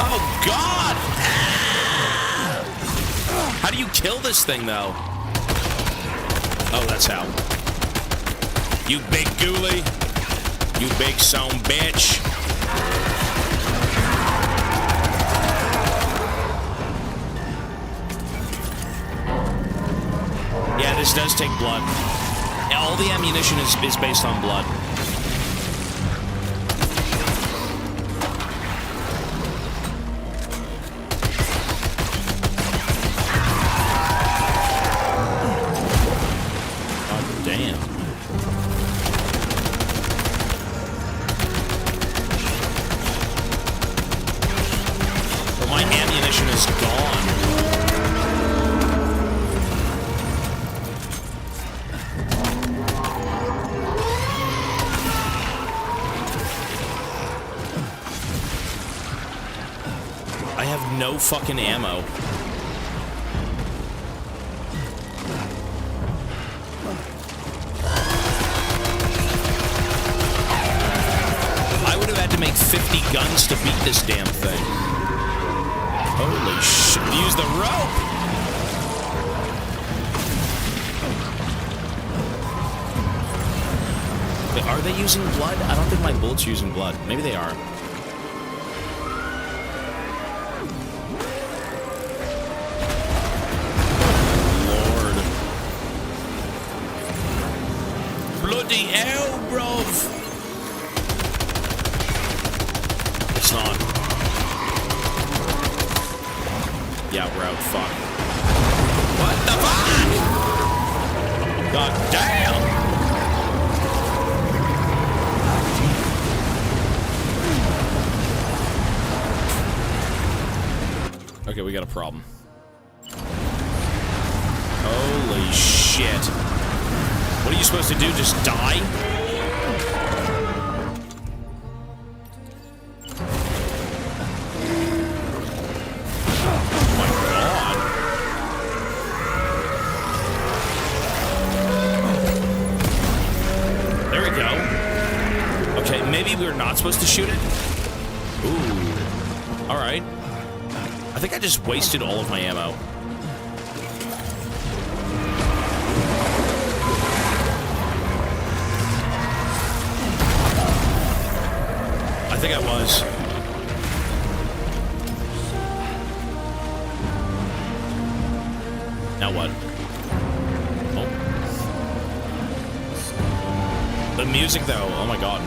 Oh, God! How do you kill this thing, though? Oh, that's how. You big ghoulie. You big son bitch. Yeah, this does take blood. All the ammunition is based on blood. God damn. But my ammunition is gone. No fucking ammo. I would have had to make 50 guns to beat this damn thing. Holy shit. Use the rope! Wait, are they using blood? I don't think my bullets are using blood. Maybe they are. Bloody hell, bruv! It's not. Yeah, we're out. Fuck. What the fuck? God damn! Okay, we got a problem. Holy shit. What are you supposed to do? Just die? Oh my god. There we go. Okay, maybe we're not supposed to shoot it? Ooh. Alright. I think I just wasted all of my ammo. I think I was. Now what? Oh. The music, though. Oh my god.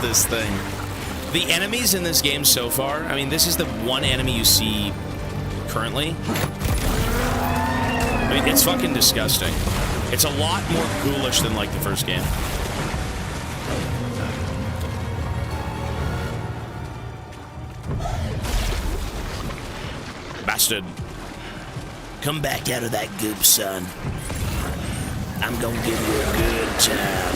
This thing. The enemies in this game so far, I mean, this is the one enemy you see currently. I mean, it's fucking disgusting. It's a lot more ghoulish than, like, the first game. Bastard. Come back out of that goop, son. I'm gonna give you a good time.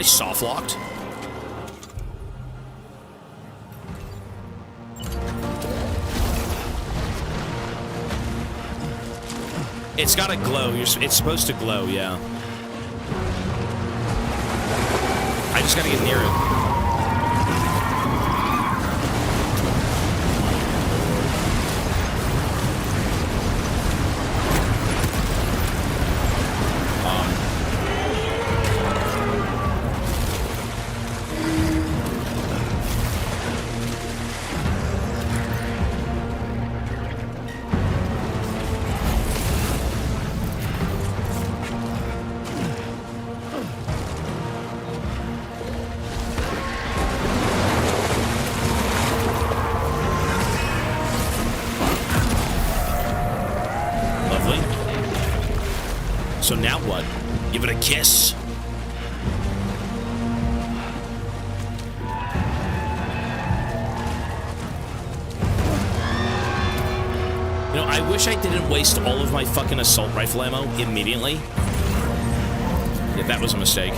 I soft locked? It's got to glow. It's supposed to glow, yeah. I just gotta get near it. So now what? Give it a kiss. You know, I wish I didn't waste all of my fucking assault rifle ammo immediately. Yeah, that was a mistake.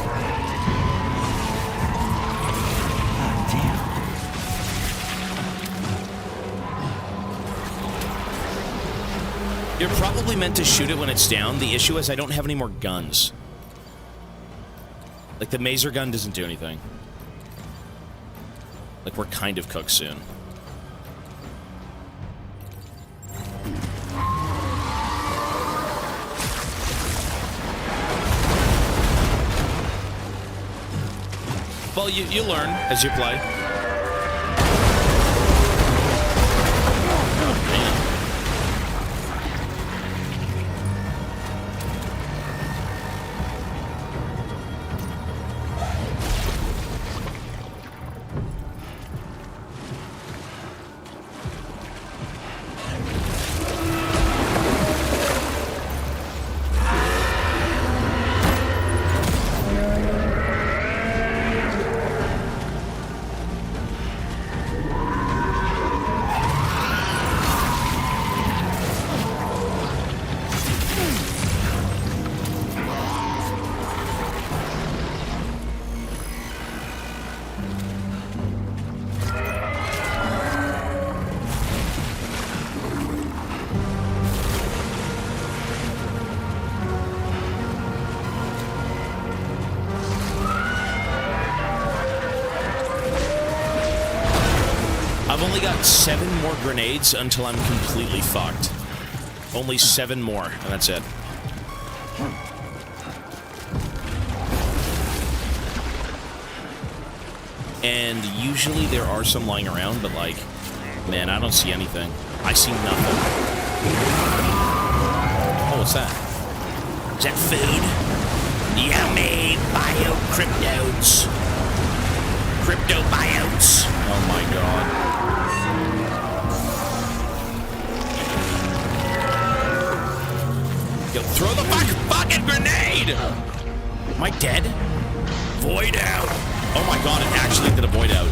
You're probably meant to shoot it when it's down. The issue is I don't have any more guns. Like, the maser gun doesn't do anything. Like, we're kind of cooked soon. Well, you learn as you play. Oh, man. I've only got 7 more grenades until I'm completely fucked. Only 7 more, and that's it. And usually there are some lying around, but like, man, I don't see anything. I see nothing. Oh, what's that? Is that food? Yummy bio-cryptodes. Cryptobiotes. Oh my god. Yo, throw the fucking grenade! Am I dead? Void out. Oh my god, it actually did a void out.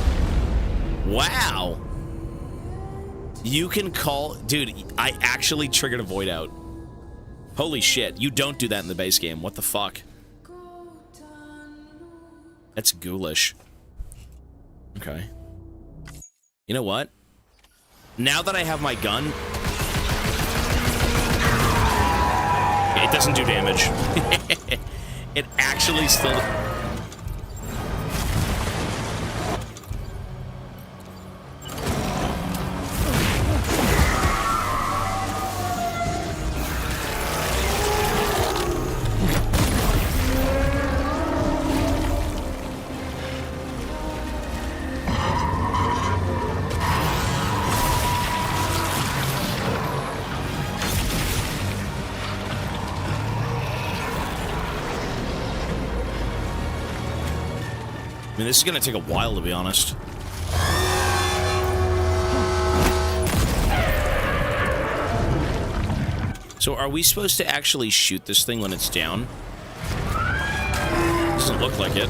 Wow. You can call... Dude, I actually triggered a void out. Holy shit, you don't do that in the base game. What the fuck? That's ghoulish. Okay. You know what? Now that I have my gun... It doesn't do damage. It actually still... I mean, this is gonna take a while, to be honest. So, are we supposed to actually shoot this thing when it's down? Doesn't look like it.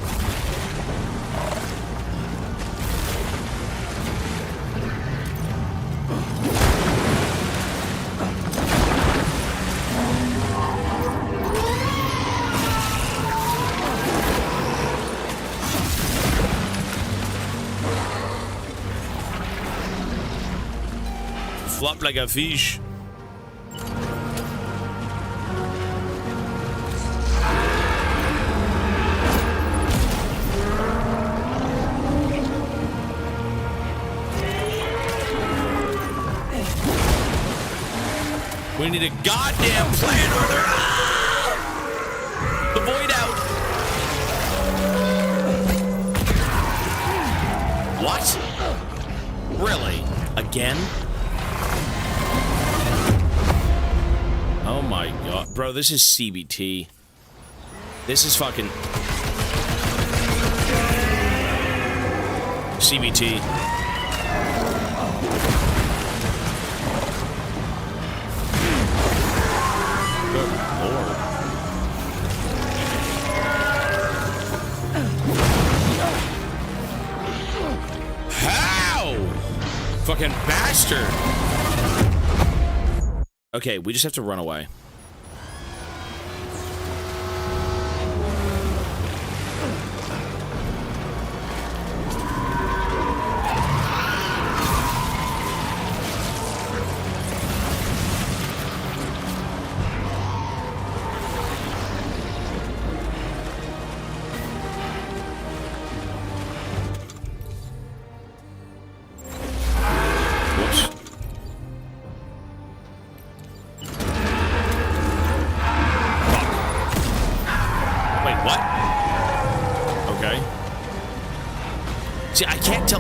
flop like a fish. We need a goddamn plan or they're... The void out. What? Really? Again? Oh my god. Bro, this is CBT. This is fucking... CBT. Good lord. How? Fucking bastard. Okay, we just have to run away.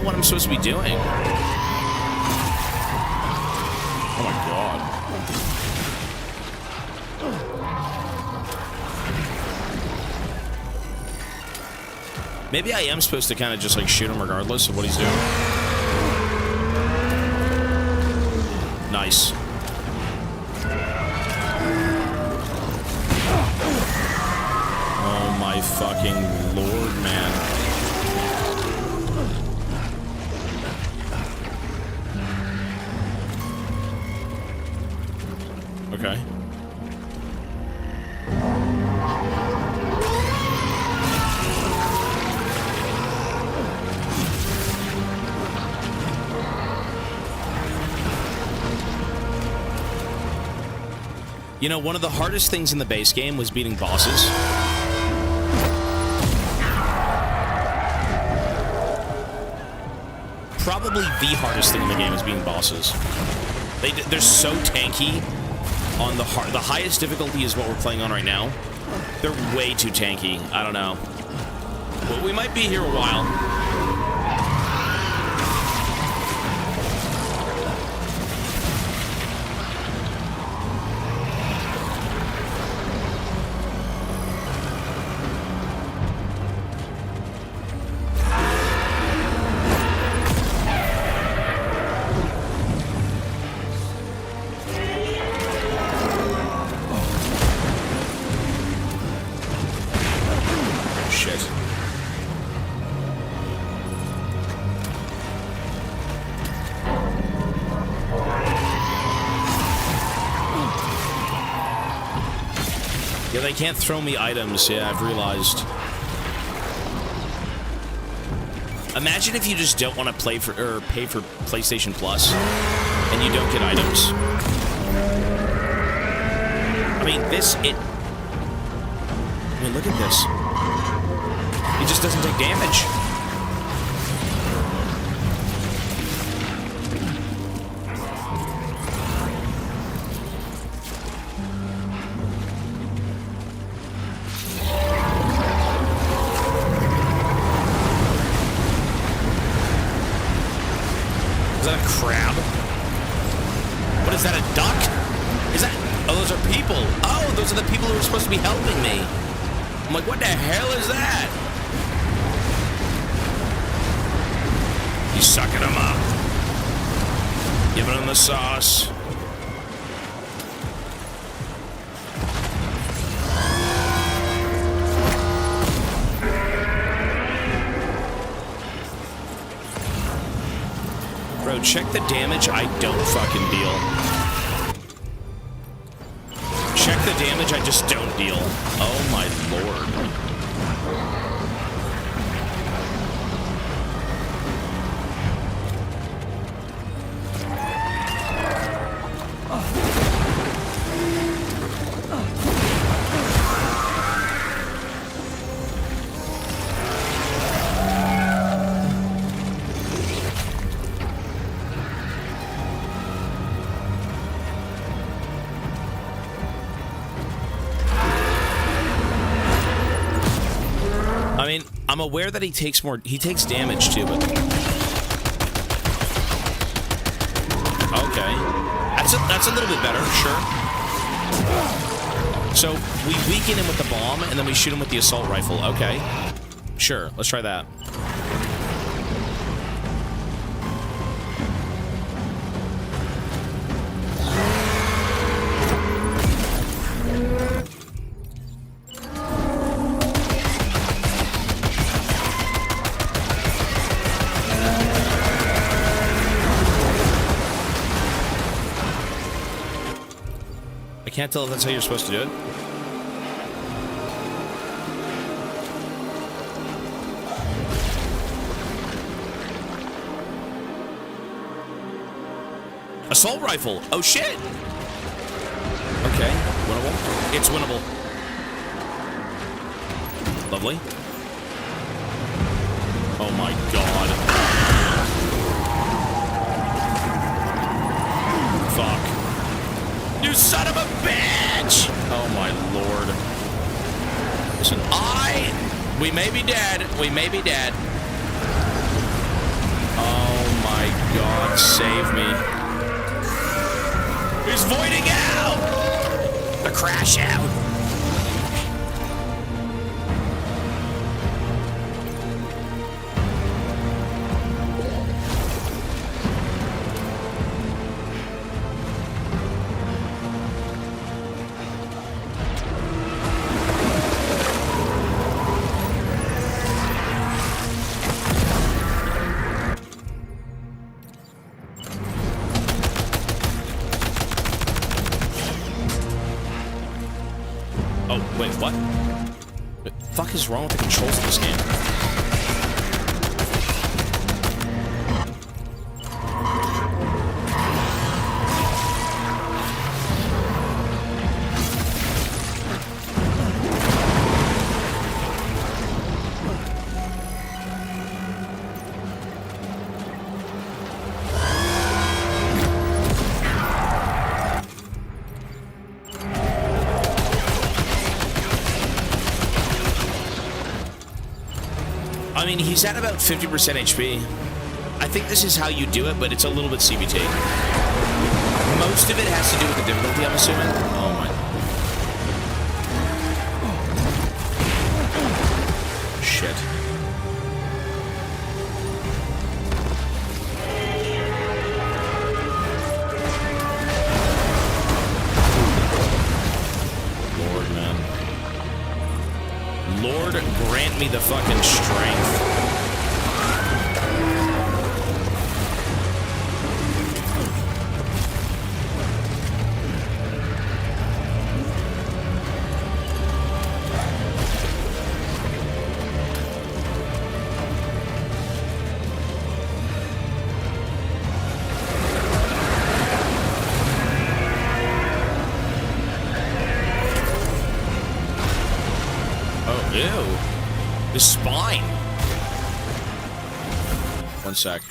I'm supposed to be doing. Oh my god. Maybe I am supposed to kind of just like shoot him regardless of what he's doing. Nice. Oh my fucking lord, man. Okay. You know, one of the hardest things in the base game was beating bosses. Probably the hardest thing in the game is beating bosses. They're so tanky. On the highest difficulty is what we're playing on right now. They're way too tanky. I don't know. Well, we might be here a while. They can't throw me items. Yeah, I've realized. Imagine if you just don't want to play for or pay for PlayStation Plus and you don't get items. I mean, look at this. It just doesn't take damage. Be helping me. I'm like, what the hell is that? He's sucking them up. Giving them the sauce. Bro, check the damage I don't fucking deal. Check the damage I just don't deal. Oh my lord. I'm aware that he takes damage too, but okay, that's a little bit better, sure. So we weaken him with the bomb, and then we shoot him with the assault rifle. Okay, sure, let's try that. I can't tell if that's how you're supposed to do it. Assault rifle. Oh shit. Okay, winnable. It's winnable. Lovely. Oh my god. Fuck. You son of a bitch! Oh my lord. Listen, we may be dead. We may be dead. Oh my god, save me. He's voiding out! The crash out. Wait, what? What the fuck is wrong with the controls of this game? I mean, he's at about 50% HP. I think this is how you do it, but it's a little bit CBT. Most of it has to do with the difficulty, I'm assuming. Oh my. Shit. Lord, man. Lord, grant me the fucking strength. Ew. His spine. One sec.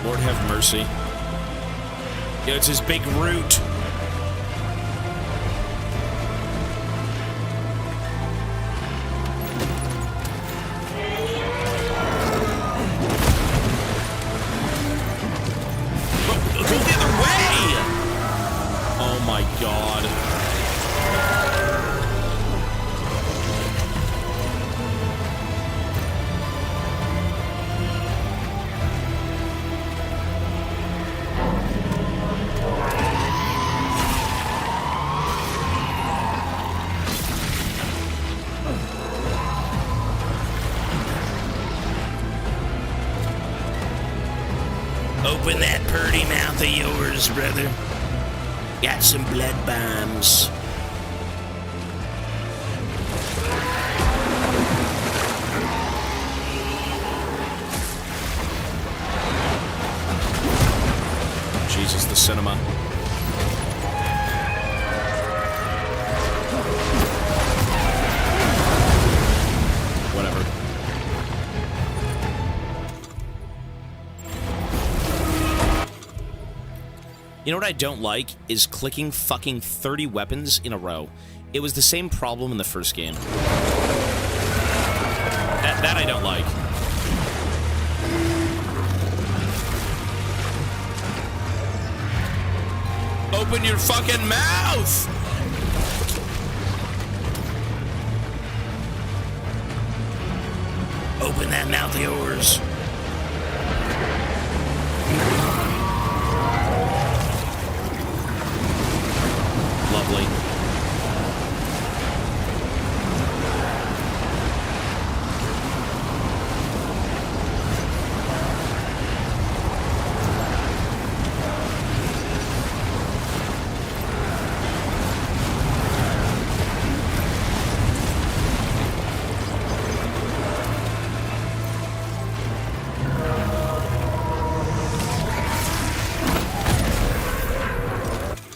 Lord have mercy. Yo, it's his big root. Open that purty mouth of yours, brother. Got some blood bombs. Jesus, the cinema. Whatever. You know what I don't like is clicking fucking 30 weapons in a row. It was the same problem in the first game. That I don't like. Open your fucking mouth! Open that mouth of yours. Lovely.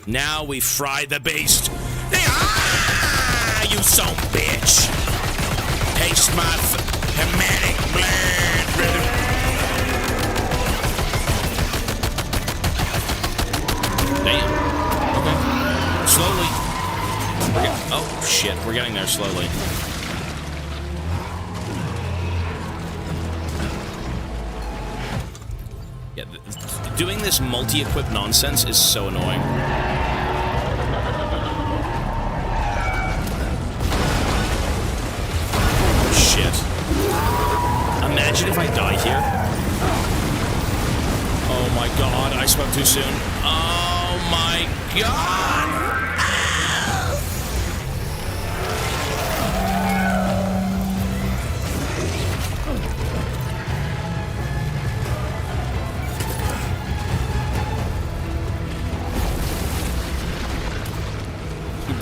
Now we fry the beast. Ah, you son of a bitch. Taste my hermetic blood, brother. Damn. Okay. Slowly. Oh, shit. We're getting there slowly. Yeah, doing this multi-equip nonsense is so annoying. Imagine if I die here. Oh my god, I spoke too soon. Oh my god!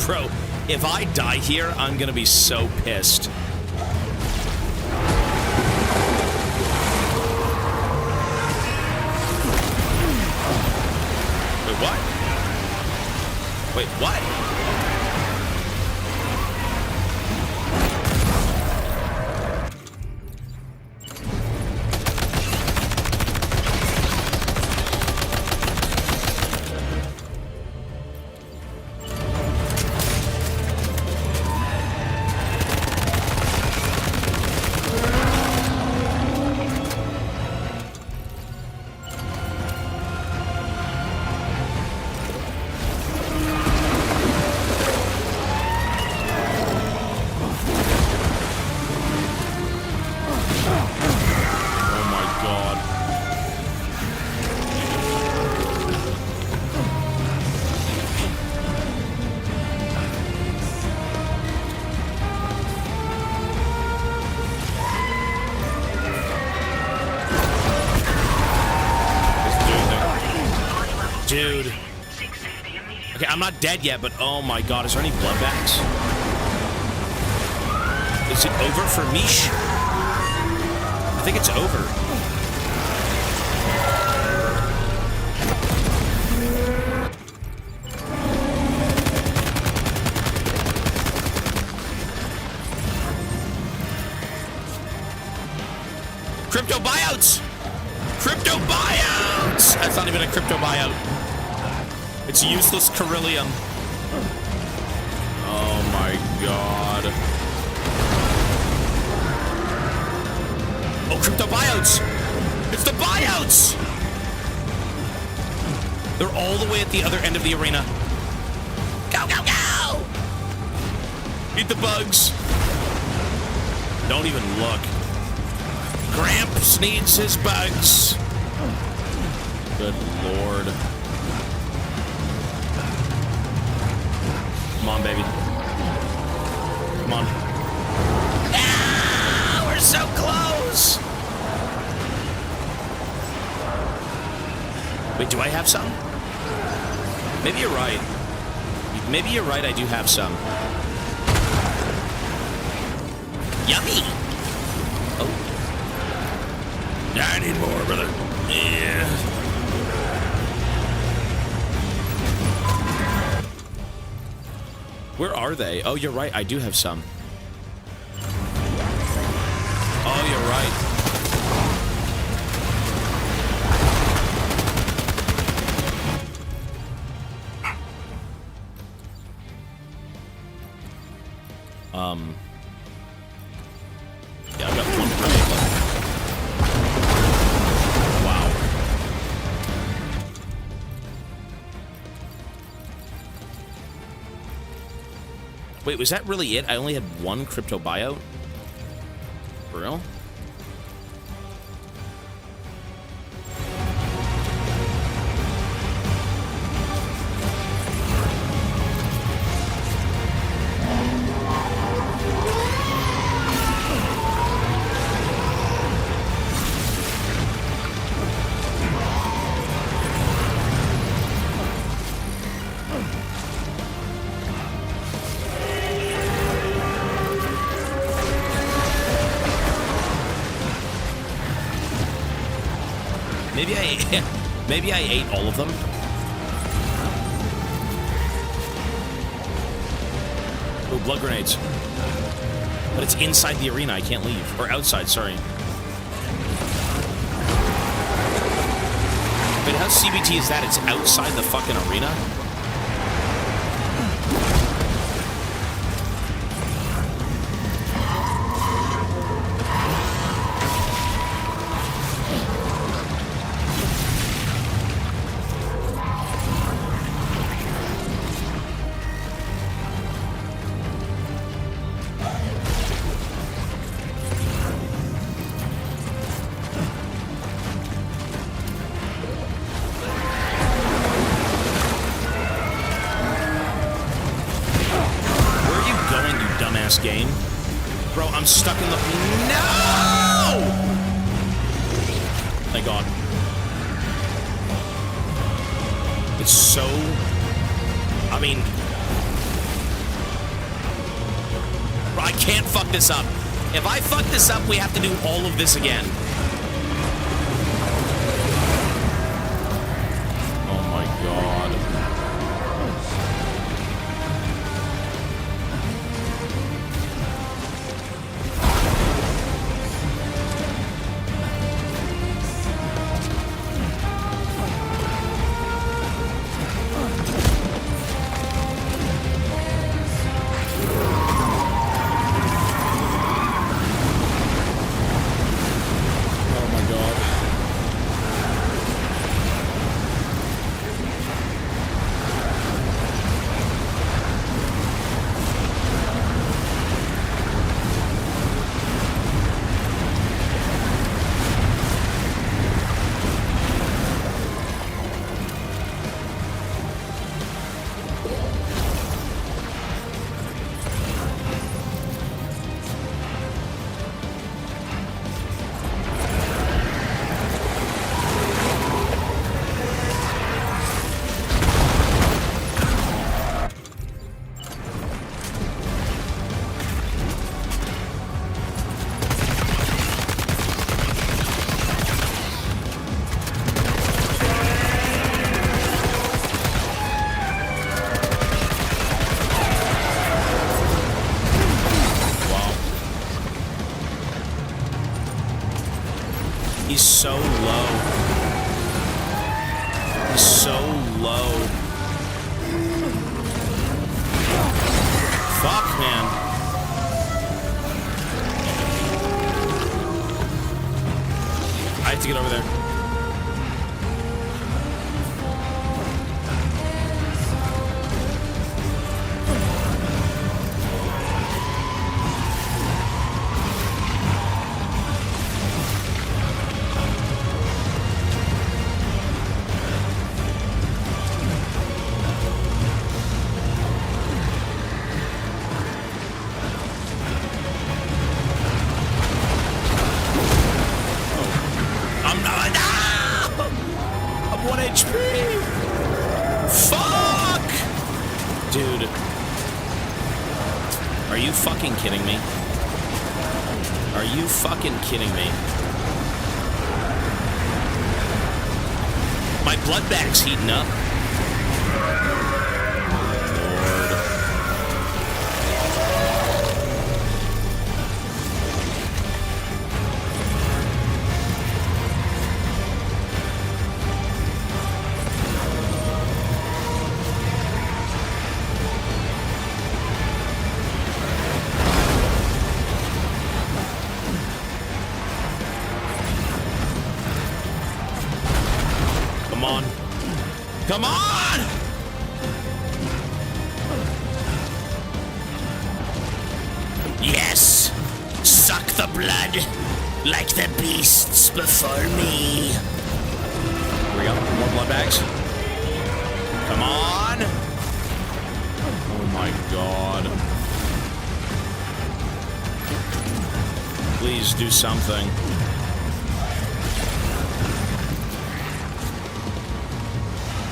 Bro, if I die here, I'm gonna be so pissed. What? Wait, what? Dude. Okay, I'm not dead yet, but oh my god, is there any blood bags? Is it over for Mish? I think it's over. Crypto buyouts! Crypto buyouts! That's not even a crypto buyout. It's useless Carillium. Oh my god. Oh, crypto buyouts! It's the buyouts! They're all the way at the other end of the arena. Go, go, go! Eat the bugs. Don't even look. Gramps needs his bugs. Good lord. Come on, baby. Come on. Ah, we're so close. Wait, do I have some? Maybe you're right. Maybe you're right, I do have some. Yummy! Oh. I need more, brother. Yeah. Where are they? Oh, you're right. I do have some. Oh, you're right. Yeah, I've got one grenade left. Wow. Wait, was that really it? I only had one crypto buyout? For real? Maybe I ate all of them. Oh, blood grenades. But it's inside the arena. I can't leave. Or outside, sorry. Wait, how CBT is that? It's outside the fucking arena? Game. Bro, I'm stuck in the... No! Thank God. It's so... I mean... Bro, I can't fuck this up. If I fuck this up, we have to do all of this again. Oh my God. He's so low. He's so low. Fuck, man. I have to get over there. Kidding me? Are you fucking kidding me? My blood bag's heating up. Come on! Yes! Suck the blood like the beasts before me. Here we go. More blood bags. Come on! Oh my god. Please do something.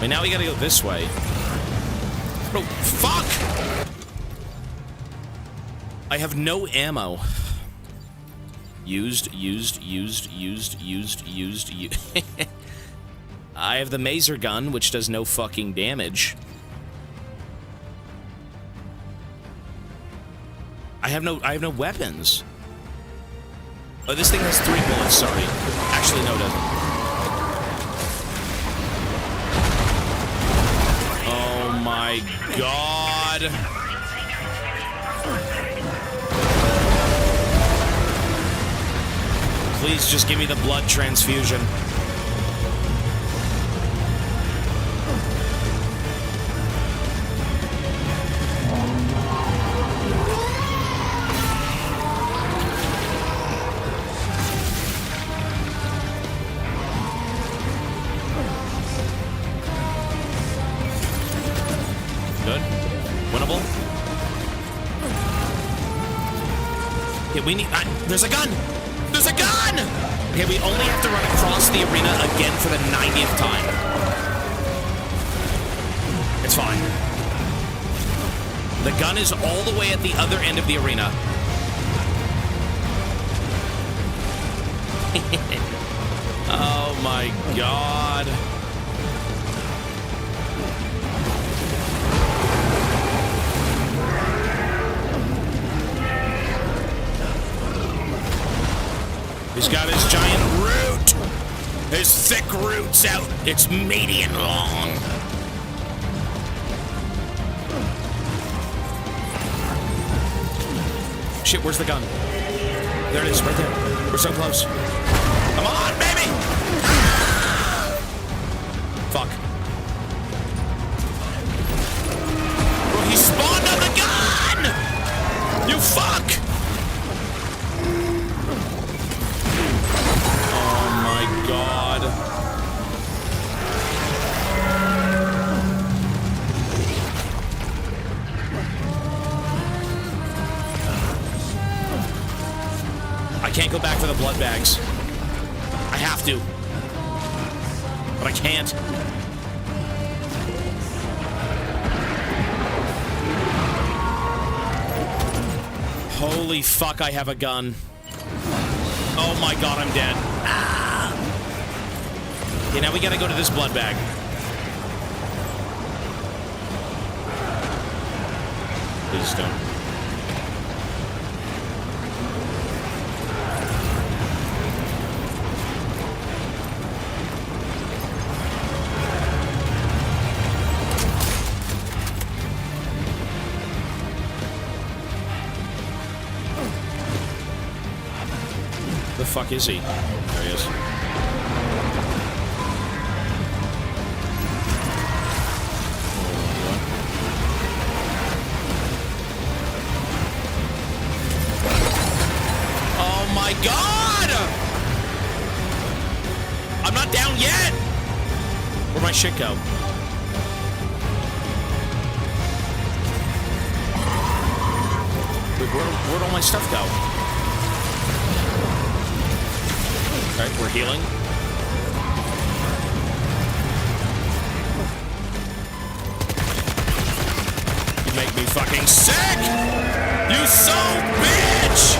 Wait, now we gotta go this way. Oh, fuck! I have no ammo. Used. I have the maser gun, which does no fucking damage. I have no weapons. Oh, this thing has 3 bullets, sorry. Actually, no, it doesn't. Oh my god. Please just give me the blood transfusion. Good. Winnable. Okay, we need... there's a gun! There's a gun! Okay, we only have to run across the arena again for the 90th time. It's fine. The gun is all the way at the other end of the arena. Oh my god. He's got his giant root! His thick root's out. It's meaty and long. Shit, where's the gun? There it is, right there. We're so close. Come on, baby! Fuck. Bro, he spawned on the gun! You fuck! Oh my god. I can't go back for the blood bags. I have to. But I can't. Holy fuck, I have a gun. Oh my god, I'm dead. Ah. Okay, now we gotta go to this blood bag. Please don't. The fuck is he? There he is. Oh my god! I'm not down yet! Where'd my shit go? Wait, where'd all my stuff go? Alright, we're healing. You make me fucking sick! You son of a bitch!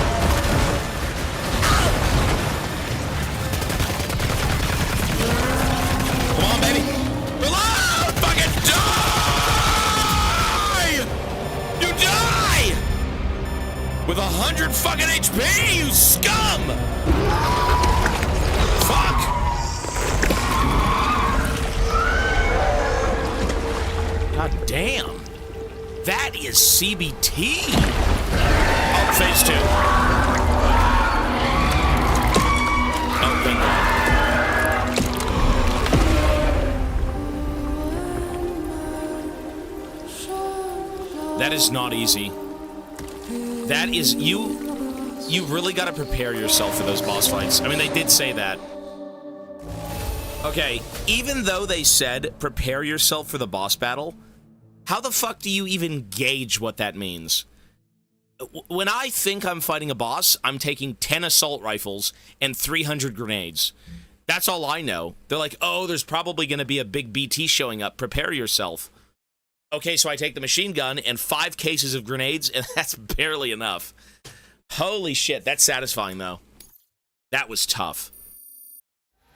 Come on, baby. Reload! Fucking die! You die! With 100 fucking HP, you scum! Fuck! God damn. That is CBT. Oh, phase 2. Oh, thank God. That is not easy. That is... You really gotta prepare yourself for those boss fights. I mean, they did say that. Okay, even though they said prepare yourself for the boss battle, how the fuck do you even gauge what that means? When I think I'm fighting a boss, I'm taking 10 assault rifles and 300 grenades. That's all I know. They're like, oh, there's probably going to be a big BT showing up. Prepare yourself. Okay, so I take the machine gun and 5 cases of grenades, and that's barely enough. Holy shit, that's satisfying, though. That was tough.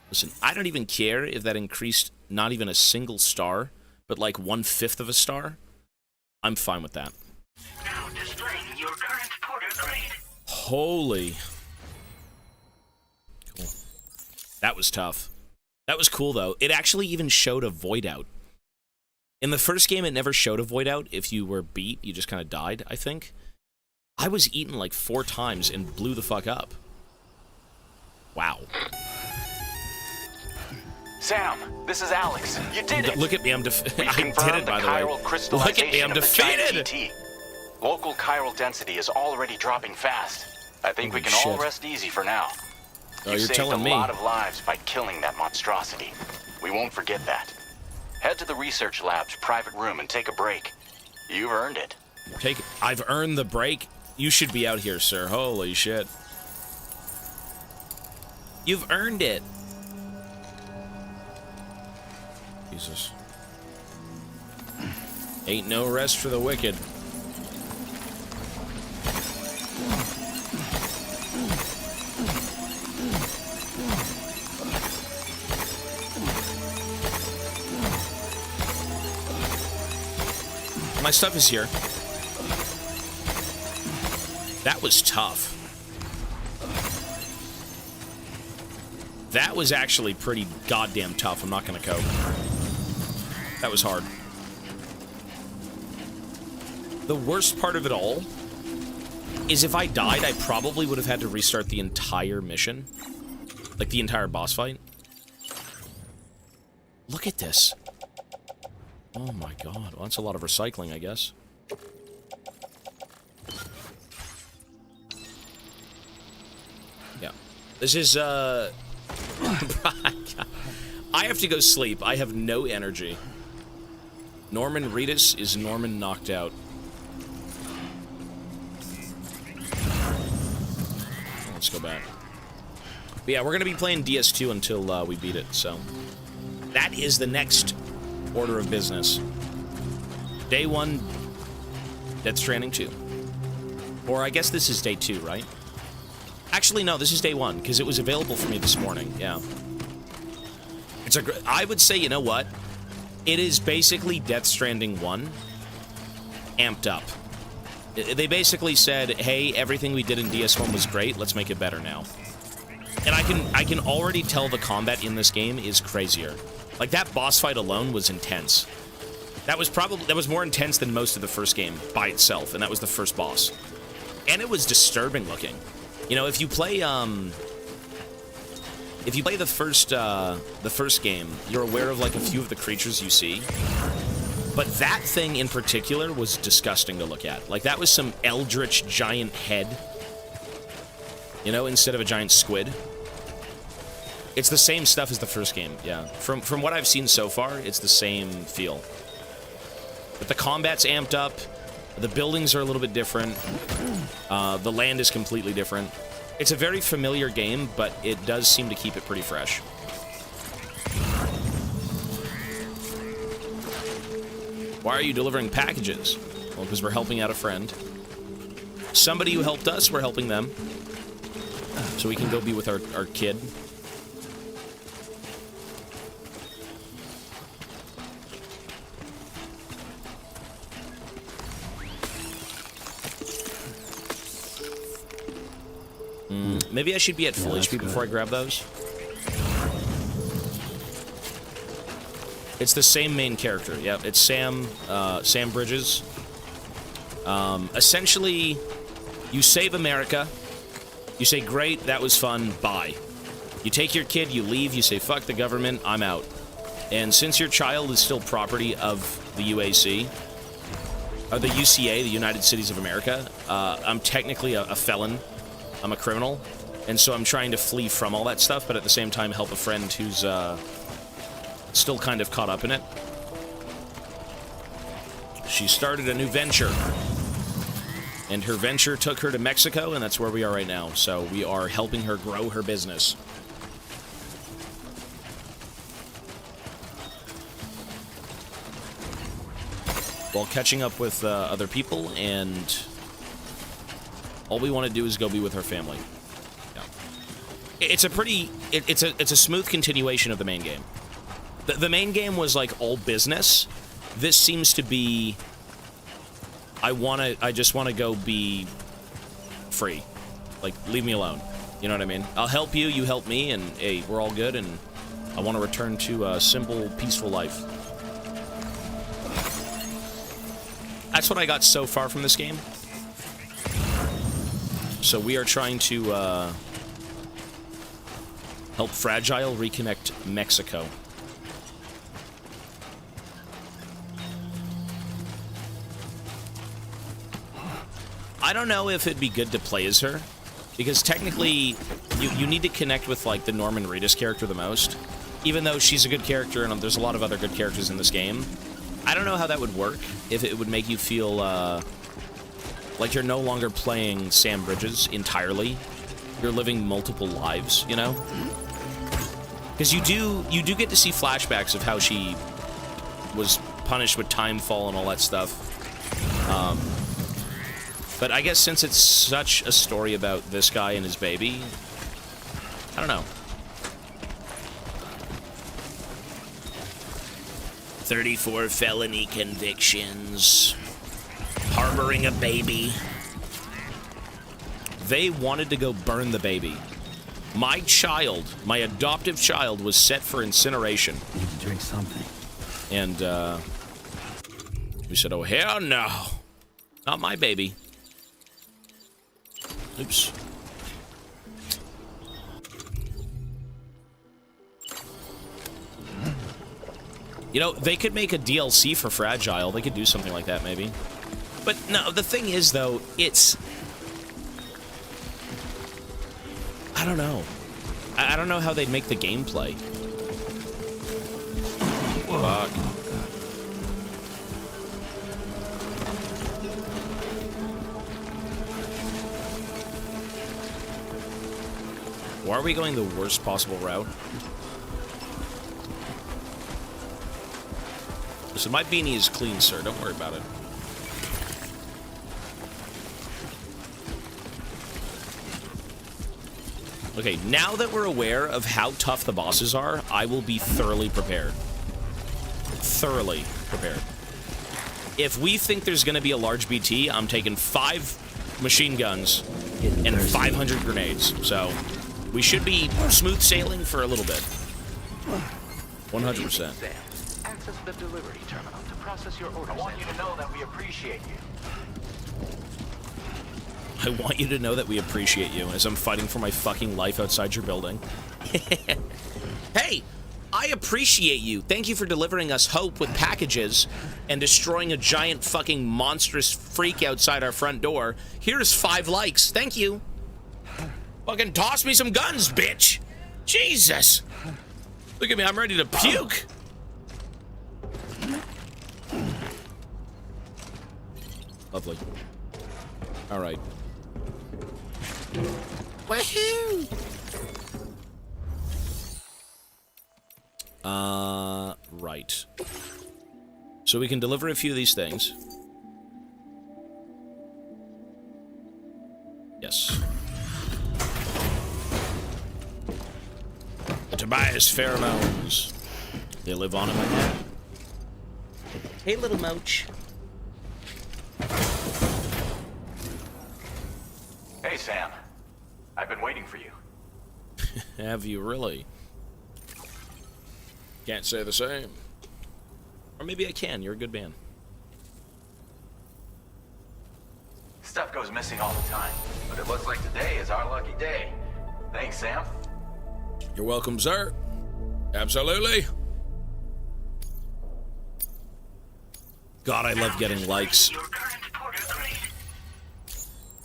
Listen, I don't even care if that increased not even a single star, but like 1/5 of a star. I'm fine with that. Now displaying your current porter grade. Holy. Cool. That was tough. That was cool, though. It actually even showed a void out. In the first game, it never showed a void out. If you were beat, you just kind of died, I think. I was eaten like 4 times and blew the fuck up. Wow. Sam, this is Alex. You did it! Look at me, I did it, by the way. Look at me, I'm defeated! Local chiral density is already dropping fast. I think we can all rest easy for now. Oh, you you're saved telling me. a lot of lives by killing that monstrosity. We won't forget that. Head to the research lab's private room and take a break. You've earned it. I've earned the break? You should be out here, sir. Holy shit. You've earned it. Jesus. Ain't no rest for the wicked. My stuff is here. That was tough. That was actually pretty goddamn tough, I'm not gonna cope. That was hard. The worst part of it all is if I died, I probably would have had to restart the entire mission. Like, the entire boss fight. Look at this. Oh my god. Well, that's a lot of recycling, I guess. Yeah. This is, I have to go sleep. I have no energy. Norman Reedus is Norman knocked out. Let's go back. But yeah, we're going to be playing DS2 until we beat it, so... That is the next order of business. Day 1, Death Stranding 2. Or I guess this is day 2, right? Actually, no, this is day 1, because it was available for me this morning, yeah. I would say, you know what? It is basically Death Stranding 1 amped up. They basically said, hey, everything we did in DS1 was great, let's make it better now. And I can already tell the combat in this game is crazier. Like, that boss fight alone was intense. That was more intense than most of the first game by itself, and that was the first boss. And it was disturbing looking. You know, if you play the first game, you're aware of like a few of the creatures you see. But that thing in particular was disgusting to look at. Like, that was some eldritch giant head. You know, instead of a giant squid. It's the same stuff as the first game, yeah. From what I've seen so far, it's the same feel. But the combat's amped up. The buildings are a little bit different. The land is completely different. It's a very familiar game, but it does seem to keep it pretty fresh. Why are you delivering packages? Well, because we're helping out a friend. Somebody who helped us, we're helping them. So we can go be with our kid. Maybe I should be at full HP before I grab those. It's the same main character. Yep, it's Sam Bridges. Essentially, you save America. You say, great, that was fun, bye. You take your kid, you leave, you say, fuck the government, I'm out. And since your child is still property of the UAC, the UCA, the United Cities of America. I'm technically a felon. I'm a criminal. And so I'm trying to flee from all that stuff, but at the same time help a friend who's still kind of caught up in it. She started a new venture. And her venture took her to Mexico, and that's where we are right now. So we are helping her grow her business. While catching up with other people, and all we want to do is go be with our family. Yeah. It's a pretty, it's a smooth continuation of the main game. The main game was like all business. This seems to be, I just want to go be free. Like, leave me alone. You know what I mean? I'll help you, you help me, and hey, we're all good, and I want to return to a simple, peaceful life. That's what I got so far from this game. So we are trying to help Fragile reconnect Mexico. I don't know if it'd be good to play as her, because technically you need to connect with like the Norman Reedus character the most, even though she's a good character and there's a lot of other good characters in this game. I don't know how that would work, if it would make you feel like you're no longer playing Sam Bridges entirely. You're living multiple lives, you know? Because you do get to see flashbacks of how she was punished with timefall and all that stuff. But I guess since it's such a story about this guy and his baby, I don't know. 34 felony convictions. Harboring a baby. They wanted to go burn the baby. My child, my adoptive child, was set for incineration. You need to drink something. And, we said, oh, hell no. Not my baby. Oops. You know, they could make a DLC for Fragile. They could do something like that, maybe. But no, the thing is, though, it's... I don't know. I don't know how they'd make the gameplay. Fuck. Why are we going the worst possible route? Listen, my beanie is clean, sir. Don't worry about it. Okay, now that we're aware of how tough the bosses are, I will be thoroughly prepared. Thoroughly prepared. If we think there's going to be a large BT, I'm taking 5 machine guns and 500 grenades. So, we should be smooth sailing for a little bit. 100%. Access the delivery terminal to process your order. I want you to know that we appreciate you. I want you to know that we appreciate you as I'm fighting for my fucking life outside your building. Hey, I appreciate you. Thank you for delivering us hope with packages and destroying a giant fucking monstrous freak outside our front door. Here's 5 likes. Thank you. Fucking toss me some guns, bitch. Jesus. Look at me. I'm ready to puke. Lovely. All right. Woohoo! Right. So we can deliver a few of these things. Yes. The Tobias pheromones. They live on in my head. Hey, little Moach. Hey, Sam. I've been waiting for you. Have you really? Can't say the same. Or maybe I can. You're a good man. Stuff goes missing all the time, but it looks like today is our lucky day. Thanks, Sam. You're welcome, sir. Absolutely. God, I love getting likes.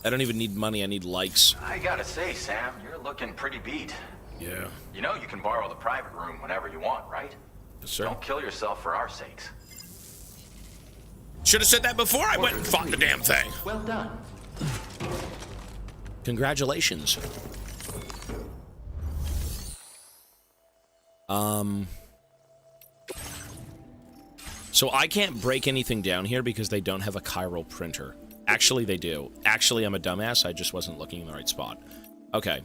I don't even need money, I need likes. I gotta say, Sam, you're looking pretty beat. Yeah. You know you can borrow the private room whenever you want, right? Yes, sir. Don't kill yourself for our sakes. Should have said that before I went and fought the damn thing. Well done. Congratulations. So I can't break anything down here because they don't have a chiral printer. Actually, they do. Actually, I'm a dumbass. I just wasn't looking in the right spot. Okay.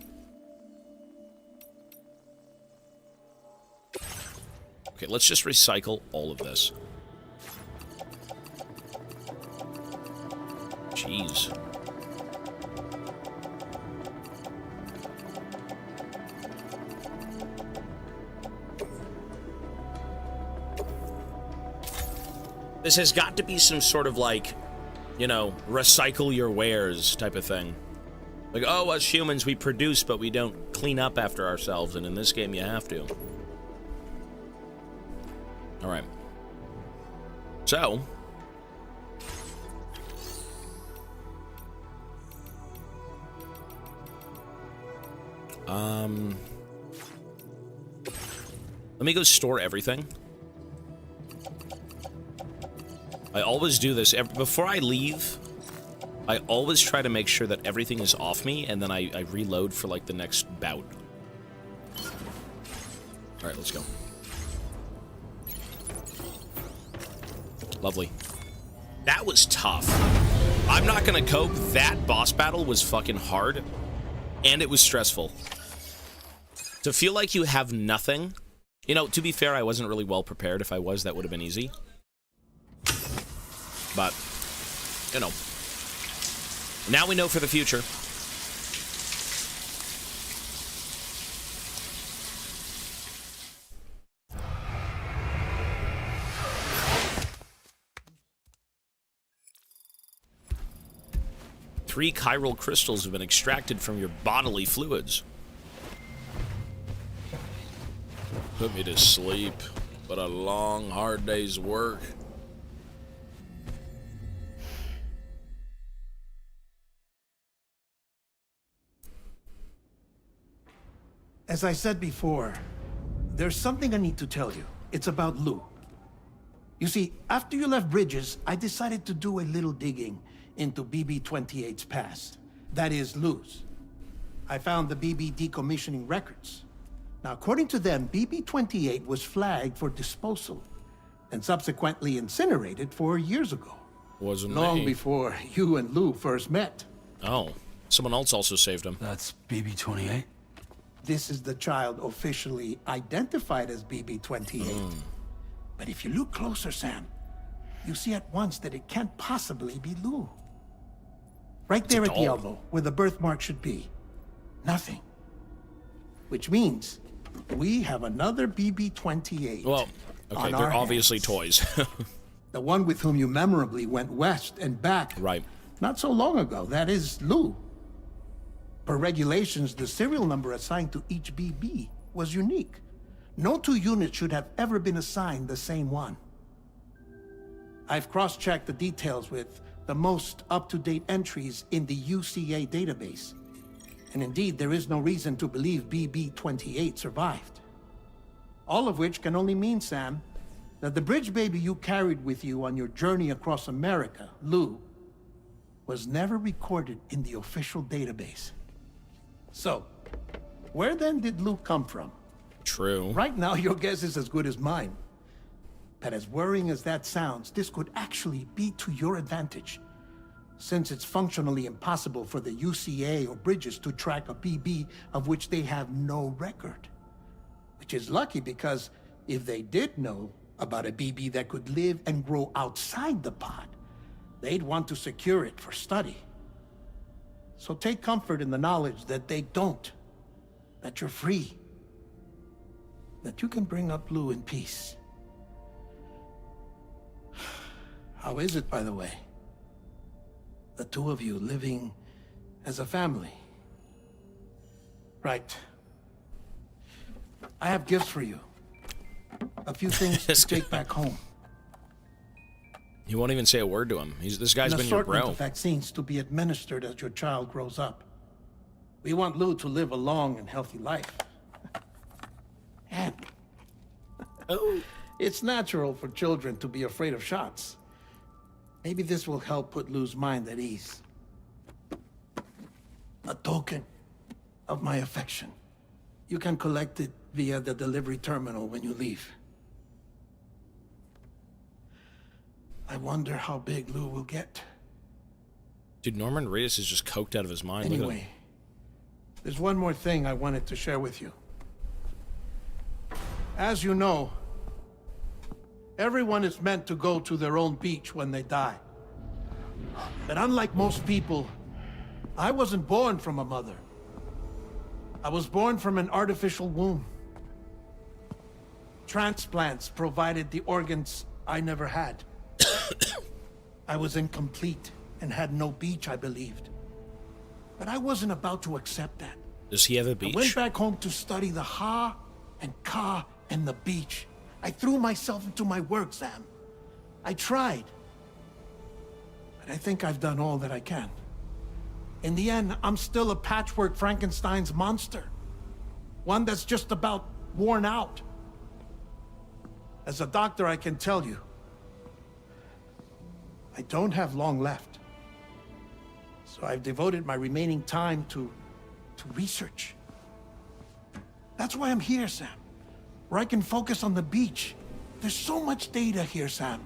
Okay, let's just recycle all of this. Jeez. This has got to be some sort of like, you know, recycle your wares type of thing. Like, oh, us humans, we produce, but we don't clean up after ourselves, and in this game you have to. Alright. So. Let me go store everything. I always do this. Before I leave, I always try to make sure that everything is off me, and then I reload for, like, the next bout. Alright, let's go. Lovely. That was tough. I'm not gonna cope. That boss battle was fucking hard, and it was stressful. To feel like you have nothing... You know, to be fair, I wasn't really well prepared. If I was, that would have been easy. But, you know. Now we know for the future. Three chiral crystals have been extracted from your bodily fluids. Put me to sleep, but a long, hard day's work. As I said before, there's something I need to tell you. It's about Lou. You see, after you left Bridges, I decided to do a little digging into BB-28's past. That is, Lou's. I found the BB decommissioning records. Now, according to them, BB-28 was flagged for disposal and subsequently incinerated 4 years ago. Wasn't long me. Before you and Lou first met. Oh, someone else also saved him. That's BB-28? This is the child officially identified as BB-28. But if you look closer, Sam, you see at once that it can't possibly be Lou. Right there at the elbow, where the birthmark should be. Nothing. Which means we have another BB-28. Well, okay, they're obviously toys. The one with whom you memorably went west and back. Right. Not so long ago. That is Lou. Per regulations, the serial number assigned to each BB was unique. No two units should have ever been assigned the same one. I've cross-checked the details with the most up-to-date entries in the UCA database. And indeed, there is no reason to believe BB-28 survived. All of which can only mean, Sam, that the bridge baby you carried with you on your journey across America, Lou, was never recorded in the official database. So, where then did Lou come from? True. Right now, your guess is as good as mine. But as worrying as that sounds, this could actually be to your advantage, since it's functionally impossible for the UCA or Bridges to track a BB of which they have no record. Which is lucky because if they did know about a BB that could live and grow outside the pod, they'd want to secure it for study. So take comfort in the knowledge that they don't, that you're free, that you can bring up Lou in peace. How is it, by the way? The two of you living as a family. Right. I have gifts for you. A few things to take back home. He won't even say a word to him. This guy's An been your assortment bro. of vaccines to be administered as your child grows up. We want Lou to live a long and healthy life. And it's natural for children to be afraid of shots. Maybe this will help put Lou's mind at ease. A token of my affection. You can collect it via the delivery terminal when you leave. I wonder how big Lou will get. Dude, Norman Reedus is just coked out of his mind. Look at him. Anyway, there's one more thing I wanted to share with you. As you know, everyone is meant to go to their own beach when they die. But unlike most people, I wasn't born from a mother. I was born from an artificial womb. Transplants provided the organs I never had. I was incomplete and had no beach, I believed. But I wasn't about to accept that. Does he have a beach? I went back home to study the Ha and Ka and the beach. I threw myself into my work, Sam. I tried. But I think I've done all that I can. In the end, I'm still a patchwork Frankenstein's monster. One that's just about worn out. As a doctor, I can tell you, I don't have long left. So I've devoted my remaining time to research. That's why I'm here, Sam. Where I can focus on the beach. There's so much data here, Sam.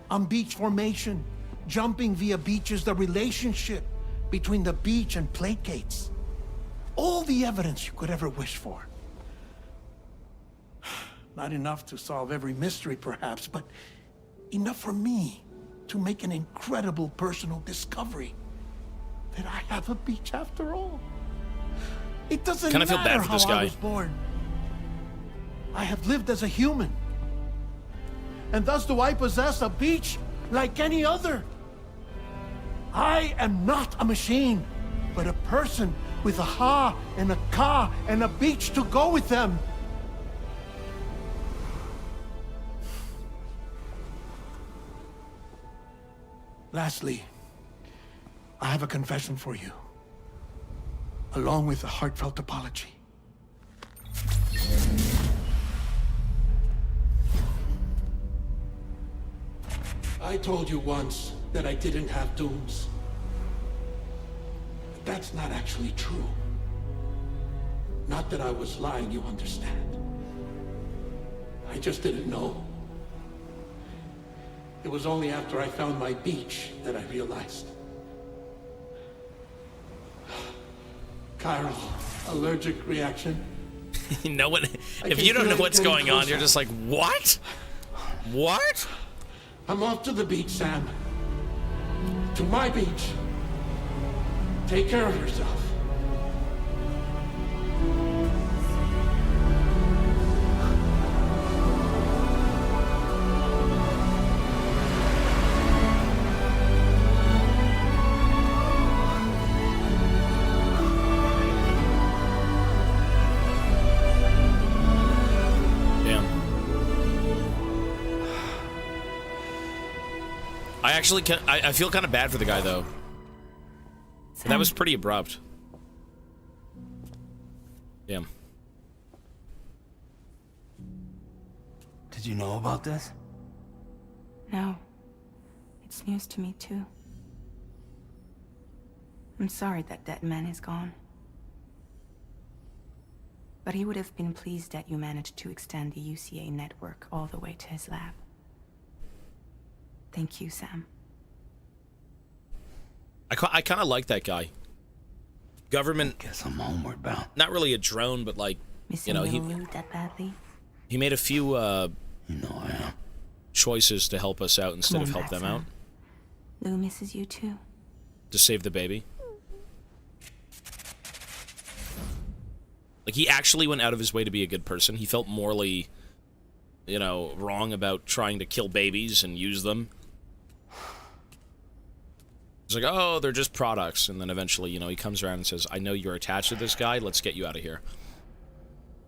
On beach formation, jumping via beaches, the relationship between the beach and placates. All the evidence you could ever wish for. Not enough to solve every mystery, perhaps, but enough for me to make an incredible personal discovery that I have a beach after all. It doesn't Kinda feel matter bad for how this guy. I was born. I have lived as a human. And thus do I possess a beach like any other. I am not a machine, but a person with a Ha and a Ka and a beach to go with them. Lastly, I have a confession for you, along with a heartfelt apology. I told you once that I didn't have dooms. But that's not actually true. Not that I was lying, you understand. I just didn't know. It was only after I found my beach that I realized. Chiral, allergic reaction. No one. If you don't know what's going on, you're just like, what? What? I'm off to the beach, Sam. To my beach. Take care of yourself. I feel kind of bad for the guy, though. That was pretty abrupt. Damn. Did you know about this? No. It's news to me, too. I'm sorry that that man is gone. But he would have been pleased that you managed to extend the UCA network all the way to his lab. Thank you, Sam. I kind of like that guy. Government. Guess I'm homeward bound. Not really a drone, but like, Missing you know, Lou that badly? he made a few you know I am. choices to help us out instead Come of on help back, them out. Sam. Lou misses you too. To save the baby. Like, he actually went out of his way to be a good person. He felt morally, you know, wrong about trying to kill babies and use them. It's like, oh, they're just products. And then eventually, you know, he comes around and says, I know you're attached to this guy. Let's get you out of here.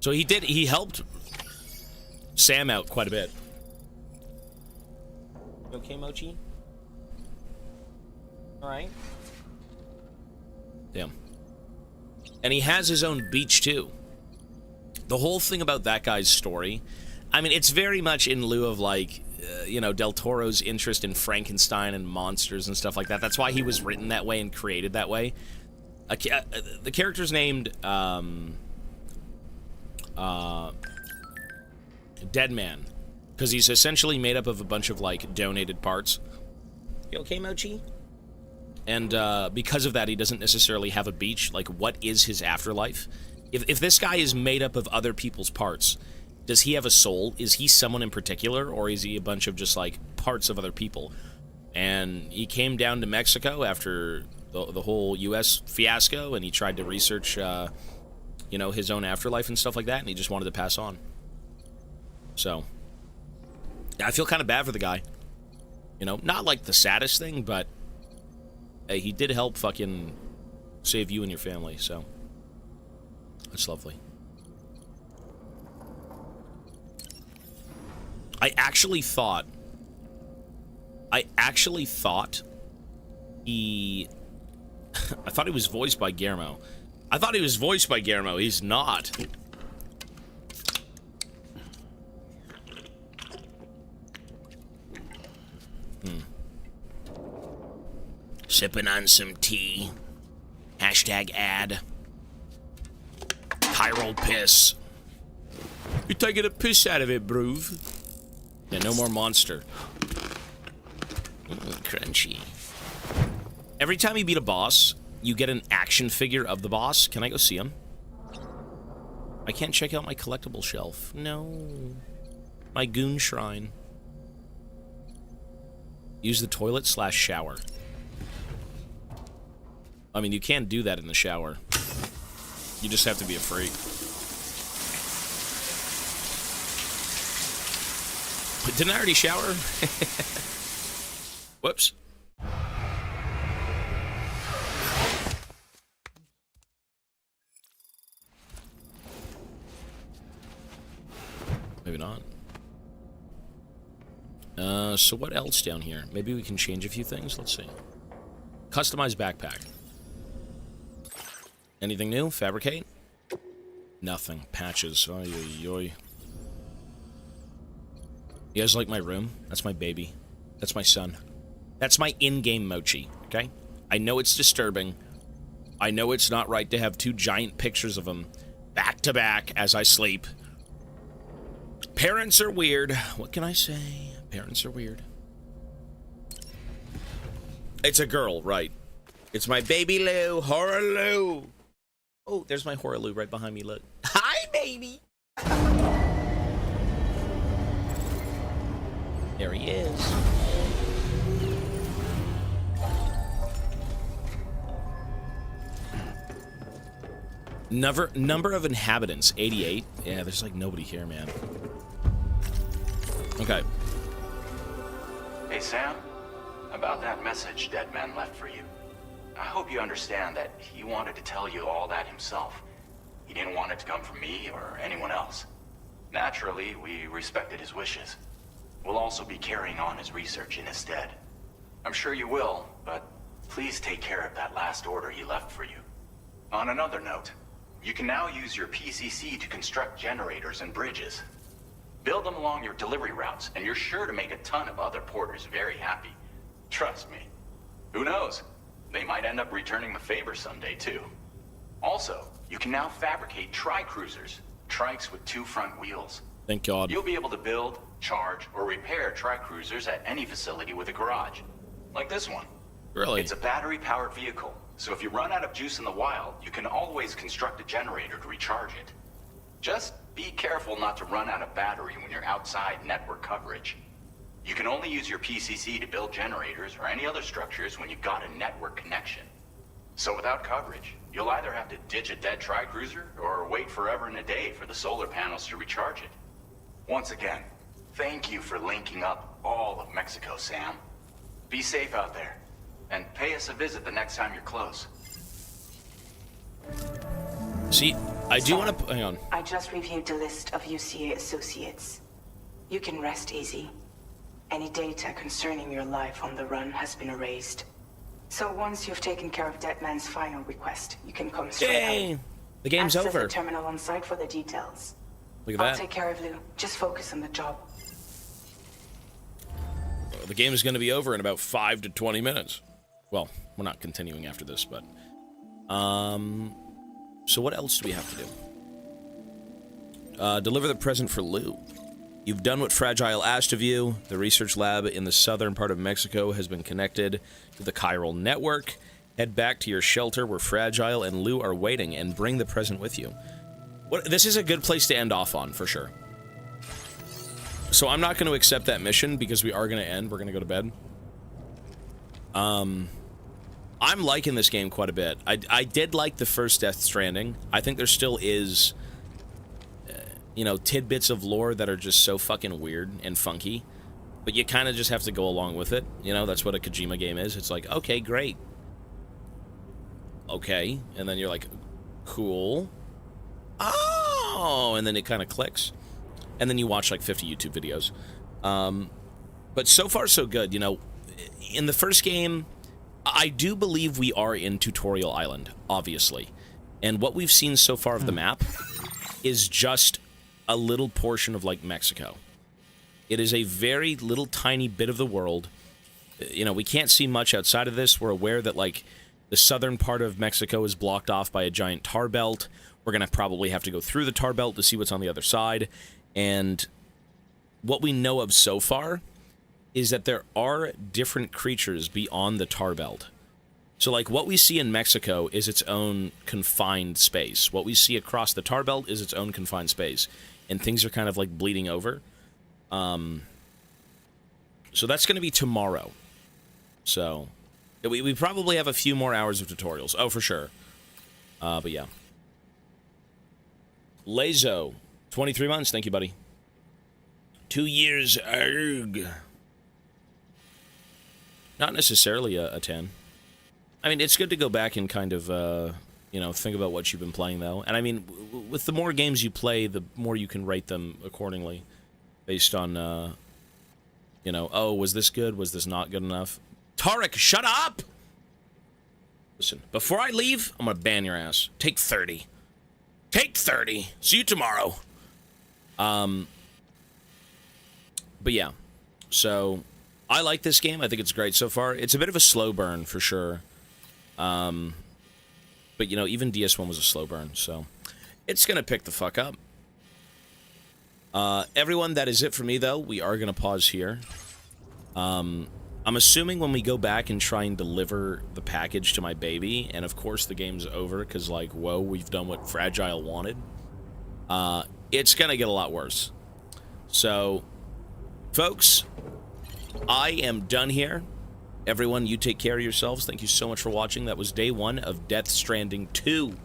So he helped Sam out quite a bit. You okay, Mochi? Alright. Damn. And he has his own beach, too. The whole thing about that guy's story, I mean, it's very much in lieu of, like, you know, Del Toro's interest in Frankenstein and monsters and stuff like that. That's why he was written that way and created that way. The character's named, Dead Man. Because he's essentially made up of a bunch of, like, donated parts. You okay, Mochi? And because of that, he doesn't necessarily have a beach. Like, what is his afterlife? If this guy is made up of other people's parts, does he have a soul? Is he someone in particular, or is he a bunch of just, like, parts of other people? And he came down to Mexico after the whole U.S. fiasco, and he tried to research, you know, his own afterlife and stuff like that, and he just wanted to pass on. So, I feel kind of bad for the guy. You know, not, like, the saddest thing, but hey, he did help fucking save you and your family, so that's lovely. I actually thought he... I thought he was voiced by Guillermo. He's not. Sipping on some tea. Hashtag ad. Chiral piss. You're taking a piss out of it, Broove. Yeah, no more monster. Crunchy. Every time you beat a boss, you get an action figure of the boss. Can I go see him? I can't check out my collectible shelf. No. My goon shrine. Use the toilet/shower. I mean, you can't do that in the shower. You just have to be a freak. But didn't I already shower? Whoops. Maybe not. So what else down here? Maybe we can change a few things. Let's see. Customize backpack. Anything new? Fabricate? Nothing. Patches. Oy, oy, oy. You guys like my room? That's my baby. That's my son. That's my in-game Mochi, okay? I know it's disturbing. I know it's not right to have two giant pictures of him back to back as I sleep. Parents are weird. What can I say? Parents are weird. It's a girl, right? It's my baby Lou. Horror Lou. Oh, there's my Horror Lou right behind me. Look. Hi, baby. There he is. Number of inhabitants, 88. Yeah, there's like nobody here, man. Okay. Hey, Sam. About that message Deadman left for you. I hope you understand that he wanted to tell you all that himself. He didn't want it to come from me or anyone else. Naturally, we respected his wishes. We'll also be carrying on his research in his stead. I'm sure you will, but please take care of that last order he left for you. On another note, you can now use your PCC to construct generators and bridges. Build them along your delivery routes, and you're sure to make a ton of other porters very happy. Trust me. Who knows? They might end up returning the favor someday, too. Also, you can now fabricate tri-cruisers, trikes with 2 front wheels. Thank God. You'll be able to build, charge, or repair tri-cruisers at any facility with a garage. Like this one. Really? It's a battery-powered vehicle, so if you run out of juice in the wild, you can always construct a generator to recharge it. Just be careful not to run out of battery when you're outside network coverage. You can only use your PCC to build generators or any other structures when you've got a network connection. So without coverage, you'll either have to ditch a dead tri-cruiser or wait forever and a day for the solar panels to recharge it. Once again, thank you for linking up all of Mexico, Sam. Be safe out there, and pay us a visit the next time you're close. See, I do want to... Hang on. I just reviewed the list of UCA associates. You can rest easy. Any data concerning your life on the run has been erased. So once you've taken care of Deadman's final request, you can come straight home. The game's Access over. the terminal on site for the details. Look at I'll that. take care of Lou. Just focus on the job. The game is going to be over in about 5 to 20 minutes. Well, we're not continuing after this, but... So what else do we have to do? Deliver the present for Lou. You've done what Fragile asked of you. The research lab in the southern part of Mexico has been connected to the chiral network. Head back to your shelter where Fragile and Lou are waiting and bring the present with you. This is a good place to end off on, for sure. So I'm not going to accept that mission because we are going to end. We're going to go to bed. I'm liking this game quite a bit. I did like the first Death Stranding. I think there still is, tidbits of lore that are just so fucking weird and funky. But you kind of just have to go along with it. That's what a Kojima game is. It's like, okay, great. Okay. And then you're like, cool. Oh! And then it kind of clicks. And then you watch like 50 YouTube videos. But so far, so good. In the first game, I do believe we are in Tutorial Island, obviously. And what we've seen so far of the map is just a little portion of, like, Mexico. It is a very little tiny bit of the world. We can't see much outside of this. We're aware that, like, the southern part of Mexico is blocked off by a giant tar belt. We're going to probably have to go through the tar belt to see what's on the other side. And what we know of so far is that there are different creatures beyond the tar belt. So, like, what we see in Mexico is its own confined space. What we see across the tar belt is its own confined space. And things are kind of, like, bleeding over. So that's going to be tomorrow. So, we probably have a few more hours of tutorials. Oh, for sure. But yeah. Lazo, 23 months. Thank you, buddy. 2 years. Arg. Not necessarily a 10. I mean, it's good to go back and kind of, think about what you've been playing, though. And I mean, with the more games you play, the more you can rate them accordingly. Based on, oh, was this good? Was this not good enough? Tarek, shut up! Listen, before I leave, I'm gonna ban your ass. Take 30. Take 30. See you tomorrow. But yeah. So, I like this game. I think it's great so far. It's a bit of a slow burn, for sure. But, even DS1 was a slow burn, so... It's gonna pick the fuck up. Everyone, that is it for me, though. We are gonna pause here. I'm assuming when we go back and try and deliver the package to my baby, and of course the game's over, because, like, whoa, we've done what Fragile wanted. It's gonna get a lot worse. So, folks, I am done here. Everyone, you take care of yourselves. Thank you so much for watching. That was day 1 of Death Stranding 2.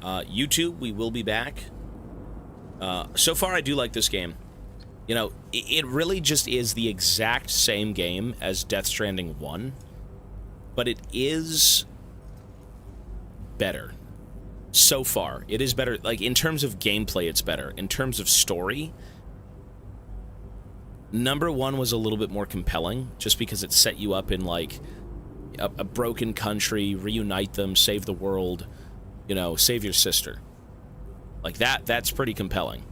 YouTube, we will be back. So far, I do like this game. It really just is the exact same game as Death Stranding 1, but it is better. So far, it is better. Like, in terms of gameplay, it's better. In terms of story, number 1 was a little bit more compelling, just because it set you up in, like, a broken country, reunite them, save the world, save your sister. Like, that's pretty compelling.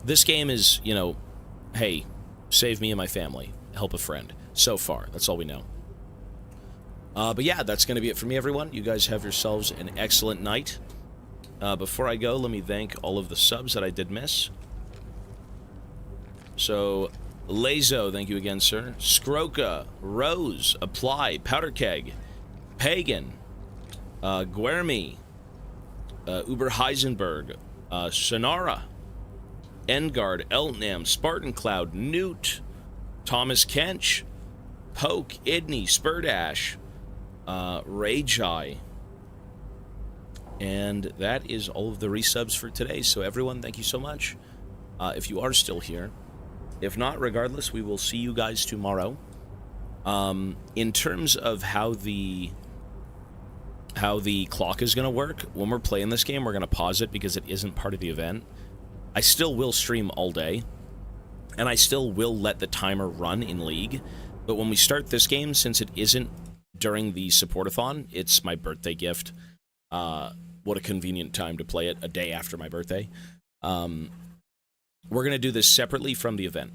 This game is, hey, save me and my family, help a friend. So far, that's all we know. But yeah, that's going to be it for me, everyone. You guys have yourselves an excellent night. Before I go, let me thank all of the subs that I did miss. So, Lazo, thank you again, sir. Skroka, Rose, Apply, Powder Keg, Pagan, Guermi, Uber Heisenberg, Sonara, Engard, Eltnam, Spartan Cloud, Newt, Thomas Kench, Poke, Idney, Spurdash, Rajai. And that is all of the resubs for today. So everyone, thank you so much. If you are still here. If not, regardless, we will see you guys tomorrow. In terms of how the clock is going to work, when we're playing this game, we're going to pause it because it isn't part of the event. I still will stream all day. and I still will let the timer run in League. But when we start this game, since it isn't during the support-a-thon, it's my birthday gift. What a convenient time to play it, a day after my birthday. We're going to do this separately from the event.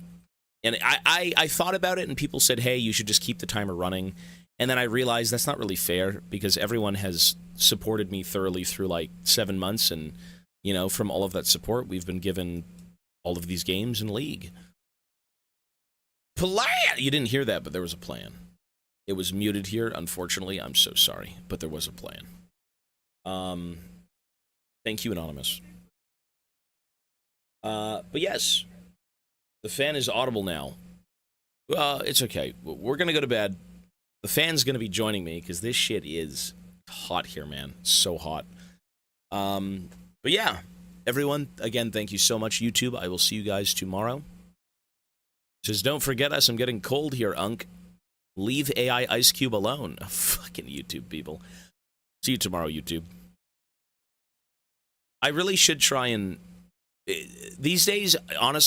And I thought about it, and people said, hey, you should just keep the timer running. And then I realized that's not really fair, because everyone has supported me thoroughly through, like, 7 months. And, you know, from all of that support, we've been given all of these games in League. Plan! You didn't hear that, but there was a plan. It was muted here, unfortunately. I'm so sorry, but there was a plan. Thank you, Anonymous. But yes, the fan is audible now. It's okay. We're going to go to bed. The fan's going to be joining me, because this shit is hot here, man. So hot. But yeah, everyone, again, thank you so much, YouTube. I will see you guys tomorrow. Says, don't forget us. I'm getting cold here, Unk. Leave AI Ice Cube alone. Fucking YouTube people. See you tomorrow, YouTube. I really should try and... These days, honestly,